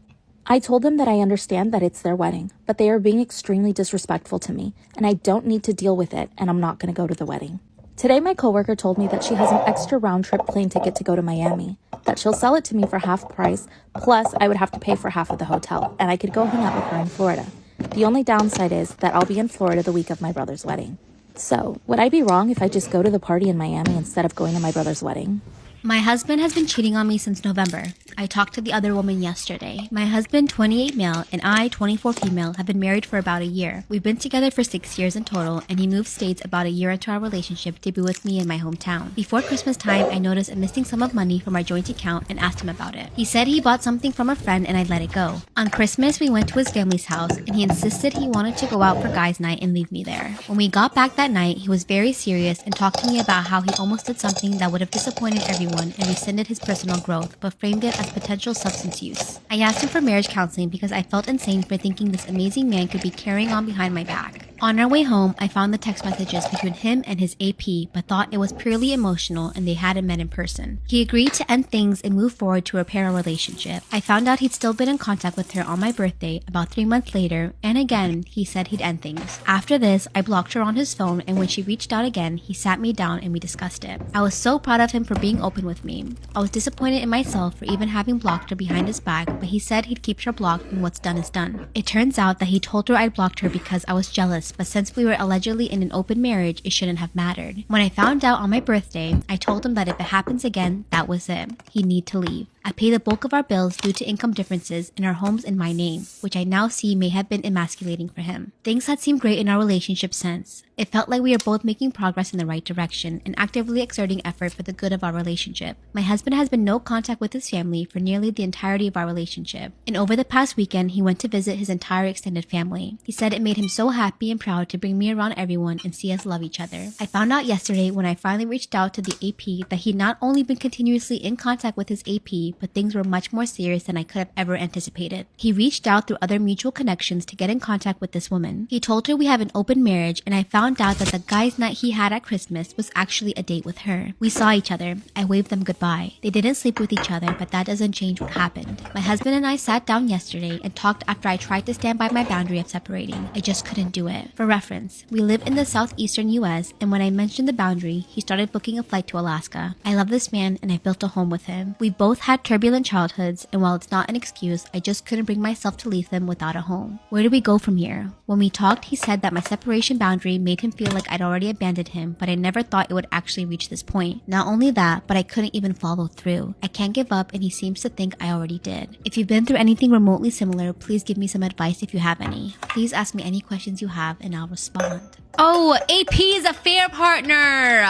I told them that I understand that it's their wedding, but they are being extremely disrespectful to me, and I don't need to deal with it, and I'm not going to go to the wedding. Today, my coworker told me that she has an extra round-trip plane ticket to go to Miami, that she'll sell it to me for half price, plus I would have to pay for half of the hotel, and I could go hang out with her in Florida. The only downside is that I'll be in Florida the week of my brother's wedding. So, would I be wrong if I just go to the party in Miami instead of going to my brother's wedding? My husband has been cheating on me since November. I talked to the other woman yesterday. My husband, 28 male, and I, 24 female, have been married for about a year. We've been together for 6 years in total, and he moved states about a year into our relationship to be with me in my hometown. Before Christmas time, I noticed a missing sum of money from our joint account and asked him about it. He said he bought something from a friend and I let it go. On Christmas, we went to his family's house, and he insisted he wanted to go out for guys' night and leave me there. When we got back that night, he was very serious and talked to me about how he almost did something that would have disappointed everyone and rescinded his personal growth, but framed it as potential substance use. I asked him for marriage counseling because I felt insane for thinking this amazing man could be carrying on behind my back. On our way home, I found the text messages between him and his AP, but thought it was purely emotional and they hadn't met in person. He agreed to end things and move forward to repair our relationship. I found out he'd still been in contact with her on my birthday about 3 months later, and again, he said he'd end things. After this, I blocked her on his phone, and when she reached out again, he sat me down and we discussed it. I was so proud of him for being open with me. I was disappointed in myself for even having blocked her behind his back, but he said he'd keep her blocked and what's done is done. It turns out that he told her I'd blocked her because I was jealous, but since we were allegedly in an open marriage, it shouldn't have mattered. When I found out on my birthday, I told him that if it happens again, that was it. He'd need to leave. I pay the bulk of our bills due to income differences and our homes in my name, which I now see may have been emasculating for him. Things had seemed great in our relationship since. It felt like we were both making progress in the right direction and actively exerting effort for the good of our relationship. My husband has been no contact with his family for nearly the entirety of our relationship, and over the past weekend he went to visit his entire extended family. He said it made him so happy and proud to bring me around everyone and see us love each other. I found out yesterday when I finally reached out to the AP that he'd not only been continuously in contact with his AP, but things were much more serious than I could have ever anticipated. He reached out through other mutual connections to get in contact with this woman. He told her we have an open marriage, and I found out that the guy's night he had at Christmas was actually a date with her. We saw each other. I waved them goodbye. They didn't sleep with each other, but that doesn't change what happened. My husband and I sat down yesterday and talked after I tried to stand by my boundary of separating. I just couldn't do it. For reference, we live in the southeastern US, and when I mentioned the boundary, he started booking a flight to Alaska. I love this man and I built a home with him. We both had turbulent childhoods, and while it's not an excuse, I just couldn't bring myself to leave them without a home. Where do we go from here? When we talked, he said that my separation boundary made him feel like I'd already abandoned him, but I never thought it would actually reach this point. Not only that, but I couldn't even follow through. I can't give up, and he seems to think I already did. If you've been through anything remotely similar, please give me some advice if you have any. Please ask me any questions you have and I'll respond. Oh, AP is a fair partner.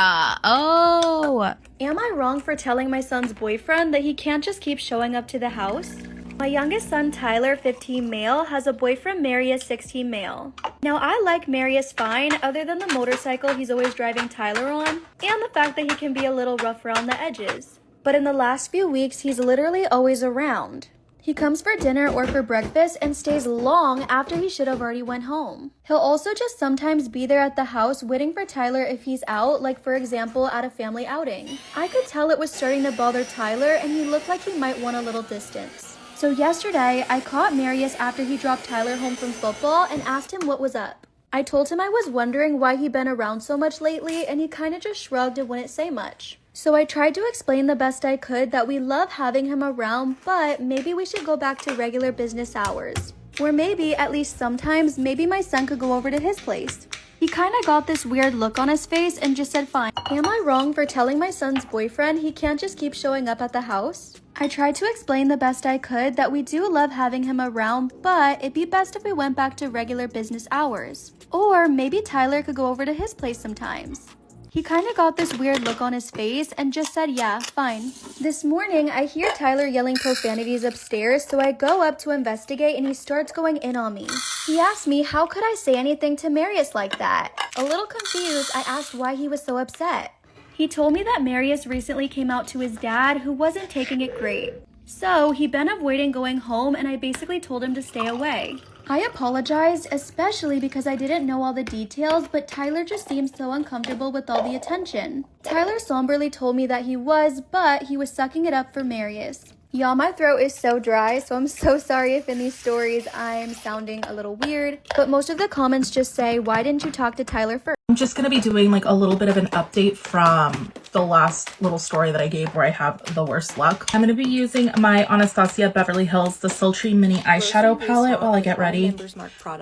Am I wrong for telling my son's boyfriend that he can't just keep showing up to the house? My youngest son, Tyler, 15 male, has a boyfriend, Marius, 16 male. Now, I like Marius fine, other than the motorcycle he's always driving Tyler on, and the fact that he can be a little rough around the edges. But in the last few weeks, he's literally always around. He comes for dinner or for breakfast and stays long after he should have already went home. He'll also just sometimes be there at the house waiting for Tyler if he's out, like for example at a family outing. I could tell it was starting to bother Tyler and he looked like he might want a little distance. So yesterday, I caught Marius after he dropped Tyler home from football and asked him what was up. I told him I was wondering why he'd been around so much lately, and he kind of just shrugged and wouldn't say much. So I tried to explain the best I could that we love having him around, but maybe we should go back to regular business hours. Or maybe, at least sometimes, maybe my son could go over to his place. He kind of got this weird look on his face and just said fine. Am I wrong for telling my son's boyfriend he can't just keep showing up at the house? I tried to explain the best I could that we do love having him around, but it'd be best if we went back to regular business hours. Or maybe Tyler could go over to his place sometimes. He kind of got this weird look on his face and just said, yeah, fine. This morning, I hear Tyler yelling profanities upstairs, so I go up to investigate and he starts going in on me. He asked me how could I say anything to Marius like that. A little confused, I asked why he was so upset. He told me that Marius recently came out to his dad, who wasn't taking it great. So he'd been avoiding going home, and I basically told him to stay away. I apologized, especially because I didn't know all the details, but Tyler just seemed so uncomfortable with all the attention. Tyler somberly told me that he was, but he was sucking it up for Marius. Y'all, my throat is so dry, so I'm so sorry if in these stories I'm sounding a little weird, but most of the comments just say, why didn't you talk to Tyler first? I'm just going to be doing like a little bit of an update from the last little story that I gave where I have the worst luck. I'm going to be using my Anastasia Beverly Hills The Sultry Mini Eyeshadow Palette while I get ready.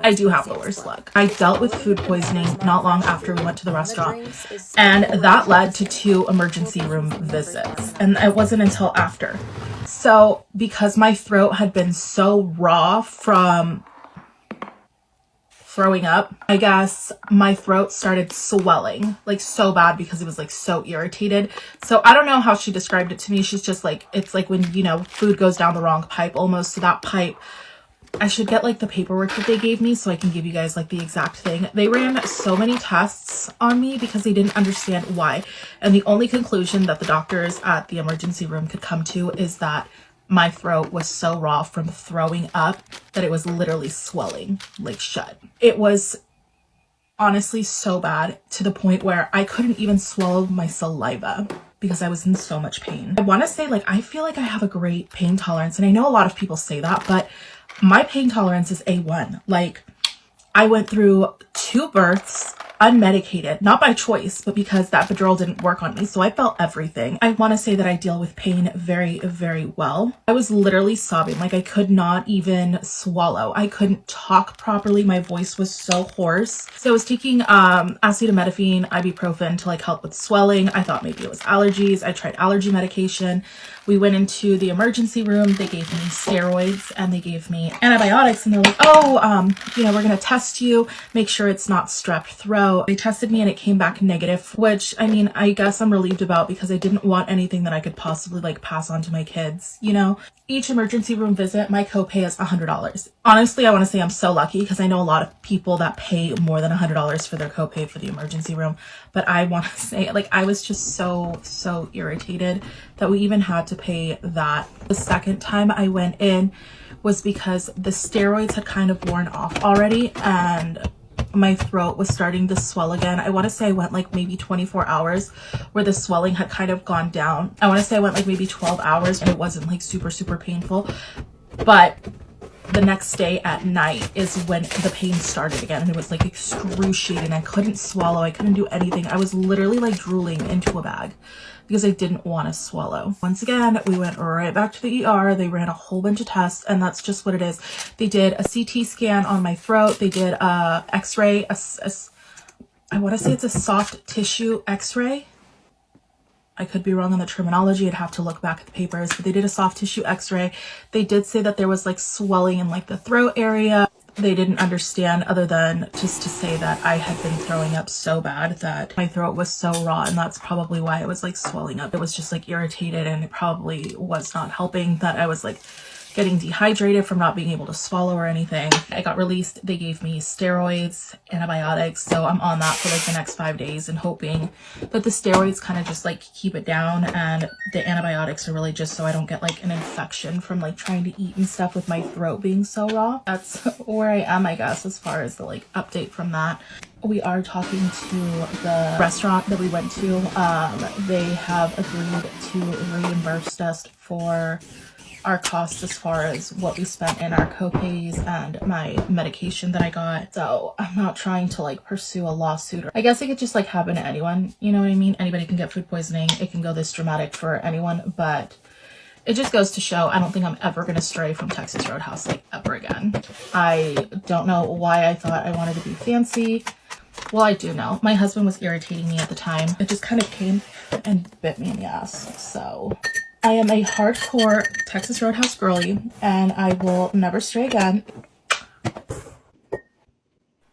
I do have the worst luck. I dealt with food poisoning not long after we went to the restaurant, and that led to 2 emergency room visits, and it wasn't until after. So because my throat had been so raw from throwing up, I guess my throat started swelling like so bad because it was like so irritated. So I don't know how she described it to me. She's just like, it's like when, you know, food goes down the wrong pipe almost. So that pipe, I should get like the paperwork that they gave me so I can give you guys like the exact thing. They ran so many tests on me because they didn't understand why. And the only conclusion that the doctors at the emergency room could come to is that my throat was so raw from throwing up that it was literally swelling like shut. It was honestly so bad to the point where I couldn't even swallow my saliva because I was in so much pain. I want to say, like, I feel like I have a great pain tolerance, and I know a lot of people say that, but my pain tolerance is A1. Like, I went through 2 births unmedicated, not by choice, but because that epidural didn't work on me. So I felt everything. I want to say that I deal with pain very, very well. I was literally sobbing. Like, I could not even swallow. I couldn't talk properly. My voice was so hoarse. So I was taking acetaminophen, ibuprofen to like help with swelling. I thought maybe it was allergies. I tried allergy medication. We went into the emergency room. They gave me steroids and they gave me antibiotics, and they're like, oh, we're going to test you, make sure it's not strep throat. They tested me and it came back negative, which, I mean, I guess I'm relieved about because I didn't want anything that I could possibly like pass on to my kids, you know? Each emergency room visit, my copay is $100. Honestly, I want to say I'm so lucky because I know a lot of people that pay more than $100 for their copay for the emergency room. But I want to say, like, I was just so irritated that we even had to pay that. The second time I went in was because the steroids had kind of worn off already and my throat was starting to swell again. I want to say I went like maybe 24 hours where the swelling had kind of gone down. I want to say I went like maybe 12 hours and it wasn't like super painful. But the next day at night is when the pain started again and it was like excruciating. I couldn't swallow. I couldn't do anything. I was literally like drooling into a bag because I didn't want to swallow. Once again, we went right back to the ER. They ran a whole bunch of tests and that's just what it is. They did a CT scan on my throat. They did a x-ray. I want to say it's a soft tissue x-ray. I could be wrong on the terminology. I'd have to look back at the papers, but they did a soft tissue x-ray. They did say that there was like swelling in like the throat area. They didn't understand other than just to say that I had been throwing up so bad that my throat was so raw, and that's probably why it was like swelling up. It was just like irritated and it probably was not helping that I was like getting dehydrated from not being able to swallow or anything. I got released. They gave me steroids, antibiotics, so I'm on that for like the next 5 days and hoping that the steroids kind of just like keep it down, and the antibiotics are really just so I don't get like an infection from like trying to eat and stuff with my throat being so raw. That's where I am, I guess, as far as the like update from that. We are talking to the restaurant that we went to. They have agreed to reimburse us for our costs as far as what we spent in our copays and my medication that I got. So I'm not trying to like pursue a lawsuit. I guess it could just like happen to anyone, you know what I mean? Anybody can get food poisoning. It can go this dramatic for anyone, but it just goes to show I don't think I'm ever gonna stray from Texas Roadhouse like ever again. I don't know why I thought I wanted to be fancy. Well, I do know. My husband was irritating me at the time. It just kind of came and bit me in the ass. So I am a hardcore Texas Roadhouse girly, and I will never stray again.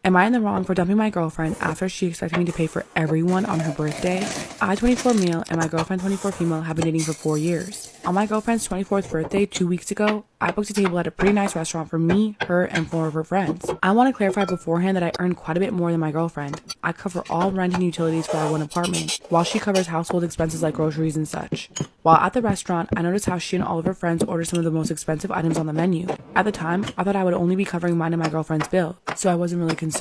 Am I in the wrong for dumping my girlfriend after she expected me to pay for everyone on her birthday? I, 24 male, and my girlfriend, 24 female, have been dating for 4 years. On my girlfriend's 24th birthday 2 weeks ago, I booked a table at a pretty nice restaurant for me, her, and 4 of her friends. I want to clarify beforehand that I earn quite a bit more than my girlfriend. I cover all rent and utilities for our one apartment, while she covers household expenses like groceries and such. While at the restaurant, I noticed how she and all of her friends ordered some of the most expensive items on the menu. At the time, I thought I would only be covering mine and my girlfriend's bill, so I wasn't really concerned.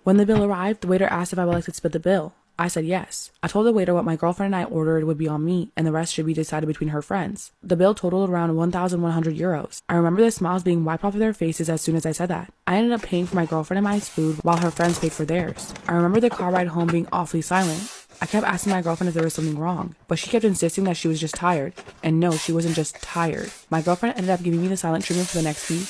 When the bill arrived, the waiter asked if I would like to split the bill. I said yes. I told the waiter what my girlfriend and I ordered would be on me, and the rest should be decided between her friends. The bill totaled around 1,100 euros. I remember the smiles being wiped off of their faces as soon as I said that. I ended up paying for my girlfriend and I's food while her friends paid for theirs. I remember the car ride home being awfully silent. I kept asking my girlfriend if there was something wrong, but she kept insisting that she was just tired. And no, she wasn't just tired. My girlfriend ended up giving me the silent treatment for the next week.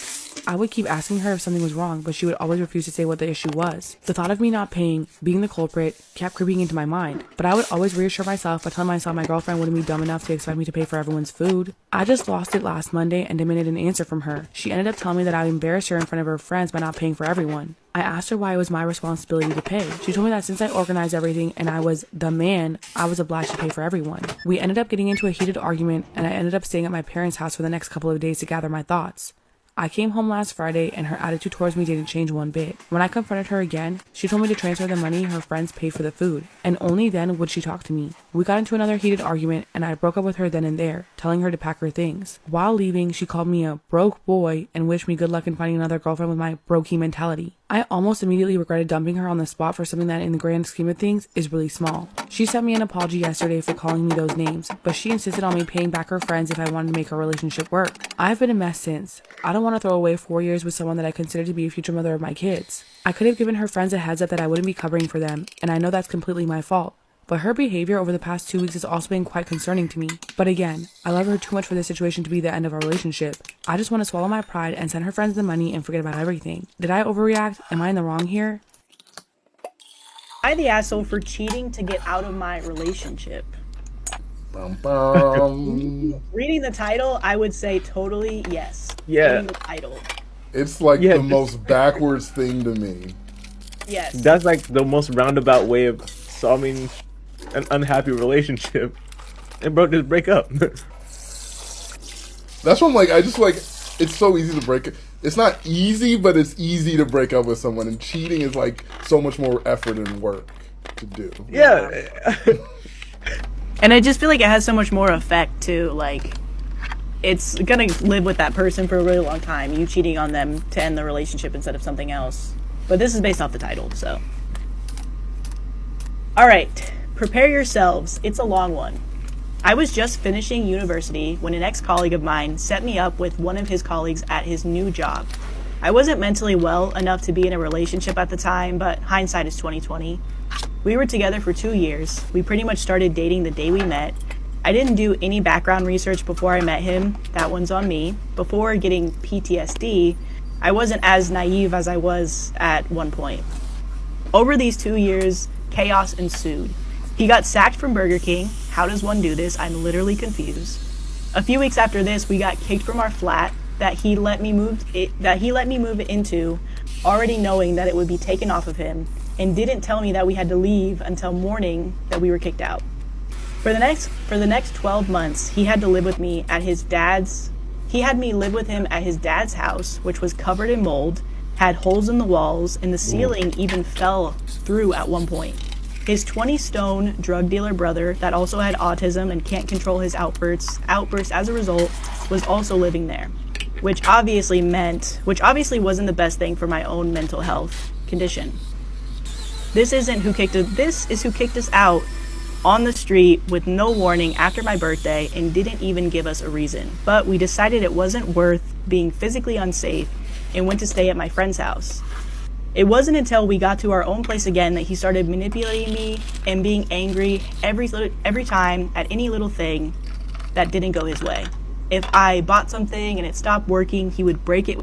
I would keep asking her if something was wrong, but she would always refuse to say what the issue was. The thought of me not paying, being the culprit, kept creeping into my mind, but I would always reassure myself by telling myself my girlfriend wouldn't be dumb enough to expect me to pay for everyone's food. I just lost it last Monday and demanded an answer from her. She ended up telling me that I embarrassed her in front of her friends by not paying for everyone. I asked her why it was my responsibility to pay. She told me that since I organized everything and I was the man, I was obliged to pay for everyone. We ended up getting into a heated argument, and I ended up staying at my parents' house for the next couple of days to gather my thoughts. I came home last Friday and her attitude towards me didn't change one bit. When I confronted her again, she told me to transfer the money her friends paid for the food, and only then would she talk to me. We got into another heated argument and I broke up with her then and there, telling her to pack her things. While leaving, she called me a broke boy and wished me good luck in finding another girlfriend with my brokey mentality. I almost immediately regretted dumping her on the spot for something that in the grand scheme of things is really small. She sent me an apology yesterday for calling me those names, but she insisted on me paying back her friends if I wanted to make our relationship work. I've been a mess since. I don't want to throw away 4 years with someone that I consider to be a future mother of my kids. I could have given her friends a heads up that I wouldn't be covering for them, and I know that's completely my fault. But her behavior over the past 2 weeks has also been quite concerning to me. But again, I love her too much for this situation to be the end of our relationship. I just want to swallow my pride and send her friends the money and forget about everything. Did I overreact? Am I in the wrong here? Am I the asshole for cheating to get out of my relationship? Bum, bum. Reading the title, I would say totally yes. Yeah. Reading the title. It's like the most backwards thing to me. Yes. That's like the most roundabout way of solving an unhappy relationship. And bro, just break up. That's what I'm like. I just like. It's so easy to break it. It's not easy, but it's easy to break up with someone. And cheating is like so much more effort and work to do. Yeah. And I just feel like it has so much more effect too. Like, it's gonna live with that person for a really long time. You cheating on them to end the relationship instead of something else. But this is based off the title, so. Alright, prepare yourselves. It's a long one. I was just finishing university when an ex-colleague of mine set me up with one of his colleagues at his new job. I wasn't mentally well enough to be in a relationship at the time, but hindsight is 2020. We were together for 2 years. We pretty much started dating the day we met. I didn't do any background research before I met him. That one's on me. Before getting PTSD, I wasn't as naive as I was at one point. Over these 2 years, chaos ensued. He got sacked from Burger King. How does one do this? I'm literally confused. A few weeks after this, we got kicked from our flat that he let me move into, already knowing that it would be taken off of him, and didn't tell me that we had to leave until morning that we were kicked out. For the next 12 months, he had to live with me at his dad's. He had me live with him at his dad's house, which was covered in mold, had holes in the walls, and the ceiling even fell through at one point. His 20-stone drug dealer brother that also had autism and can't control his outbursts as a result, was also living there, which obviously wasn't the best thing for my own mental health condition. This is who kicked us out on the street with no warning after my birthday and didn't even give us a reason. But we decided it wasn't worth being physically unsafe and went to stay at my friend's house. It wasn't until we got to our own place again that he started manipulating me and being angry every time at any little thing that didn't go his way. If I bought something and it stopped working, he would break it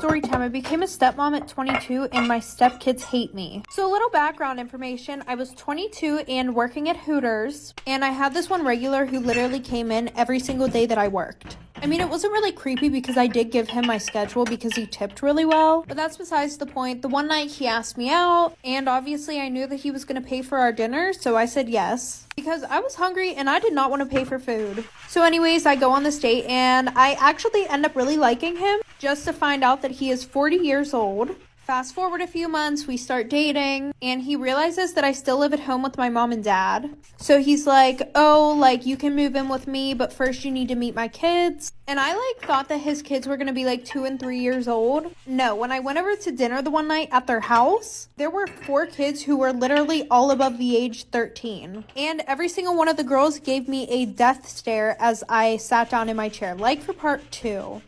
Storytime. I became a stepmom at 22 and my stepkids hate me. So a little background information. I was 22 and working at Hooters, and I had this one regular who literally came in every single day that I worked. I mean, it wasn't really creepy because I did give him my schedule because he tipped really well, but that's besides the point. The one night he asked me out, and obviously I knew that he was going to pay for our dinner, so I said yes because I was hungry and I did not want to pay for food. So anyways, I go on this date and I actually end up really liking him, just to find out that he is 40 years old. Fast forward a few months, we start dating, and he realizes that I still live at home with my mom and dad. So he's like, oh, like, you can move in with me, but first you need to meet my kids. And I, thought that his kids were gonna be, 2 and 3 years old. No, when I went over to dinner the one night at their house, there were 4 kids who were literally all above the age 13. And every single one of the girls gave me a death stare as I sat down in my chair. For part 2.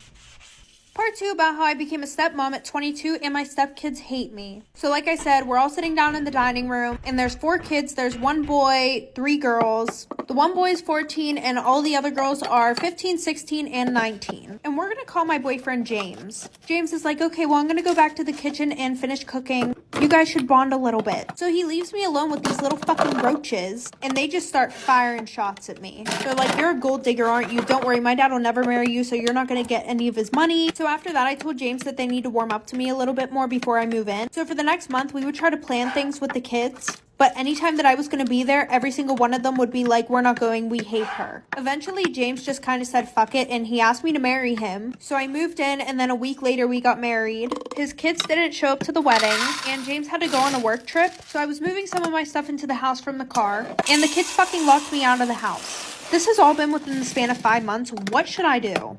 Part 2 about how I became a stepmom at 22 and my stepkids hate me. So like I said, we're all sitting down in the dining room and there's 4 kids. There's 1 boy, 3 girls. The 1 boy is 14 and all the other girls are 15, 16, and 19. And we're gonna call my boyfriend James. James is like, okay, well, I'm gonna go back to the kitchen and finish cooking. You guys should bond a little bit. So he leaves me alone with these little fucking roaches and they just start firing shots at me. They're like, you're a gold digger, aren't you? Don't worry, my dad will never marry you, so you're not gonna get any of his money. So after that, I told James that they need to warm up to me a little bit more before I move in. So for the next month, we would try to plan things with the kids. But anytime that I was going to be there, every single one of them would be like, we're not going, we hate her. Eventually, James just kind of said, fuck it, and he asked me to marry him. So I moved in, and then a week later, we got married. His kids didn't show up to the wedding, and James had to go on a work trip. So I was moving some of my stuff into the house from the car, and the kids fucking locked me out of the house. This has all been within the span of 5 months. What should I do?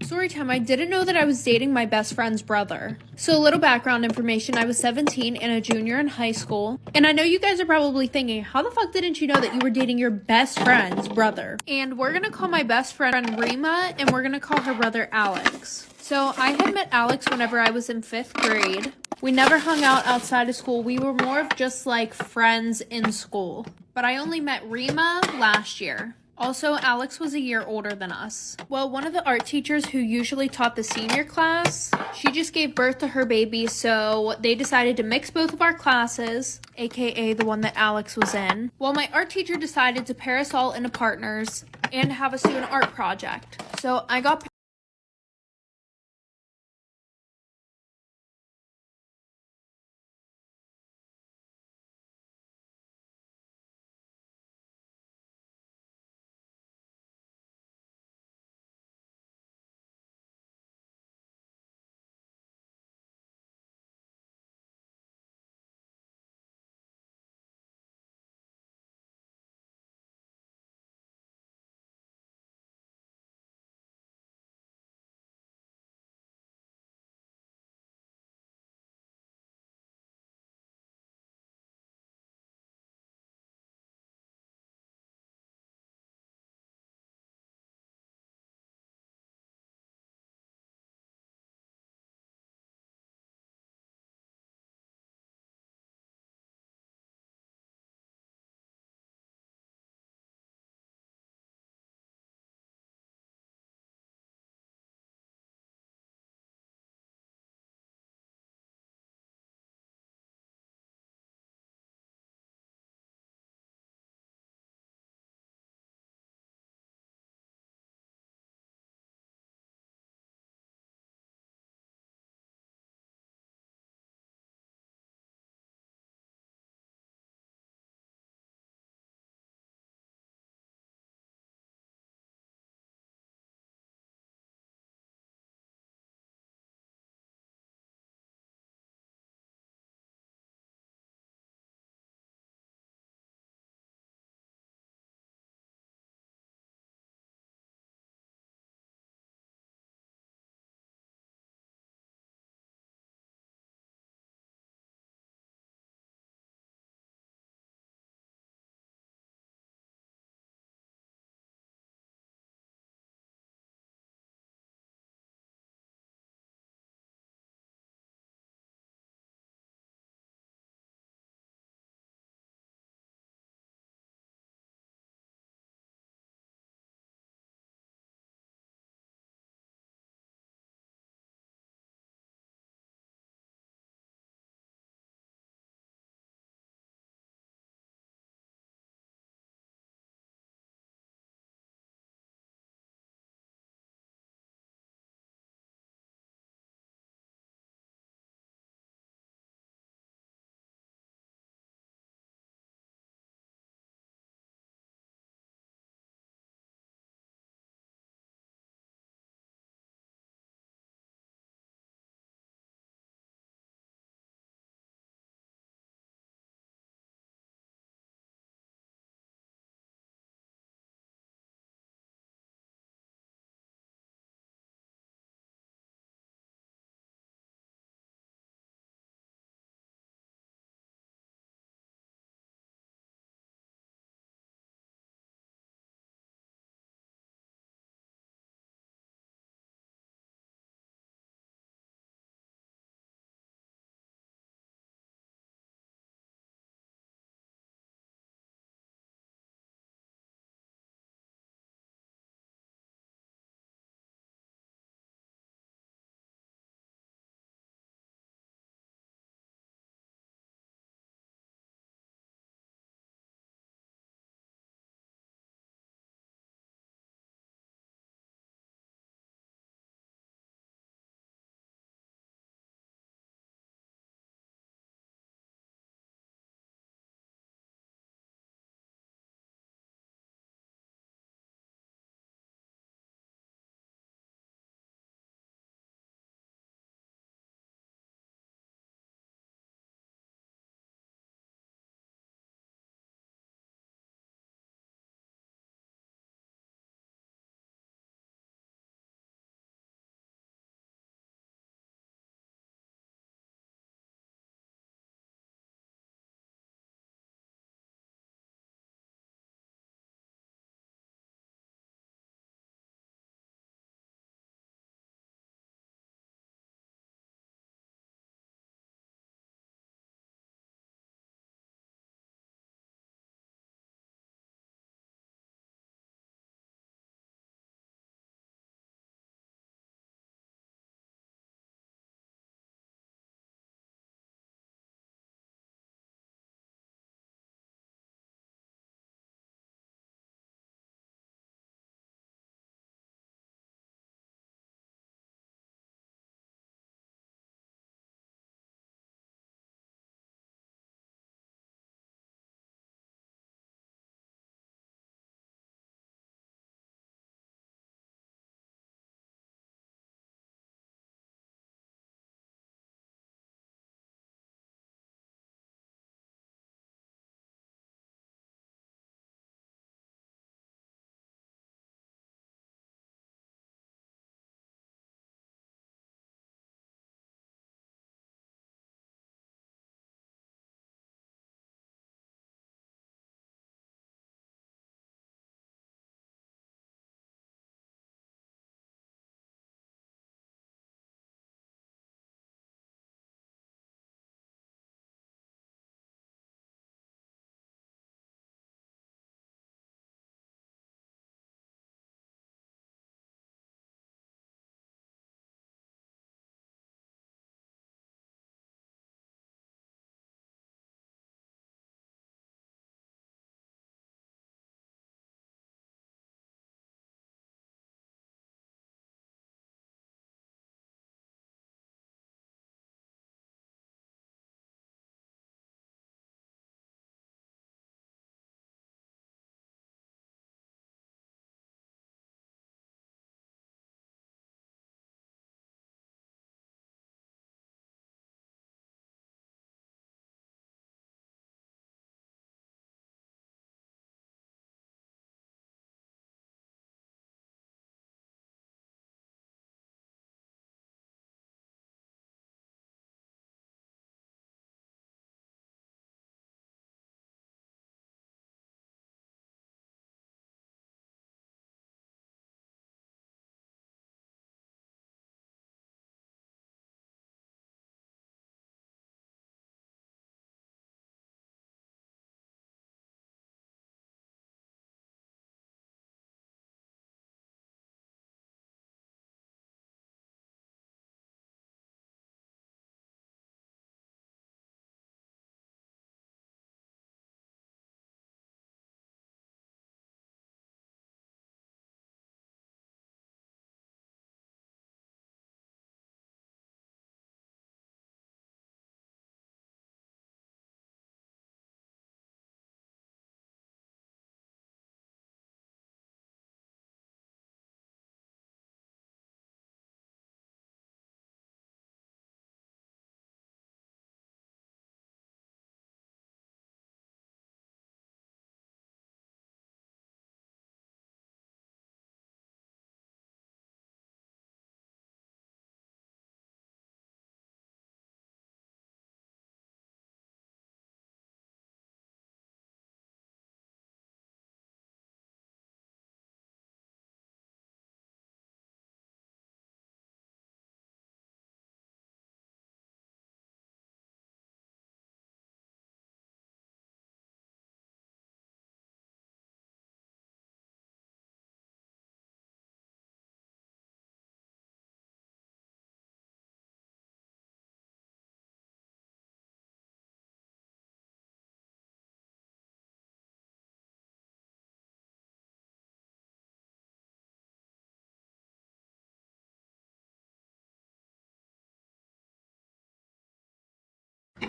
Storytime, I didn't know that I was dating my best friend's brother. So a little background information, I was 17 and a junior in high school. And I know you guys are probably thinking, how the fuck didn't you know that you were dating your best friend's brother? And we're gonna call my best friend Rima, and we're gonna call her brother Alex. So I had met Alex whenever I was in 5th grade. We never hung out outside of school. We were more of just friends in school. But I only met Rima last year. Also, Alex was a year older than us. Well, one of the art teachers who usually taught the senior class, she just gave birth to her baby, so they decided to mix both of our classes, aka the one that Alex was in. Well, my art teacher decided to pair us all into partners and have us do an art project. So I got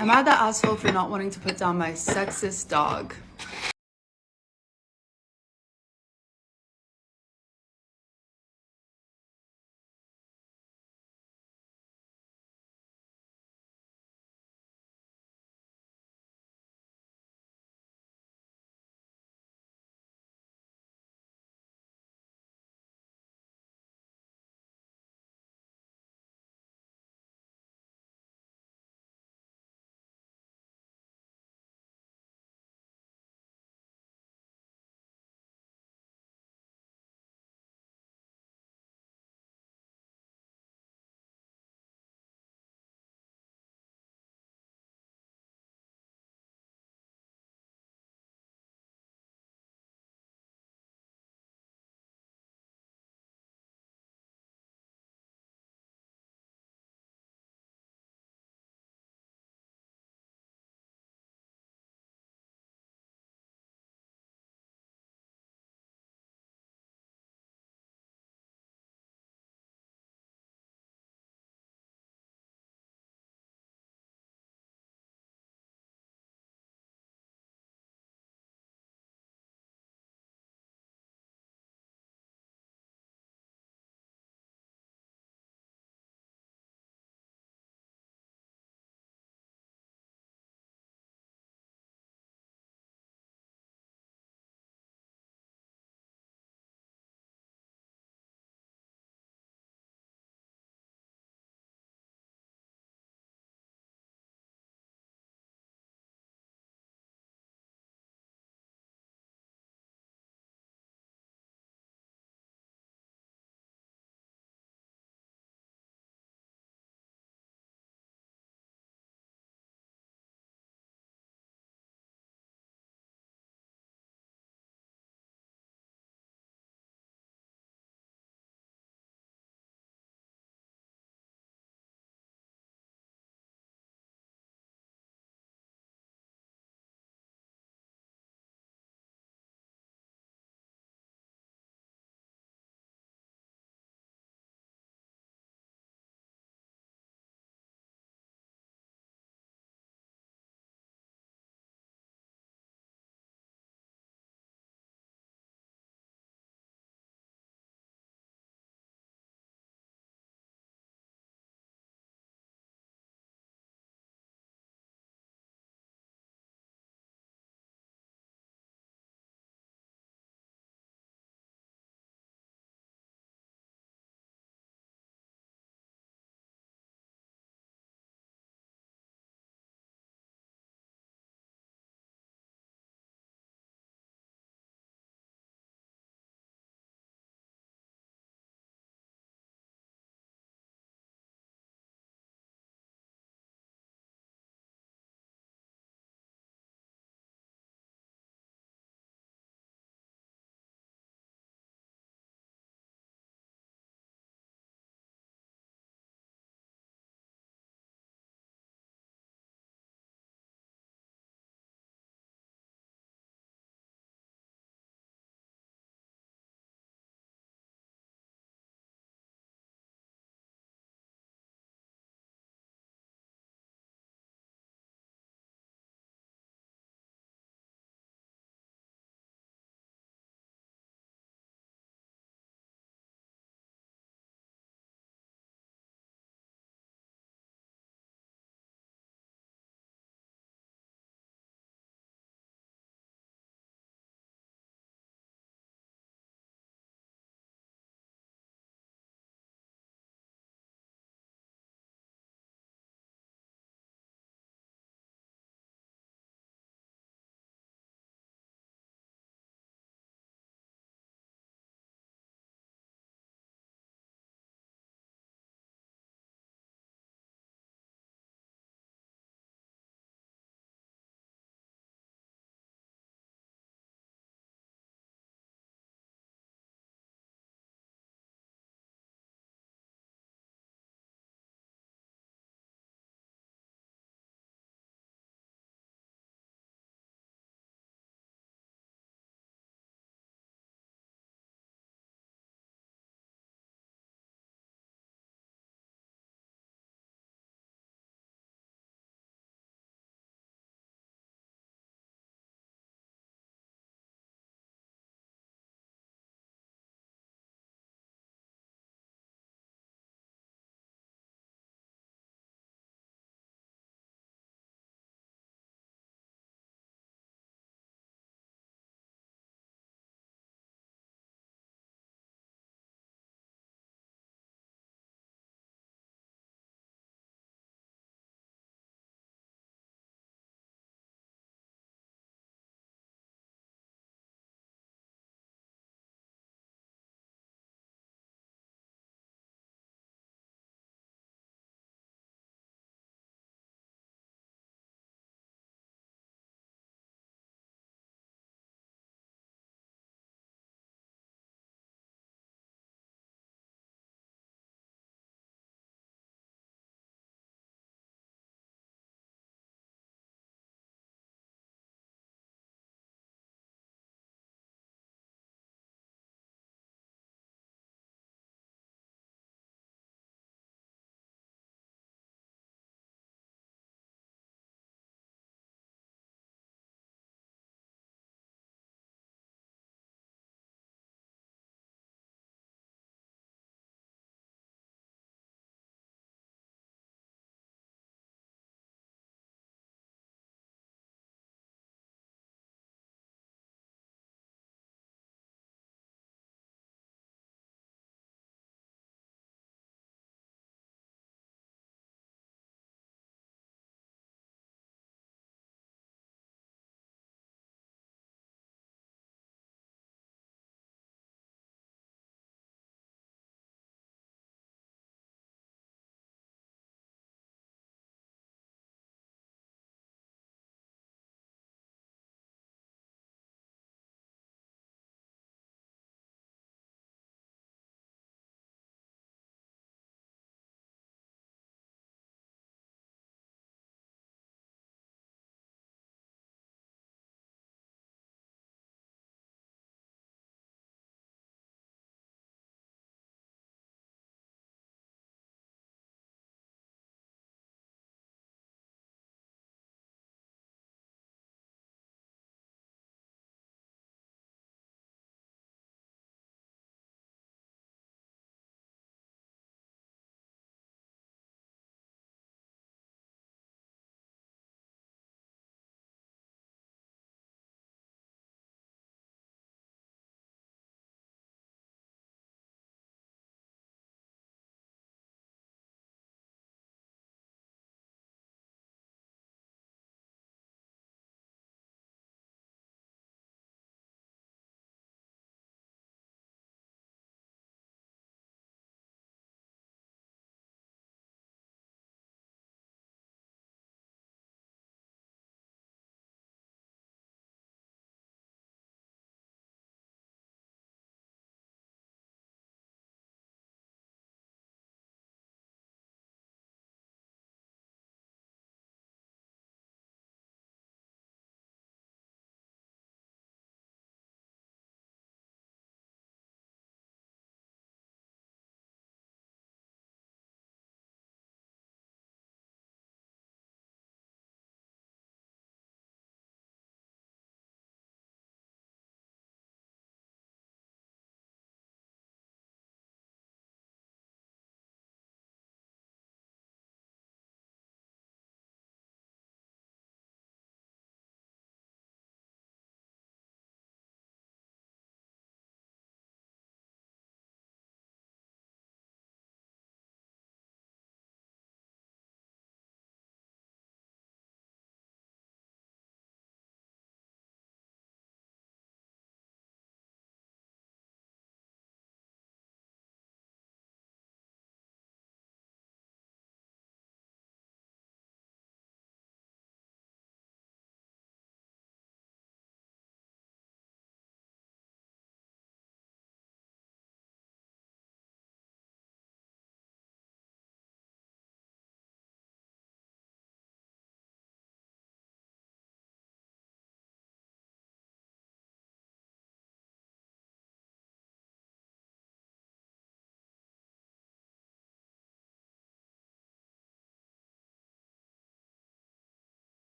Am I the asshole for not wanting to put down my sexist dog?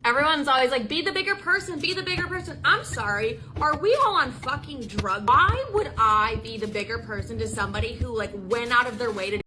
Everyone's always like, be the bigger person, be the bigger person. I'm sorry, are we all on fucking drugs? Why would I be the bigger person to somebody who like went out of their way to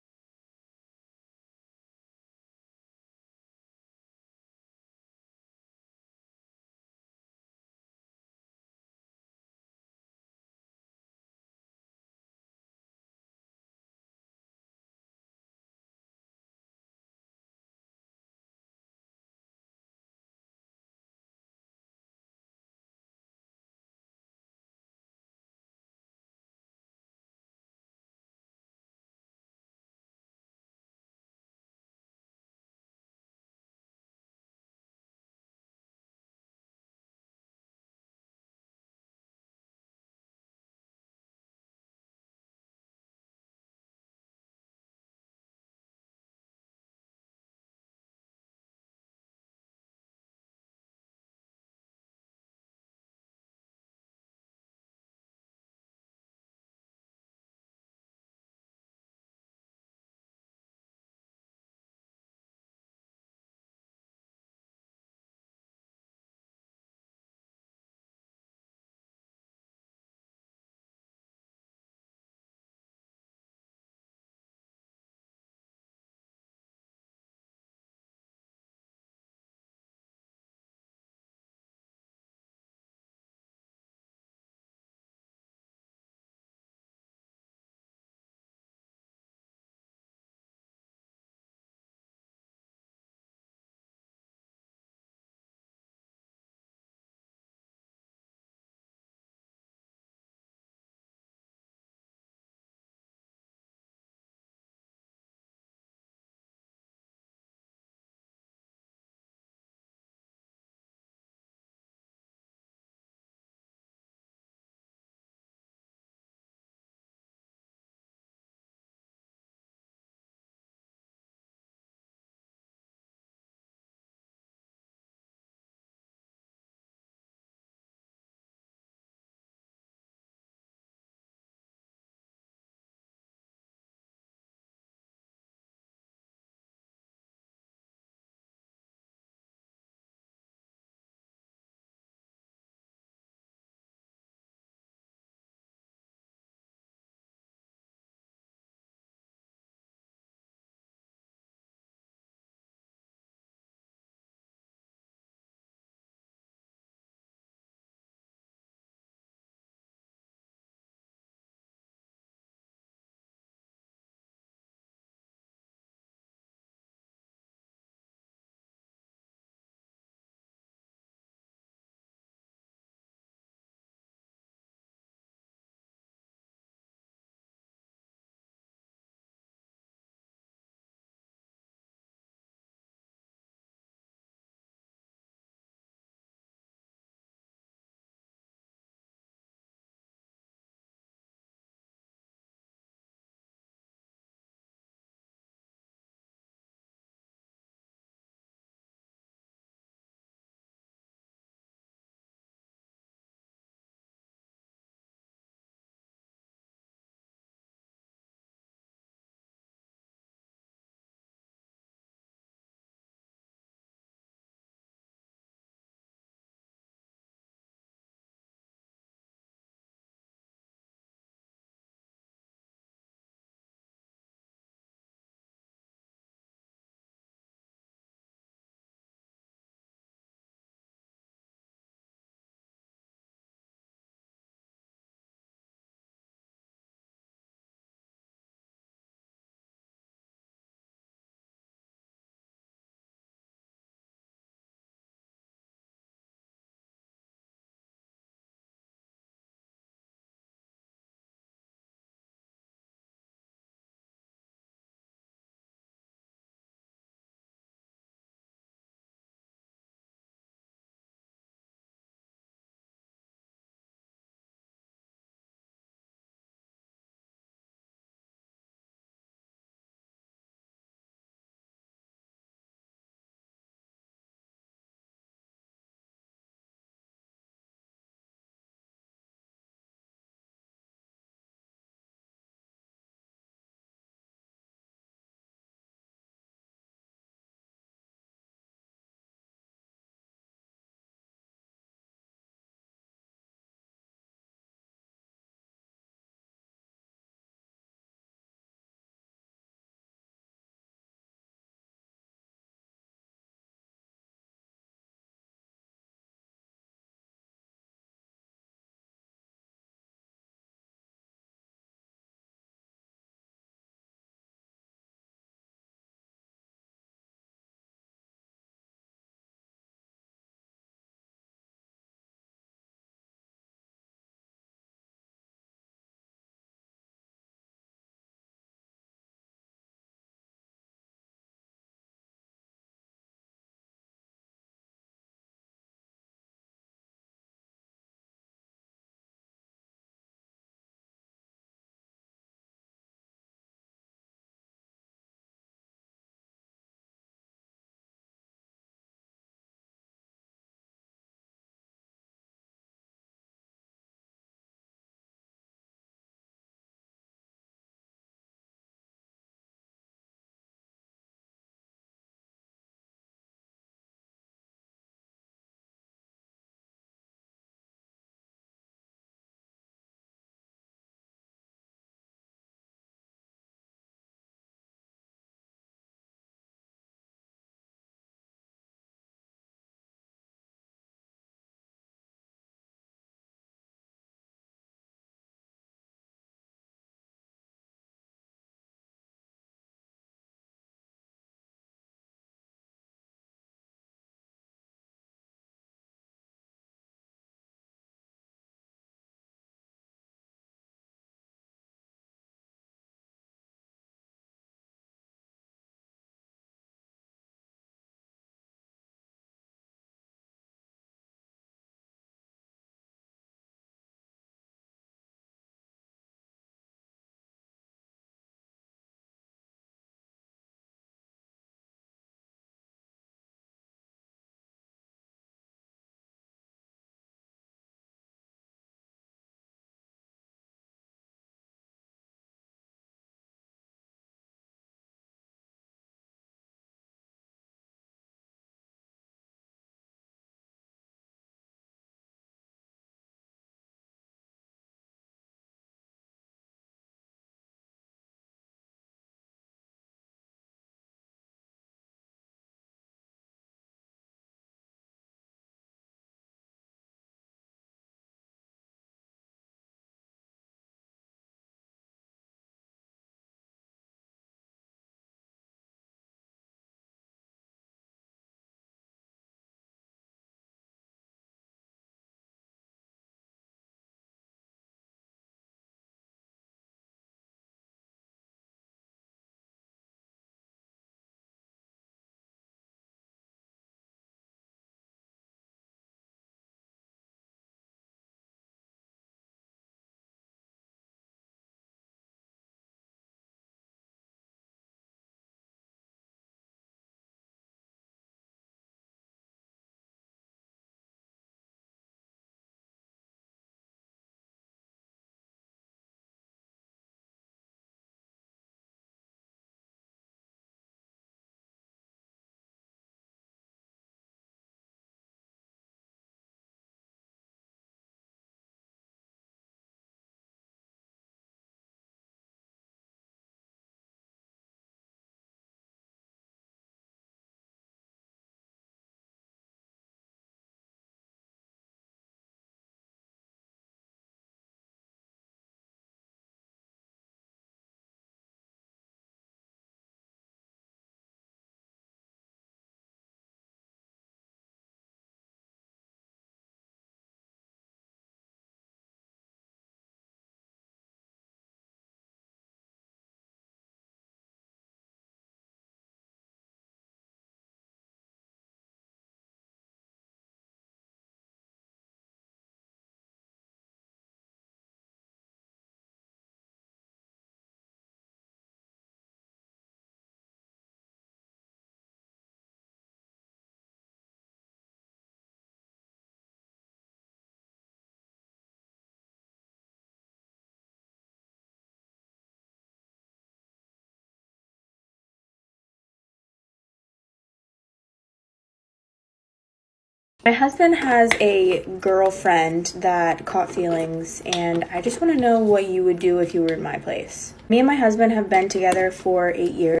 My husband has a girlfriend that caught feelings, and I just want to know what you would do if you were in my place. Me and my husband have been together for 8 years.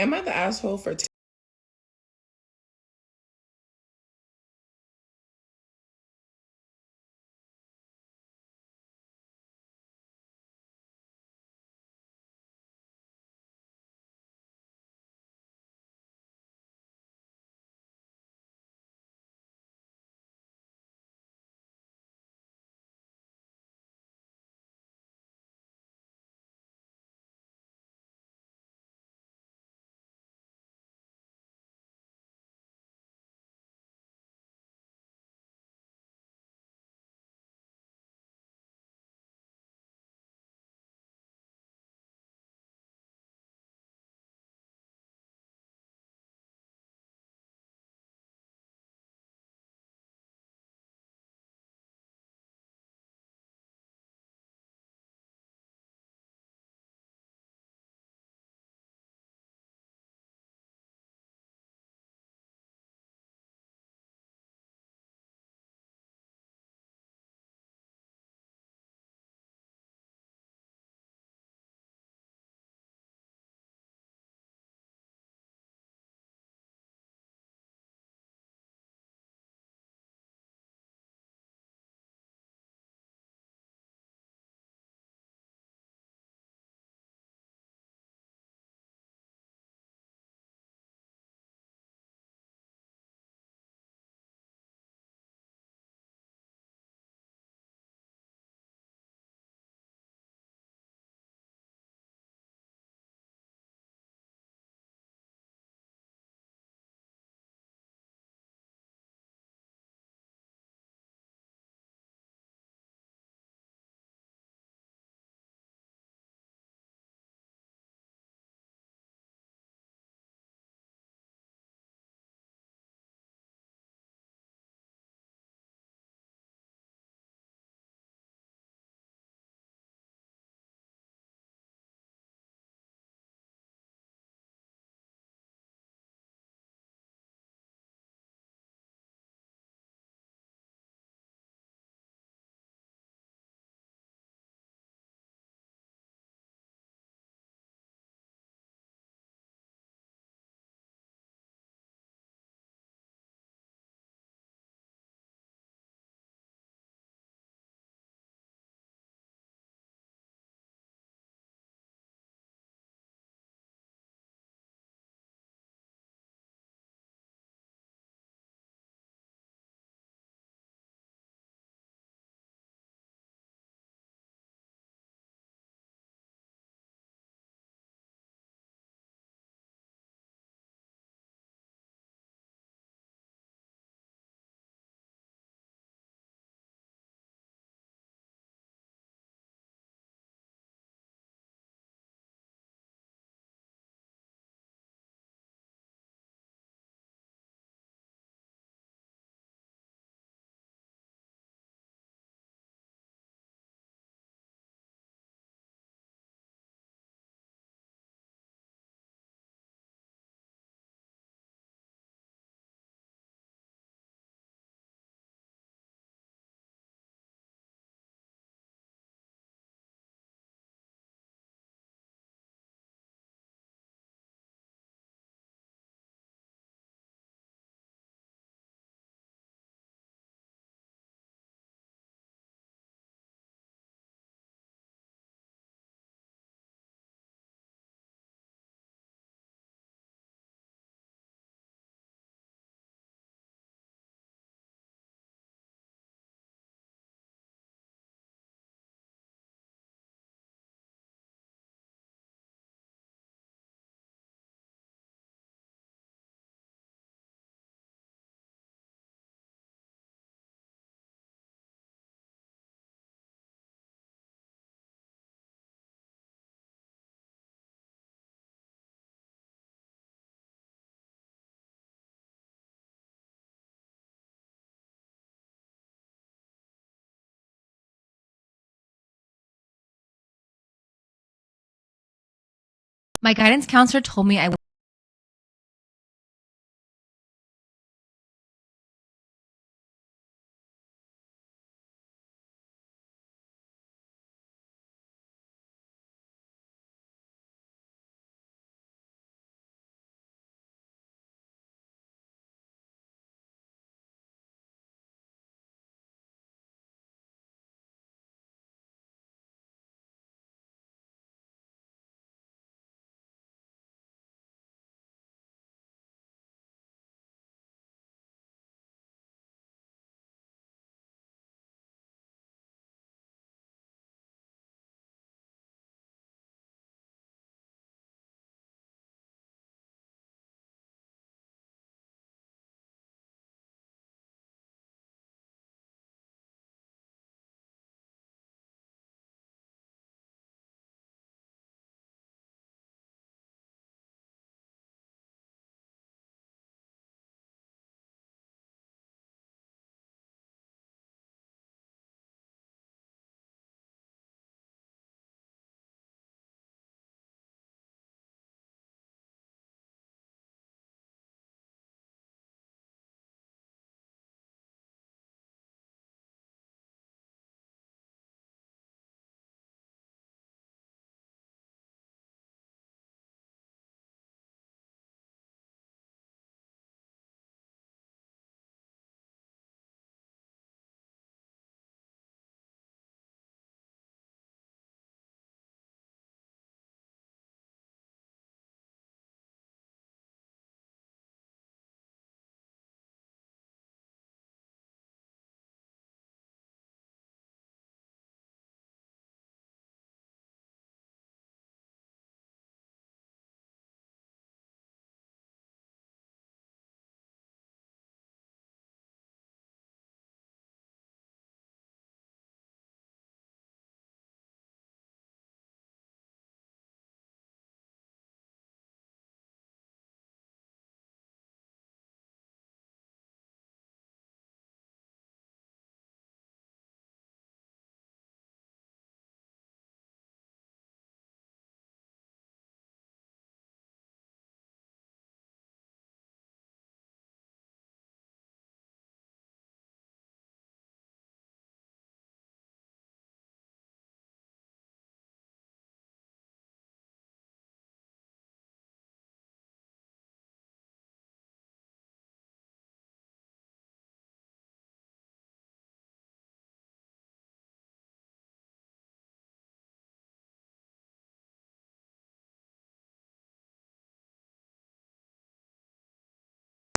Am I the asshole for My guidance counselor told me I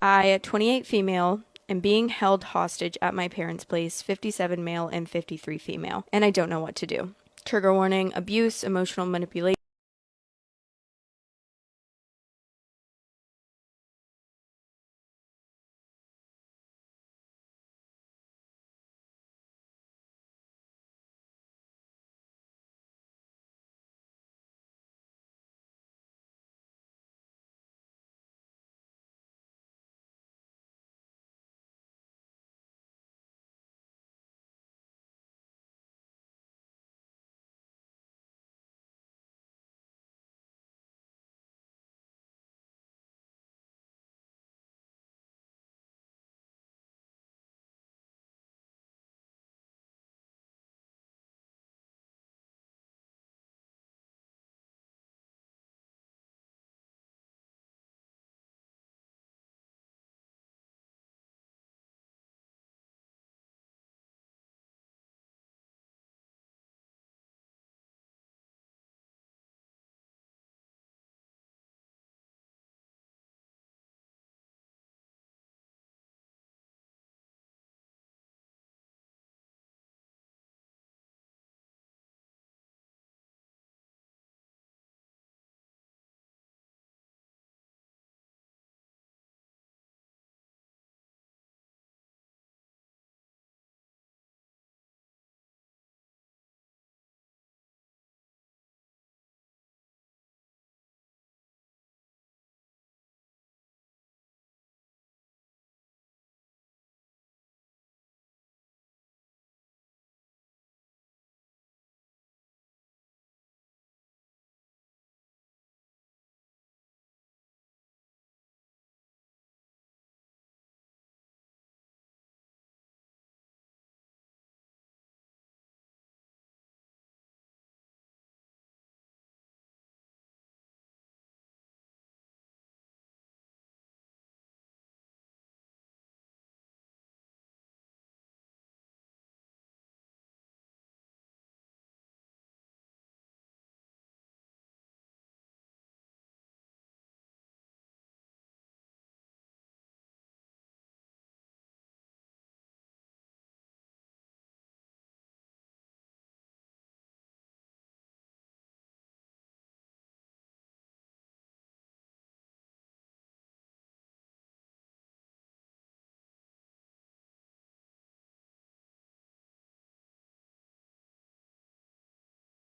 I, 28 female, am being held hostage at my parents' place, 57 male and 53 female, and I don't know what to do. Trigger warning: abuse, emotional manipulation.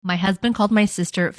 My husband called my sister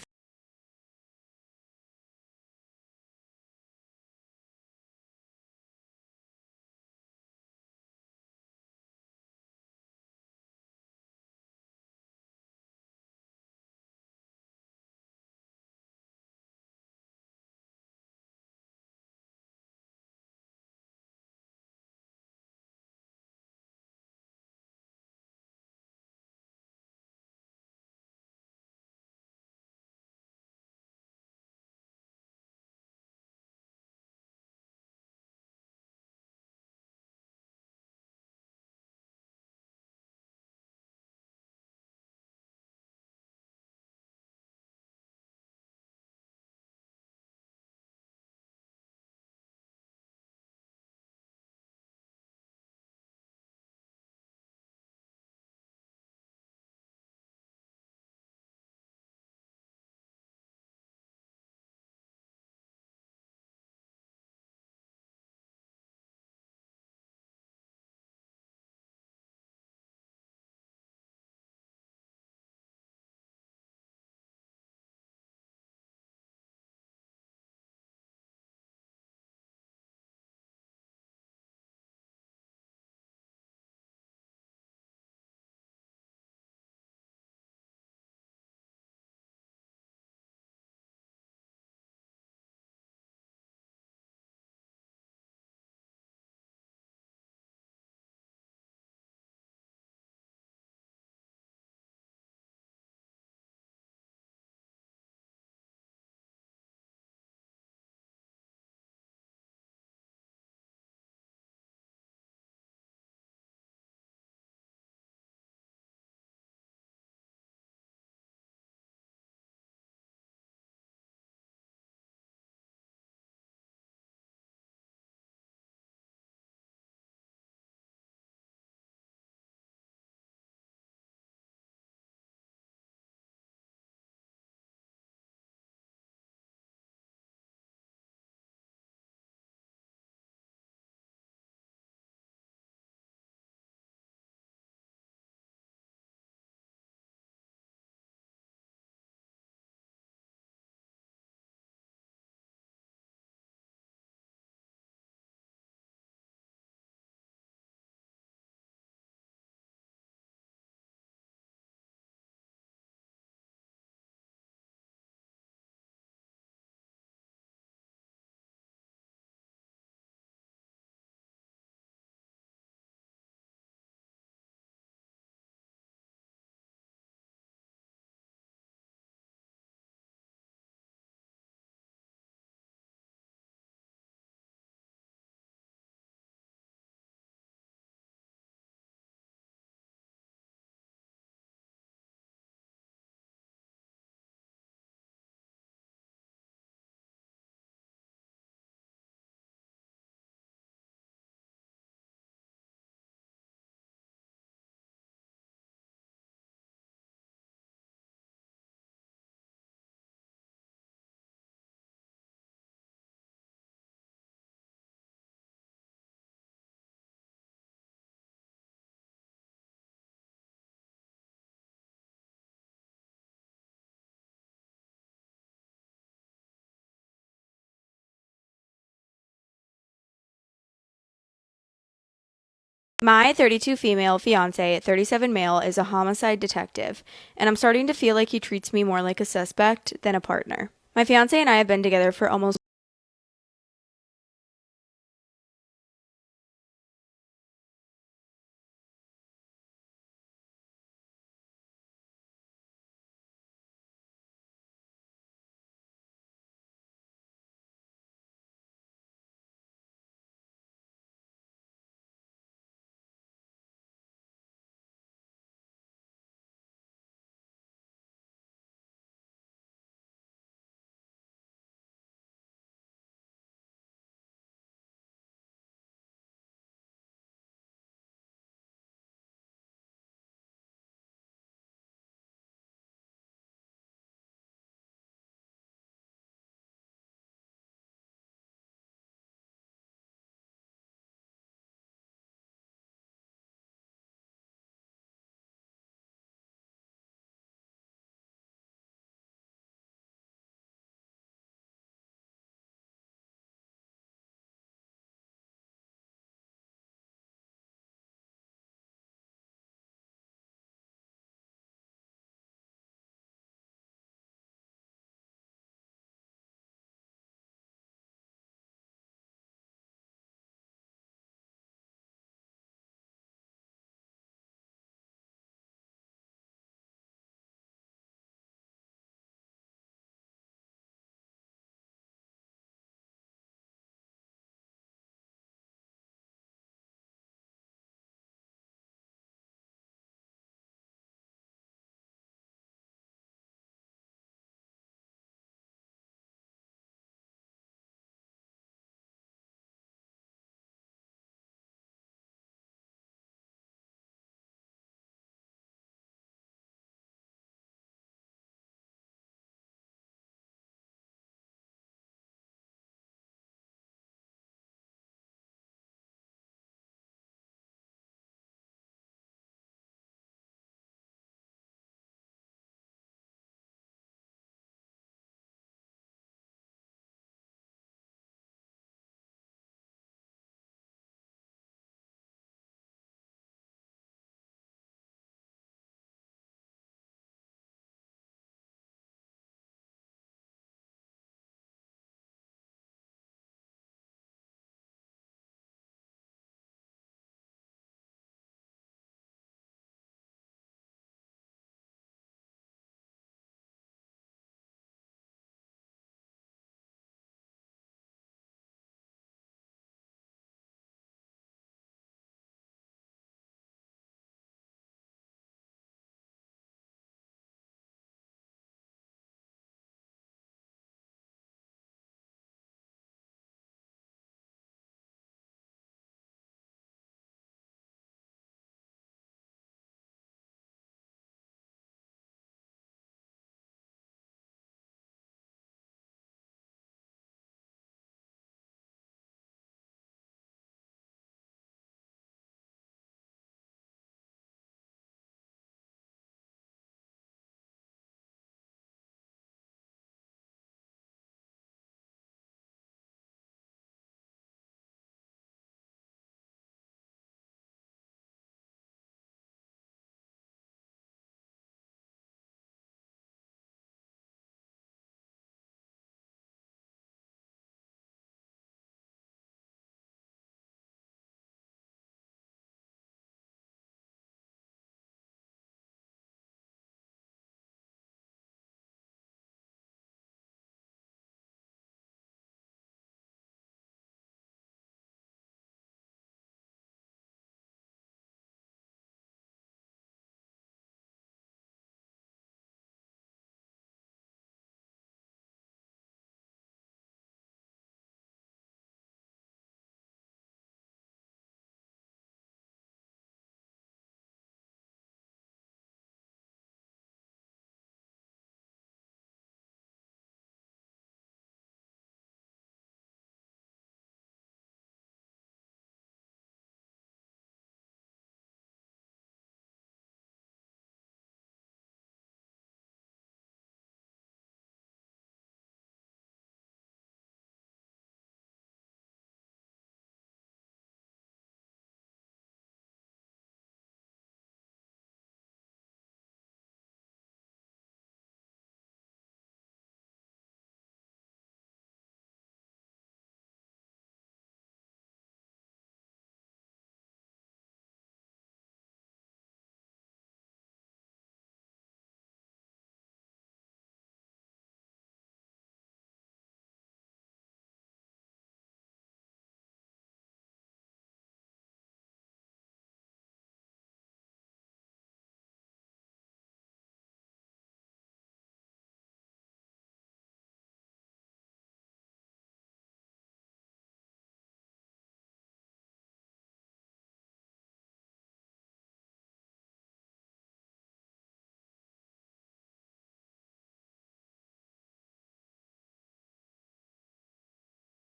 My 32 female fiance, 37 male, is a homicide detective, and I'm starting to feel like he treats me more like a suspect than a partner. My fiance and I have been together for almost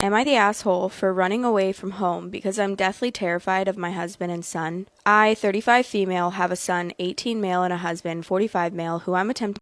Am I the asshole for running away from home because I'm deathly terrified of my husband and son? I, 35 female, have a son, 18 male, and a husband, 45 male, who I'm attempting.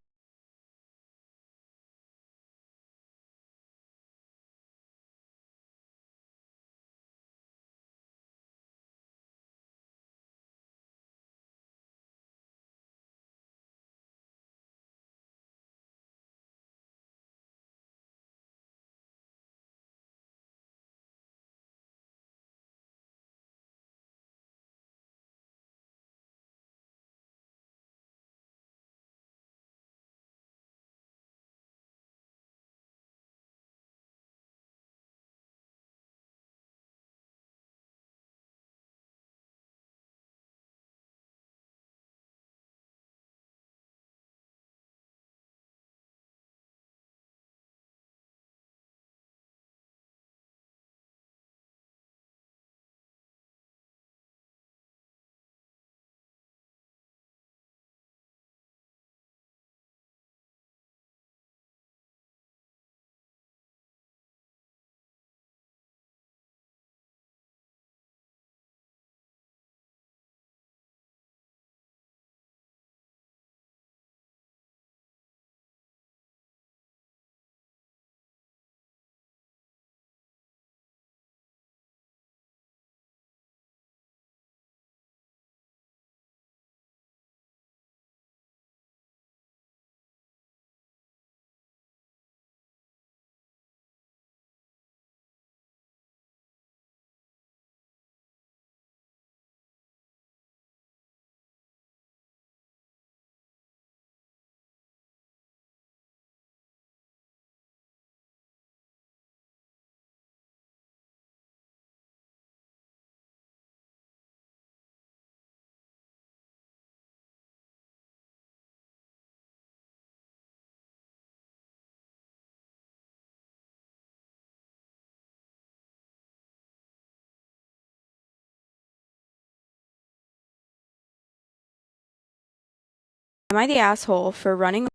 Am I the asshole for running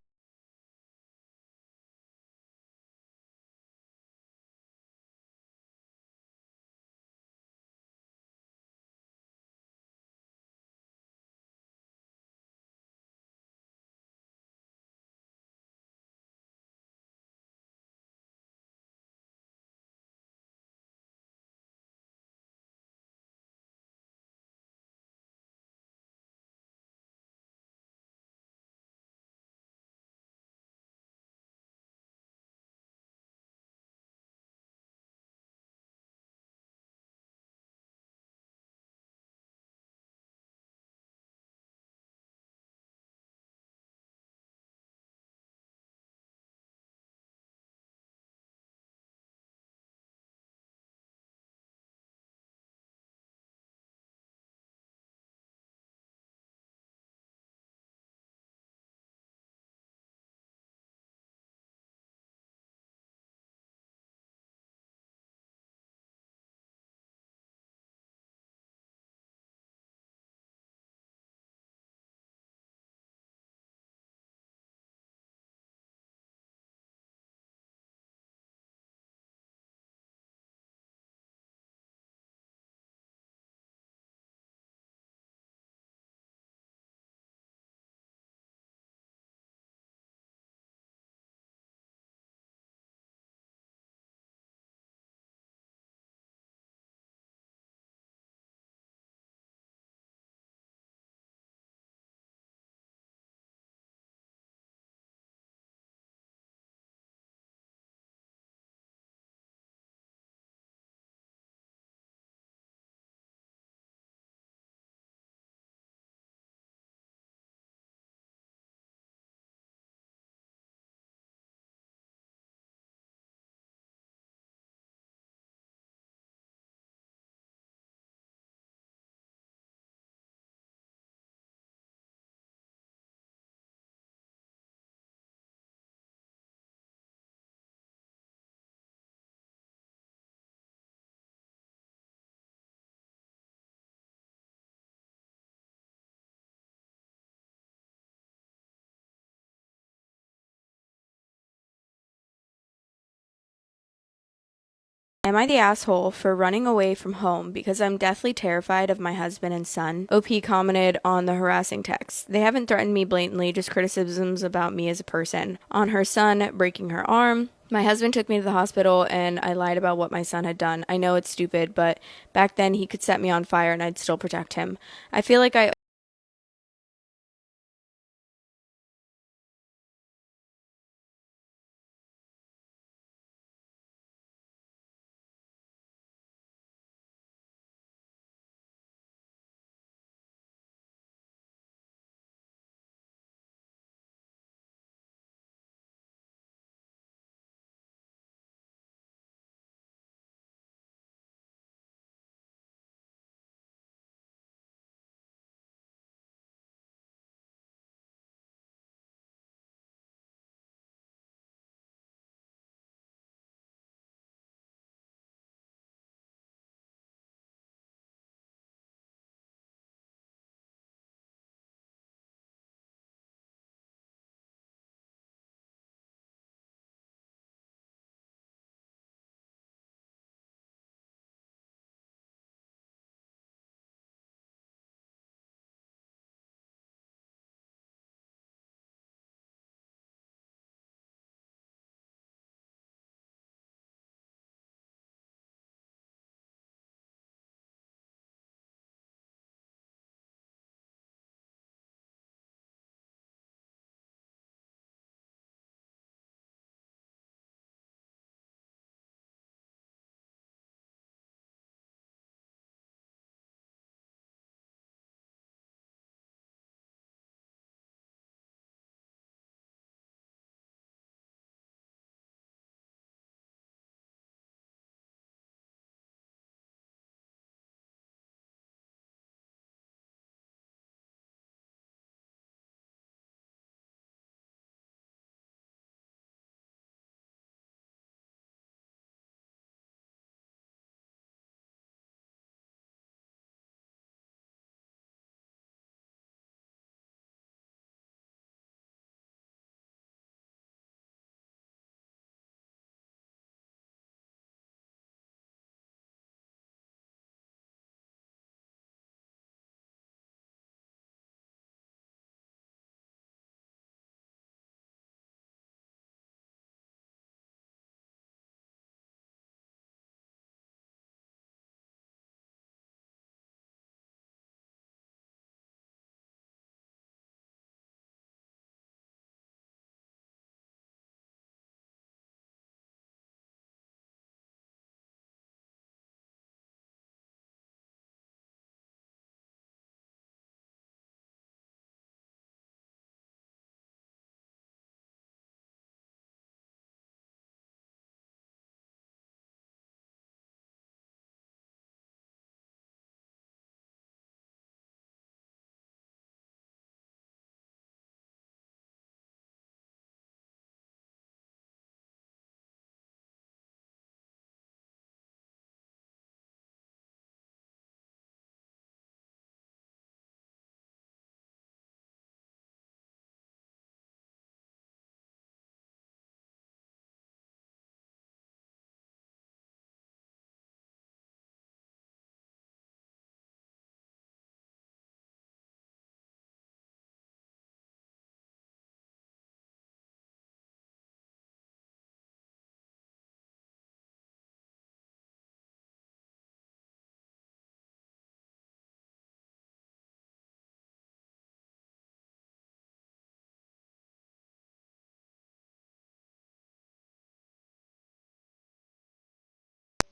Am I the asshole for running away from home because I'm deathly terrified of my husband and son? OP commented on the harassing text. They haven't threatened me blatantly, just criticisms about me as a person. On her son breaking her arm. My husband took me to the hospital and I lied about what my son had done. I know it's stupid, but back then he could set me on fire and I'd still protect him. I feel like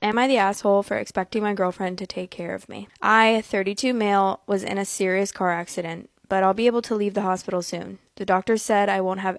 Am I the asshole for expecting my girlfriend to take care of me? I, 32 male, was in a serious car accident, but I'll be able to leave the hospital soon. The doctor said I won't have